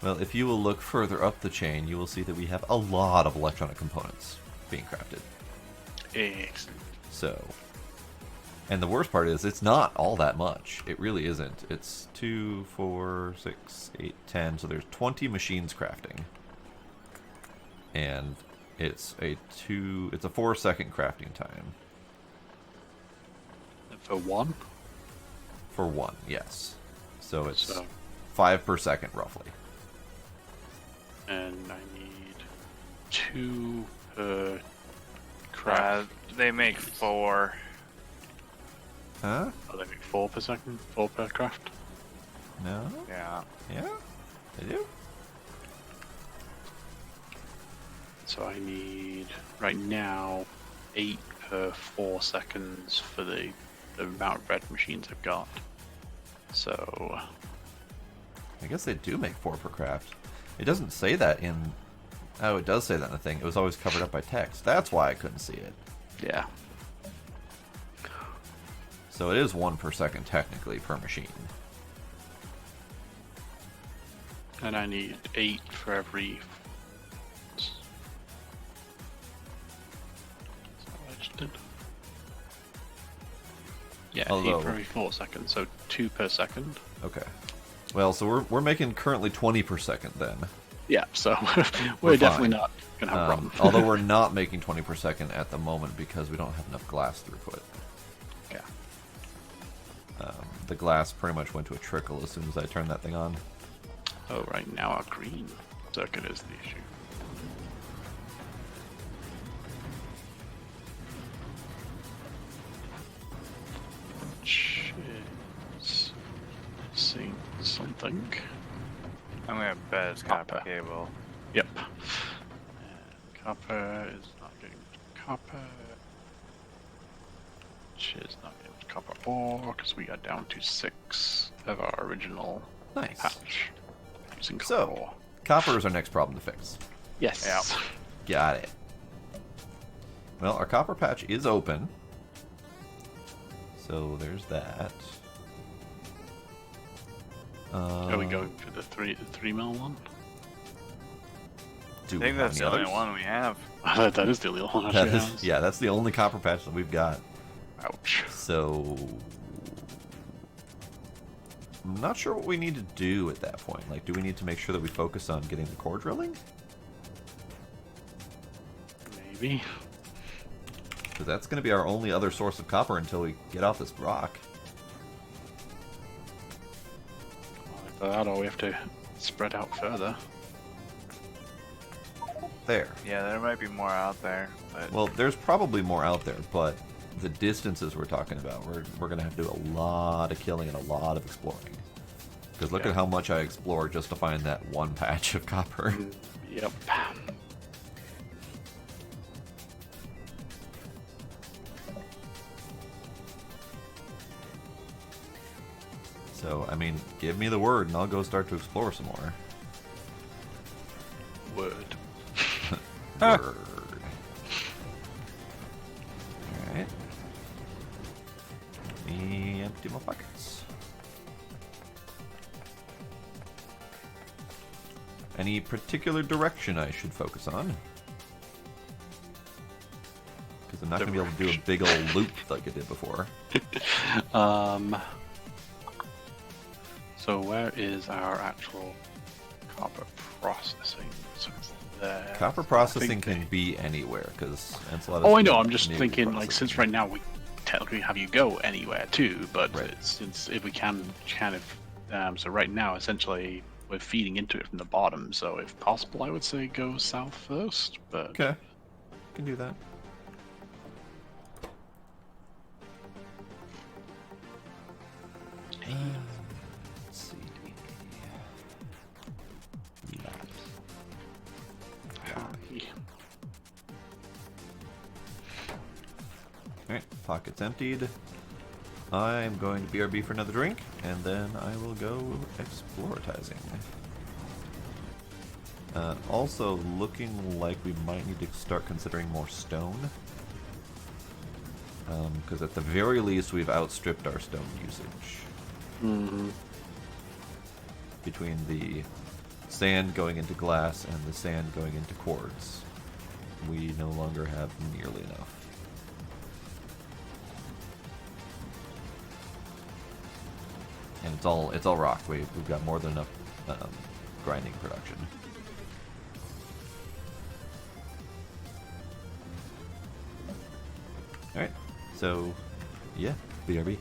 Well, if you will look further up the chain, you will see that we have a lot of electronic components being crafted. excellent. So, and the worst part is, it's not all that much. It really isn't. It's 2, 4, 6, 8, 10. So there's 20 machines crafting, and it's a 4-second crafting time For 1? for 1. Yes. So it's So, 5 per second roughly. and I need 2 per craft. They make 4. Huh? Oh, they make 4 per second? 4 per craft? No? Yeah. Yeah? They do? So I need, right now, 8 per 4 seconds for the amount of red machines I've got. So, I guess they do make 4 per craft. It doesn't say that in... Oh, it does say that in the thing. It was always covered up by text. That's why I couldn't see it. yeah. So it is 1 per second technically per machine. And I need 8 for every... Is that what I just did? Yeah, Although- 8 for every 4 seconds, so 2 per second. Okay. Well, so we're making currently 20 per second then. Yeah, so We're we're definitely fine. not going to have a problem. Although we're not making 20 per second at the moment because we don't have enough glass throughput. Yeah. The glass pretty much went to a trickle as soon as I turned that thing on. Oh, right now our green circuit is the issue. Which is missing something. I'm gonna bet it's copper Copper. cable. Yep. And copper is not getting copper. Which is not getting copper ore because we are down to 6 of our original Nice. patch. Using copper So, ore. copper is our next problem to fix. Yes. Yeah. Got it. Well, our copper patch is open. So there's that. Are we going for the 3 mil one? Do I we think have that's any the only others? one we have. That is the only one. That Actually, is, has. yeah, that's the only copper patch that we've got. Ouch. So I'm not sure what we need to do at that point. Like, do we need to make sure that we focus on getting the core drilling? Maybe. Because that's going to be our only other source of copper until we get off this rock. Either that or we have to spread out further. There. Yeah, there might be more out there, but Well, there's probably more out there, but the distances we're talking about, we're going to have to do a lot of killing and a lot of exploring. Because look Yeah. at how much I explored just to find that one patch of copper. Yep. So, I mean, give me the word and I'll go start to explore some more. Word. Word. Alright. Let me empty my pockets. Any particular direction I should focus on? Because I'm not going to be able to do a big old loop like I did before. So where is our actual copper processing? So it's there. Copper processing can be anywhere, because Enceladus... Oh, I know. is I'm just new thinking, like, processing. since right now we technically have you go anywhere too, but Right. since if we can kind of, so right now essentially we're feeding into it from the bottom. So if possible, I would say go south first. But Okay. Can do that. Let's see. Alright, pockets emptied. I'm going to BRB for another drink, and then I will go exploratizing. Also, looking like we might need to start considering more stone. Because at the very least, we've outstripped our stone usage. Mm-hmm. Between the sand going into glass and the sand going into quartz, we no longer have nearly enough. And it's all rock. We've got more than enough grinding production. All right, so yeah, BRB.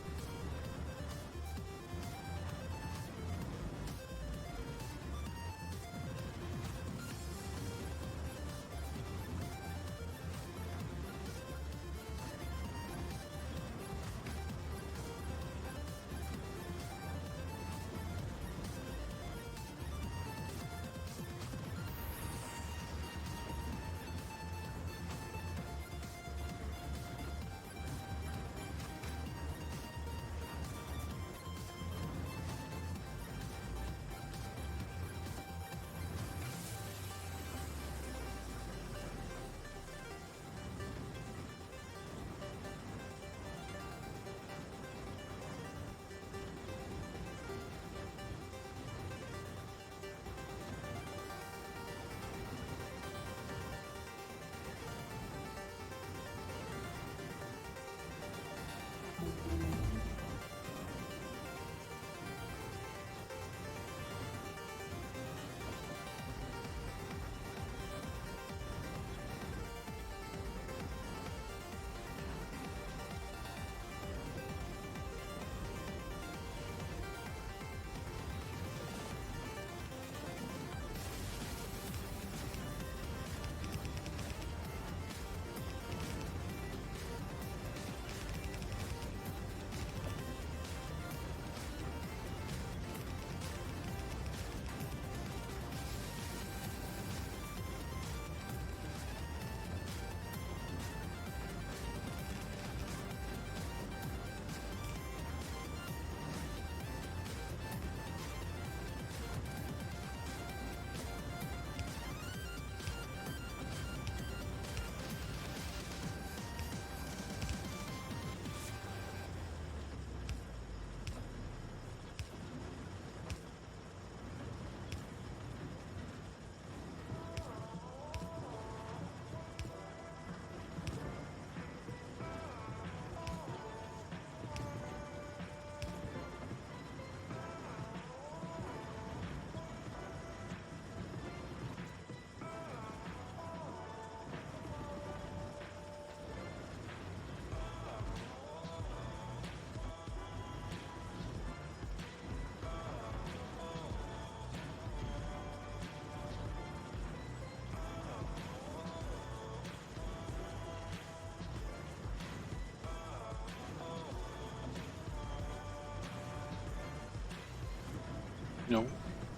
No.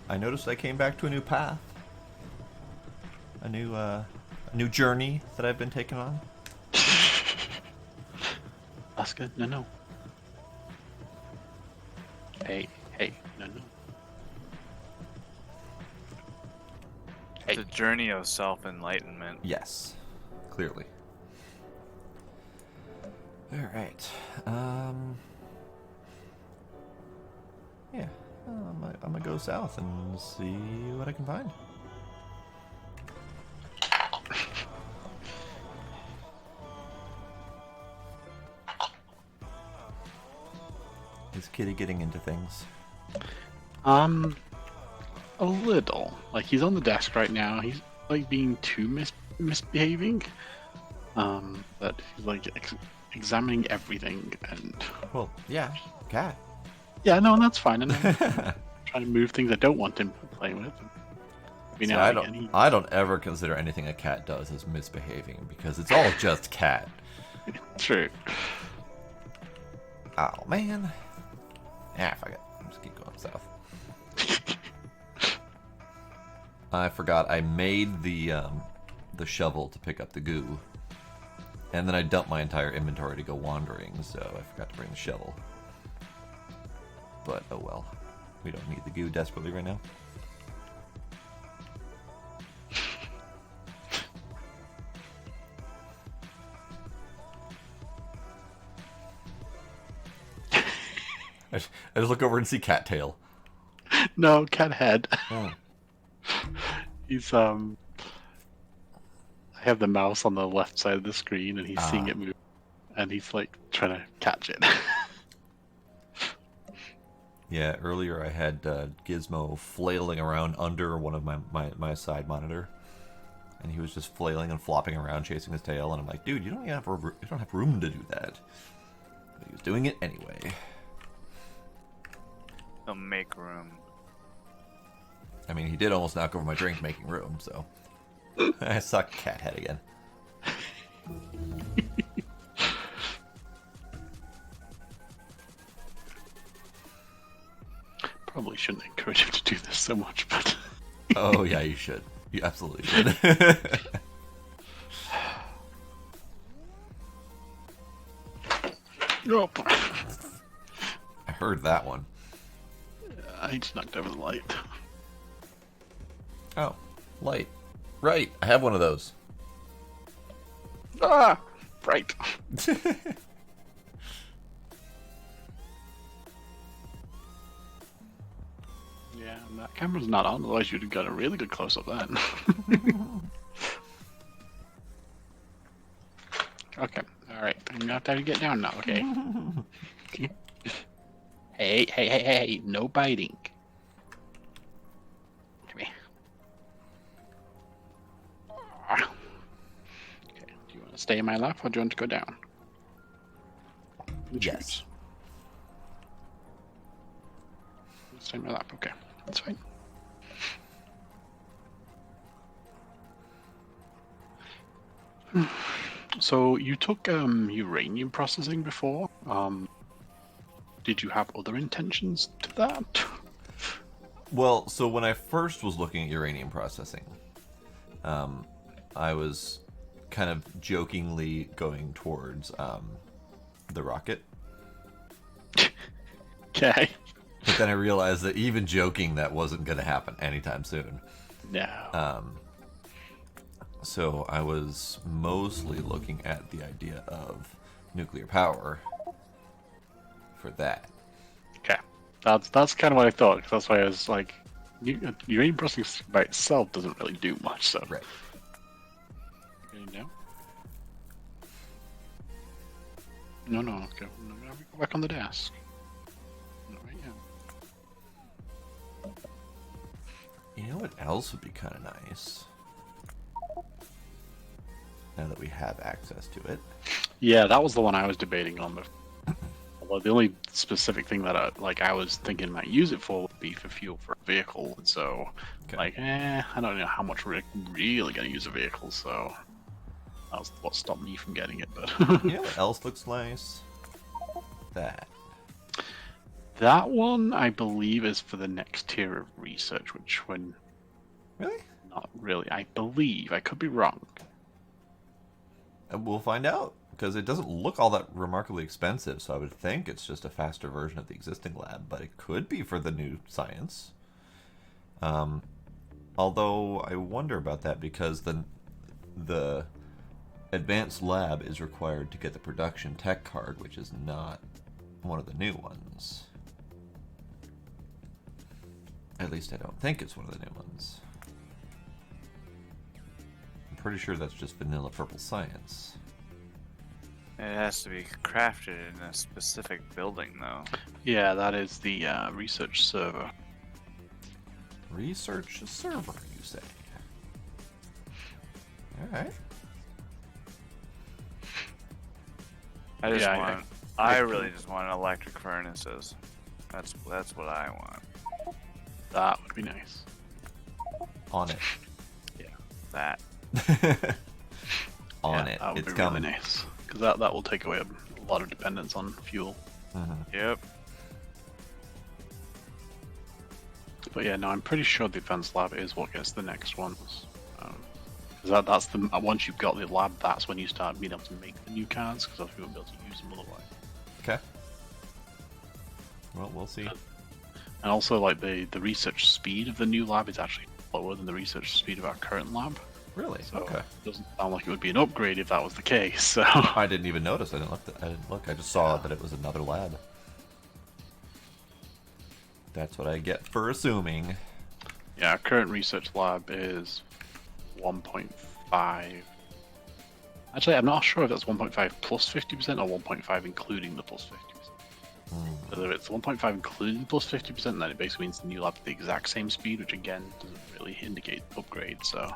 I noticed I came back to a new path, a new journey that I've been taking on. That's good. No. Hey, Hey, no. It's a journey of self-enlightenment. Yes, clearly. All right. Yeah, I'm gonna go south and see what I can find. Is Kitty getting into things? A little. Like, he's on the desk right now. He's like being too misbehaving. But he's like examining everything, and Well, yeah, cat. yeah, no, and that's fine. And I'm trying to move things I don't want him playing with. Every See, now and again, I don't ever consider anything a cat does as misbehaving because it's all just cat. True. Oh man. Ah, fuck it. I'll just keep going south. I forgot I made the shovel to pick up the goo, and then I dumped my entire inventory to go wandering, so I forgot to bring the shovel. But oh well, we don't need the goo desperately right now. I just look over and see cattail. No, cat head. Oh. He's I have the mouse on the left side of the screen, and he's seeing it move, and he's like trying to catch it. Yeah, earlier I had Gizmo flailing around under one of my side monitor, and he was just flailing and flopping around chasing his tail, and I'm like, dude, you don't have room to do that. But he was doing it anyway. They'll make room. I mean, he did almost knock over my drink making room, so I suck cat head again. Probably shouldn't encourage him to do this so much, but Oh yeah, you should. You absolutely should. nope. I heard that one. I just knocked over the light. Oh, light. Right, I have one of those. Ah, right. Yeah, and that camera's not on, otherwise you'd have got a really good close-up then. Okay, alright. I'm gonna have to get down now, okay? Hey, no biting. Come here. Okay, do you want to stay in my lap, or do you want to go down? Yes. Stay in my lap, okay. That's fine. So you took uranium processing before. Did you have other intentions to that? Well, so when I first was looking at uranium processing, I was kind of jokingly going towards the rocket. Okay. But then I realized that even joking, that wasn't going to happen anytime soon. No. So I was mostly looking at the idea of nuclear power for that. Okay. That's kind of what I thought. 'Cause that's why I was like, uranium processing by itself doesn't really do much. So. Right. Okay, no. No. Okay. No, go back on the desk. Not right now. You know what else would be kind of nice? Now that we have access to it. Yeah, that was the one I was debating on. Although the only specific thing that I was thinking might use it for would be for fuel for a vehicle. And so, Okay. I don't know how much we're really going to use a vehicle. So that was what stopped me from getting it. But You know what else looks nice? That. that one, I believe, is for the next tier of research, which when Really? not really. I believe I could be wrong. We'll find out. because it doesn't look all that remarkably expensive, so I would think it's just a faster version of the existing lab, but it could be for the new science. Although I wonder about that because the advanced lab is required to get the production tech card, which is not one of the new ones. At least I don't think it's one of the new ones. I'm pretty sure that's just vanilla purple science. It has to be crafted in a specific building, though. Yeah, that is the research server. Research server, you say? Alright. I just Yeah, want. I really just want electric furnaces. That's what I want. That would be nice. On it. That. On Yeah, it. that would It's be coming. really nice. Because that will take away a lot of dependence on fuel. Yep. But yeah, no, I'm pretty sure the advanced lab is what gets the next ones. Because that's the once you've got the lab, that's when you start being able to make the new cards. Because you won't be able to use them otherwise. Okay. Well, we'll see. And also, like the research speed of the new lab is actually slower than the research speed of our current lab. Really? So Okay. it doesn't sound like it would be an upgrade if that was the case. So I didn't even notice. I didn't look. I just saw that it was another lab. That's what I get for assuming. yeah, our current research lab is 1.5. Actually, I'm not sure if that's 1.5 plus 50% or 1.5 including the plus 50%. Whether it's 1.5 including plus 50%, then it basically means the new lab at the exact same speed, which again doesn't really indicate upgrade. So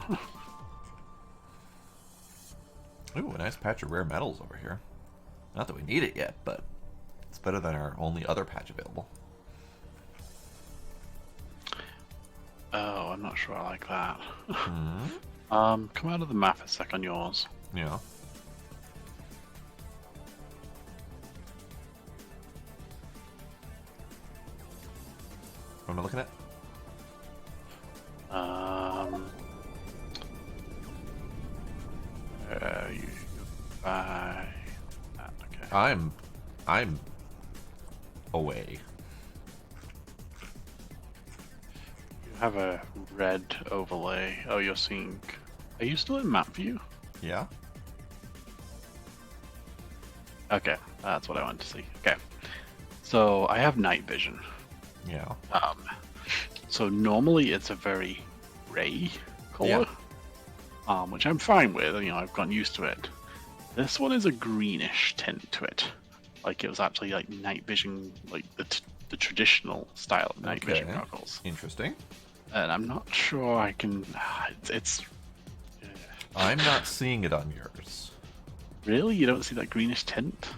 Ooh, a nice patch of rare metals over here. Not that we need it yet, but it's better than our only other patch available. oh, I'm not sure I like that. Hmm. Come out of the map a sec on yours. Yeah. What am I looking at? You buy that, okay. I'm away. You have a red overlay. Oh, you're seeing. Are you still in map view? Yeah. Okay, that's what I wanted to see. Okay, so I have night vision. Yeah. So normally it's a very gray color, which I'm fine with. You know, I've gotten used to it. This one is a greenish tint to it, like it was actually like night vision, like the traditional style of night vision goggles. Interesting. And I'm not sure I can. It's I'm not seeing it on yours. really, you don't see that greenish tint.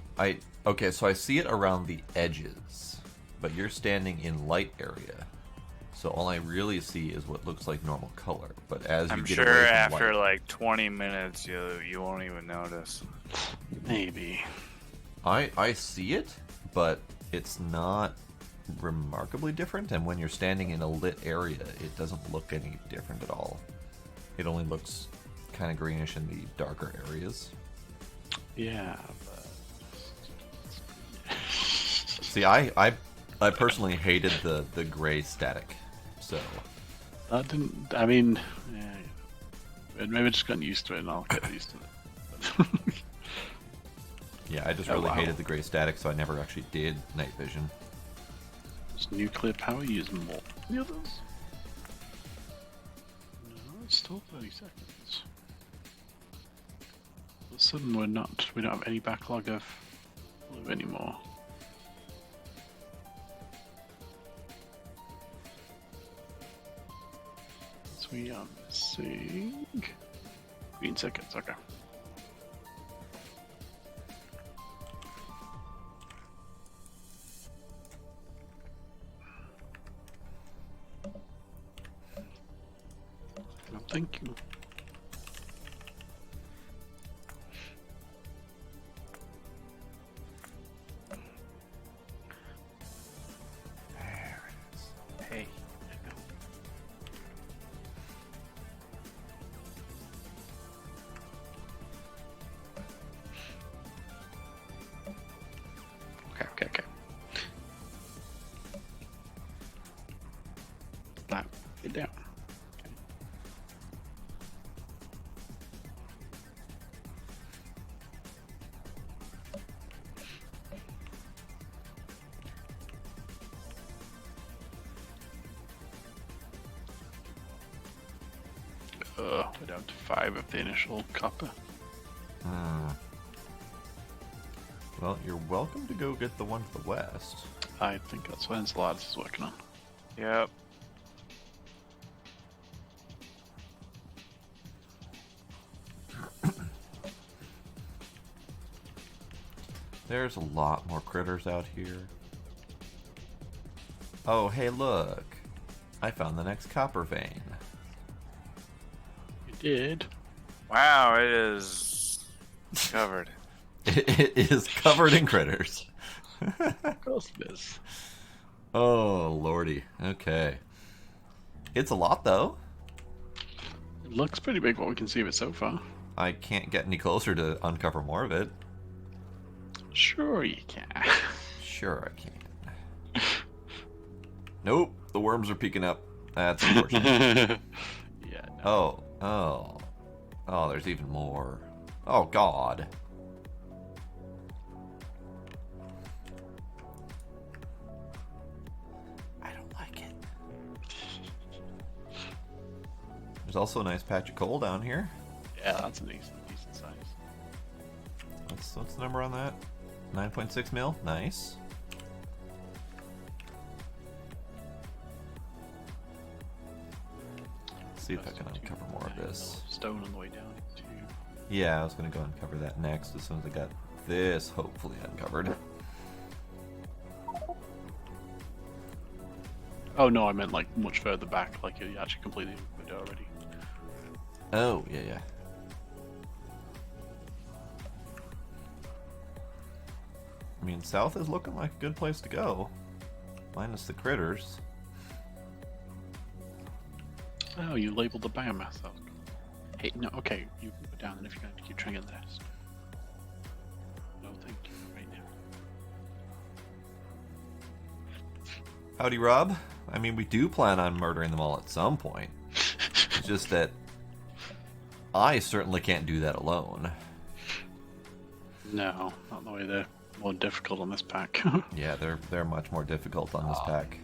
Okay, so I see it around the edges, but you're standing in light area, so all I really see is what looks like normal color. But as you I'm get sure away from after light, like 20 minutes, you won't even notice. Maybe. I see it, but it's not remarkably different. And when you're standing in a lit area, it doesn't look any different at all. It only looks kind of greenish in the darker areas. Yeah, but See, I personally hated the gray static, so that didn't. I mean, yeah, maybe I just gotten used to it, and I'll get used to it. yeah, I just Oh, really wow. hated the gray static, so I never actually did night vision. Does nuclear power use more than the others? No, it's still 30 seconds. All of a sudden, we don't have any backlog of blue anymore. So we are missing green seconds. Okay. No, thank you. There it is. Hey. Go down to 5 of the initial copper. Well, you're welcome to go get the one to the west. I think that's what Enceladus is working on. Yep. There's a lot more critters out here. Oh, hey, look. I found the next copper vein. You did? Wow, it is covered. It is covered in critters. Of course it is. Oh, lordy. Okay. It's a lot, though. It looks pretty big what we can see of it so far. I can't get any closer to uncover more of it. Sure you can. Sure I can. Nope, the worms are peeking up. That's unfortunate. Yeah. No. Oh, there's even more. Oh, God. I don't like it. There's also a nice patch of coal down here. Yeah, that's a decent size. What's the number on that? 9.6 mil? Nice. Let's see if I can uncover more of this. Stone on the way down too. Yeah, I was gonna go uncover that next as soon as I got this hopefully uncovered. Oh no, I meant like much further back, like you actually completely uncovered it already. Oh, yeah. I mean, south is looking like a good place to go. Minus the critters. Oh, you labeled the biomass. That was cool. Hey, no, okay, you can put down, and if you're going to keep trying to get the rest. No, thank you, right now. Howdy, Rob. I mean, we do plan on murdering them all at some point. It's just that I certainly can't do that alone. No, not the way they're more difficult on this pack. Yeah, they're much more difficult on this pack.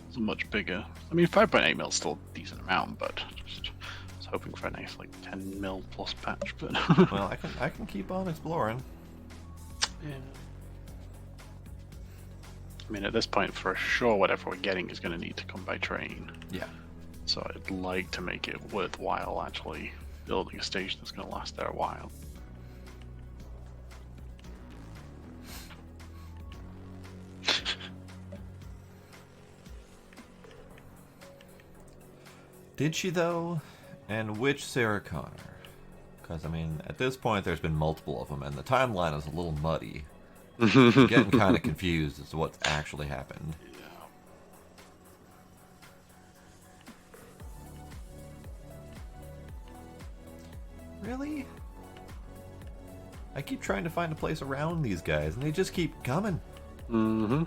It's much bigger. I mean, 5.8 mil is still a decent amount, but just was hoping for a nice like 10 mil plus patch. But Well, I can keep on exploring. yeah. I mean, at this point, for sure, whatever we're getting is going to need to come by train. Yeah. So I'd like to make it worthwhile actually building a station that's going to last there a while. Did she, though? And which Sarah Connor? Because, I mean, at this point, there's been multiple of them, and the timeline is a little muddy. I'm getting kind of confused as to what's actually happened. Really? I keep trying to find a place around these guys, and they just keep coming. Mm-hmm.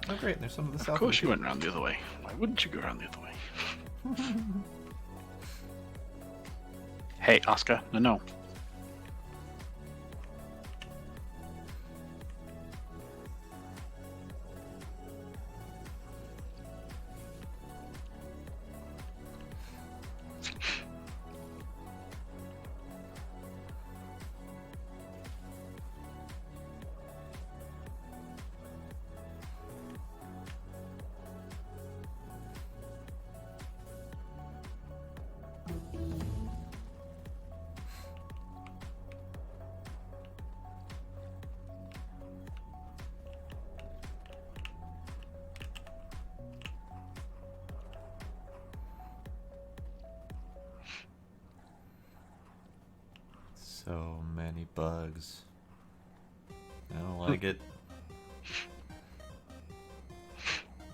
Oh, great, and there's some of the south. Of course you went around the other way. Why wouldn't you go around the other way? Hey, Oscar. No. So many bugs. I don't like it.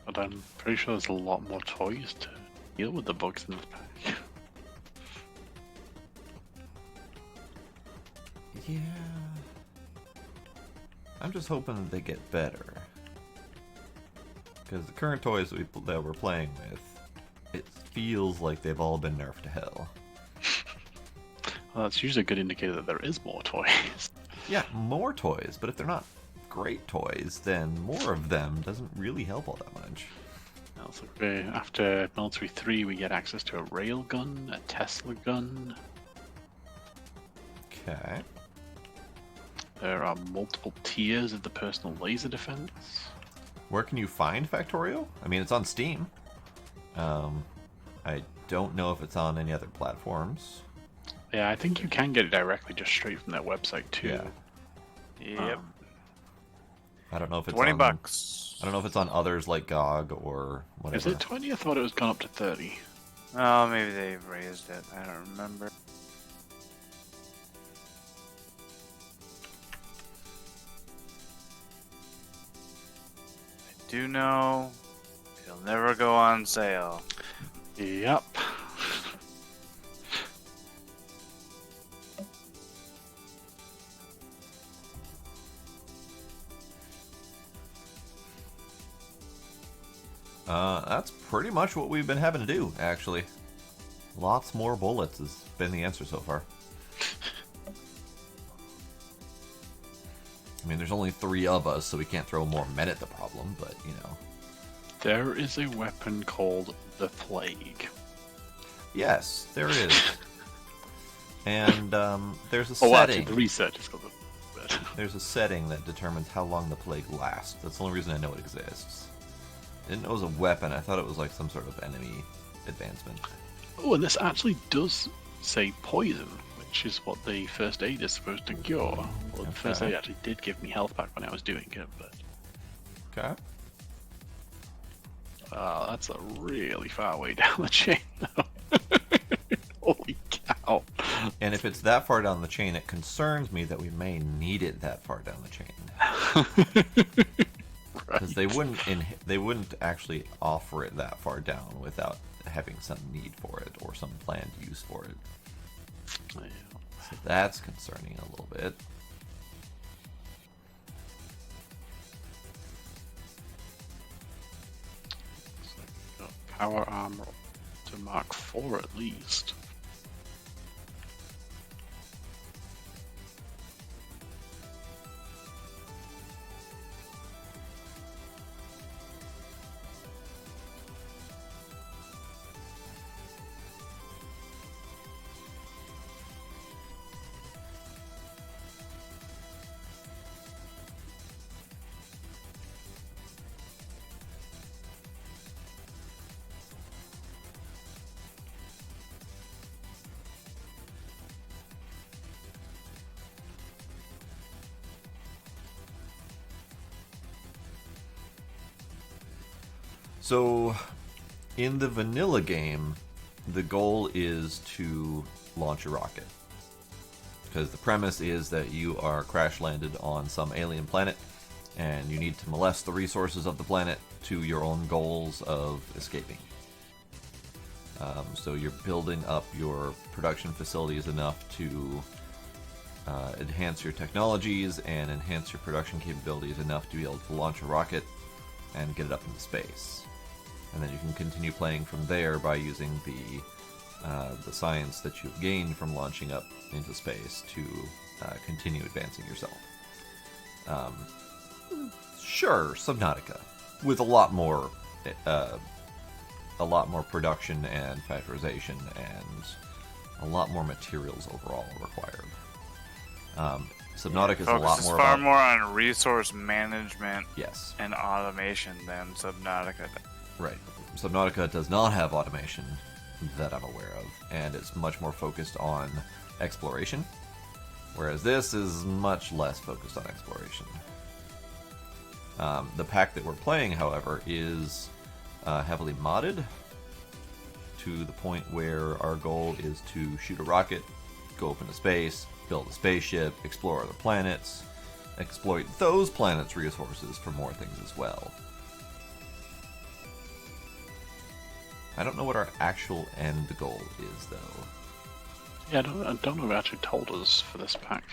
But I'm pretty sure there's a lot more toys to deal with the bugs in this pack. Yeah. I'm just hoping that they get better. Because the current toys that we're playing with, it feels like they've all been nerfed to hell. Well, that's usually a good indicator that there is more toys. Yeah, more toys, but if they're not great toys, then more of them doesn't really help all that much. Well, looks like after Military 3 we get access to a railgun, a Tesla gun. Okay. There are multiple tiers of the personal laser defense. Where can you find Factorio? I mean, it's on Steam. I don't know if it's on any other platforms. Yeah, I think you can get it directly just straight from their website too. Yeah. Yep. I don't know if it's 20 on, bucks. I don't know if it's on others like GOG or whatever. Is it 20? I thought it was gone up to 30. Oh, maybe they've raised it. I don't remember. I do know it'll never go on sale. Yep. That's pretty much what we've been having to do, actually. Lots more bullets has been the answer so far. I mean, there's only 3 of us, so we can't throw more men at the problem, but, you know. There is a weapon called the Plague. Yes, there is. And there's a Oh, setting. actually, the research is called the There's a setting that determines how long the plague lasts. That's the only reason I know it exists. I didn't know it was a weapon. I thought it was like some sort of enemy advancement. Oh, and this actually does say poison, which is what the first aid is supposed to cure. Well, the first Okay. aid actually did give me health back when I was doing it, but Okay. that's a really far way down the chain, though. Holy cow! And if it's that far down the chain, it concerns me that we may need it that far down the chain. Because they wouldn't actually offer it that far down without having some need for it or some planned use for it. Yeah. So that's concerning a little bit. Got power armor to Mark 4 at least. So, in the vanilla game, the goal is to launch a rocket. Because the premise is that you are crash landed on some alien planet, and you need to molest the resources of the planet to your own goals of escaping. So you're building up your production facilities enough to enhance your technologies and enhance your production capabilities enough to be able to launch a rocket and get it up into space. And then you can continue playing from there by using the science that you've gained from launching up into space to continue advancing yourself. Sure, Subnautica, with a lot more production and factorization and a lot more materials overall required. Subnautica is a lot Focuses more far about more on resource management yes. and automation than Subnautica. Right. Subnautica does not have automation that I'm aware of, and it's much more focused on exploration, whereas this is much less focused on exploration. The pack that we're playing, however, is heavily modded to the point where our goal is to shoot a rocket, go up into space, build a spaceship, explore other planets, exploit those planets' resources for more things as well. I don't know what our actual end goal is, though. Yeah, I don't know who actually told us for this pack.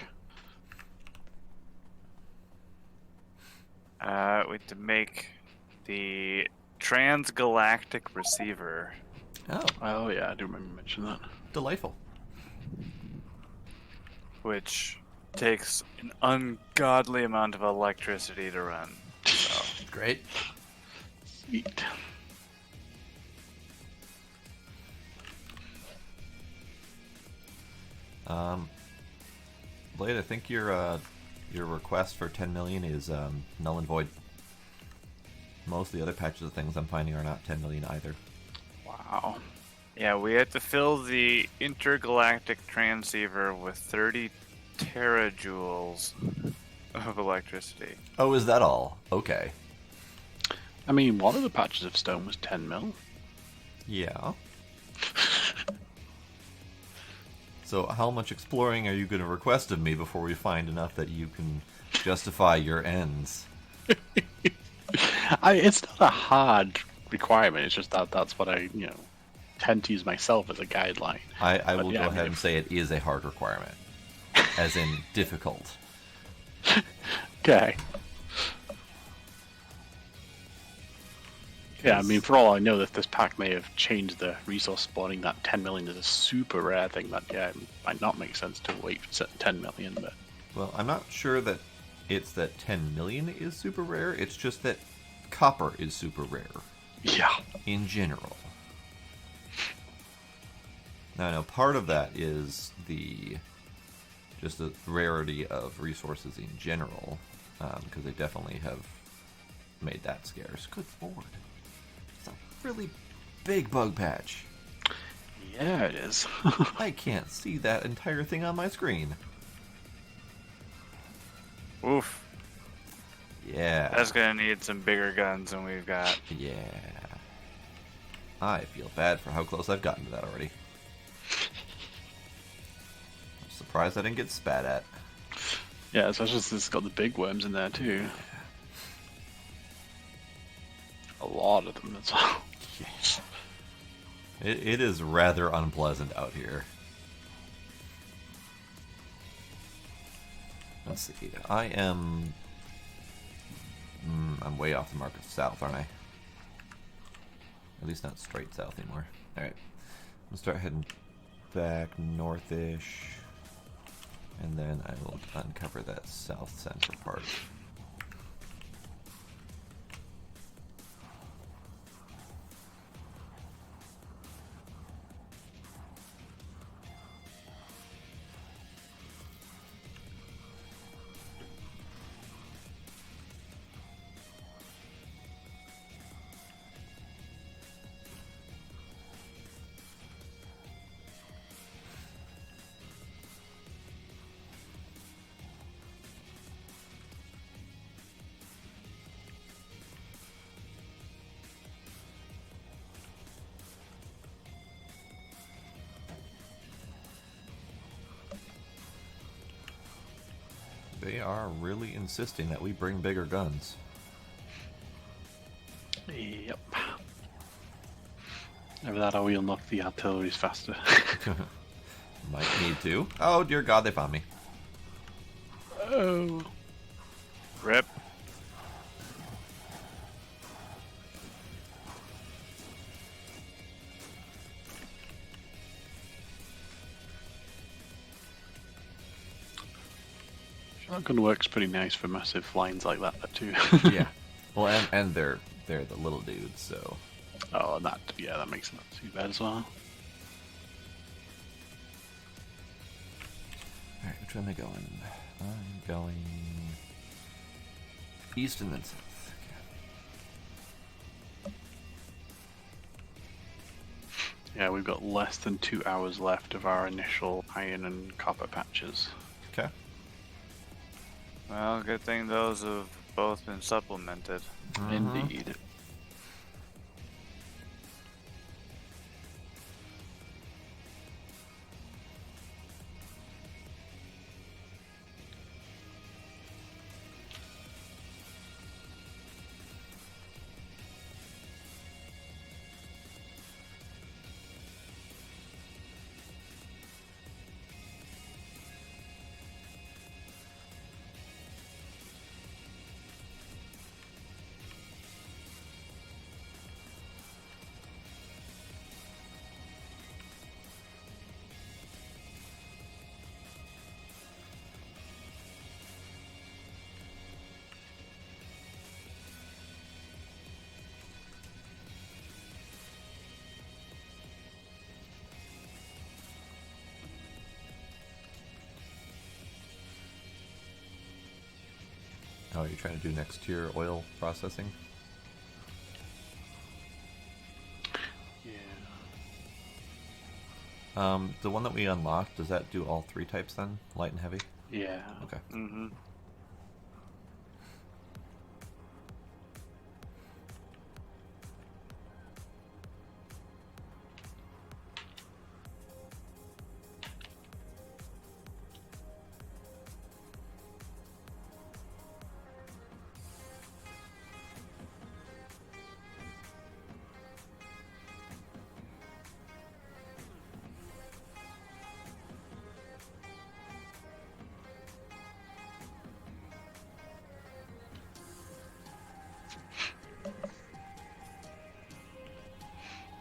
We have to make the transgalactic receiver, Oh, Oh yeah, I do remember you mentioning that. delightful. which takes an ungodly amount of electricity to run. So, Great. Sweet. Blade, I think your request for 10 million is null and void. Most of the other patches of things I'm finding are not 10 million either. Wow. Yeah, we had to fill the intergalactic transceiver with 30 terajoules of electricity. Oh, is that all? Okay. I mean, one of the patches of stone was 10 mil. Yeah. So how much exploring are you going to request of me before we find enough that you can justify your ends? It's not a hard requirement. It's just that that's what I, tend to use myself as a guideline. I But will yeah, go I ahead mean, and say it is a hard requirement. As in difficult. Okay. Yeah, I mean, for all I know, that this pack may have changed the resource spawning. That 10 million is a super rare thing. That it might not make sense to wait for 10 million. But Well, I'm not sure that it's that 10 million is super rare. It's just that copper is super rare. yeah, In general. Now, I know part of that is just the rarity of resources in general, because they definitely have made that scarce. Good lord. It's a really big bug patch. yeah, it is. I can't see that entire thing on my screen. Oof. Yeah. That's gonna need some bigger guns than we've got. Yeah. I feel bad for how close I've gotten to that already. I'm surprised I didn't get spat at. Yeah, especially since it's got the big worms in there too. A lot of them as well. Yes. It is rather unpleasant out here. Let's see. I'm way off the mark of south, aren't I? At least not straight south anymore. Alright. I'm gonna start heading back northish. And then I will uncover that south center part. They are really insisting that we bring bigger guns. Yep. Over that, we unlock the artilleries faster. Might need to. Oh, dear God, they found me. Oh. Rip. Shotgun works pretty nice for massive lines like that too. Yeah. Well, and they're the little dudes, so. Oh, and that makes it not too bad as well. Alright, which way am I going? I'm going east and then south. Okay. Yeah, we've got less than 2 hours left of our initial iron and copper patches. Okay. Well, good thing those have both been supplemented. Indeed. How are you trying to do next to your oil processing? Yeah. The one that we unlocked, does that do all 3 types then? Light and heavy? Yeah. Okay. Mm-hmm.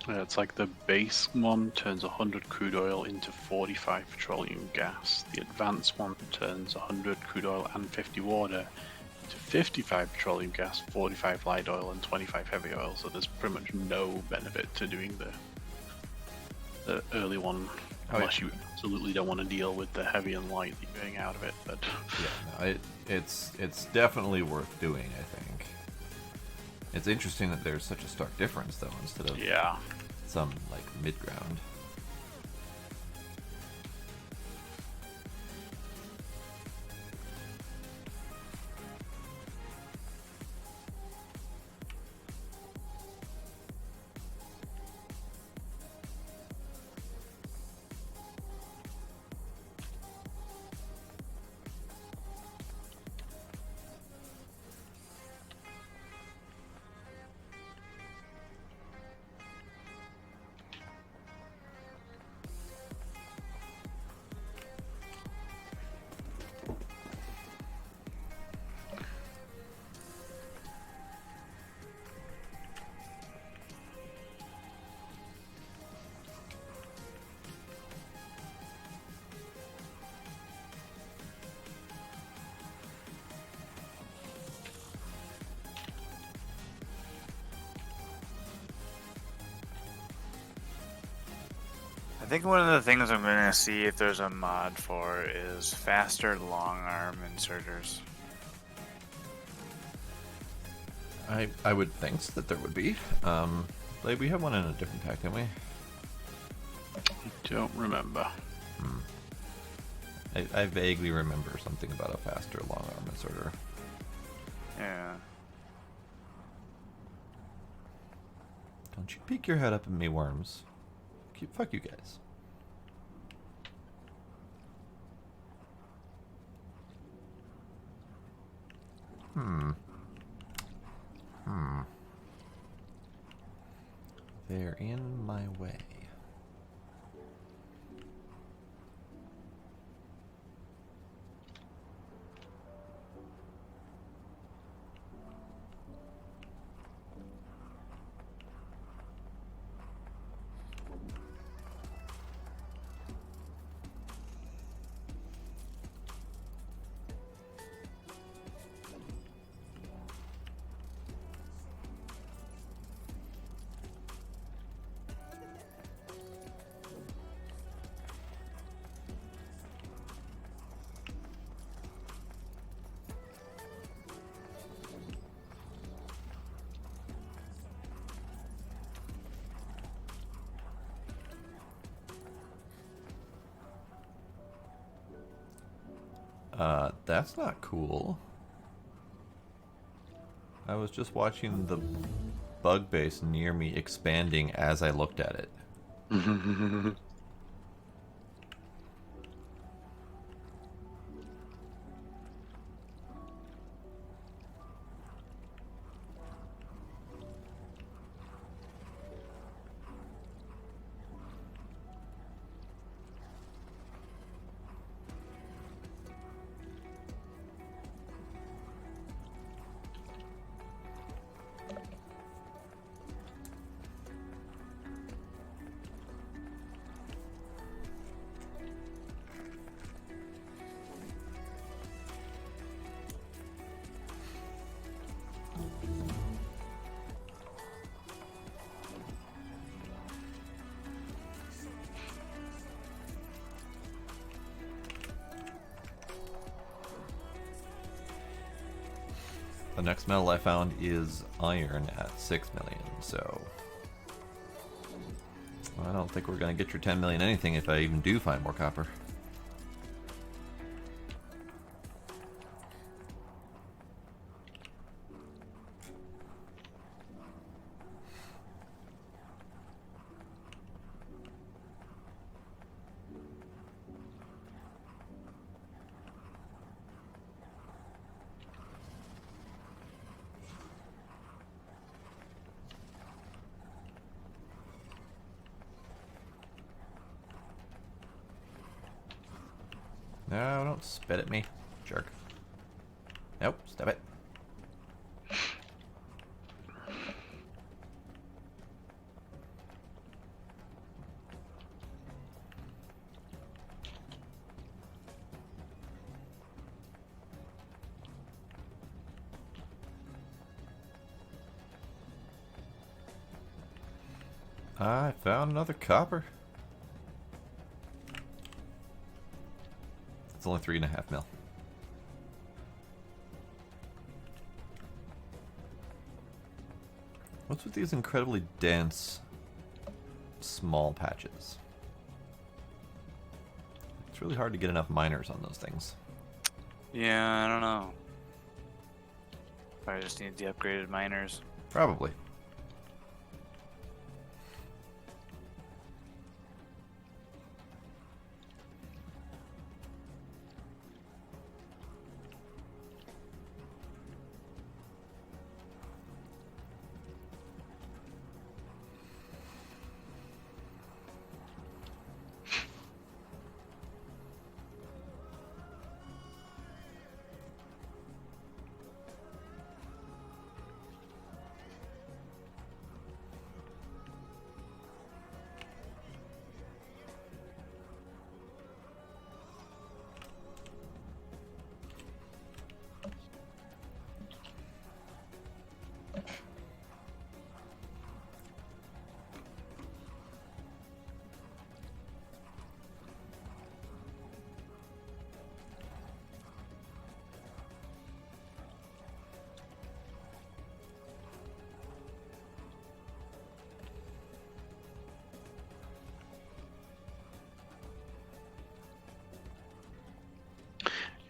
Yeah, it's like the base one turns 100 crude oil into 45 petroleum gas. The advanced one turns 100 crude oil and 50 water into 55 petroleum gas, 45 light oil, and 25 heavy oil. So there's pretty much no benefit to doing the early one, unless you absolutely don't want to deal with the heavy and light that you're getting out of it. But Yeah, no, it's definitely worth doing, I think. It's interesting that there's such a stark difference, though, instead of yeah. some, like, mid-ground. I think one of the things I'm going to see if there's a mod for is faster long arm inserters. I would think that there would be. Like, we have one in a different pack, didn't we? I don't remember. I vaguely remember something about a faster long arm inserter. Yeah. Don't you peek your head up at me, worms. Fuck you guys. They're in my way. That's not cool. I was just watching the bug base near me expanding as I looked at it. The next metal I found is iron at 6 million, so I don't think we're going to get your 10 million anything if I even do find more copper. No, don't spit at me, jerk. Nope, stop it. I found another copper. It's only 3.5 mil. What's with these incredibly dense, small patches? It's really hard to get enough miners on those things. Yeah, I don't know. Probably just need the upgraded miners. Probably.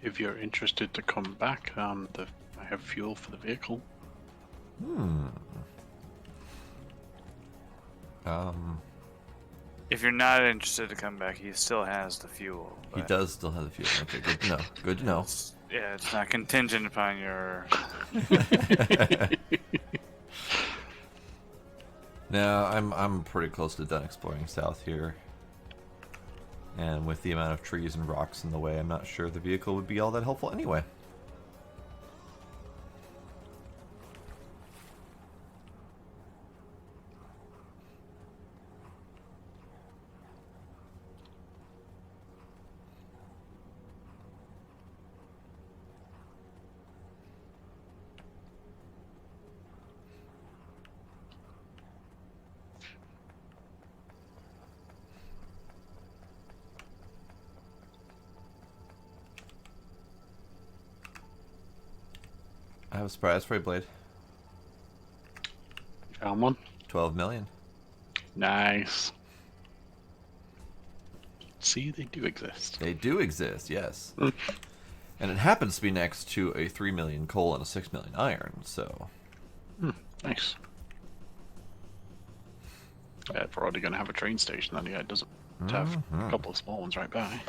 If you're interested to come back, I have fuel for the vehicle. If you're not interested to come back, he still has the fuel. He but does still have the fuel. Okay, good to know. Good to know. Yeah, it's not contingent upon your. Now, I'm pretty close to done exploring south here. And with the amount of trees and rocks in the way, I'm not sure the vehicle would be all that helpful anyway. I have a surprise for you, Blade. Found one. 12 million. Nice. See, they do exist. They do exist, yes. And it happens to be next to a 3 million coal and a 6 million iron, so... Nice. Yeah, if we're already going to have a train station, then yeah, it doesn't have a couple of small ones right by.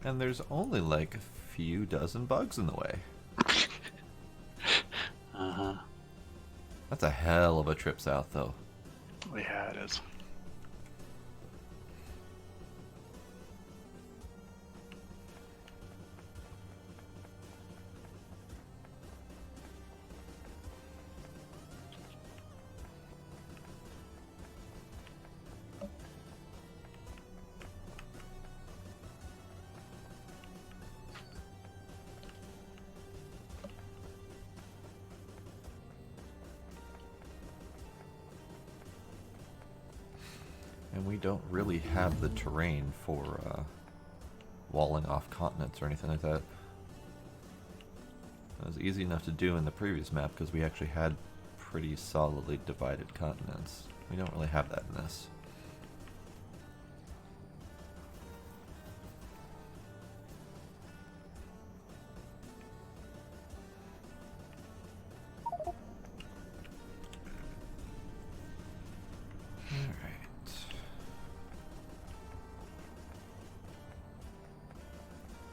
And there's only like a few dozen bugs in the way. Uh-huh. That's a hell of a trip south, though. Yeah, it is. And we don't really have the terrain for walling off continents or anything like that. It was easy enough to do in the previous map because we actually had pretty solidly divided continents. We don't really have that in this.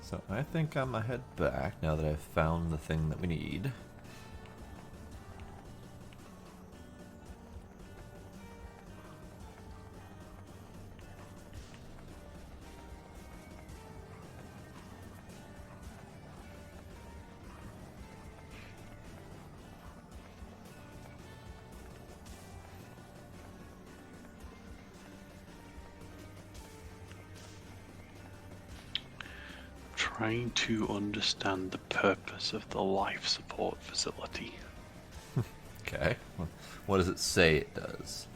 So I think I'm gonna head back now that I've found the thing that we need. Trying to understand the purpose of the life support facility. Okay. What does it say it does?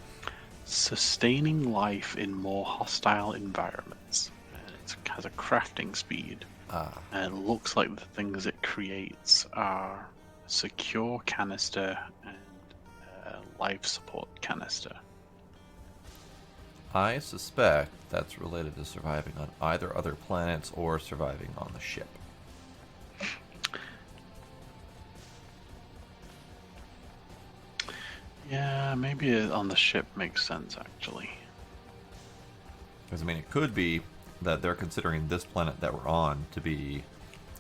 Sustaining life in more hostile environments. And it has a crafting speed. Ah. And it looks like the things it creates are secure canister and life support canister. I suspect that's related to surviving on either other planets or surviving on the ship. Yeah, maybe on the ship makes sense, actually. Because, I mean, it could be that they're considering this planet that we're on to be,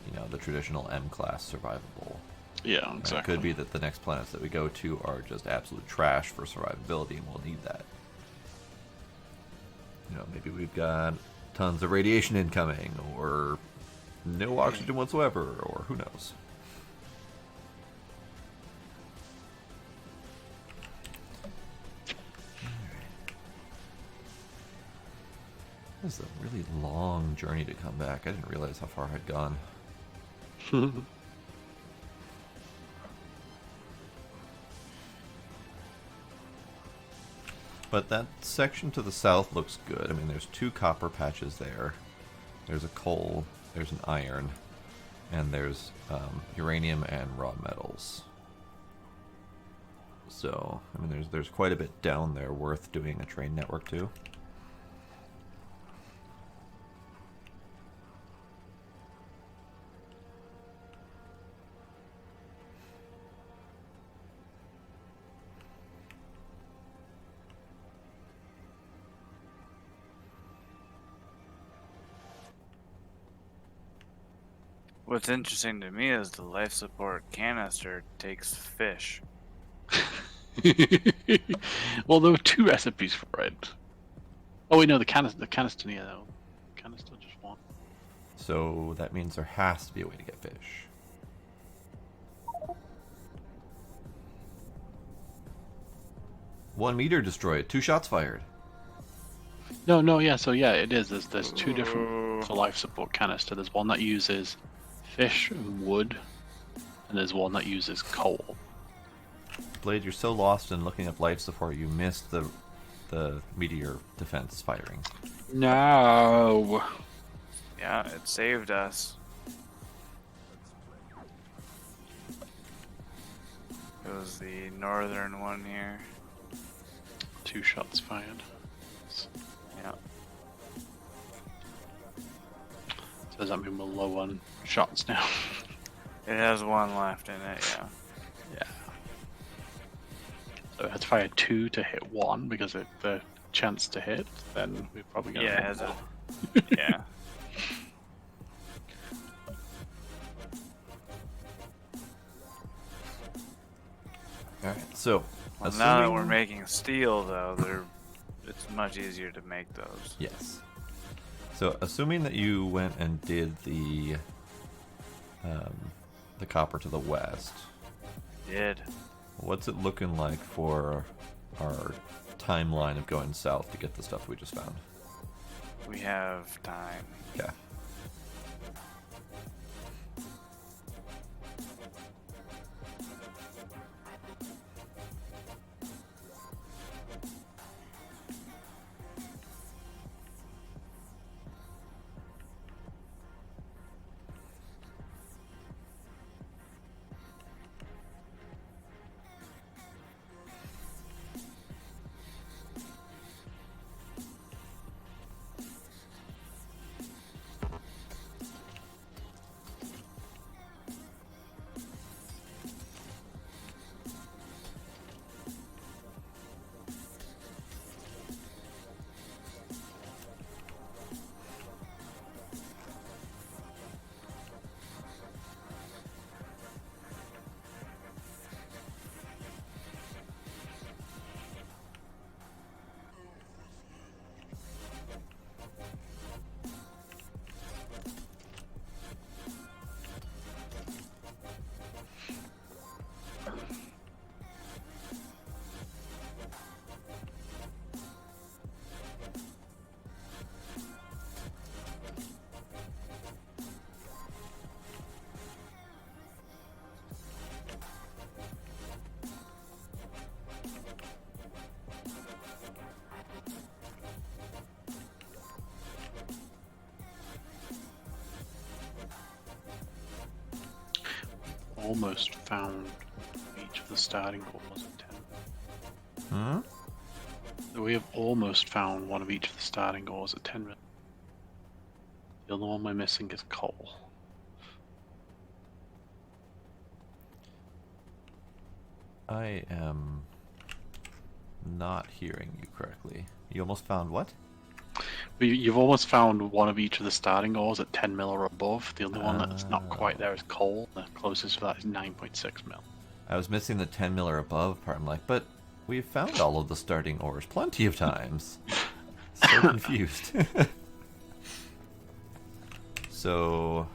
you know, the traditional M-class survivable. Yeah, And exactly. it could be that the next planets that we go to are just absolute trash for survivability, and we'll need that. You know, maybe we've got tons of radiation incoming, or no oxygen whatsoever, or who knows. This is a really long journey to come back. I didn't realize how far I'd gone. But that section to the south looks good. I mean, there's 2 copper patches there. There's a coal, there's an iron, and there's uranium and raw metals. So, I mean, there's quite a bit down there worth doing a train network to. What's interesting to me is the life support canister takes fish. Well, there were 2 recipes for it. Oh wait, no, the canister, yeah, no. Canister just one. So that means there has to be a way to get fish. One meter destroyed, 2 shots fired. No, yeah, so yeah, it is. There's 2 different for life support canister. There's one that uses fish and wood, and there's one that uses coal. Blade, you're so lost in looking up life support, you missed the meteor defense firing. No. Yeah, it saved us. It was the northern one here. 2 shots fired. Yeah. So does that mean we're low on shots now? It has 1 left in it, yeah. Yeah. So it had to fire 2 to hit 1 because of the chance to hit. Then we're probably gonna. Yeah, it has a. Yeah. Alright, so Well, now that we're making steel, though, it's much easier to make those. Yes. So, assuming that you went and did the copper to the west, Did. what's it looking like for our timeline of going south to get the stuff we just found? We have time. Okay. almost found each of the starting ores at 10. We have almost found one of each of the starting ores at 10 million. The only one we're missing is coal. I am not hearing you correctly. You almost found what? You've almost found one of each of the starting ores at 10 mil or above. The only one that's not quite there is coal. The closest for that is 9.6 mil. I was missing the 10 mil or above part. I'm like, but we've found all of the starting ores plenty of times. So confused. So...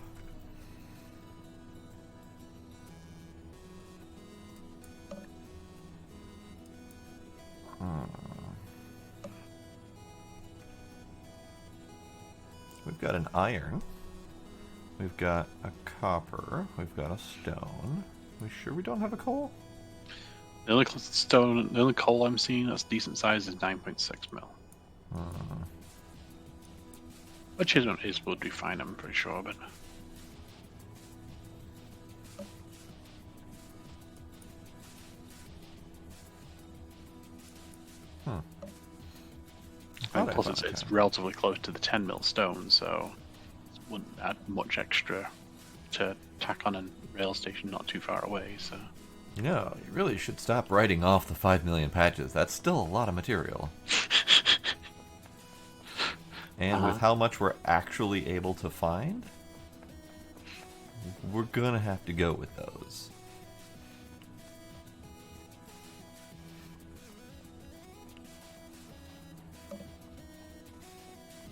We've got an iron. We've got a copper. We've got a stone. We sure we don't have a coal? The only stone, the only coal I'm seeing that's decent size is 9.6 mil. Which would be fine, I'm pretty sure, but... And plus it's relatively close to the 10 mil stone, so it wouldn't add much extra to tack on a rail station not too far away, so... You know, you really should stop writing off the 5 million patches. That's still a lot of material. And with how much we're actually able to find, we're gonna have to go with those.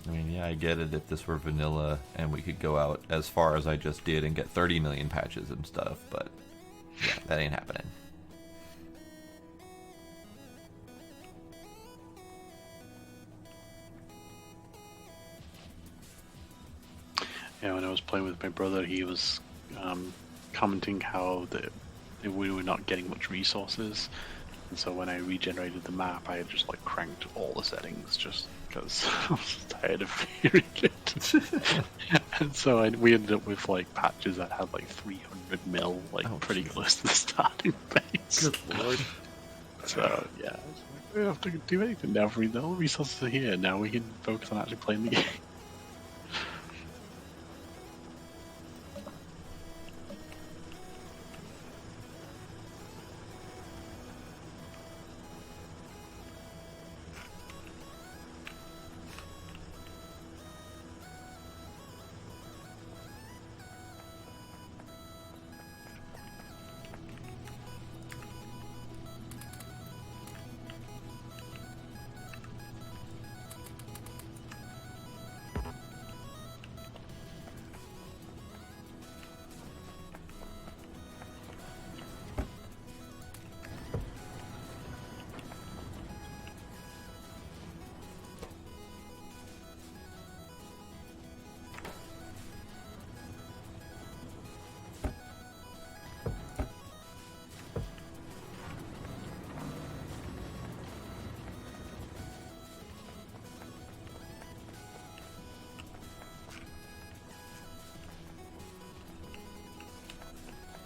I mean, yeah, I get it if this were vanilla and we could go out as far as I just did and get 30 million patches and stuff, but yeah, that ain't happening. Yeah, when I was playing with my brother, he was commenting how we were not getting much resources, and so when I regenerated the map, I had just like cranked all the settings just because I was tired of hearing it. And so we ended up with like patches that had like 300 mil, like pretty close to the starting base. Good lord. So yeah, it's like, we don't have to do anything now. For all the resources are here. Now we can focus on actually playing the game.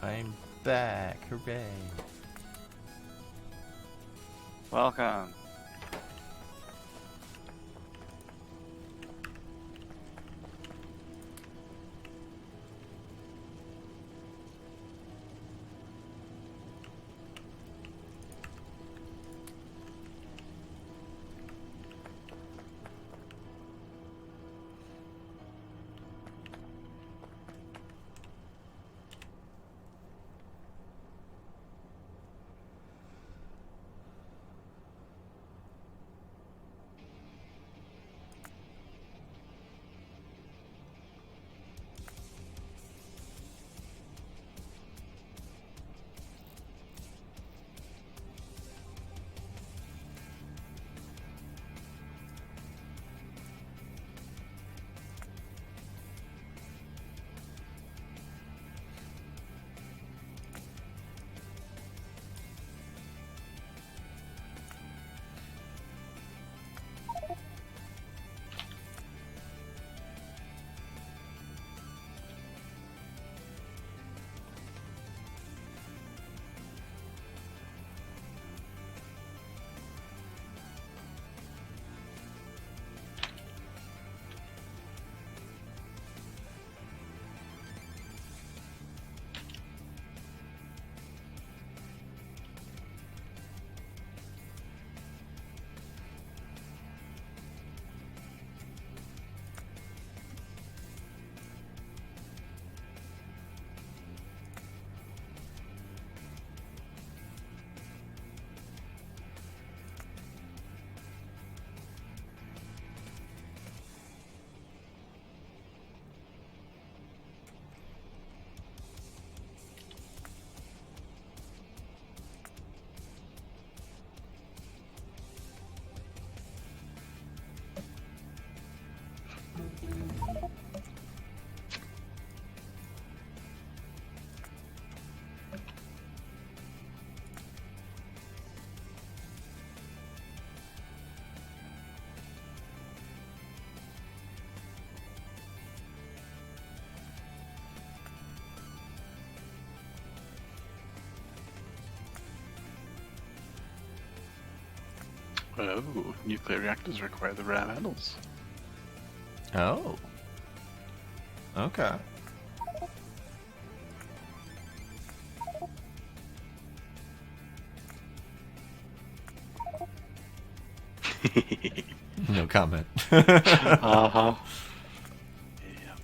I'm back, hooray. Welcome. Oh, nuclear reactors require the rare metals. Oh. Okay. No comment. Uh-huh. Yep.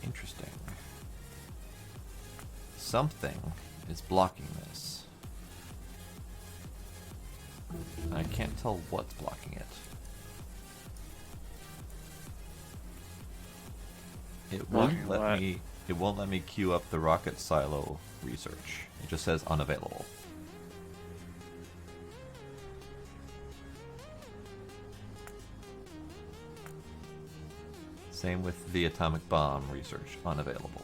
Interesting. Something is blocking this. I can't tell what's blocking it. It won't Blocking what? It won't let me queue up the rocket silo research. It just says unavailable. Same with the atomic bomb research, unavailable.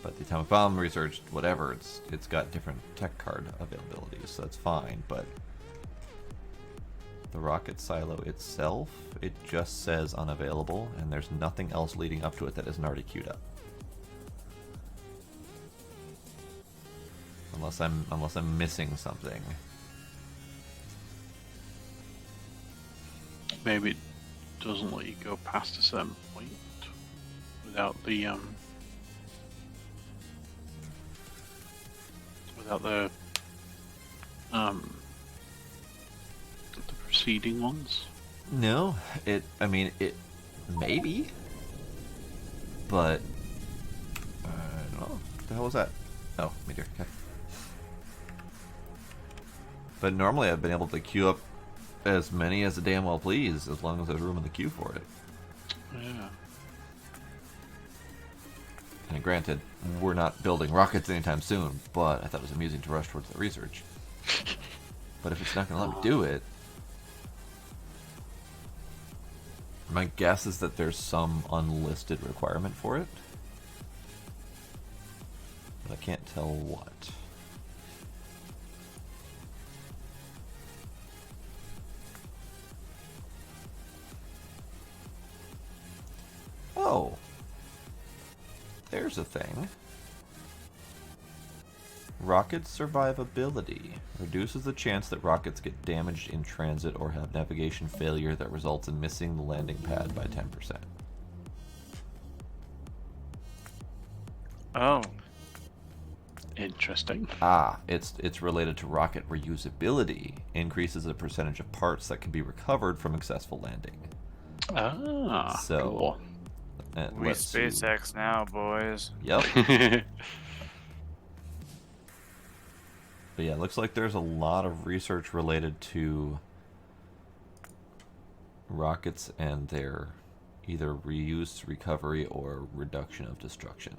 But the atomic bomb research, whatever, it's got different tech card availabilities, so that's fine. But the rocket silo itself, it just says unavailable, and there's nothing else leading up to it that isn't already queued up. Unless I'm missing something. Maybe it doesn't let you go past a certain point without the the preceding ones. No, I mean, it maybe, but I don't know. What the hell was that? Oh, meteor. Okay. But normally I've been able to queue up as many as I damn well please, as long as there's room in the queue for it. Yeah. And granted, we're not building rockets anytime soon, but I thought it was amusing to rush towards the research. But if it's not going to let me do it, my guess is that there's some unlisted requirement for it. But I can't tell what. Oh. There's a thing. Rocket survivability reduces the chance that rockets get damaged in transit or have navigation failure that results in missing the landing pad by 10%. Oh, Interesting. Ah, it's related to rocket reusability. Increases the percentage of parts that can be recovered from successful landing. Ah, So, we let's see. SpaceX now, boys. Yep. cool. But yeah, it looks like there's a lot of research related to rockets and their either reuse, recovery, or reduction of destruction.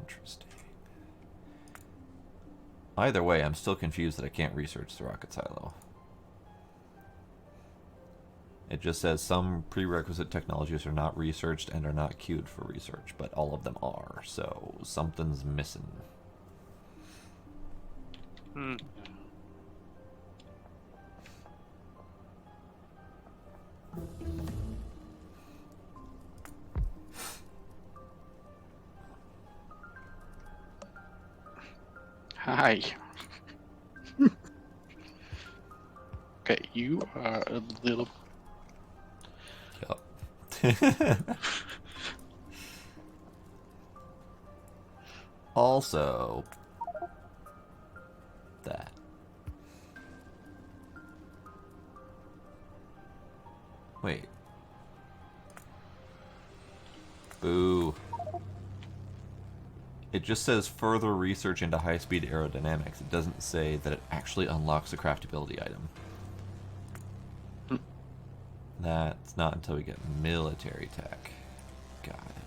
Interesting. Either way, I'm still confused that I can't research the rocket silo. It just says some prerequisite technologies are not researched and are not queued for research, but all of them are, so something's missing. Hmm. Hi. Okay, you are a little. Yup. Also, that. Wait. Boo. It just says further research into high-speed aerodynamics. It doesn't say that it actually unlocks a craftability item. That's not until we get military tech. Got it.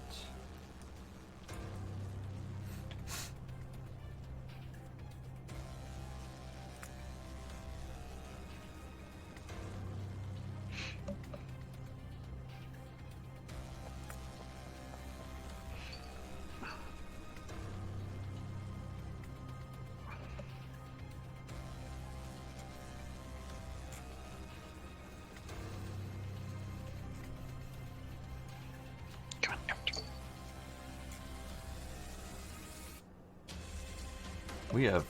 Come on. We have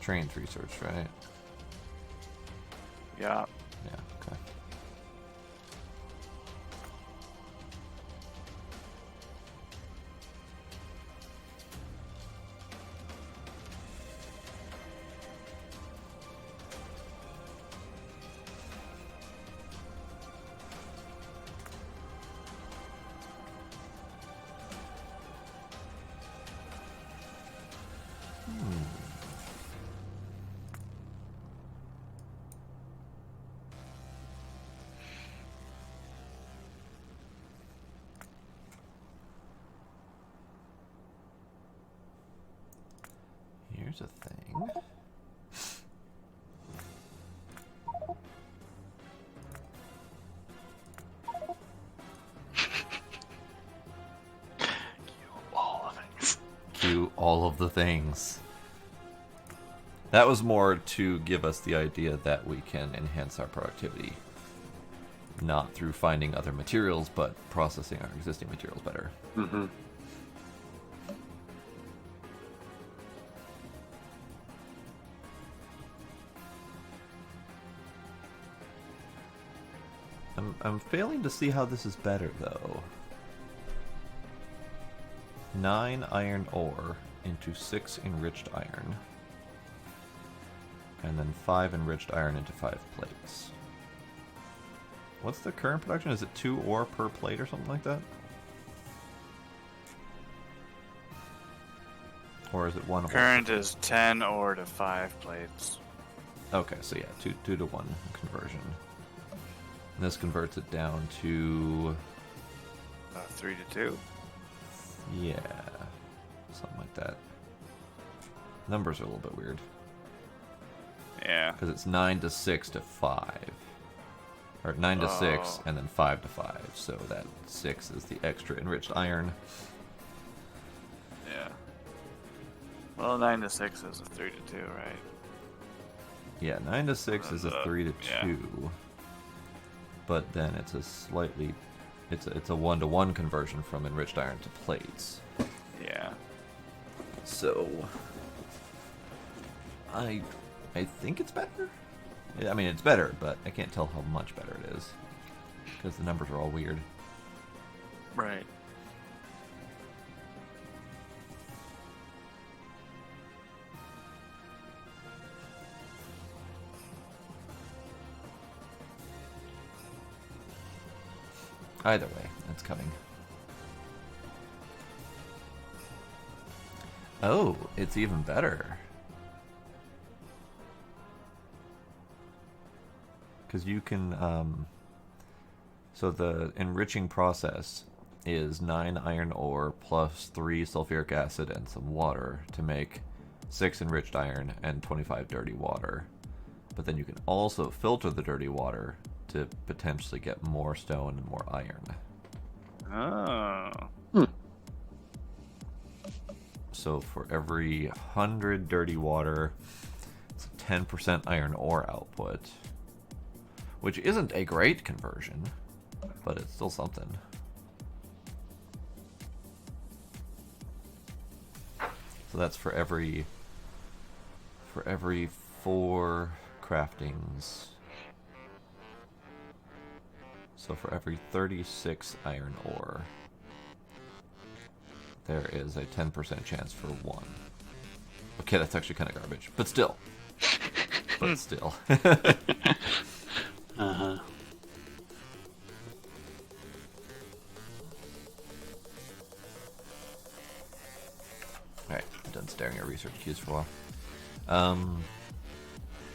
trains research, right? Yeah. Yeah, okay. Here's a thing. All the things. Do all of the things. That was more to give us the idea that we can enhance our productivity. Not through finding other materials, but processing our existing materials better. Mm-hmm. I'm failing to see how this is better, though. 9 iron ore into 6 enriched iron. And then 5 enriched iron into 5 plates. What's the current production? Is it 2 ore per plate or something like that? Or is it 1 ore? Current is 10 ore to 5 plates. Okay, so yeah, 2 to 1 conversion. And this converts it down to... 3 to 2. yeah, something like that. Numbers are a little bit weird. Yeah. Because it's 9 to 6 to 5. Or 9 to 6 and then 5 to 5. So that 6 is the extra enriched iron. Yeah. Well, 9 to 6 is a 3 to 2, right? Yeah, 9 to 6 is a 3 to yeah. 2. But then it's a slightly... It's a 1 to 1 conversion from enriched iron to plates. Yeah. So... I think it's better? Yeah, I mean, it's better, but I can't tell how much better it is. Because the numbers are all weird. Right. Either way, it's coming. Oh, it's even better. Because you can, so the enriching process is 9 iron ore plus 3 sulfuric acid and some water to make 6 enriched iron, and 25 dirty water. But then you can also filter the dirty water to potentially get more stone and more iron. Oh. So for every 100 dirty water, it's a 10% iron ore output. Which isn't a great conversion, but it's still something. So that's for every 4 craftings. So for every 36 iron ore, there is a 10% chance for 1. Okay, that's actually kind of garbage, but still. But still. Uh-huh. Alright, I'm done staring at research queues for a while.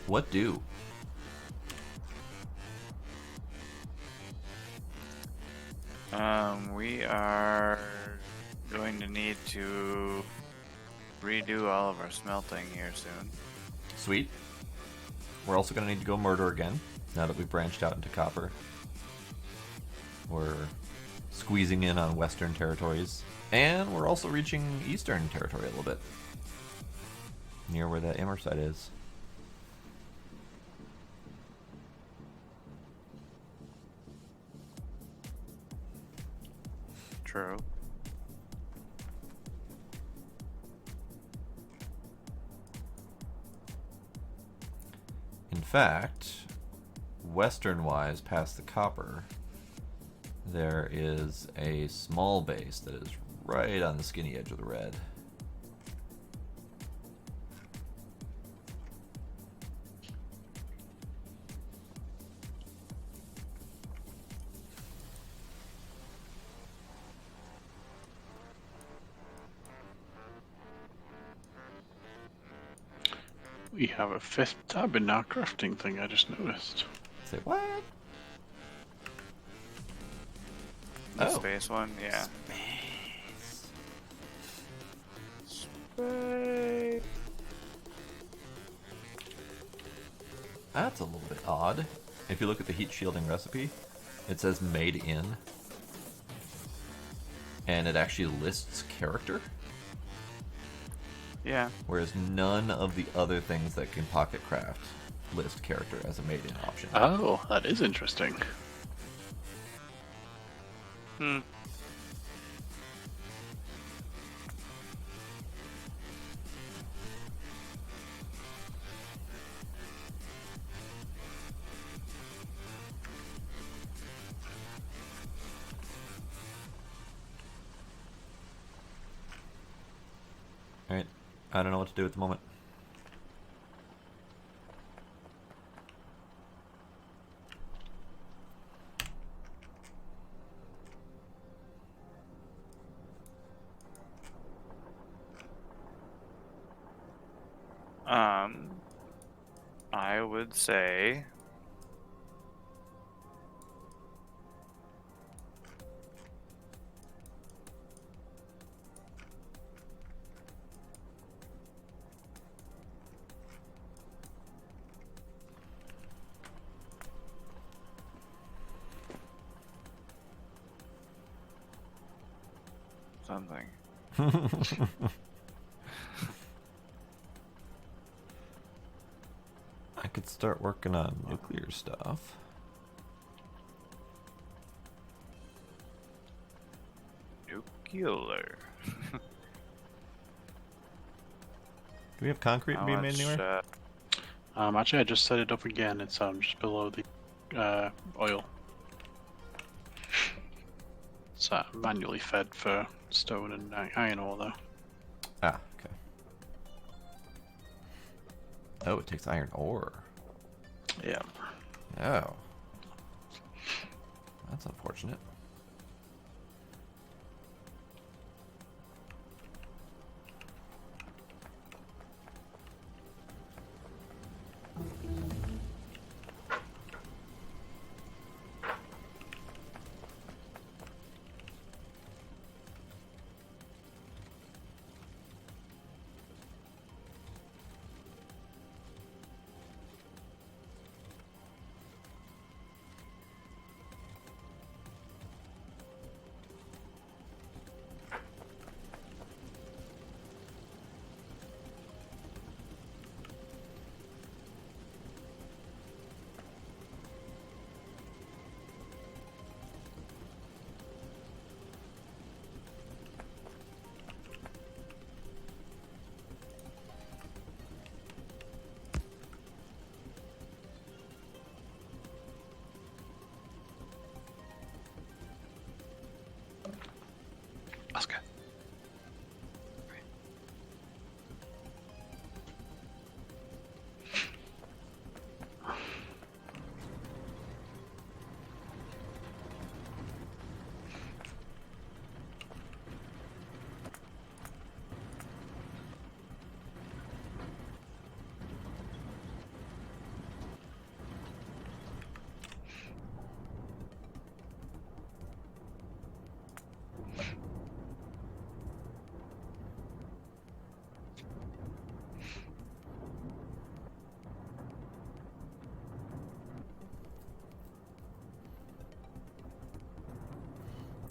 What do? We are going to need to redo all of our smelting here soon. Sweet. We're also going to need to go murder again, now that we've branched out into copper. We're squeezing in on western territories, and we're also reaching eastern territory a little bit. Near where that Immer site is. True. In fact, western-wise, past the copper, there is a small base that is right on the skinny edge of the red. We have a 5th tab in our crafting thing, I just noticed. Say what? The Oh. space one, yeah. Space. That's a little bit odd. If you look at the heat shielding recipe, it says made in. And it actually lists character. Yeah. Whereas none of the other things that can pocket craft list character as a made in option. Oh, that is interesting. Hmm. Alright, I don't know what to do at the moment. I would say something. I could start working on nuclear stuff. Nuclear. Do we have concrete How being made much, anywhere? Actually, I just set it up again. It's just below the oil. It's manually fed for stone and iron ore, though. Ah, okay. Oh, it takes iron ore. Yeah. Oh. That's unfortunate.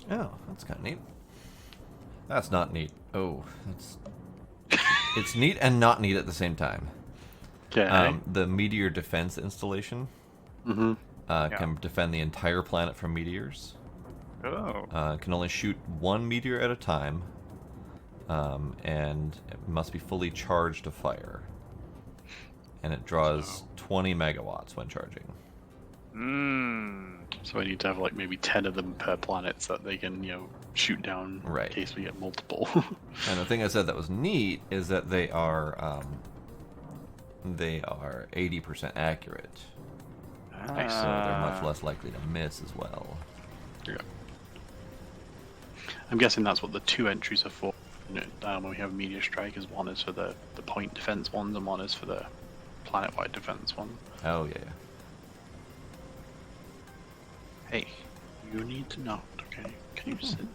Oh, that's kind of neat. That's not neat. Oh, it's neat and not neat at the same time. Okay. The meteor defense installation Mm-hmm. can defend the entire planet from meteors. Oh. Can only shoot one meteor at a time, and it must be fully charged to fire. And it draws 20 megawatts when charging. So I need to have like maybe 10 of them per planet so that they can, shoot down Right. in case we get multiple. And the thing I said that was neat is that they are 80% accurate, so they're much less likely to miss as well. Yeah. I'm guessing that's what the 2 entries are for. When we have meteor strike, is one is for the point defense ones and one is for the planet-wide defense one. Oh yeah. Hey, you need to not, okay? Can you sit?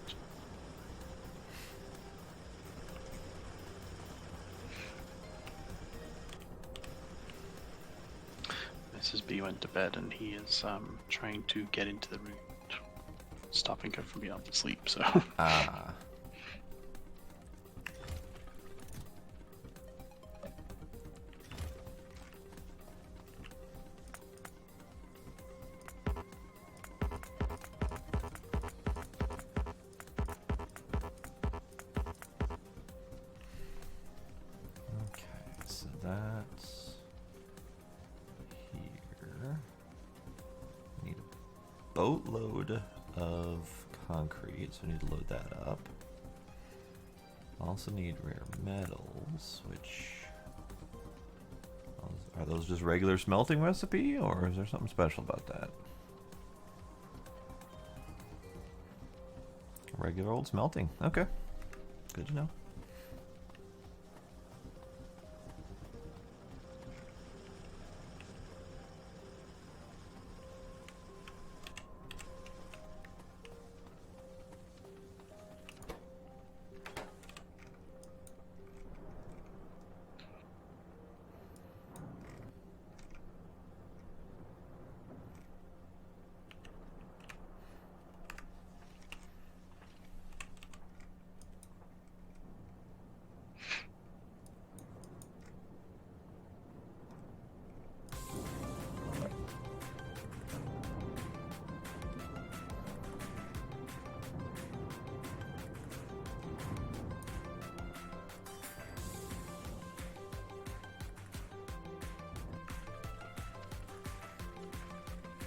Mrs. B went to bed and he is trying to get into the room, stopping her from being able to sleep, so... Ah. Okay, so that's here. Need a boatload of concrete, so we need to load that up. Also need rare metals, which... Are those just regular smelting recipe, or is there something special about that? Regular old smelting. Okay. Good to know.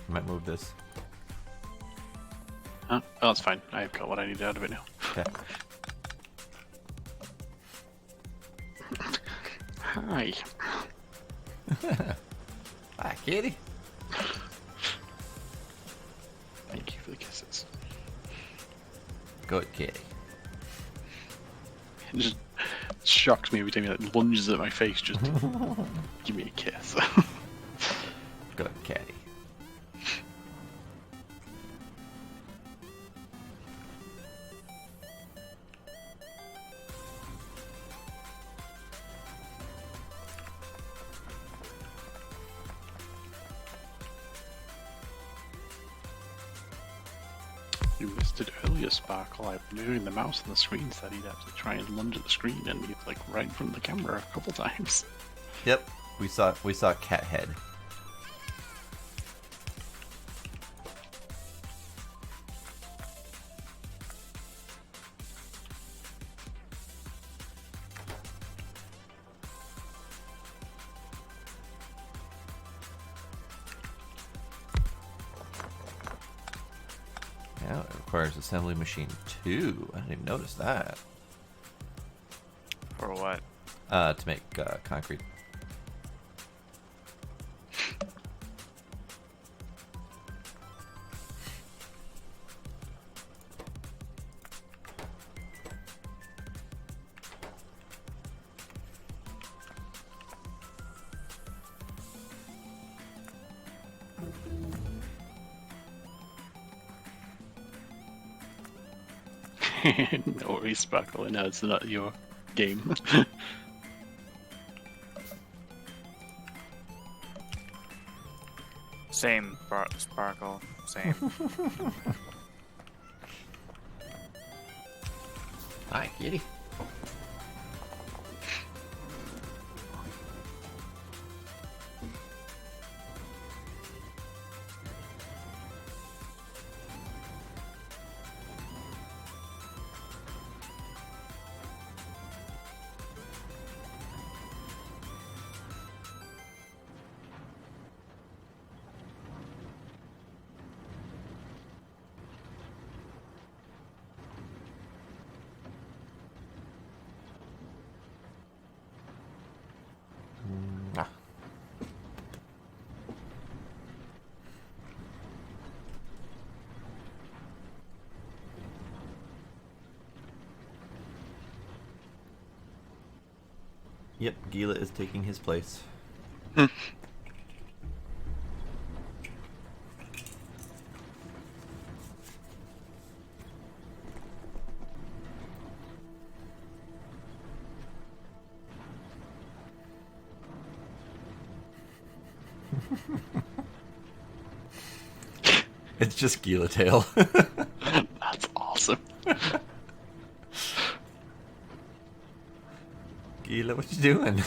Might move this. Huh? Oh, that's fine. I've got what I need out of it now. Okay. Hi. Hi, kitty. Thank you for the kisses. Good kitty. It just shocks me every time he like, lunges at my face just to give me a kiss. Good kitty. You missed it earlier, Sparkle. I've been moving the mouse on the screen so that he'd actually try and lunge at the screen, and he's like right in front of the camera a couple times. Yep. We saw cat head. Yeah, it requires assembly machine 2. I didn't even notice that. For what? To make concrete. No worries, Sparkle. I know it's not your game. Same, Sparkle. Same. Kitty. Ah. Yep, Gila is taking his place. It's just Gila Tail. That's awesome. Gila, what you doing?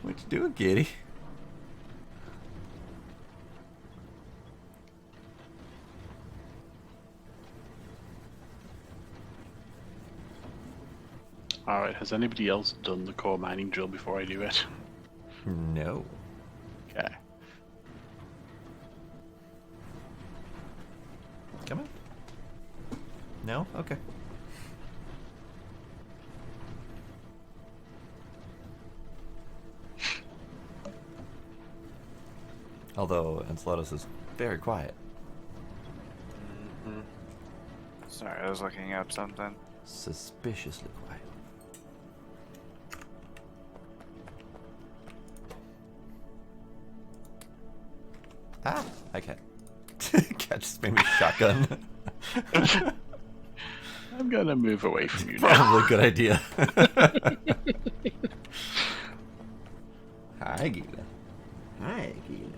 What you doing, kitty? Alright, has anybody else done the core mining drill before I do it? No. Okay. Come on. No? Okay. Although Enceladus is very quiet. Mm-hmm. Sorry, I was looking up something. Suspiciously quiet. Ah! I can't. Cat just made me shotgun. I'm gonna move away from you now. Probably a good idea. Hi, Gila. Hi, Gila.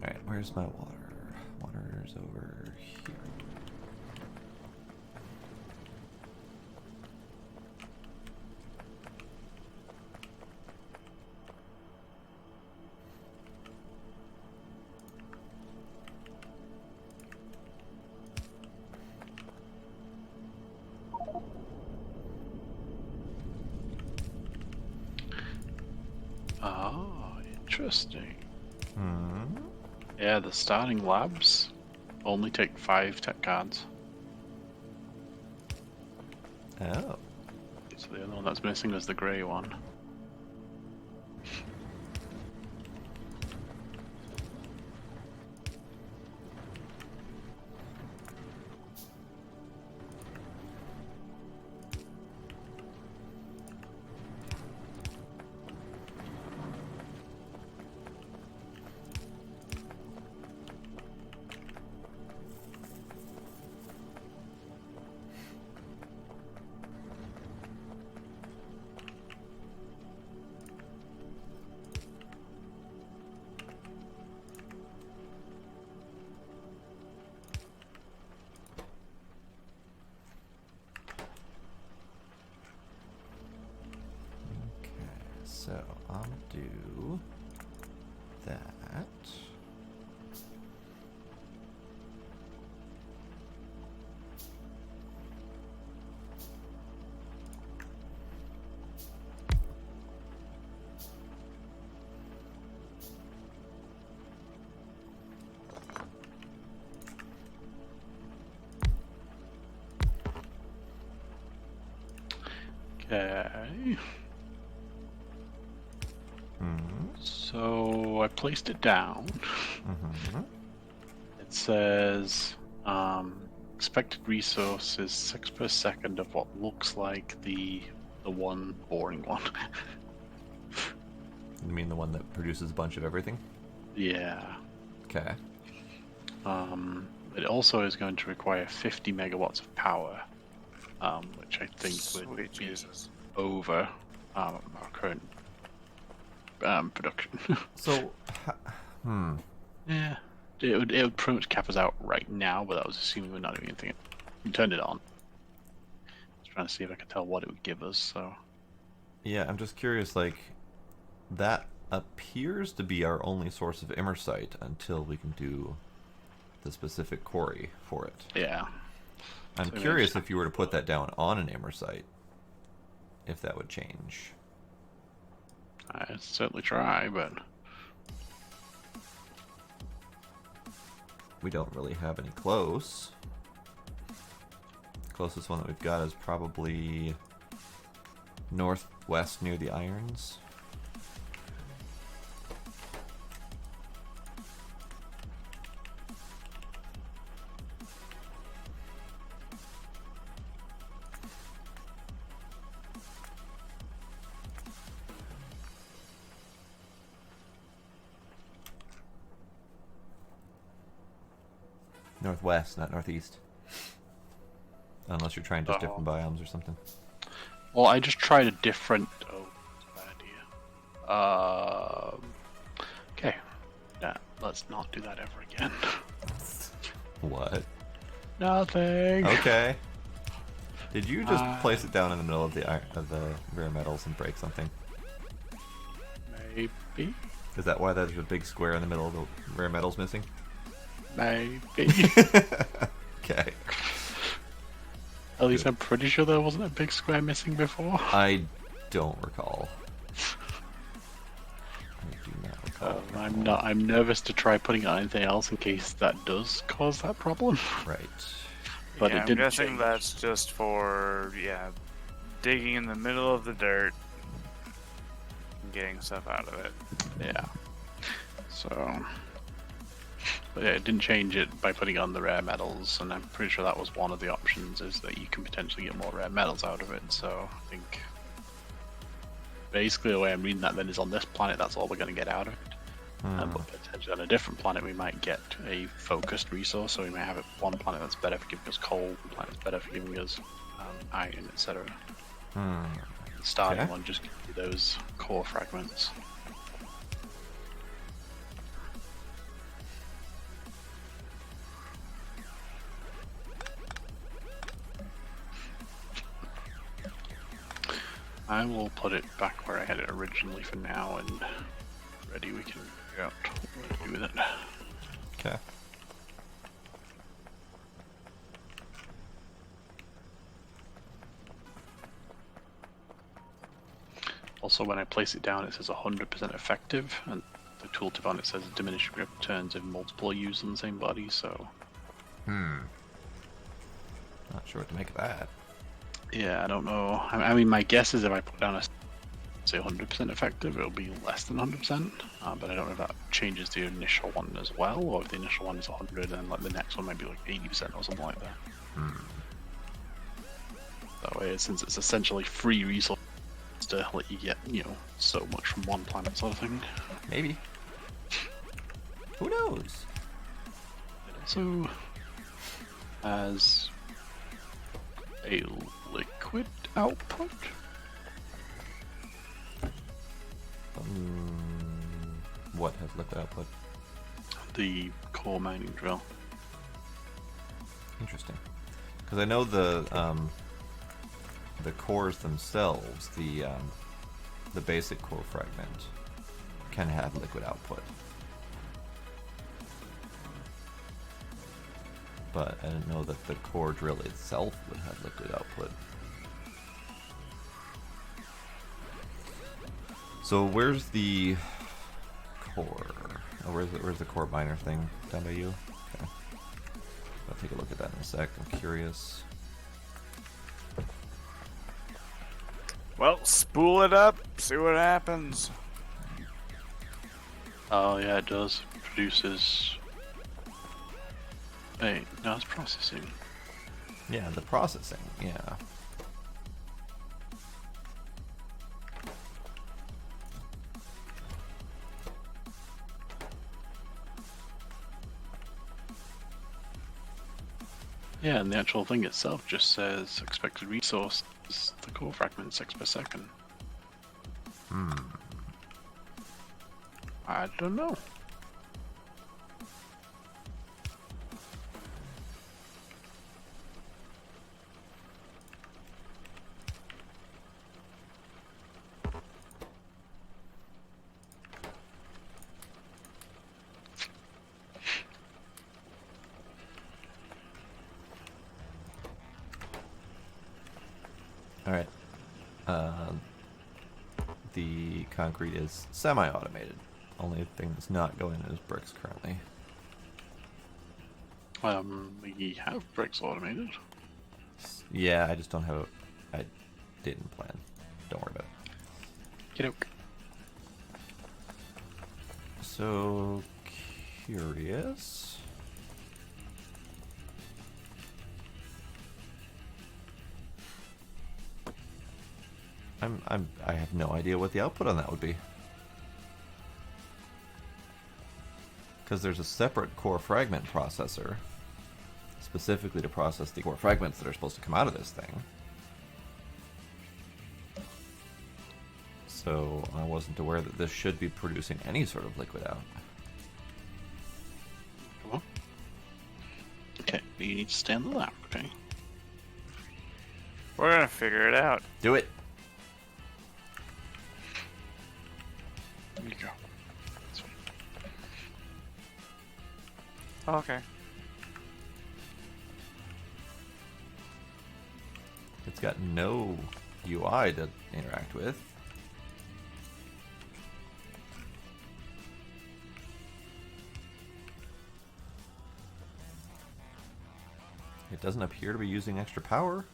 Alright, where's my water? Water's over here. Oh, interesting. Hmm. Yeah, the starting labs only take 5 tech cards. Oh. So the other one that's missing is the grey one. So I'll do that. Okay. Mm-hmm. So I placed it down. Mm-hmm. It says expected resource is 6 per second of what looks like the one boring one. You mean the one that produces a bunch of everything? Yeah. Okay. It also is going to require 50 megawatts of power, which I think would Sweet be Jesus. over our current production. So, Yeah, it would pretty much cap us out right now, but that was assuming we're not doing anything. We turned it on. I was trying to see if I could tell what it would give us. So yeah, I'm just curious, like, that appears to be our only source of immersite until we can do the specific quarry for it. yeah, I'm So we curious just if you were to put that down on an immersite, if that would change. I certainly try, but We don't really have any close. Closest one that we've got is probably northwest near the irons. Northwest, not northeast. Unless you're trying just different biomes or something. well, I just tried a different. Oh, that's a bad idea. Okay, yeah, let's not do that ever again. What? Nothing. Okay. Did you just Uh, place it down in the middle of the rare metals and break something? Maybe. Is that why there's a big square in the middle of the rare metals missing? Maybe. Okay. At least I'm pretty sure there wasn't a big square missing before. I don't recall. I do not recall. I'm nervous to try putting on anything else in case that does cause that problem. Right. But yeah, it I'm didn't guessing change. that's just for digging in the middle of the dirt and getting stuff out of it. Yeah. So. But yeah, it didn't change it by putting on the rare metals, and I'm pretty sure that was one of the options, is that you can potentially get more rare metals out of it. So I think basically the way I'm reading that then is on this planet, that's all we're going to get out of it. But potentially on a different planet, we might get a focused resource. So we may have one planet that's better for giving us coal, one planet that's better for giving us iron, etc. The starting Okay. one just gives you those core fragments. I will put it back where I had it originally for now, and ready we can figure out what to do with it. Okay. Also, when I place it down, it says 100% effective, and the tooltip on it says diminished grip turns if multiple are used on the same body, so... Not sure what to make of that. Yeah, I don't know. I mean, my guess is if I put down a say 100% effective, it'll be less than 100%, but I don't know if that changes the initial one as well, or if the initial one is 100 and like the next one might be like 80% or something like that. That way, since it's essentially free resource to let you get, so much from one planet sort of thing. Maybe. Who knows? It also has a liquid output. What has liquid output? The core mining drill. Interesting. Because I know the cores themselves, the basic core fragment, can have liquid output. But I didn't know that the core drill itself would have liquid output. So where's the core? Oh, where's the core miner thing? Down by you? Okay. I'll take a look at that in a sec. I'm curious. Well, spool it up, see what happens. Oh yeah, it does. Produces... Wait, no, it's processing. Yeah, the processing. Yeah. Yeah, and the actual thing itself just says expected resource It's the core fragment 6 per second. I don't know. Alright. The concrete is semi-automated. Only thing that's not going in is bricks currently. We have bricks automated. Yeah, I just don't have I didn't plan. Don't worry about it. Kiddoke. So curious. I have no idea what the output on that would be. Because there's a separate core fragment processor specifically to process the core fragments that are supposed to come out of this thing. So I wasn't aware that this should be producing any sort of liquid out. Come on. Okay, you need to stay on the lap, okay? We're gonna figure it out. Do it! There you go. Okay. It's got no UI to interact with. It doesn't appear to be using extra power.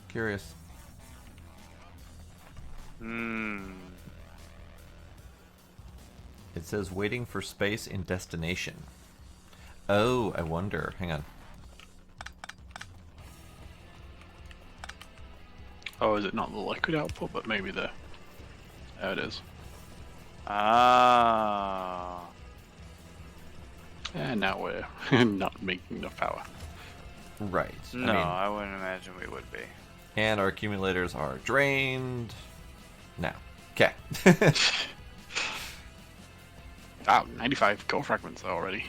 Curious. It says waiting for space in destination. Oh, I wonder. Hang on. Oh, is it not the liquid output, but maybe the... There it is. Ah. And now we're not making enough power. Right. No, I wouldn't imagine we would be. And our accumulators are drained. Now. Okay. Wow, 95 core fragments already.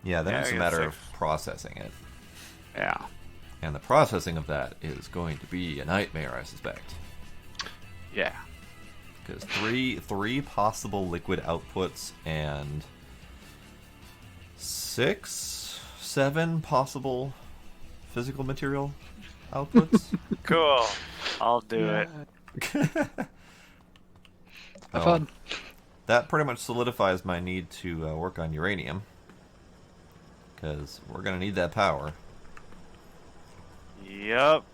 Yeah, then Yeah, it's I a got matter 6. of processing it. Yeah. And the processing of that is going to be a nightmare, I suspect. Yeah. Because three possible liquid outputs and 6, 7 possible physical material outputs. Cool. I'll do it. Have fun. That pretty much solidifies my need to work on uranium. Because we're going to need that power. Yup.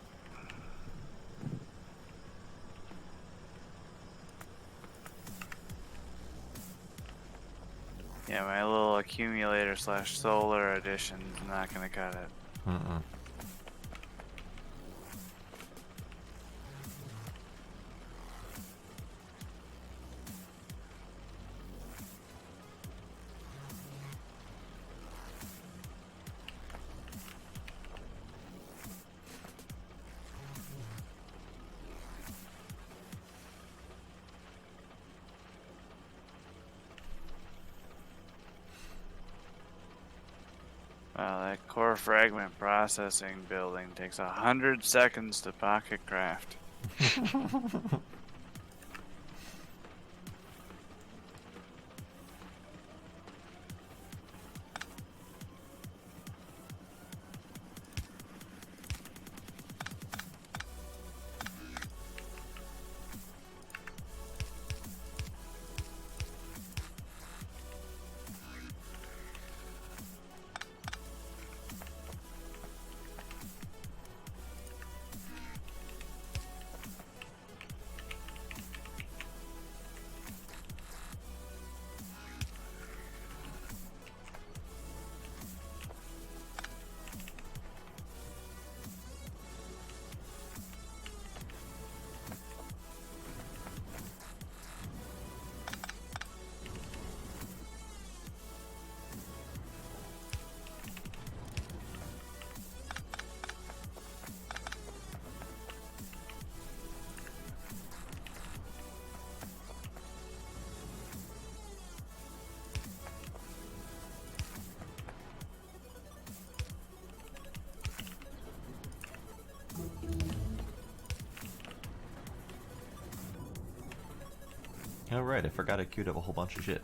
Yeah, my little accumulator / solar edition is not gonna cut it. Mm-mm. Wow, that core fragment processing building takes 100 seconds to pocket craft. Oh right, I forgot I queued up a whole bunch of shit.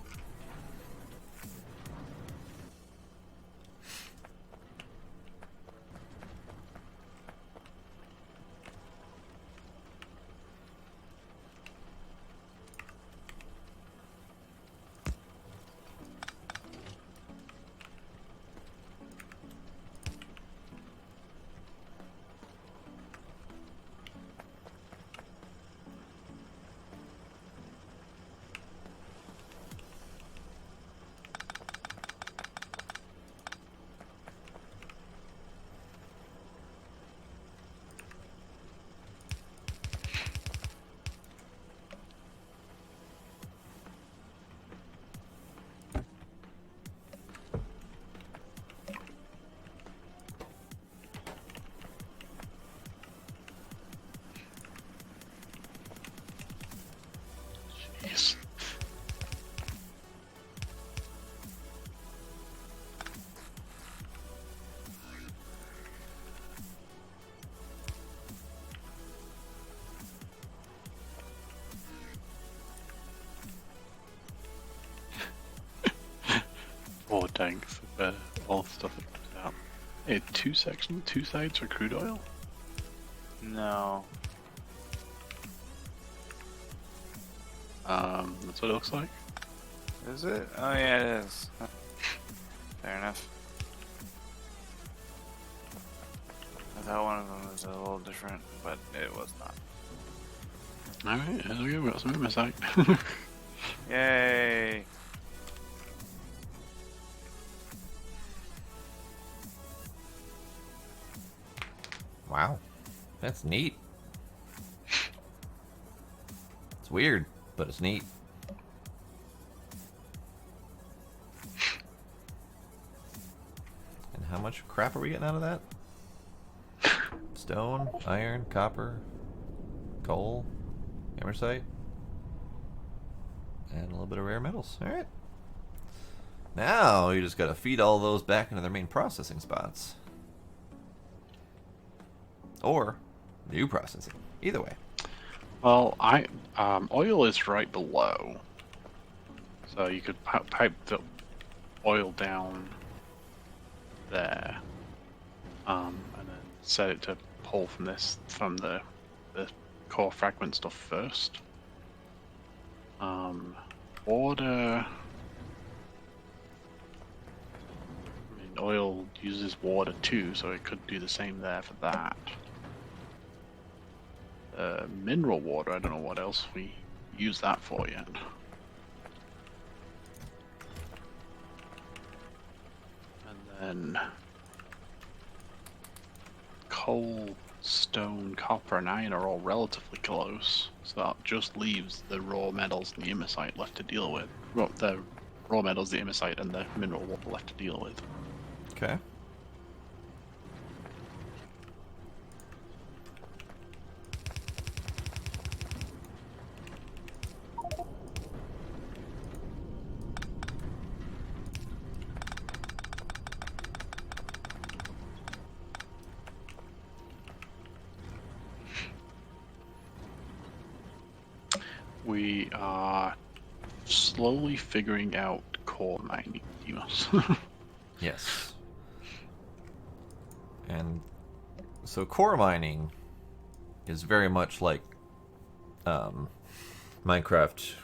Jeez. Oh, thanks. All the stuff that comes out. Hey, two sides for crude oil? No. That's what it looks like. Is it? Oh yeah, it is. Fair enough. I thought one of them was a little different, but it was not. Alright, there we go, we got some MSI. Yay! Wow, that's neat. It's weird, but it's neat. And how much crap are we getting out of that? Stone, iron, copper, coal, amersite, and a little bit of rare metals. Alright. Now you just gotta feed all those back into their main processing spots. Or new processing. Either way. Well, oil is right below. So you could pipe the oil down there. And then set it to pull from the core fragment stuff first. Water. I mean, oil uses water too, so it could do the same there for that. Mineral water, I don't know what else we use that for yet. And then coal, stone, copper, and iron are all relatively close, so that just leaves the raw metals and the immersite left to deal with. Well, the raw metals, the immersite, and the mineral water left to deal with. Okay. We are slowly figuring out core mining, Demos. Yes. And so core mining is very much like Minecraft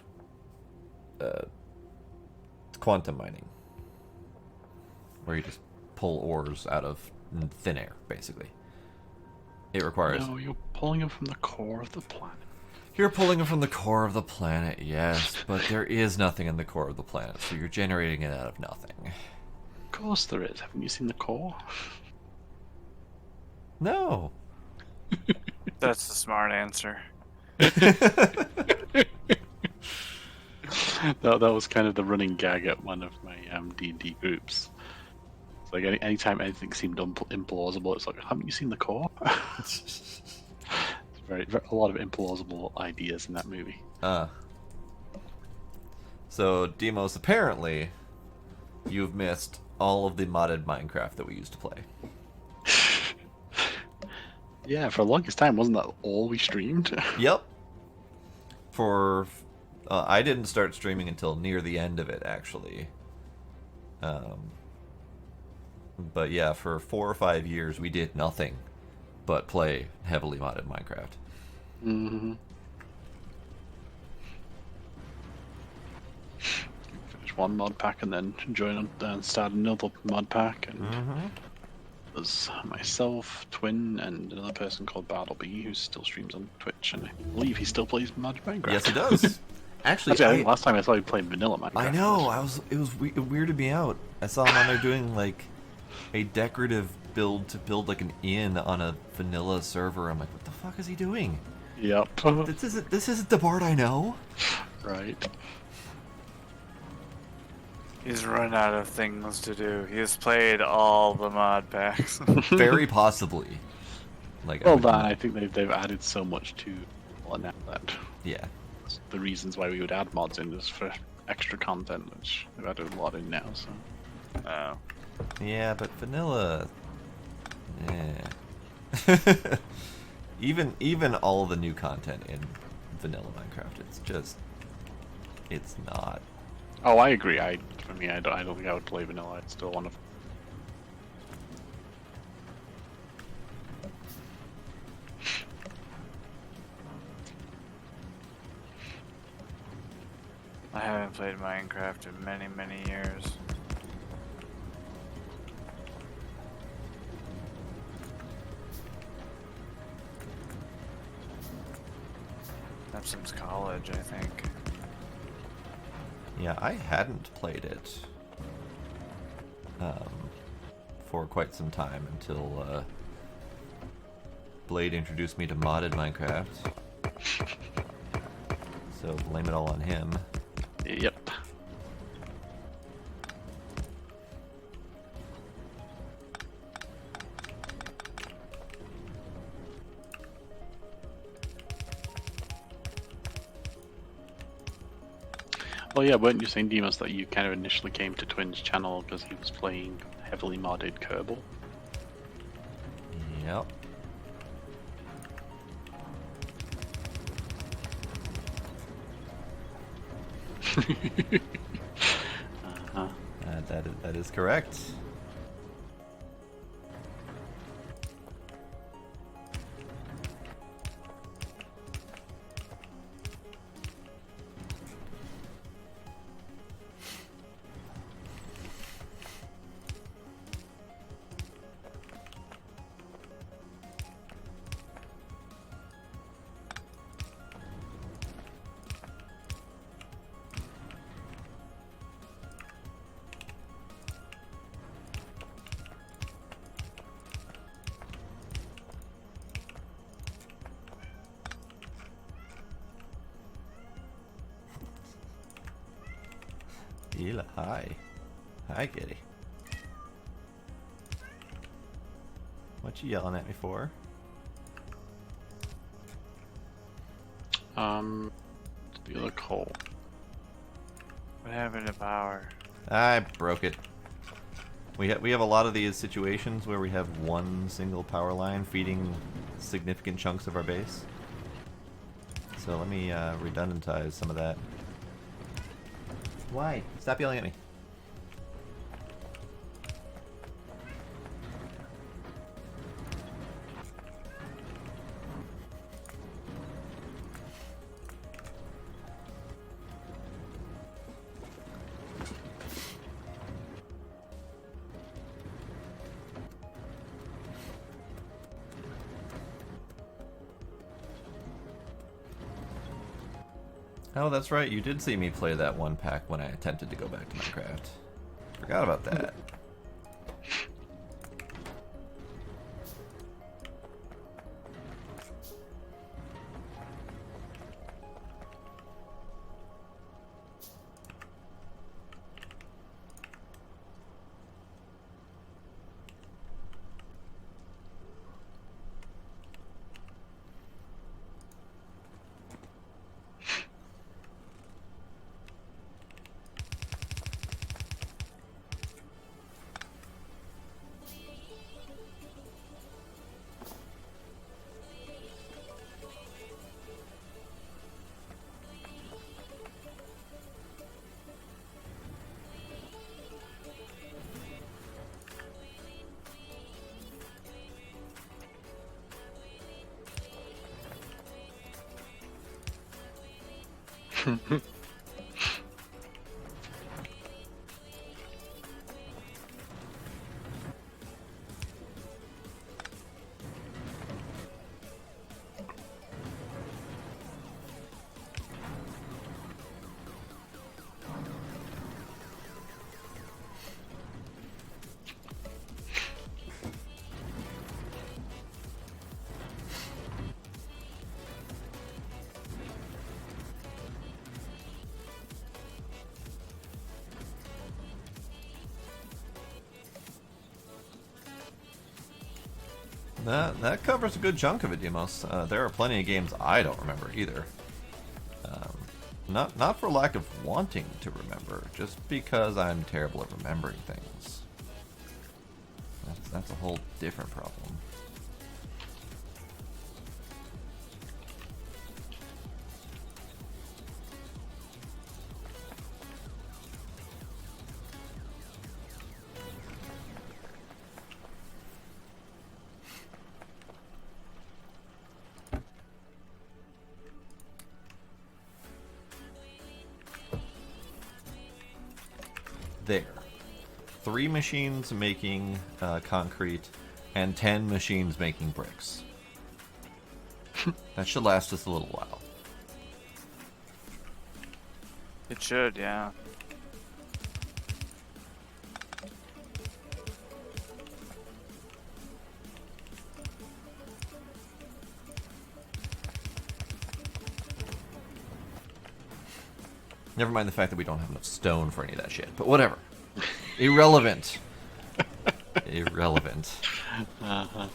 quantum mining, where you just pull ores out of thin air, basically. It requires... No, you're pulling them from the core of the planet. You're pulling them from the core of the planet, yes, but there is nothing in the core of the planet, so you're generating it out of nothing. Of course there is. Haven't you seen the core? No. That's the smart answer. That was kind of the running gag at one of my D&D groups. It's like anytime anything seemed implausible, it's like, haven't you seen the core? A lot of implausible ideas in that movie. So, Demos, apparently, you've missed all of the modded Minecraft that we used to play. Yeah, for the longest time, wasn't that all we streamed? Yep. For I didn't start streaming until near the end of it, actually. But yeah, for 4 or 5 years, we did nothing but play heavily modded Minecraft. Mm-hmm. Finish one mod pack and then join and start another mod pack. And there's myself, Twin, and another person called Bartleby who still streams on Twitch, and I believe he still plays modded Minecraft. Yes, he does. Actually, I think last time I saw him playing vanilla Minecraft. I know. It weirded me out. I saw him on there doing like a decorative build to build like an inn on a vanilla server. I'm like, what the fuck is he doing? Yep. This isn't the Bard I know. Right. He's run out of things to do. He's played all the mod packs. Very possibly. Like, Well, I think they've added so much to now that yeah. the reasons why we would add mods in is for extra content, which they've added a lot in now. So. Oh. Yeah, but vanilla. Yeah. even all the new content in vanilla Minecraft, it's not. Oh, I agree. For me, I don't think I would play vanilla. I'd still want to. I haven't played Minecraft in many, many years. Not since college, I think. Yeah, I hadn't played it for quite some time until Blade introduced me to modded Minecraft. So blame it all on him. Yep. Well, yeah, weren't you saying, Demas, that you kind of initially came to Twin's channel because he was playing heavily modded Kerbal? Yep. Uh-huh. That is correct. Hila, hi. Hi, kitty. What you yelling at me for? The other coal. What happened to power? I broke it. We have a lot of these situations where we have one single power line feeding significant chunks of our base. So let me redundantize some of that. Why? Stop yelling at me. Oh, that's right. You did see me play that one pack when I attempted to go back to Minecraft. Forgot about that. That covers a good chunk of it, Demos. There are plenty of games I don't remember either. Not for lack of wanting to remember, just because I'm terrible at remembering things. That's a whole different problem. There. 3 machines making concrete and 10 machines making bricks. That should last us a little while. It should, yeah. Never mind the fact that we don't have enough stone for any of that shit, but whatever. Irrelevant. Irrelevant. Uh-huh.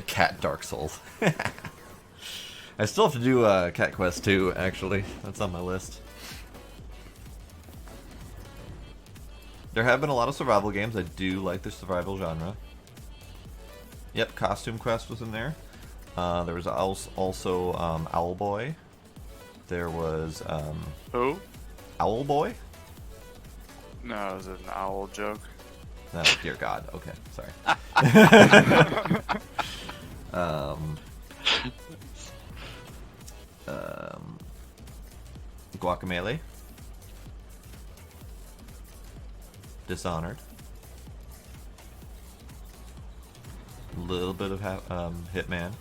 Cat Dark Souls. I still have to do Cat Quest 2, actually. That's on my list. There have been a lot of survival games. I do like the survival genre. Yep, Costume Quest was in there. There was also Owlboy. There was Who? Owlboy? No, it was an owl joke. Oh, dear God. Okay, sorry. Guacamelee. Dishonored. A little bit of Hitman.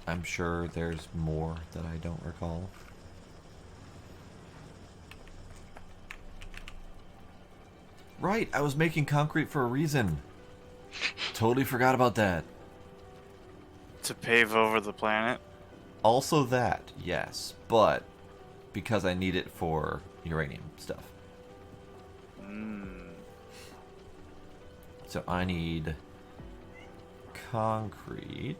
I'm sure there's more that I don't recall. Right, I was making concrete for a reason. Totally forgot about that. To pave over the planet. Also that, yes, but because I need it for uranium stuff. So I need concrete.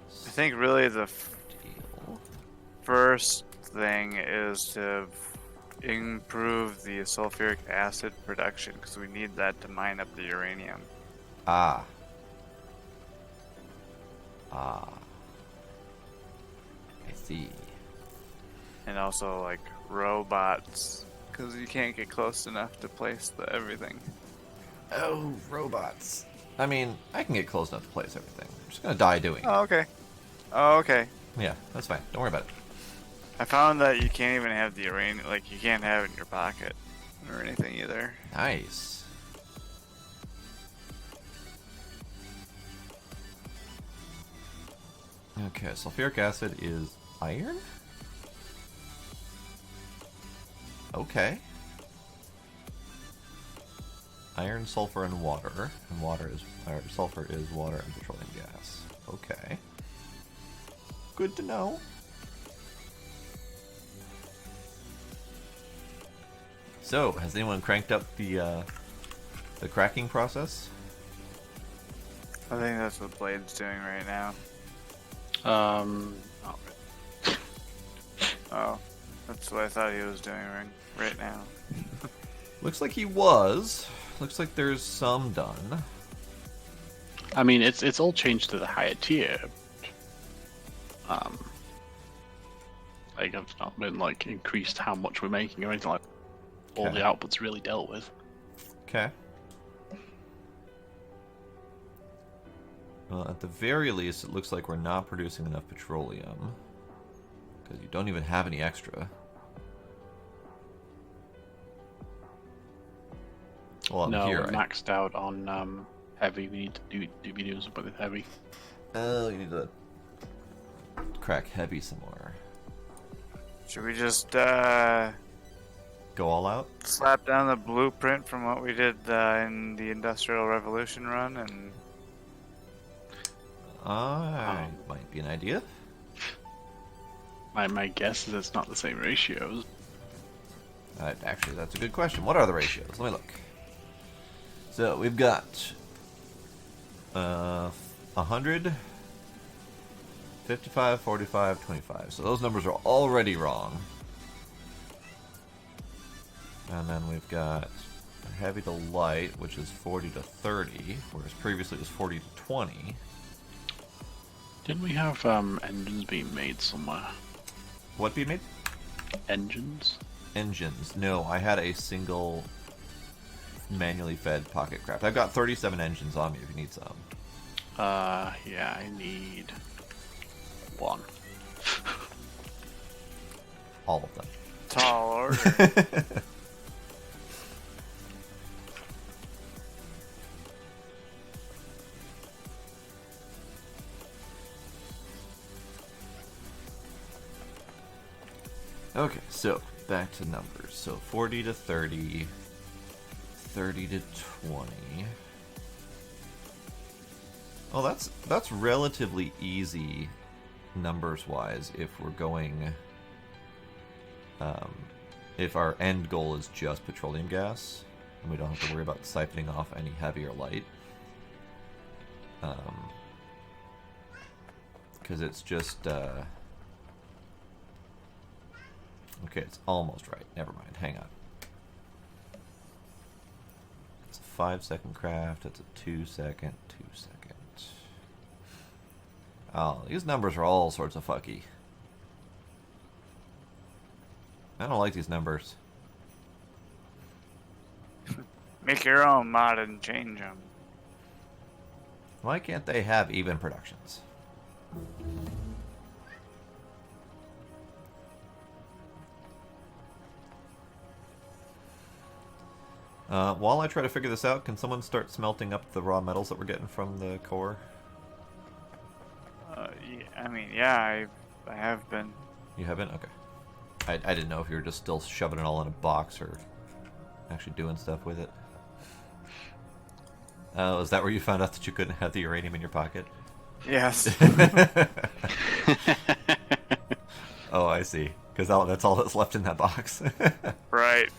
I think really the Steel. first thing is to improve the sulfuric acid production because we need that to mine up the uranium. Ah. I see. And also like robots because you can't get close enough to place everything. Oh, robots. I mean, I can get close enough to place everything. I'm just gonna die doing it. Oh, okay. Oh, okay. Yeah, that's fine. Don't worry about it. I found that you can't even have the uranium, like you can't have it in your pocket or anything either. Nice. Okay, sulfuric acid is iron? Okay. Iron, sulfur, and water. And sulfur is water and petroleum gas. Okay. Good to know. So, has anyone cranked up the cracking process? I think that's what Blade's doing right now. Oh, Oh, that's what I thought he was doing right now. Looks like he was. Looks like there's some done. I mean, it's all changed to the higher tier. Like I've not been like increased how much we're making or anything like that. All Okay. the output's really dealt with. Okay. Well, at the very least, it looks like we're not producing enough petroleum. Because you don't even have any extra. Well, No, here we're maxed out on heavy. We need to be doing something with heavy. Oh, you need to crack heavy some more. Should we just Go all out? slap down the blueprint from what we did in the Industrial Revolution run and... Might be an idea. My guess is it's not the same ratios. Actually, that's a good question. What are the ratios? Let me look. So, we've got 100, 55, 45, 25. So those numbers are already wrong. And then we've got heavy to light, which is 40 to 30, whereas previously it was 40 to 20. Didn't we have engines being made somewhere? What be made? Engines? Engines. No, I had a single manually fed pocket craft. I've got 37 engines on me if you need some. Yeah, I need one. All of them. Tall order. Okay, so back to numbers. So 40 to 30, 30 to 20. Well, that's relatively easy numbers-wise if we're going... if our end goal is just petroleum gas, and we don't have to worry about siphoning off any heavy or light. Because it's just... Okay, it's almost right. Never mind. Hang on. It's a 5-second craft. It's a 2-second, 2-second. Oh, these numbers are all sorts of fucky. I don't like these numbers. Make your own mod and change them. Why can't they have even productions? While I try to figure this out, can someone start smelting up the raw metals that we're getting from the core? I mean, yeah, I have been. You haven't? Okay. I didn't know if you were just still shoving it all in a box or actually doing stuff with it. Is that where you found out that you couldn't have the uranium in your pocket? Yes. Oh, I see. Because that's all that's left in that box. Right.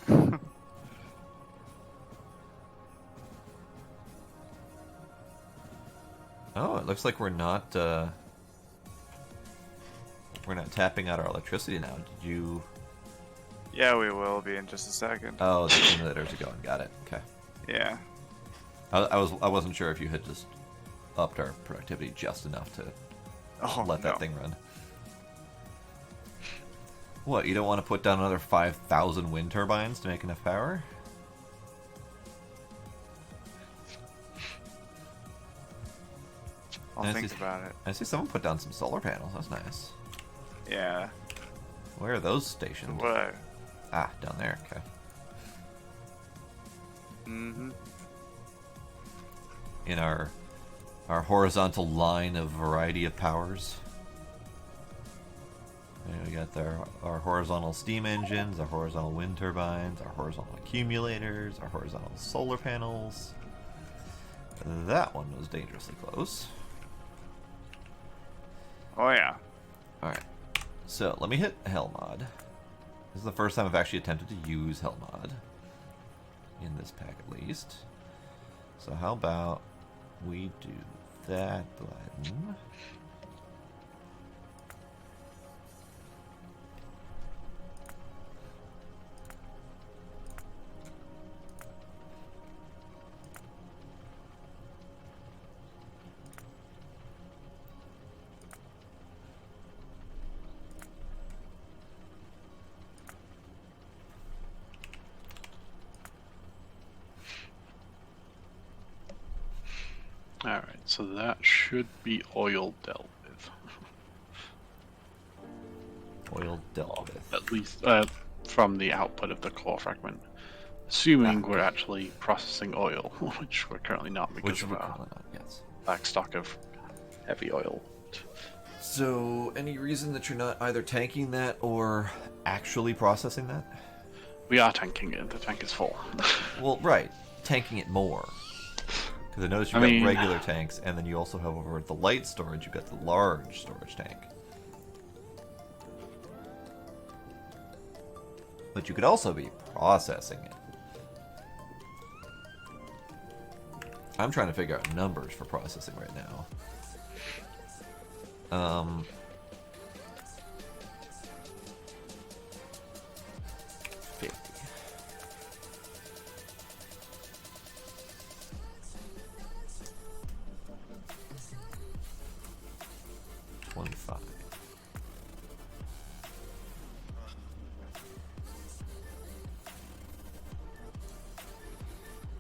Oh, it looks like we're not tapping out our electricity now. Did you? Yeah, we will be in just a second. Oh, the simulators are going. Got it. Okay. Yeah. I wasn't sure if you had just upped our productivity just enough to let that thing run. What? You don't want to put down another 5,000 wind turbines to make enough power? I'll think about it. I see someone put down some solar panels. That's nice. Yeah. Where are those stationed? What? Ah, down there. Okay. Mm-hmm. In our horizontal line of variety of powers. There we got our horizontal steam engines, our horizontal wind turbines, our horizontal accumulators, our horizontal solar panels. That one was dangerously close. Oh yeah. Alright, so let me hit Hell Mod. This is the first time I've actually attempted to use Hell Mod. In this pack at least. So how about we do that button. Alright, So that should be oil dealt with. Oil dealt with. At least from the output of the core fragment. Assuming we're actually processing oil, which we're currently not because of our yes. back stock of heavy oil. So, any reason that you're not either tanking that or actually processing that? We are tanking it. The tank is full. Well, right. Tanking it more. Because I noticed you've got regular tanks, and then you also have over the light storage, you've got the large storage tank. But you could also be processing it. I'm trying to figure out numbers for processing right now. 50. $25.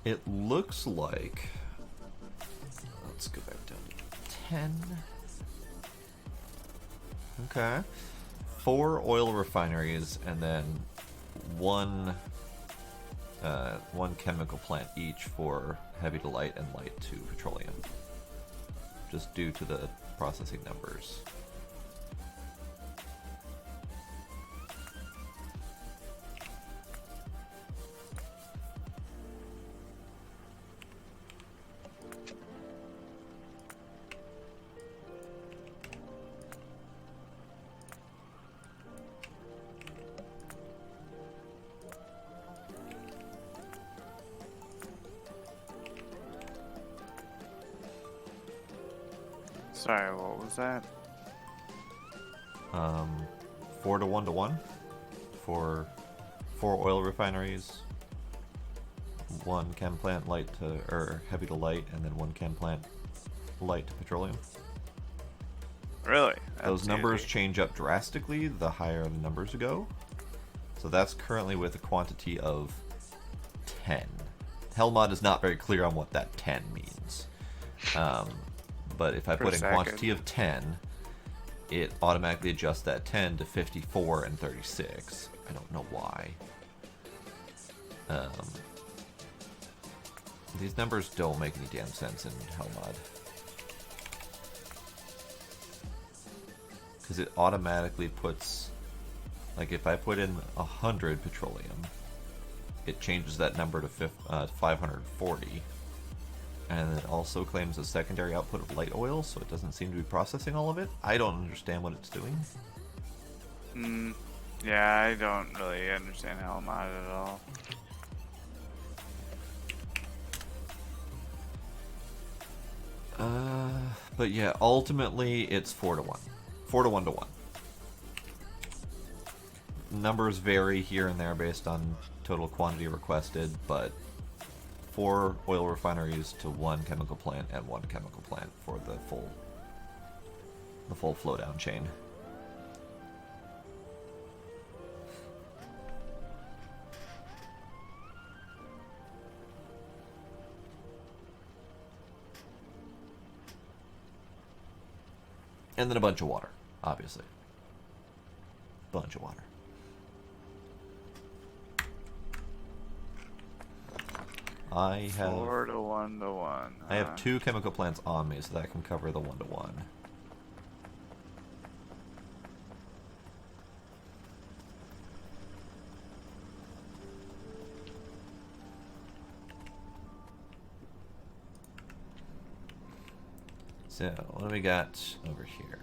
It looks like, let's go back down to 10. Okay. 4 oil refineries and then one chemical plant each for heavy to light and light to petroleum. Just due to the processing numbers. Sorry, what was that? 4 to 1 to 1 for 4 oil refineries, 1 chem plant light to or heavy to light, and then 1 chem plant light to petroleum. Really? Those That's numbers easy. change up drastically the higher the numbers go. So that's currently with a quantity of 10. Helmod is not very clear on what that 10 means. But if I Per put in second. quantity of 10, it automatically adjusts that 10 to 54 and 36. I don't know why. These numbers don't make any damn sense in Helmod. Because it automatically puts, like if I put in 100 petroleum, it changes that number to 540. And it also claims a secondary output of light oil, so it doesn't seem to be processing all of it. I don't understand what it's doing. Yeah, I don't really understand Helmod at all. But yeah, ultimately it's 4 to 1. 4 to 1 to 1. Numbers vary here and there based on total quantity requested, but 4 oil refineries to 1 chemical plant and 1 chemical plant for the full flow down chain. And then a bunch of water, obviously. Bunch of water. I have 4 to 1 to 1. I have 2 chemical plants on me, so that can cover the 1 to 1. So, what do we got over here?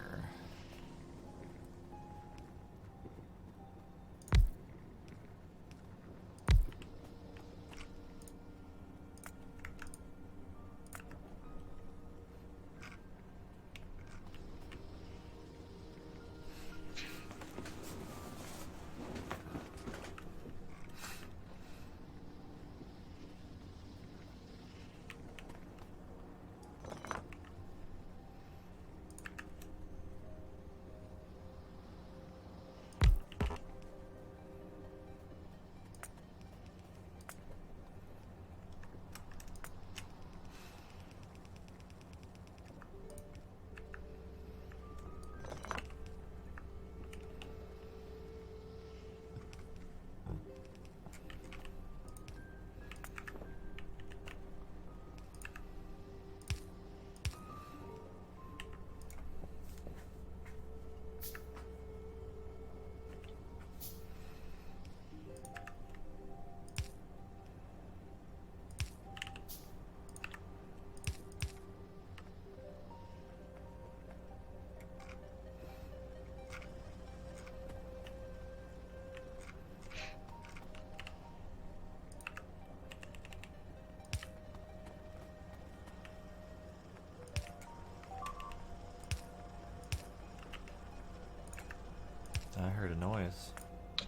I heard a noise.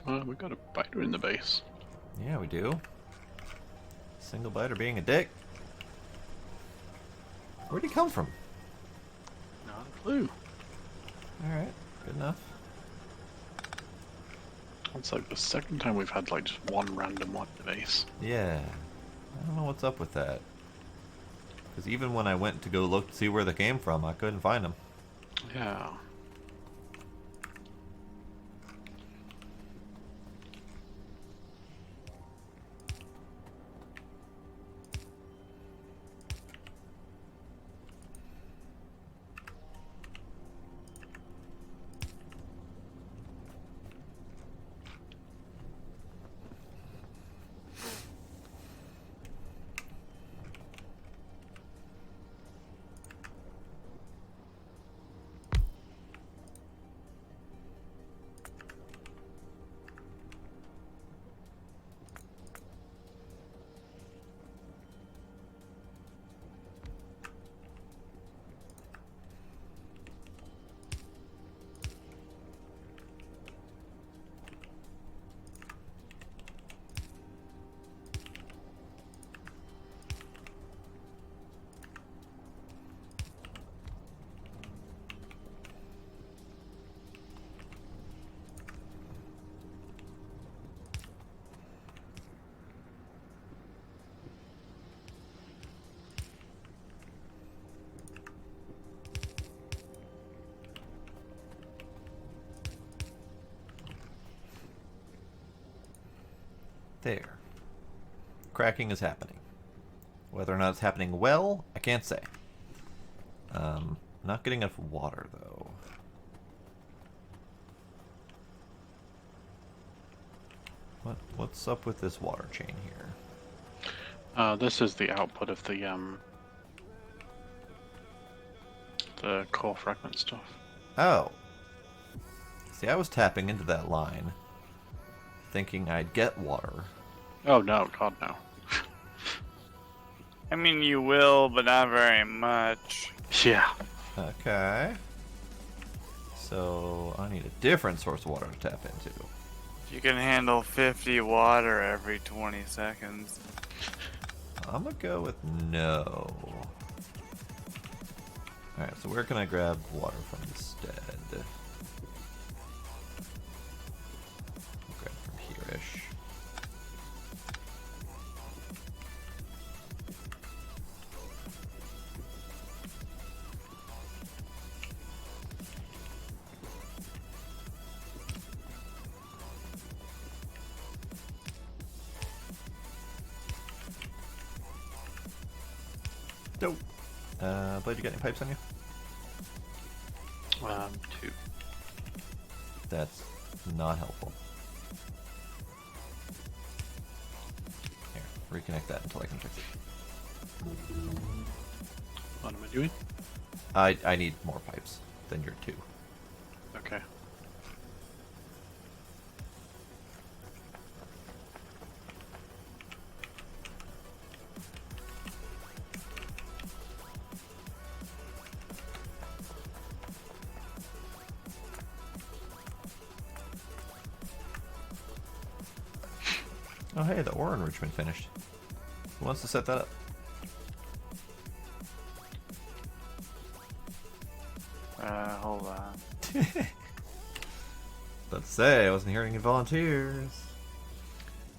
We got a biter in the base. Yeah, we do. Single biter being a dick. Where'd he come from? Not a clue. Alright, good enough. It's like the second time we've had like just one random one at the base. Yeah. I don't know what's up with that. Because even when I went to go look to see where they came from, I couldn't find them. Yeah. There. Cracking is happening. Whether or not it's happening well, I can't say. Not getting enough water, though. What's up with this water chain here? This is the output of the core fragment stuff. Oh. See, I was tapping into that line, thinking I'd get water. Oh no, God no. I mean, you will, but not very much. Yeah. Okay. So, I need a different source of water to tap into. You can handle 50 water every 20 seconds. I'm gonna go with no. Alright, so where can I grab water from instead? Grab from here-ish. Dope. Blade, you got any pipes on you? 2. That's not helpful. Here, reconnect that until I can fix it. What am I doing? I need more pipes than your 2. Okay. Oh hey, the ore enrichment finished. Who wants to set that up? Hold on. Let's say I wasn't hearing any volunteers.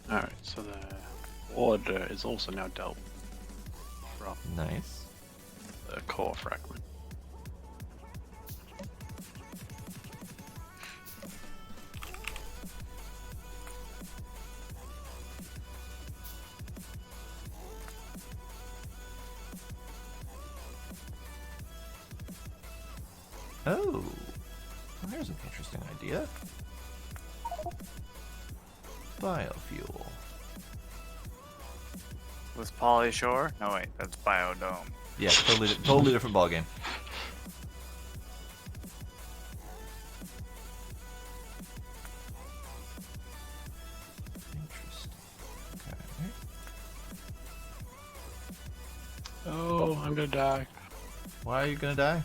Alright, so the order is also now dealt from Nice. the core fragment. Oh, well, here's an interesting idea. Biofuel. Was Polyshore? No, wait, that's Biodome. Yeah, totally different ballgame. Interesting. Okay. Oh, I'm gonna die. Why are you gonna die?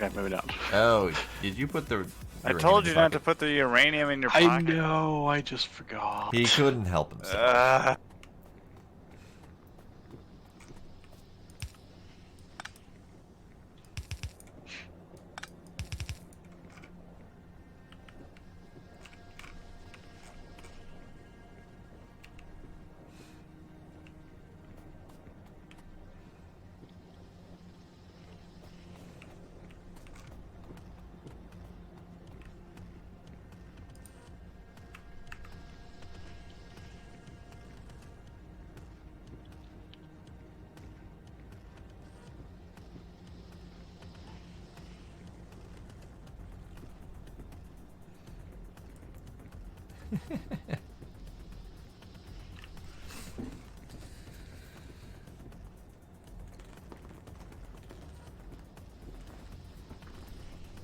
Okay, maybe not. Oh, did you put the I uranium told in you your not to pocket. put the uranium in your I pocket. know, I just forgot. He couldn't help himself.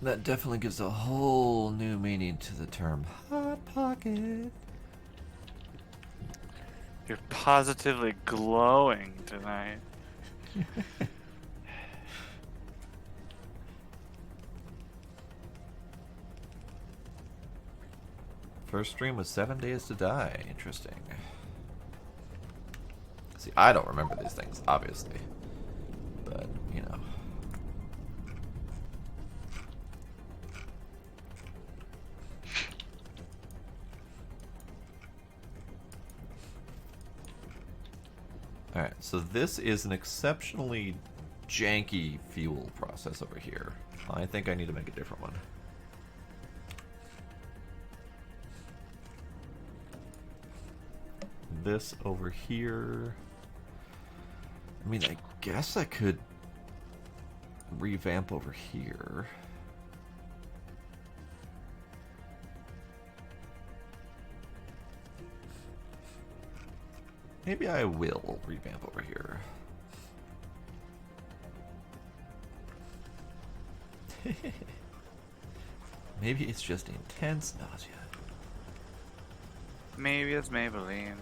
That definitely gives a whole new meaning to the term Hot Pocket. You're positively glowing tonight. First stream was 7 Days to Die. Interesting. See, I don't remember these things, obviously. But, you know. Alright, so this is an exceptionally janky fuel process over here. I think I need to make a different one. This over here. I mean, I guess I could revamp over here. Maybe I will revamp over here. Maybe it's just intense nausea. Maybe it's Maybelline.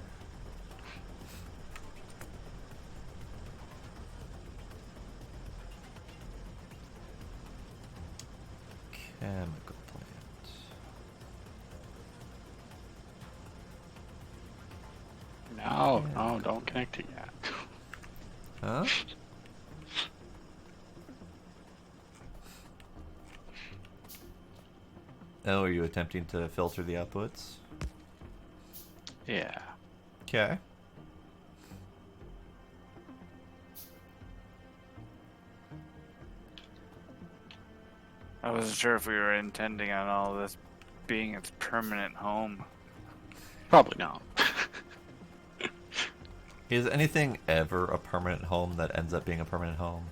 Chemical plant. No, don't connect it yet. Huh? Oh, are you attempting to filter the outputs? Yeah. Okay. I wasn't sure if we were intending on all this being its permanent home. Probably not. Is anything ever a permanent home that ends up being a permanent home?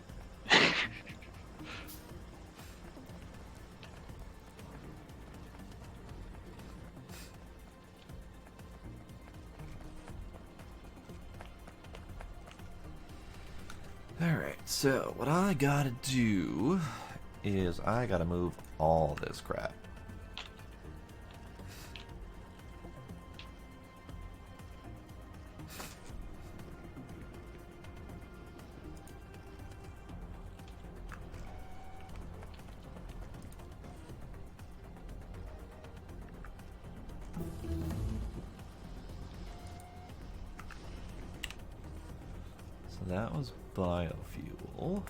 Alright, so what I gotta do is I gotta move all this crap. So that was biofuel.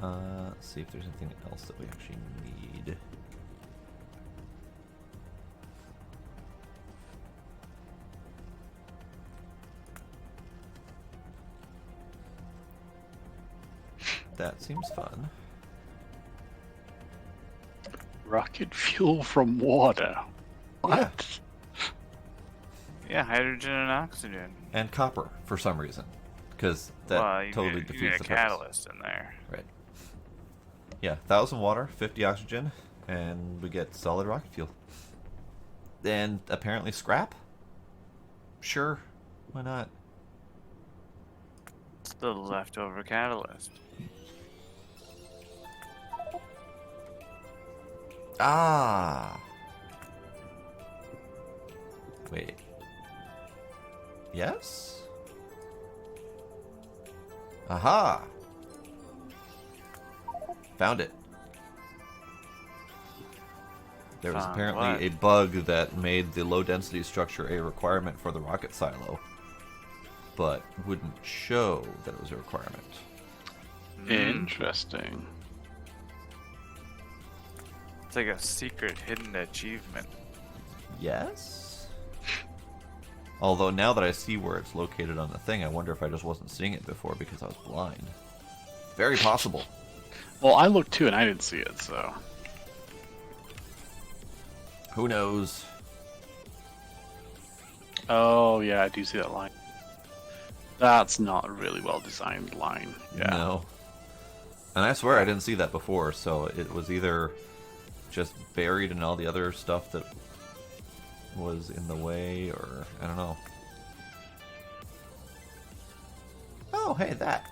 Let's see if there's anything else that we actually need. That seems fun. Rocket fuel from water. What? Yeah, hydrogen and oxygen. And copper, for some reason. Because that Well, you totally need, defeats you need the a purpose. catalyst in there. Right. Yeah, 1,000 water, 50 oxygen, and we get solid rocket fuel. And apparently scrap? Sure, why not? It's the leftover catalyst. Ah! Wait. Yes? Aha! Found it. There was Found apparently what? a bug that made the low density structure a requirement for the rocket silo, but wouldn't show that it was a requirement. Interesting. It's like a secret hidden achievement. Yes? Although now that I see where it's located on the thing, I wonder if I just wasn't seeing it before because I was blind. Very possible. Well, I looked too and I didn't see it, so. Who knows? Oh, yeah, I do see that line. That's not a really well designed line. Yeah. No. And I swear I didn't see that before, so it was either just buried in all the other stuff that was in the way, or I don't know. Oh, hey, that.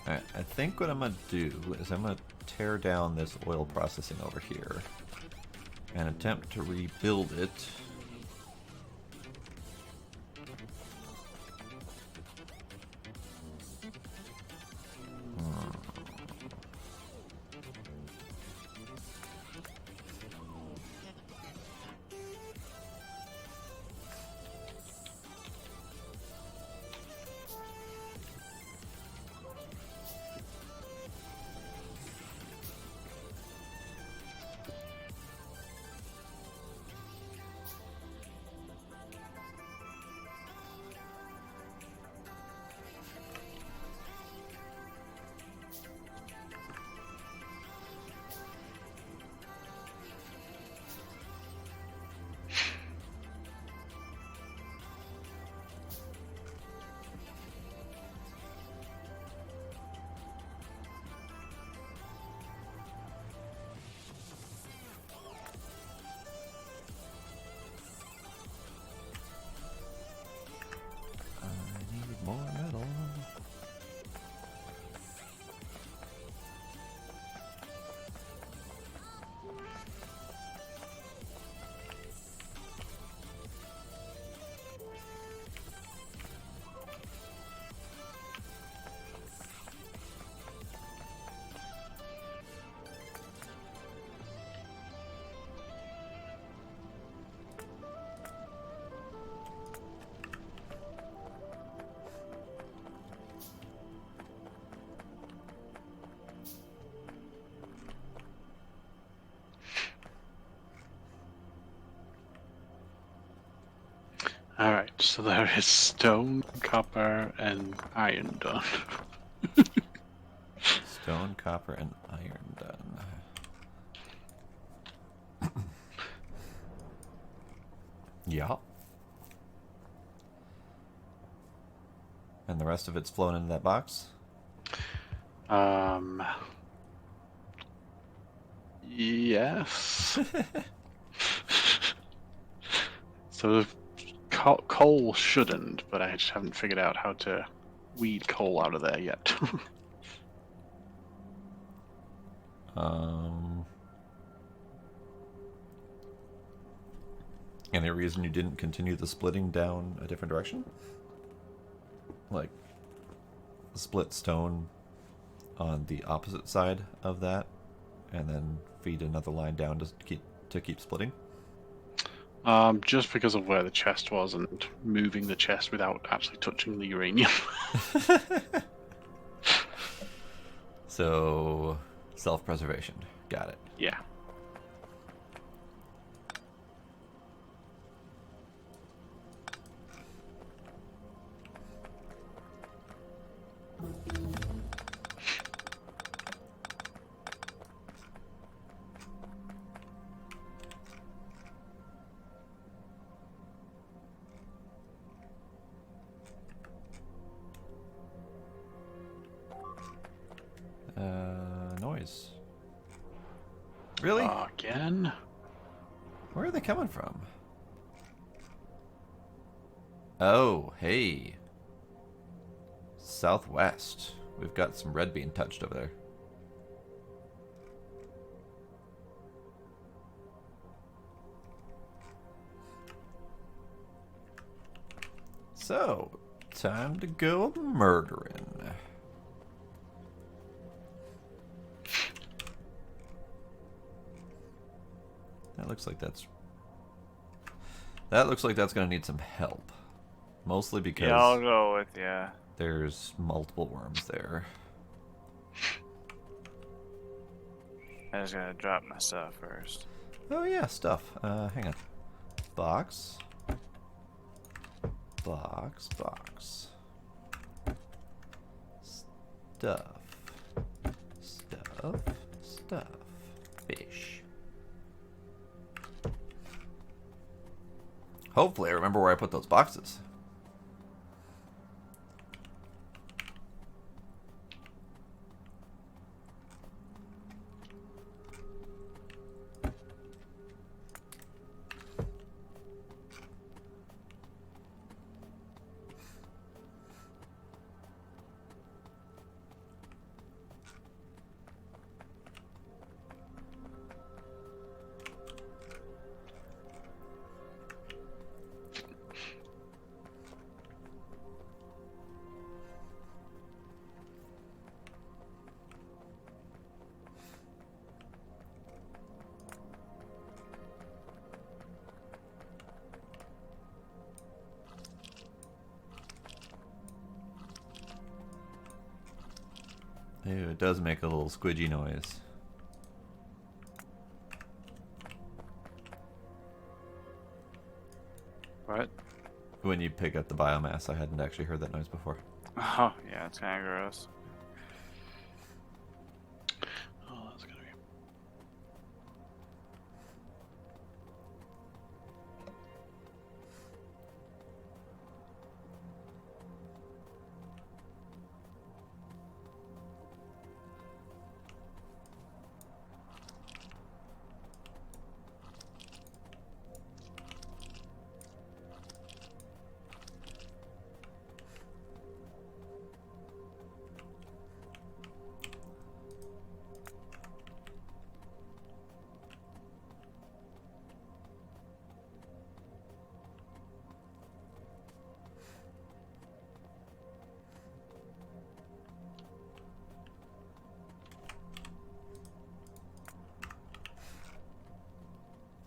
Alright, I think what I'm going to do is I'm going to tear down this oil processing over here and attempt to rebuild it. More metal. Alright, so there is stone, copper, and iron done. Stone, copper, and iron done. Yeah. And the rest of it's flown into that box? Yes. So coal shouldn't, but I just haven't figured out how to weed coal out of there yet. Any reason you didn't continue the splitting down a different direction? Like, split stone on the opposite side of that, and then feed another line down to keep splitting? Just because of where the chest was and moving the chest without actually touching the uranium. So, self-preservation. Got it. Yeah. Noise. Really? Again? Where are they coming from? Oh, hey. Southwest. We've got some red being touched over there. So, time to go murdering. That looks like that's going to need some help. Mostly because Yeah, I'll go with there's multiple worms there. I just gotta drop my stuff first. Oh yeah, stuff. Hang on. Box. Box. Stuff. Fish. Hopefully I remember where I put those boxes. Ew, it does make a little squidgy noise. What? When you pick up the biomass, I hadn't actually heard that noise before. Oh, yeah, it's kind of gross. Oh, that's gonna be.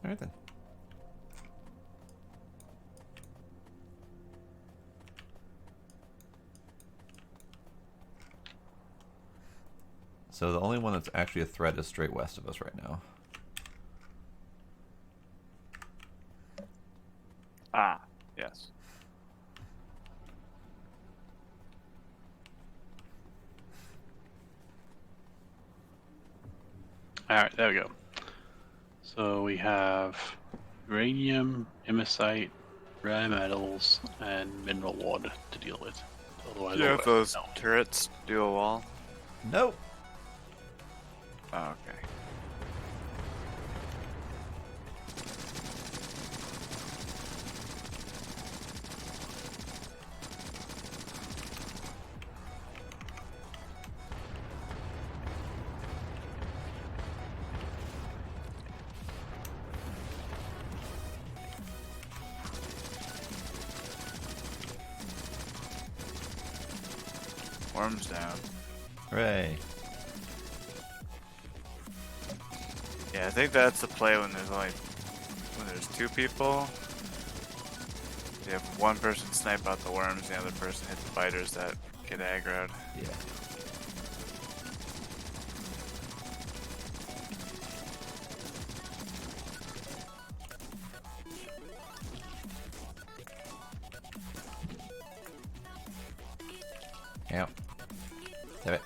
Alright then. So the only one that's actually a threat is straight west of us right now. Ah, yes. Alright, there we go. So we have uranium, hematite, rare metals, and mineral water to deal with. Otherwise, Yeah, all if the those rest, no. turrets do a wall. Nope. Oh, okay. Worms down. Hooray. Yeah, I think that's the play when there's two people. You have one person snipe out the worms, the other person hit the fighters that get aggroed. Yeah. Yep. Damn it.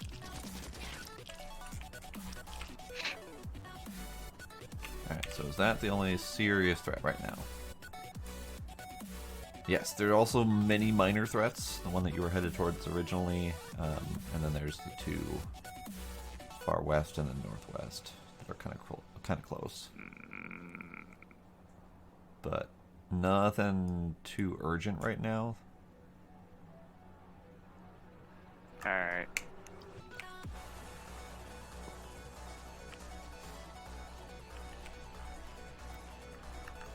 Alright, so is that the only serious threat right now? Yes, there are also many minor threats. The one that you were headed towards originally, and then there's the two far west and then northwest that are kind of close. But nothing too urgent right now. Alright.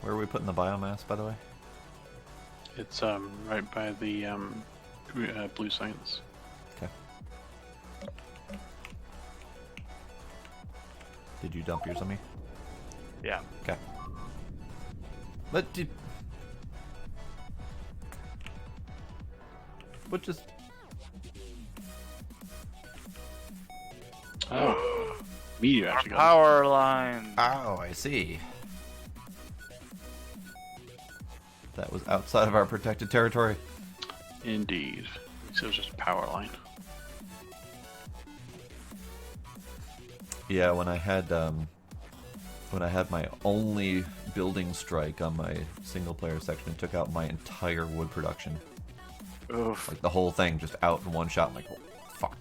Where are we putting the biomass, by the way? It's right by the blue science. Okay. Did you dump yours on me? Yeah. Okay. But did... What just... Oh, meteor Our actually got power line. Oh, I see. That was outside of our protected territory. it. Indeed. So it was just a power line. Yeah, when I had my only building strike on my single player section, it took out my entire wood production. Oof. Like the whole thing just out in one shot. I'm like, oh, fuck.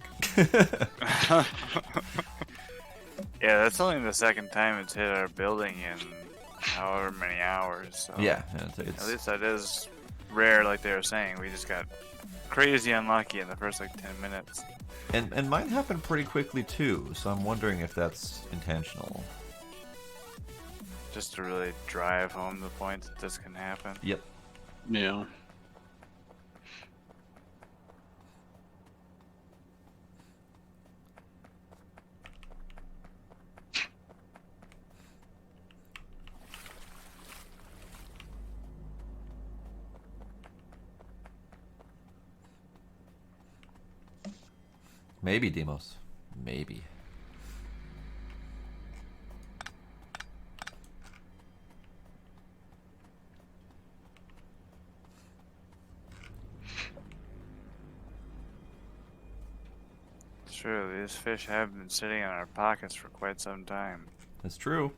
Yeah, that's only the second time it's hit our building in however many hours. So Yeah, at least that is rare, like they were saying. We just got crazy unlucky in the first like 10 minutes. and mine happened pretty quickly too. So I'm wondering if that's intentional. Just to really drive home the point that this can happen. Yep. Yeah. Maybe, Demos. Maybe. It's true, these fish have been sitting in our pockets for quite some time. That's true.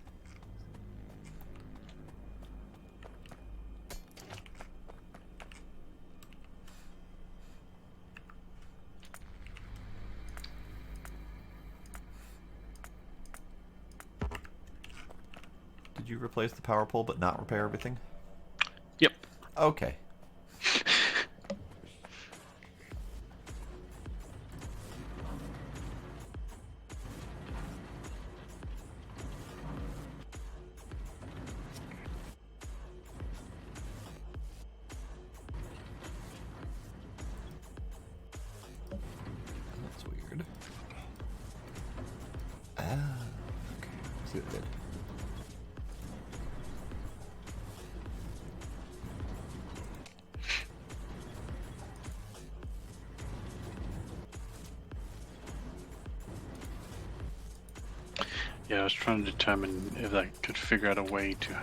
Did you replace the power pole but not repair everything? Yep. Okay. That's weird. Ah, okay. See what it did. Yeah, I was trying to determine if I could figure out a way to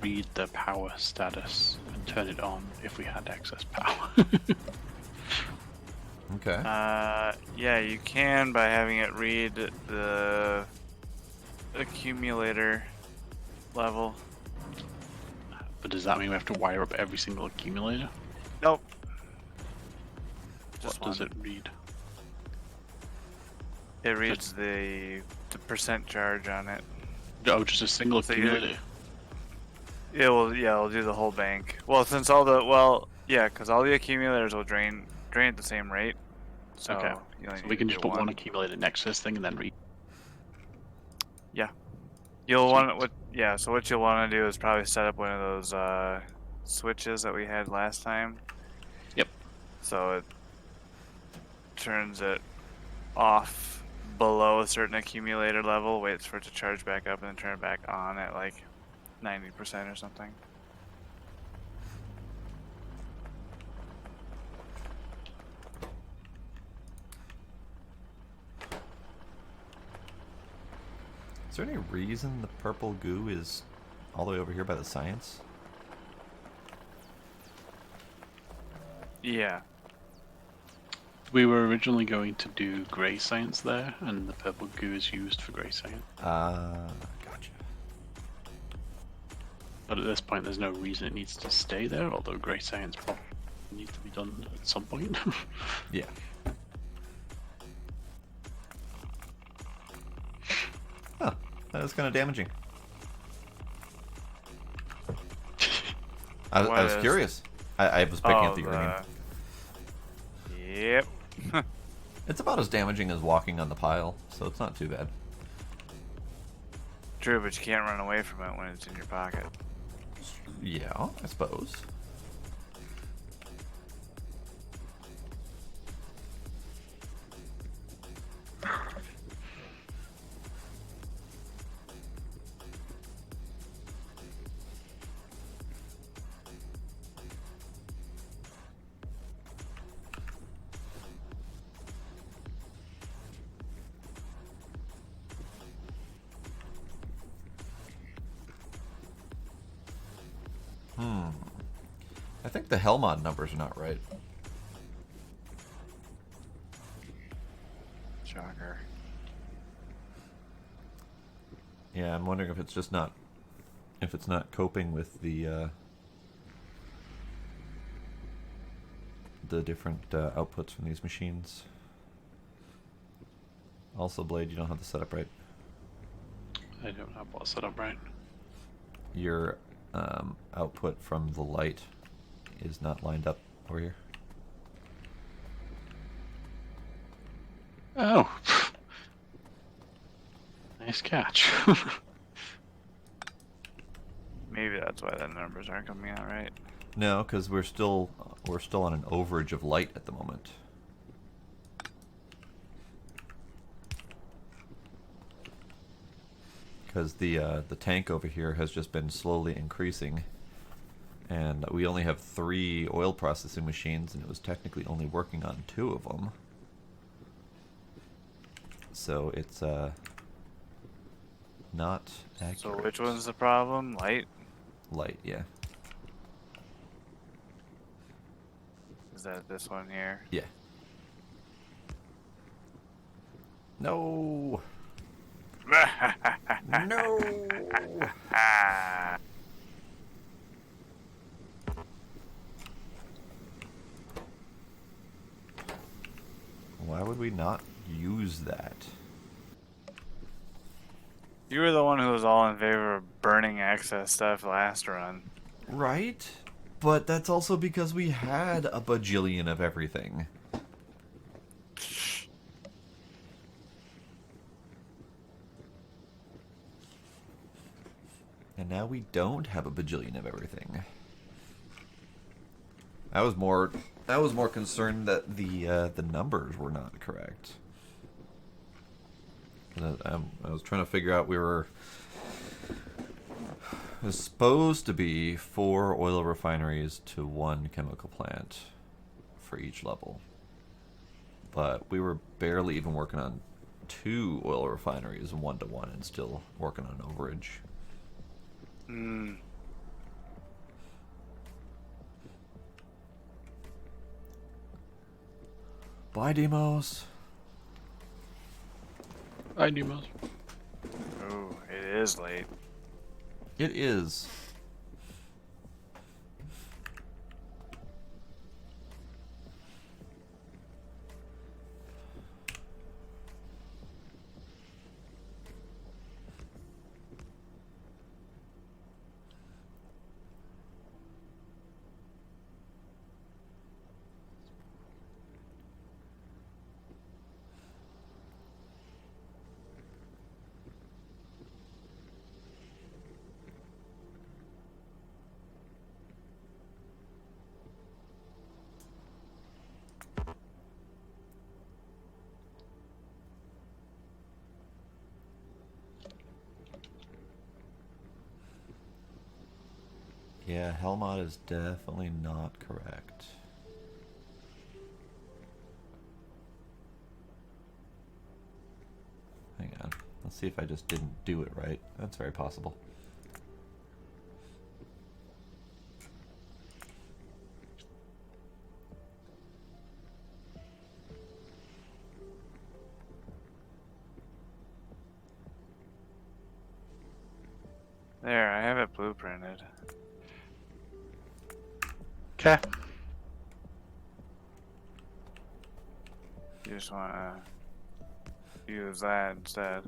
read the power status and turn it on if we had excess power. Okay. Yeah, you can by having it read the accumulator level. But does that mean we have to wire up every single accumulator? Nope. What Just does one. it read? It reads the percent charge on it. Oh, just a single So you- accumulator? It'll do the whole bank. Well, since because all the accumulators will drain at the same rate. So Okay. you only So need we to can do just put one accumulator next to this thing and then read. You'll Sweet. want so what you'll want to do is probably set up one of those switches that we had last time. Yep. So it turns it off below a certain accumulator level, waits for it to charge back up, and then turn it back on at like 90% or something. Is there any reason the purple goo is all the way over here by the science? Yeah. We were originally going to do grey science there, and the purple goo is used for grey science. Gotcha. But at this point, there's no reason it needs to stay there, although grey science probably needs to be done at some point. Yeah. Huh. That was kind of damaging. I What was is- curious. I was picking up the uranium. Yep. It's about as damaging as walking on the pile, so it's not too bad. True, but you can't run away from it when it's in your pocket. Yeah, I suppose. I think the Helmod numbers are not right. Shocker. Yeah, I'm wondering if it's just not, if it's not coping with the different outputs from these machines. Also, Blade, you don't have the setup right. I don't have what set up right. Your output from the light is not lined up over here. Oh. Nice catch. Maybe that's why the numbers aren't coming out right. No, because we're still on an overage of light at the moment. Because the tank over here has just been slowly increasing, and we only have 3 oil processing machines, and it was technically only working on 2 of them. So it's not accurate. So which one's the problem? Light? Light, yeah. Is that this one here? Yeah. No. No. Why would we not use that? You were the one who was all in favor of burning excess stuff last run. Right? But that's also because we had a bajillion of everything. And now we don't have a bajillion of everything. I was more concerned that the numbers were not correct. I was trying to figure out, it was supposed to be 4 oil refineries to 1 chemical plant for each level. But we were barely even working on 2 oil refineries 1 to 1 and still working on overage. Bye, Demos. I do most. Ooh, it is late. It is. Yeah, Helmod is definitely not correct. Hang on. Let's see if I just didn't do it right. That's very possible. There, I have it blueprinted. Okay. You just want to use that instead.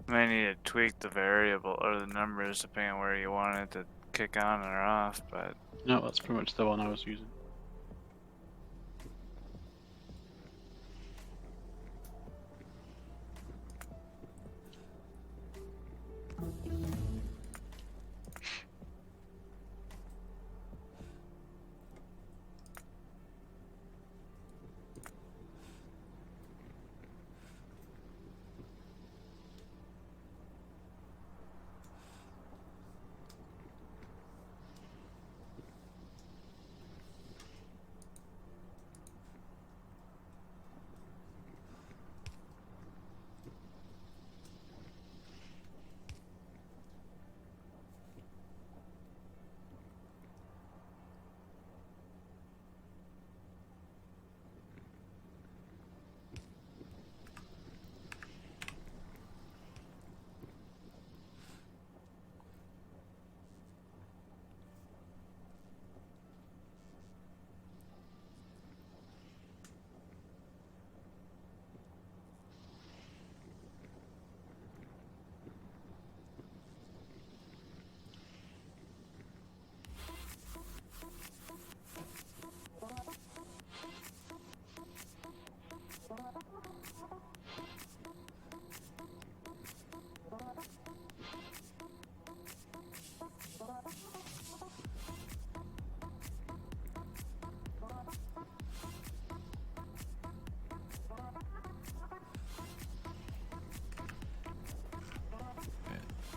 May need to tweak the variable or the numbers depending on where you want it to kick on or off, but No, that's pretty much the one I was using.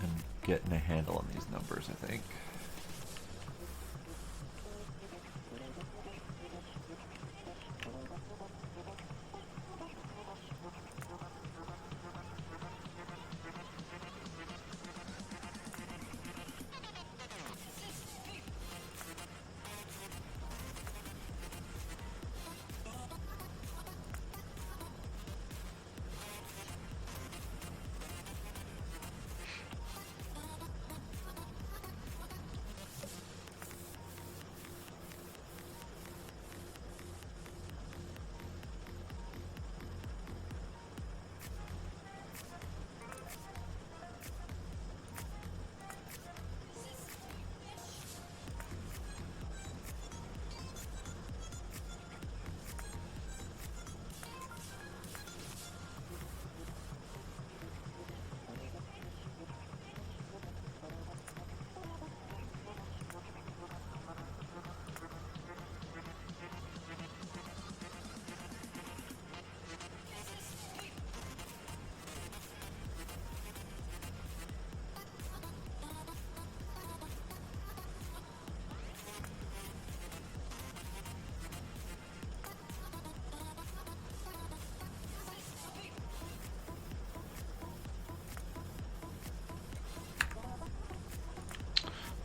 I'm getting a handle on these numbers, I think.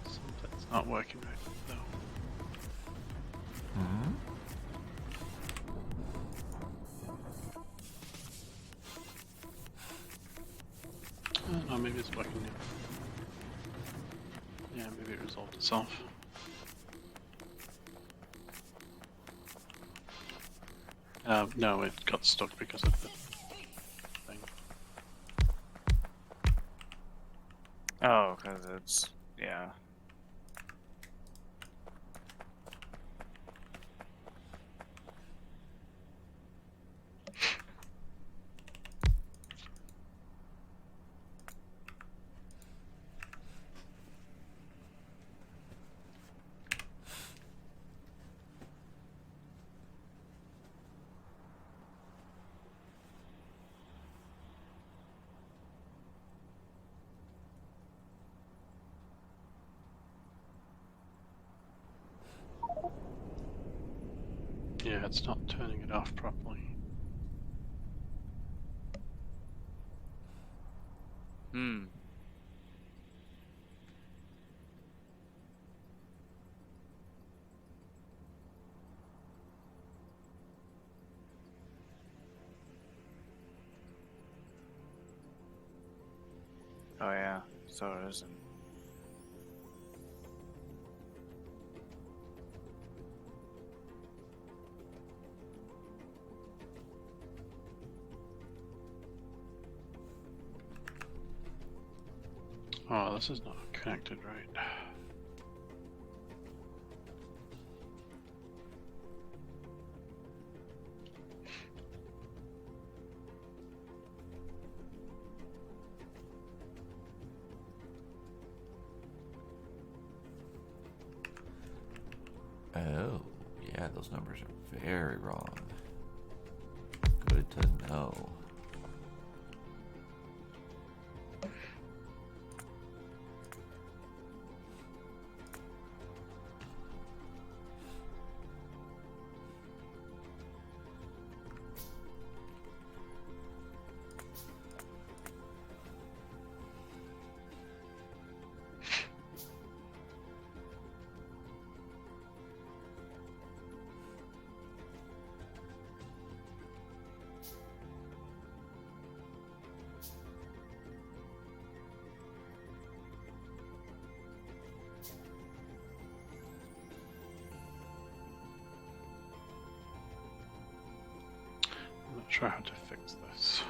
Something's not working right though. Hmm? No, maybe it's working now. Yeah, maybe it resolved itself. No, it got stuck because of the thing. oh, because it's yeah. Yeah, it's not turning it off properly. Hmm. Oh yeah. So it isn't. Oh, this is not connected right. Oh, yeah, those numbers are very wrong. Good to know. I'm not sure how to fix this.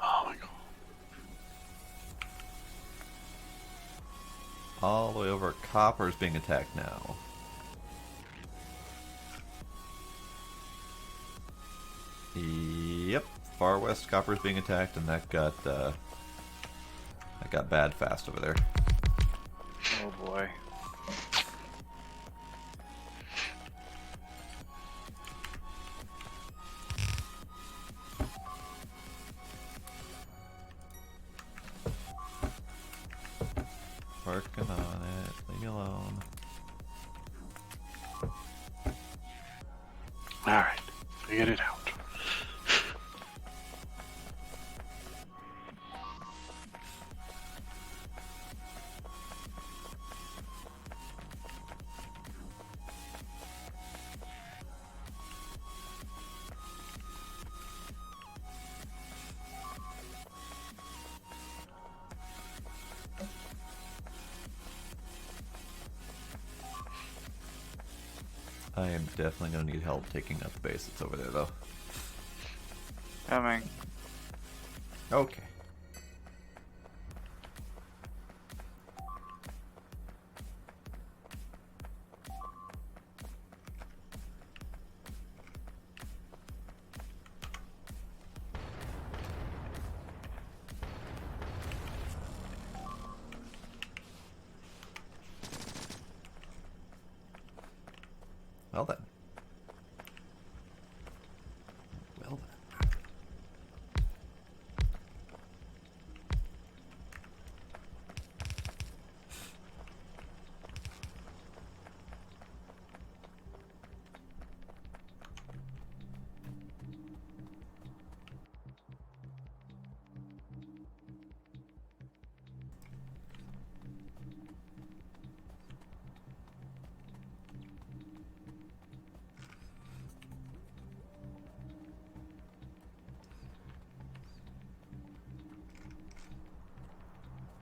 Oh my god. All the way over, copper is being attacked now. Yep, far west copper is being attacked, and that got bad fast over there. Oh boy. Working on it. Leave me alone. Alright, figured it out. I am definitely going to need help taking out the base that's over there, though. Coming. Okay. Well then. Well then.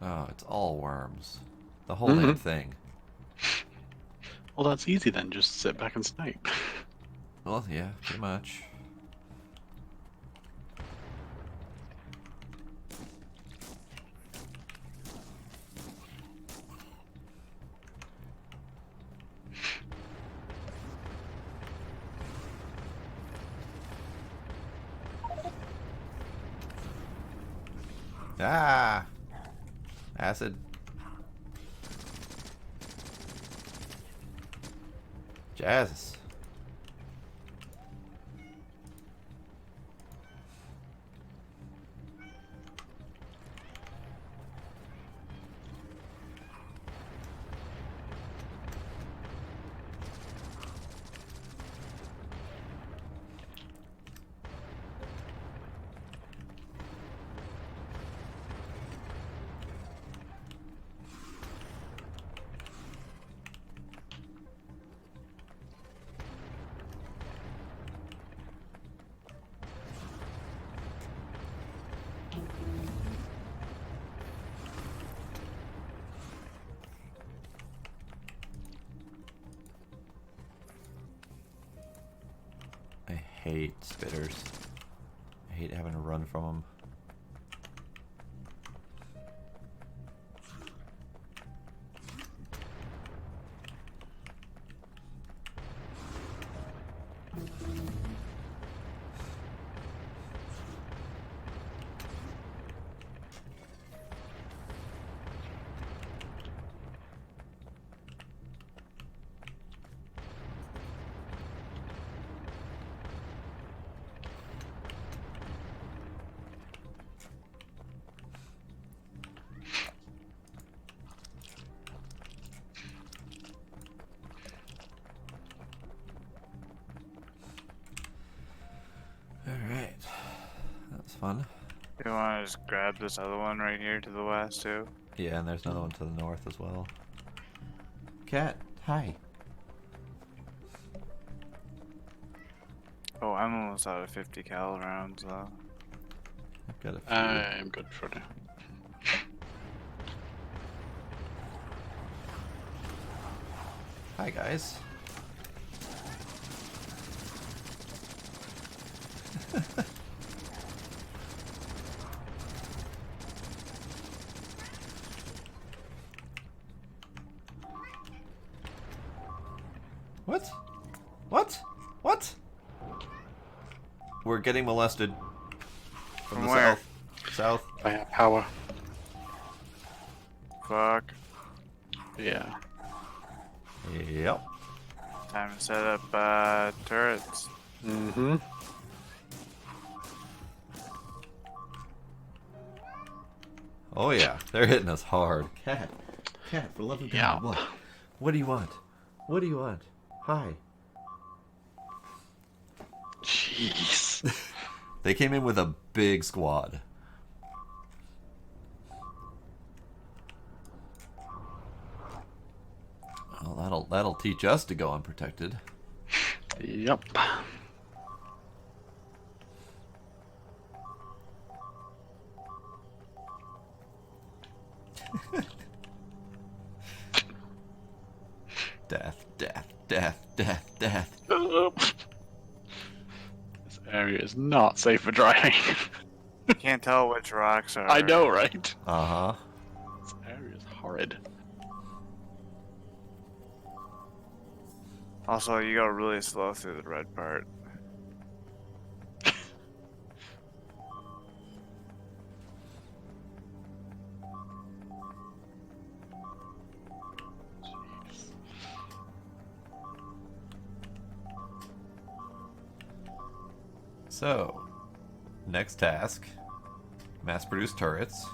Oh, it's all worms. The whole damn thing. Well, that's easy then. Just sit back and snipe. Well, yeah, pretty much. Ah! Acid. Jesus. I hate spitters. I hate having to run from them. Alright. That's fun. You want to just grab this other one right here to the west too? Yeah, and there's another one to the north as well. Cat, hi. Oh, I'm almost out of 50 cal rounds though. I've got a few. I'm good for now. Hi, guys. What? What? What? We're getting molested. From the where? south. South. I have power. Fuck. Yeah. Yep. Time to set up turrets. Mm-hmm. Oh yeah, they're hitting us hard. Cat. Cat, for love of Yeah. God, what? What do you want? What do you want? Hi. Jeez. They came in with a big squad. Well, that'll teach us to go unprotected. Yep. Death, death, death, death, death. This area is not safe for driving. You can't tell which rocks are. I know, right? Uh-huh. This area is horrid. Also, you go really slow through the red part. So, next task. Mass-produce turrets.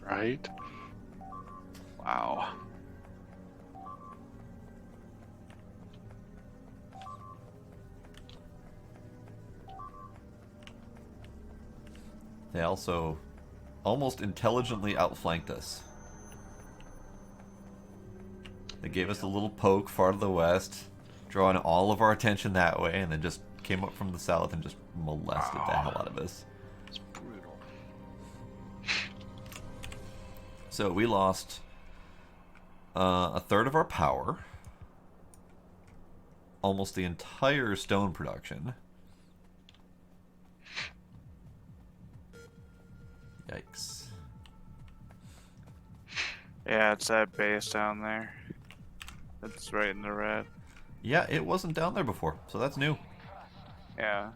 Right? Wow. They also almost intelligently outflanked us. They gave us a little poke far to the west, drawing all of our attention that way, and then just came up from the south and just molested the hell out of us. It's brutal. So we lost a third of our power, almost the entire stone production. Yikes. Yeah, it's that base down there. It's right in the red. Yeah, it wasn't down there before, so that's new. Yeah.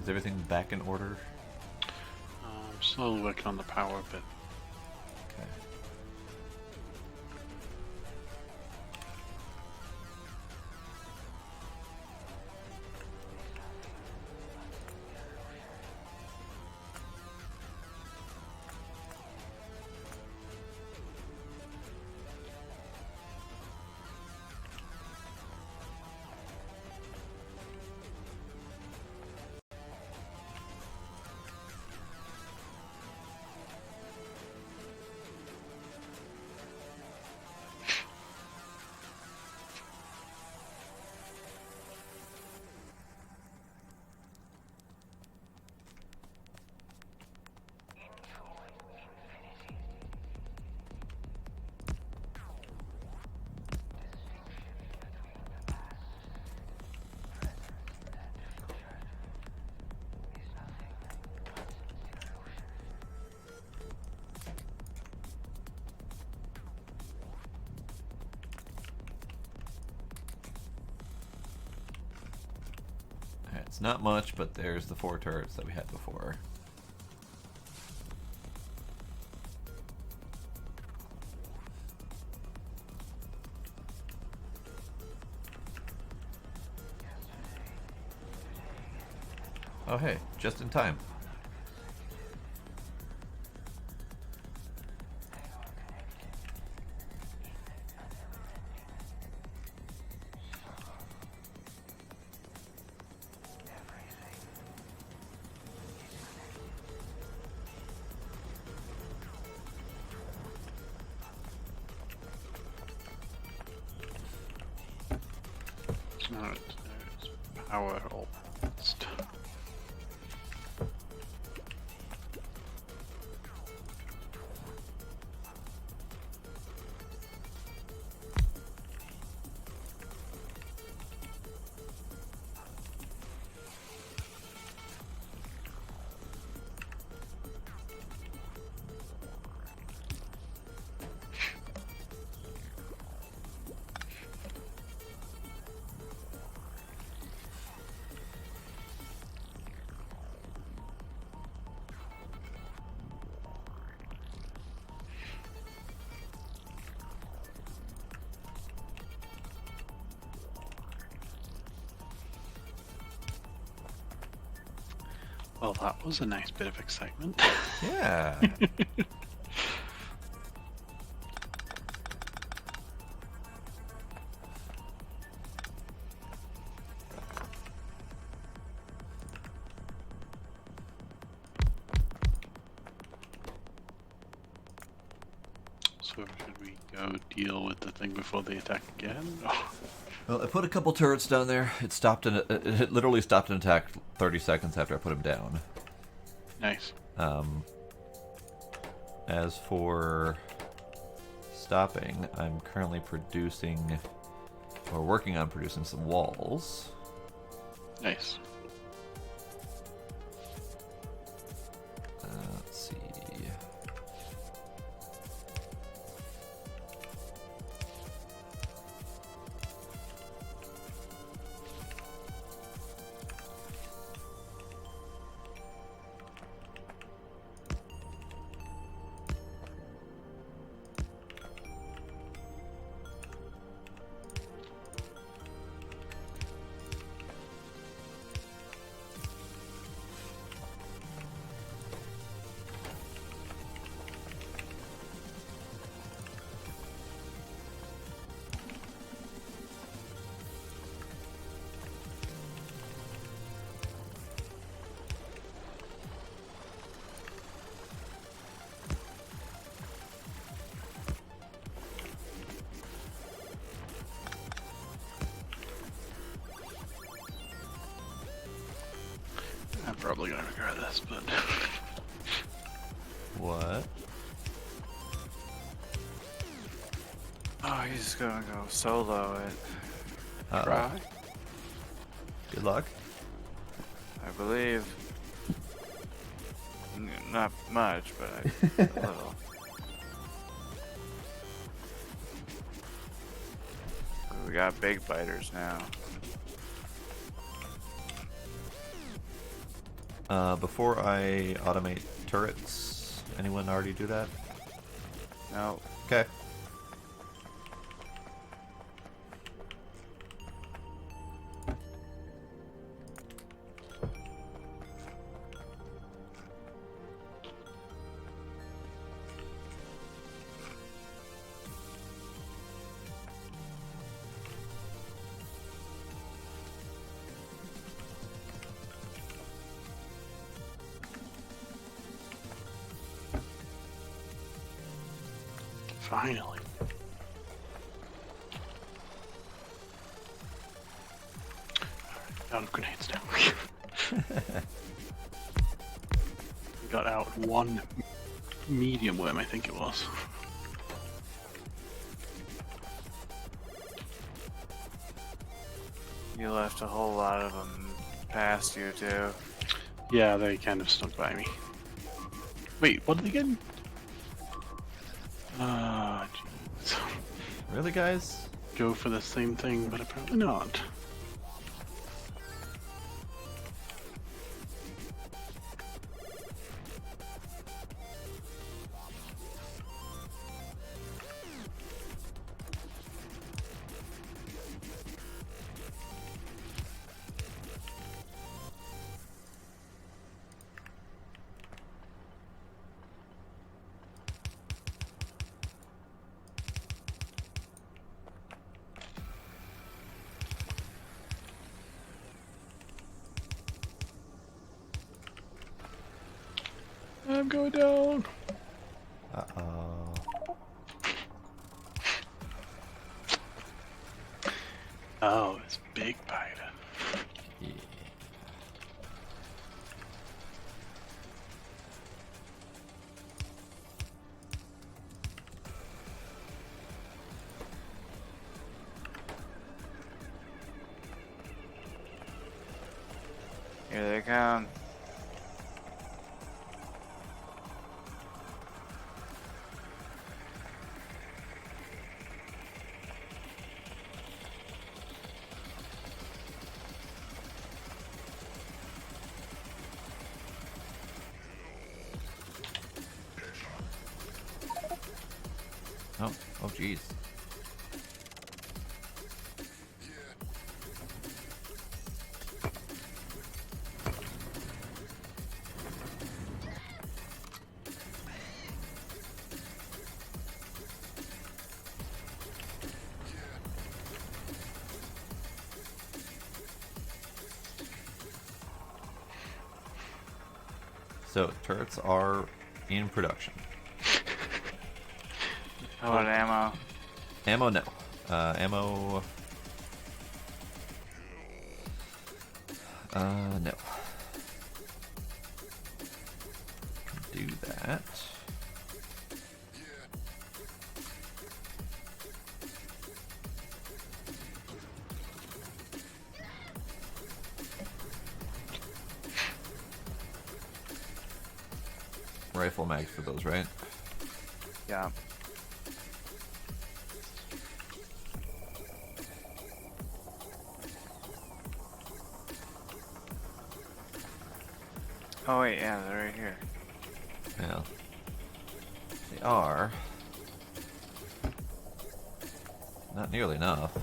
Is everything back in order? I'm slowly working on the power bit. Okay. It's not much, but there's the 4 turrets that we had before. Oh hey, just in time. Alright, there's power all balanced. Well, that was a nice bit of excitement. Yeah. So should we go deal with the thing before they attack again? Oh. Well, I put a couple turrets down there. It stopped and it literally stopped an attack 30 seconds after I put them down. Nice. As for stopping, I'm currently producing, or working on producing some walls. Nice. Let's see. I'm probably gonna regret this, but What? Oh, he's gonna go solo it. Uh-oh. try. Good luck. I believe. Not much, but a little. We got big biters now. Before I automate turrets, anyone already do that? No. Okay. Finally. Out of grenades now. We got out one medium worm, I think it was. You left a whole lot of them past you, too. Yeah, they kind of stuck by me. Wait, what are they getting? Ah, jeez. Really, guys? Go for the same thing, but apparently not. I'm going down. Uh-oh. Oh, it's big biter. Yeah. Here they come. Oh, jeez. So, turrets are in production. How about ammo? Ammo, no. Ammo... no. Do that. Rifle mags for those, right? Yeah. Oh wait, yeah, they're right here. Yeah. They are. Not nearly enough.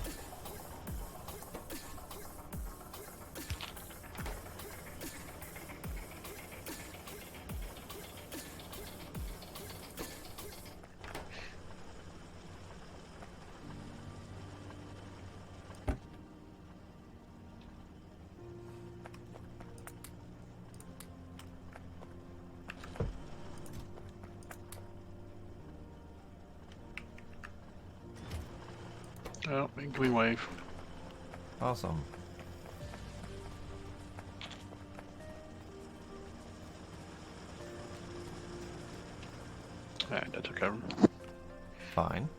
Oh, incoming wave. Awesome. And I took over. Fine.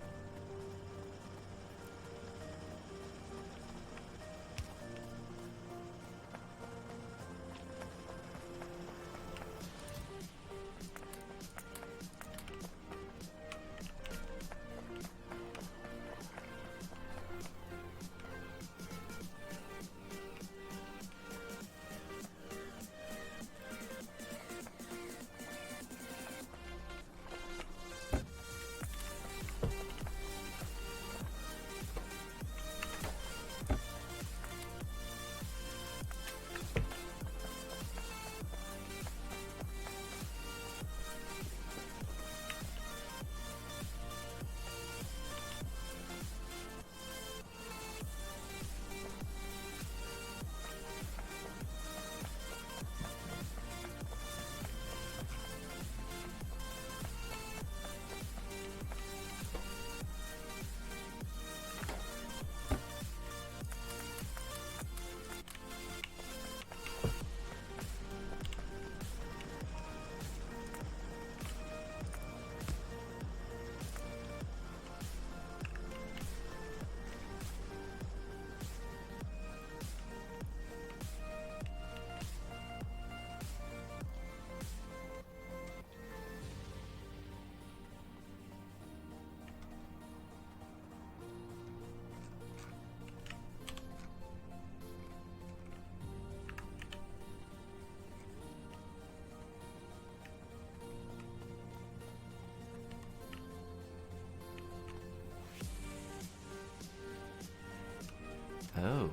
Oh,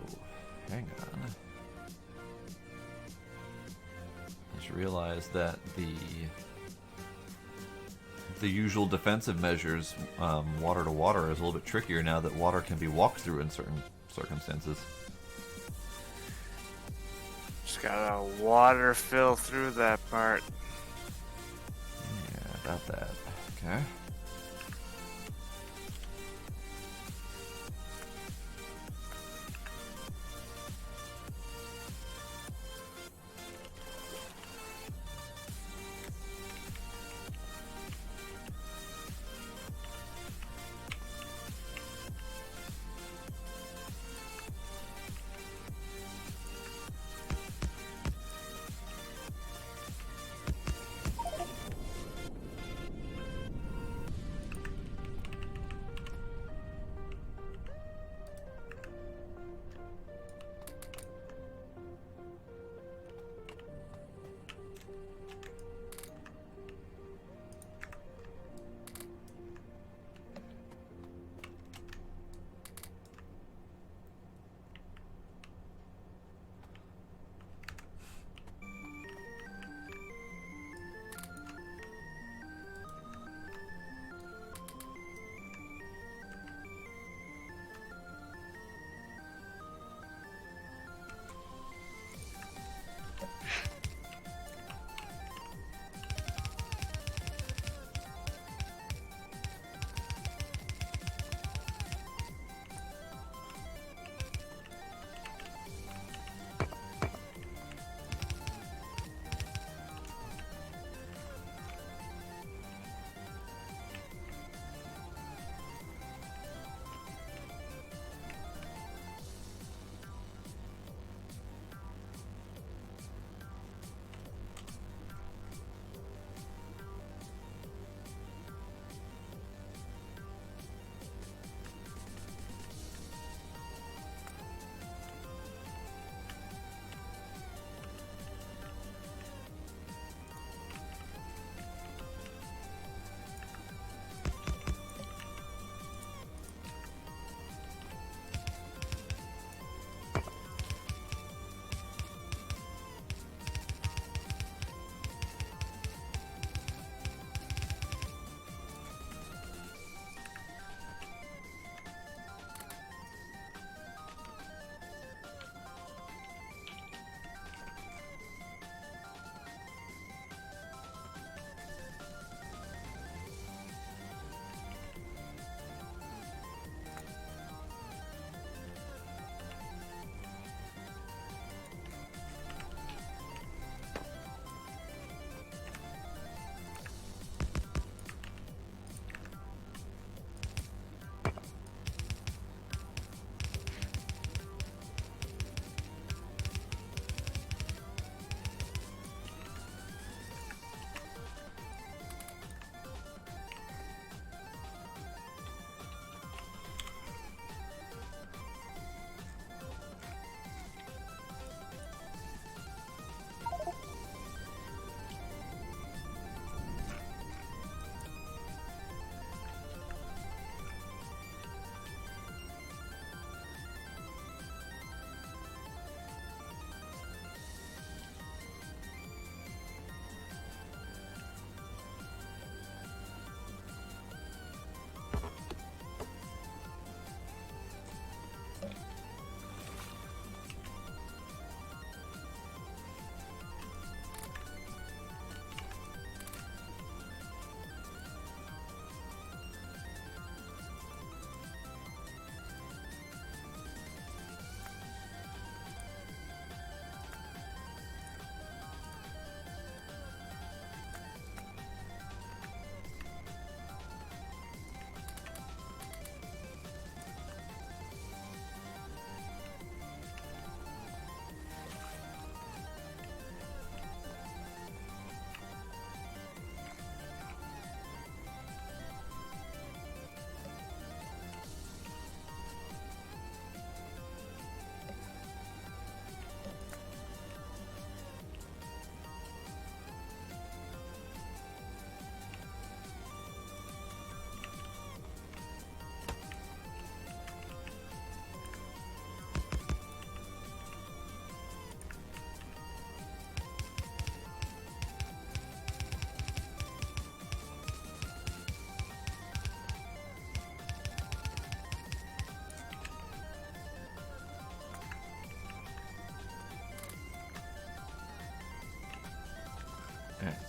hang on. Just realized that the usual defensive measures, water to water, is a little bit trickier now that water can be walked through in certain circumstances. Just gotta water fill through that part. about that. Okay.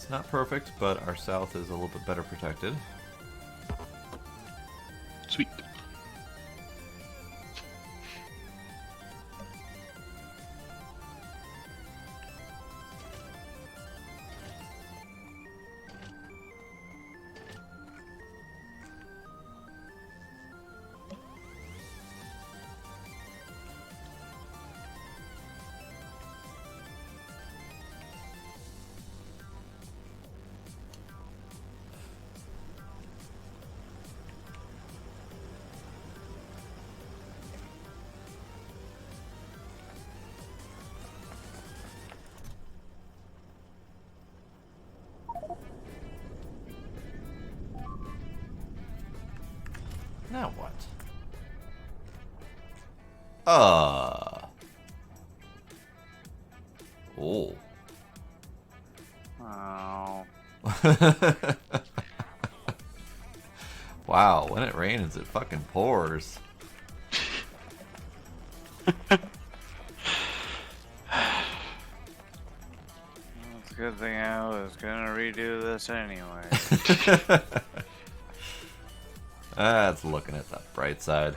It's not perfect, but our south is a little bit better protected. Sweet. Now what? Oh. Oh. Wow, when it rains, it fucking pours. It's a good thing I was gonna redo this anyway. That's looking at the bright side.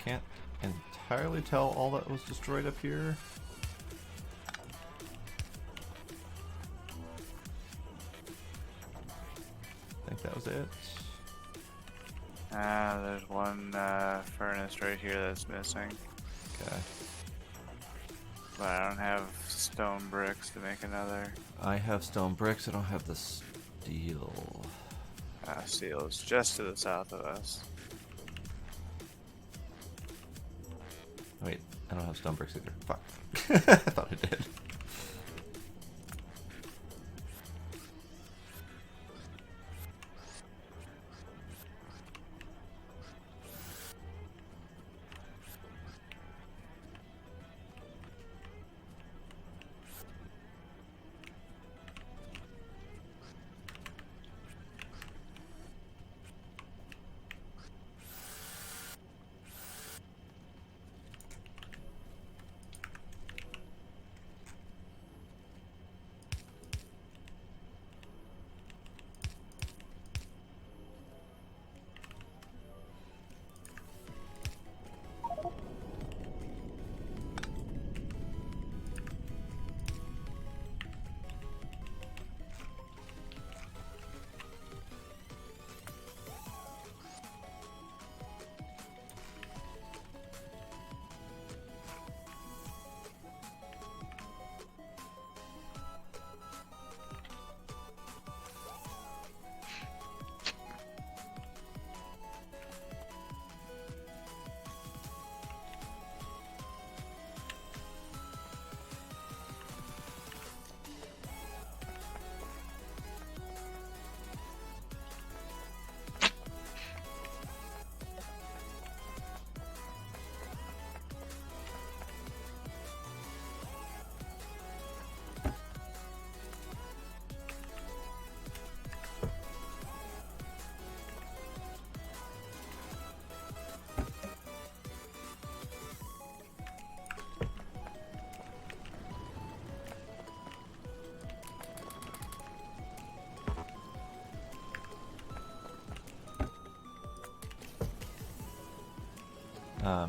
Can't entirely tell all that was destroyed up here. I think that was it. There's one furnace right here that's missing. Okay. But I don't have stone bricks to make another. I have stone bricks, I don't have the steel. Steel is just to the south of us. Wait, I don't have stone bricks either. Fuck. I thought I did.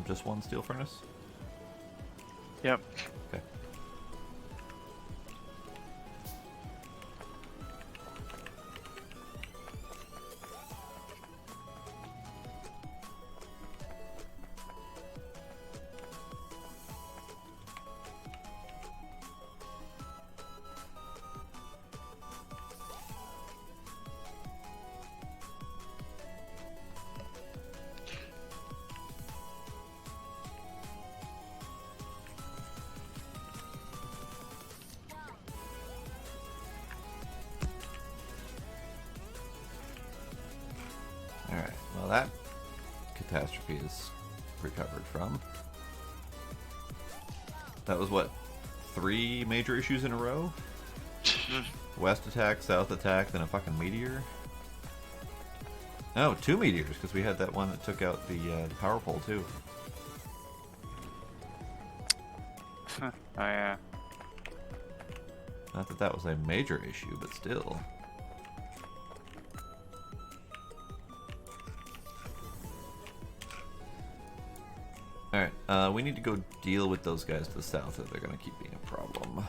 Just one steel furnace? Yep. Okay. Alright, well that catastrophe is recovered from. That was what? 3 major issues in a row? West attack, south attack, then a fucking meteor? No, 2 meteors, because we had that one that took out the power pole too. Oh yeah. Not that that was a major issue, but still. Alright, we need to go deal with those guys to the south if they're going to keep being a problem.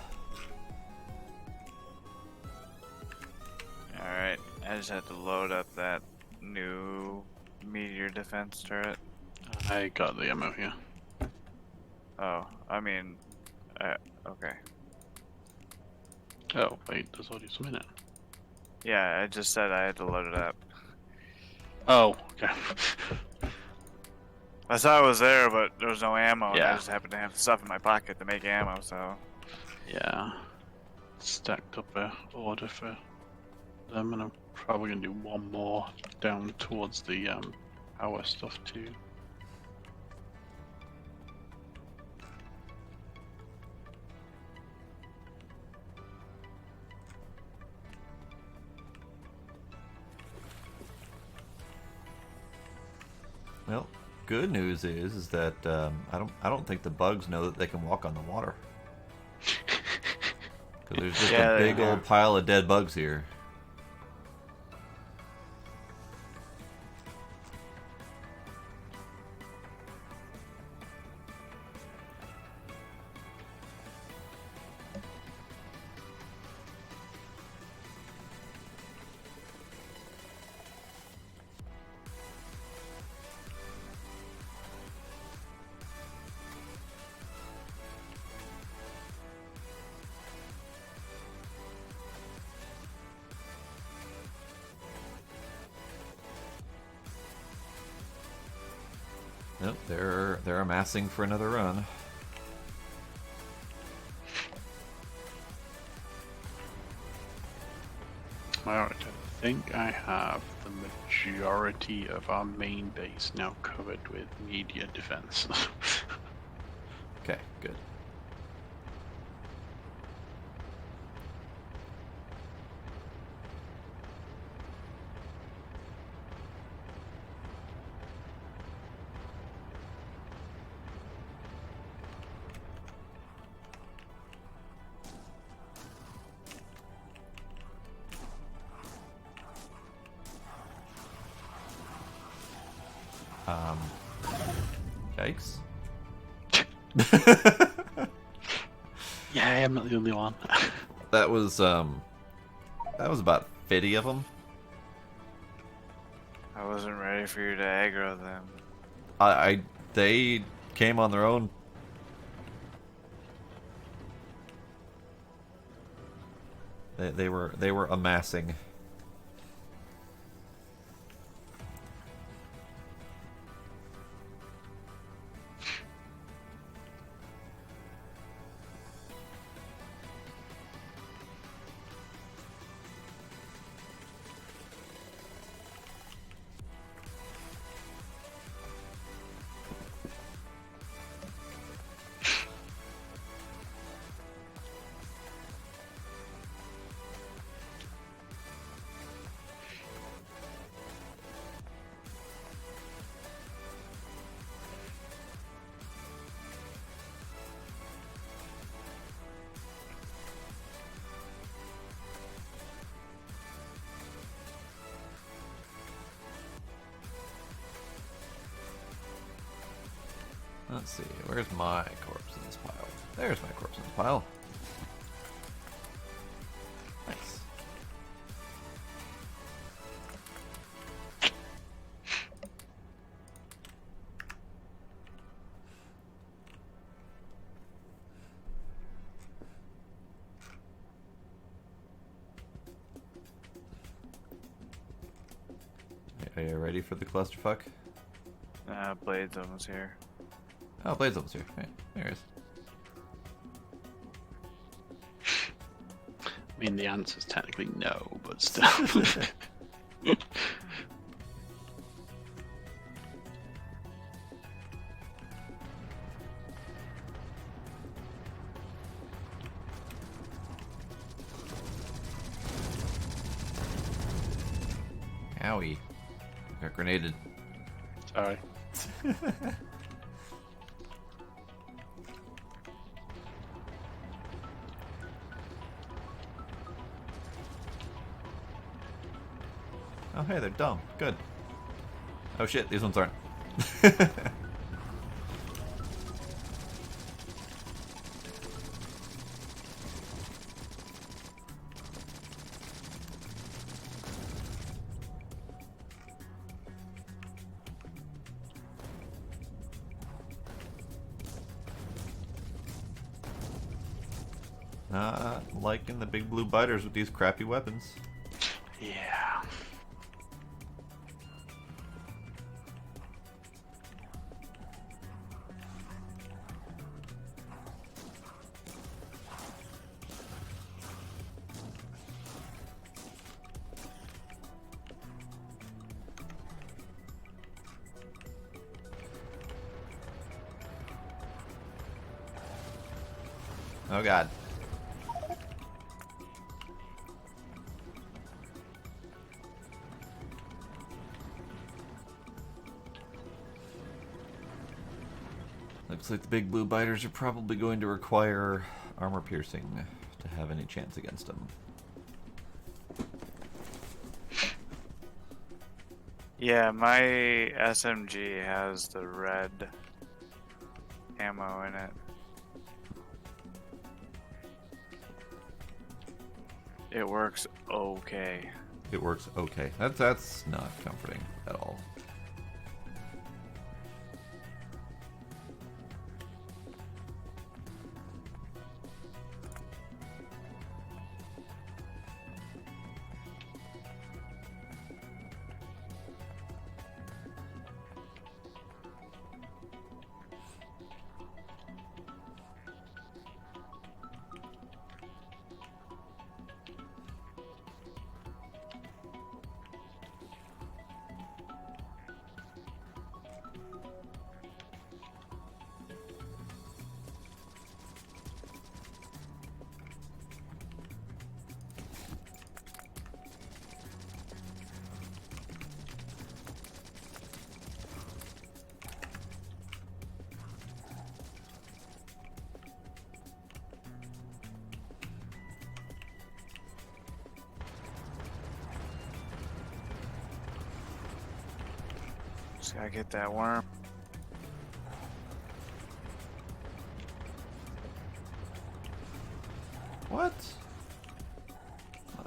Alright, I just had to load up that new meteor defense turret. I got the ammo here. Oh, I mean, okay. Oh, wait, there's already some in it. Yeah, I just said I had to load it up. Oh, okay. I saw it was there, but there was no ammo, and Yeah. I just happened to have stuff in my pocket to make ammo, so... Yeah. Stacked up a order for them, and I'm probably gonna do one more down towards the power stuff too. Well, good news is that I don't think the bugs know that they can walk on the water. Because there's just Yeah, a they big old pile of dead bugs here. Nope, they're amassing for another run. Alright, I think I have the majority of our main base now covered with media defense. Okay, good. Yikes. Yeah, I'm not the only one. That was about 50 of them. I wasn't ready for you to aggro them. They came on their own. They were amassing. Let's see, where's my corpse in this pile? There's my corpse in this pile. Nice. Are you ready for the clusterfuck? Blade's almost here. Oh, Blade's almost here. Okay, there he is. I mean, the answer's technically no, but still. Owie. Got grenaded. Sorry. Oh, hey, they're dumb. Good. Oh shit, these ones aren't. Not liking the big blue biters with these crappy weapons. Yeah. Oh god. Looks like the big blue biters are probably going to require armor piercing to have any chance against them. Yeah, my SMG has the red ammo in it. It works okay. It works okay. That's not comforting at all. Just gotta get that worm. What?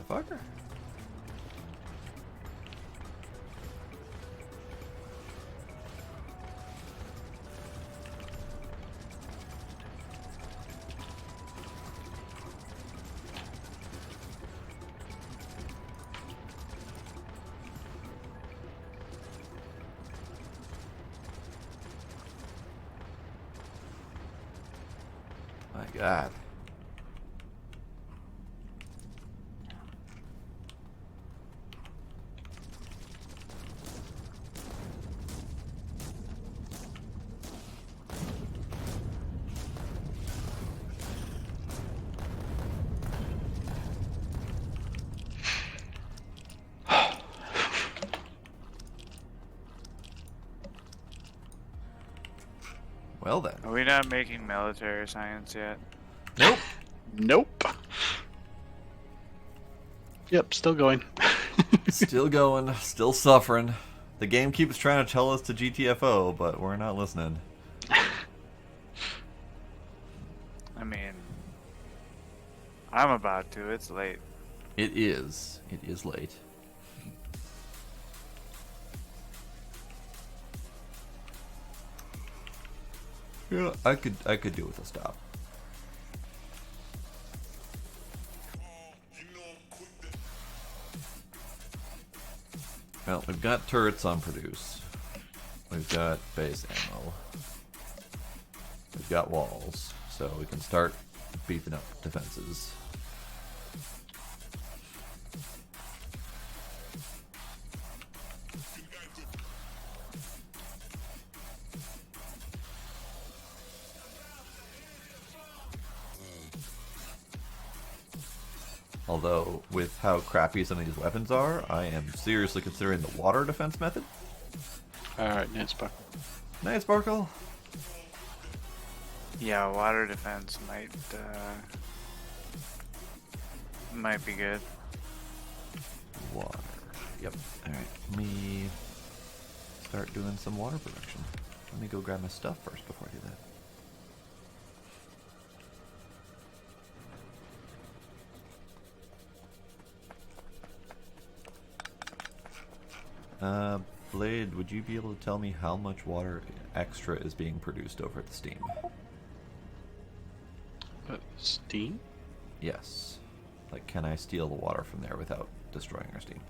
Motherfucker. My god. Well then. Are we not making military science yet? Nope. Nope. Yep, still going. Still going, still suffering. The game keeps trying to tell us to GTFO, but we're not listening. I mean, I'm about to. It's late. It is. It is late. Yeah, I could do with a stop. Well, we've got turrets on produce. We've got base ammo. We've got walls, so we can start beefing up defenses. Although, with how crappy some of these weapons are, I am seriously considering the water defense method. Alright, Nate Sparkle. Night Sparkle! Yeah, water defense might be good. Water. Yep. Alright, let me start doing some water production. Let me go grab my stuff first before I do that. Blade, would you be able to tell me how much water extra is being produced over at the Steam? Steam? Yes. Like, can I steal the water from there without destroying our Steam?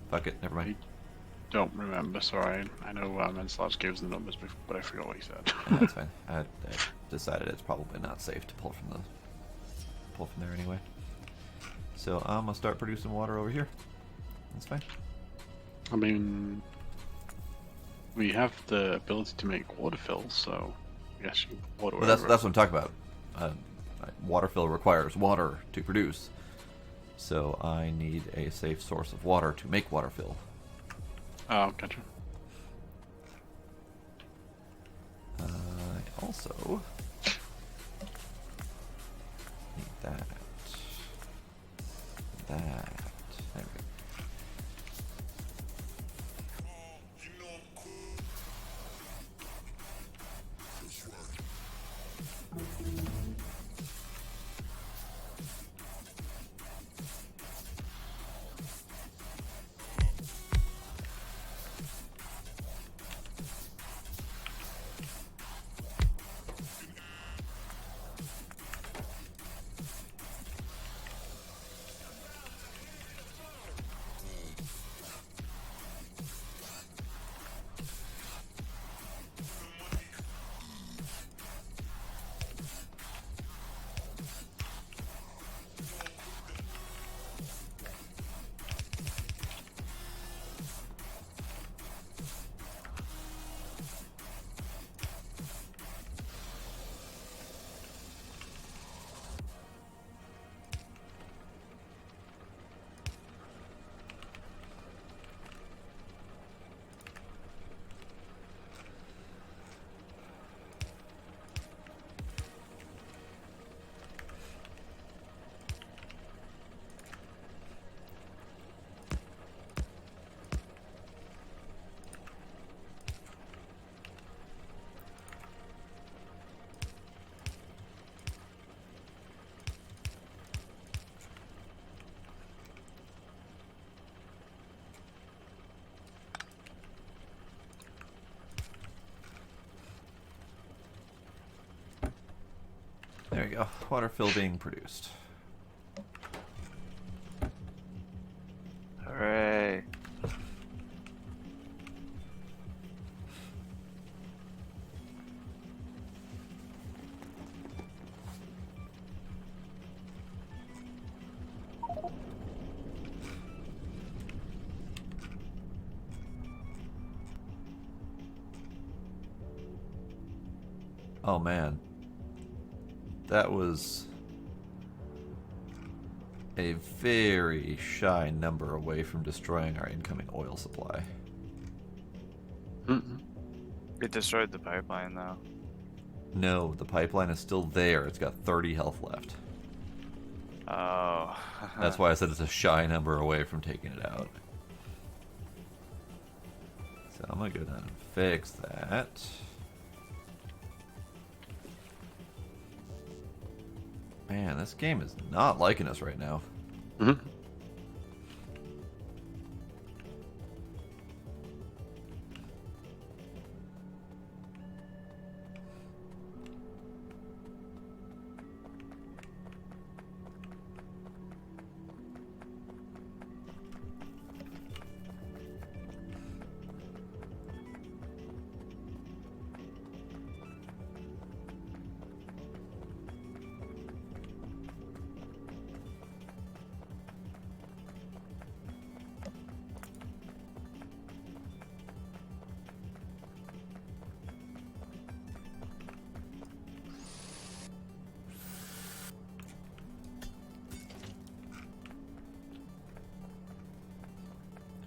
Fuck it, never mind. Don't remember, sorry. I know Menslav gives the numbers, but I forgot what he said. Yeah, that's fine. I decided it's probably not safe to pull from there anyway. So I'm gonna start producing water over here. That's fine. I mean, we have the ability to make water fills, so yes, you can water. Well, that's what I'm talking about. Water fill requires water to produce, so I need a safe source of water to make water fill. Oh, gotcha. I also need that. There we go. There you go. Water fill being produced. Hooray. Oh man. That was a very shy number away from destroying our incoming oil supply. Mm-mm. It destroyed the pipeline, though. No, the pipeline is still there. It's got 30 health left. Oh. That's why I said it's a shy number away from taking it out. So I'm gonna go down and fix that. Man, this game is not liking us right now. Mhm.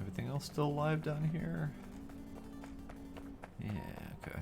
Everything else still alive down here? Yeah, okay.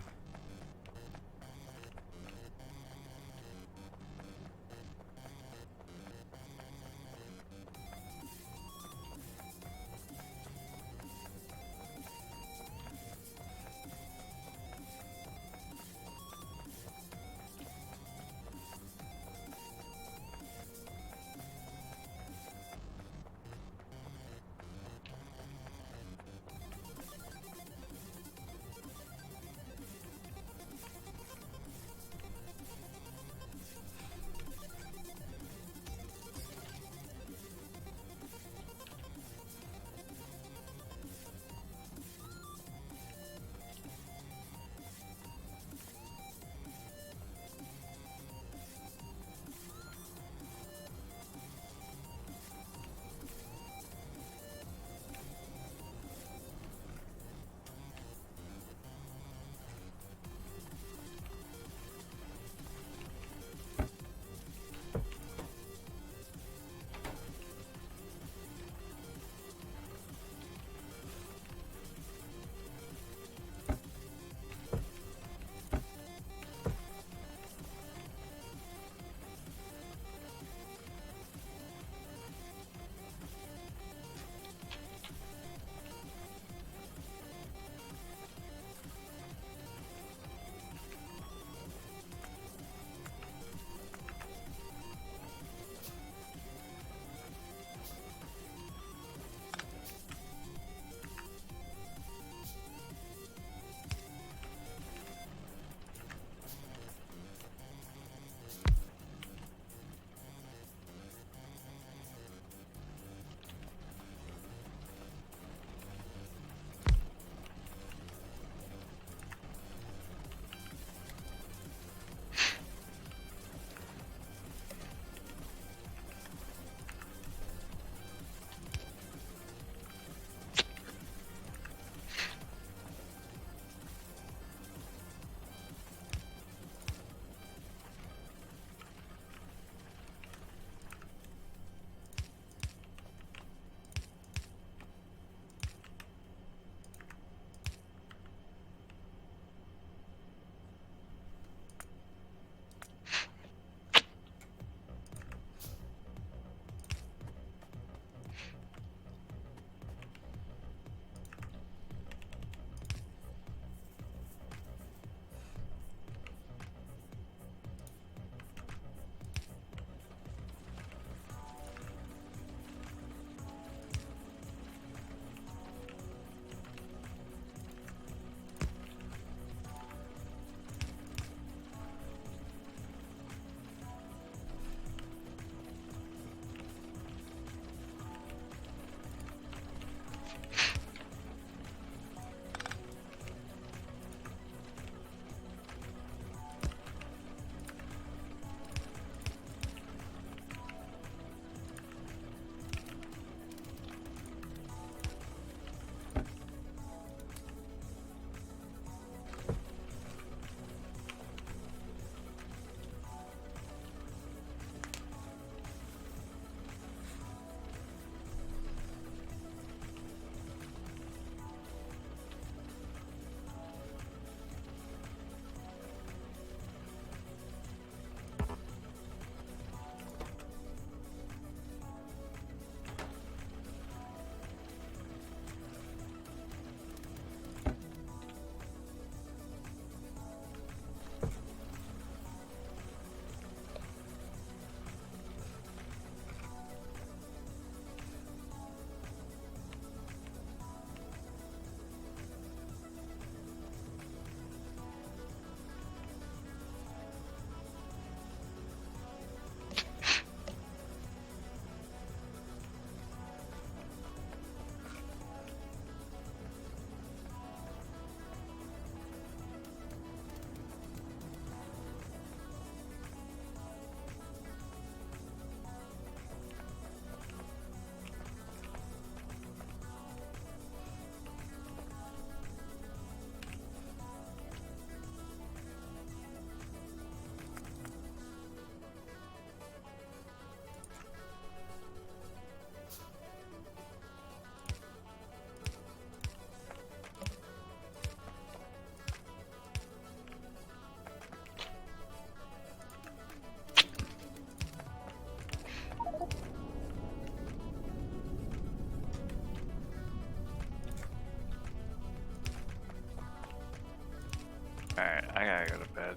I gotta go to bed.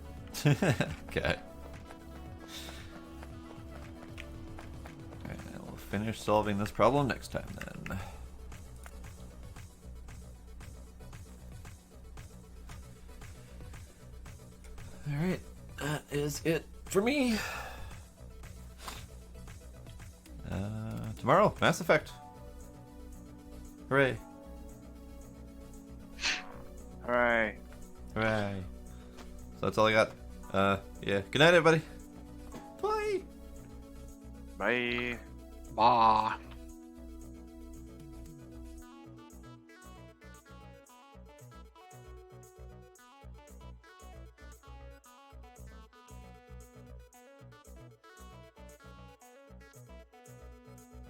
Okay. Alright, we'll finish solving this problem next time then. Alright, that is it for me. Tomorrow, Mass Effect. Hooray. Alright. Hooray. So that's all I got. Yeah. Good night, everybody. Bye. Bye. Bye.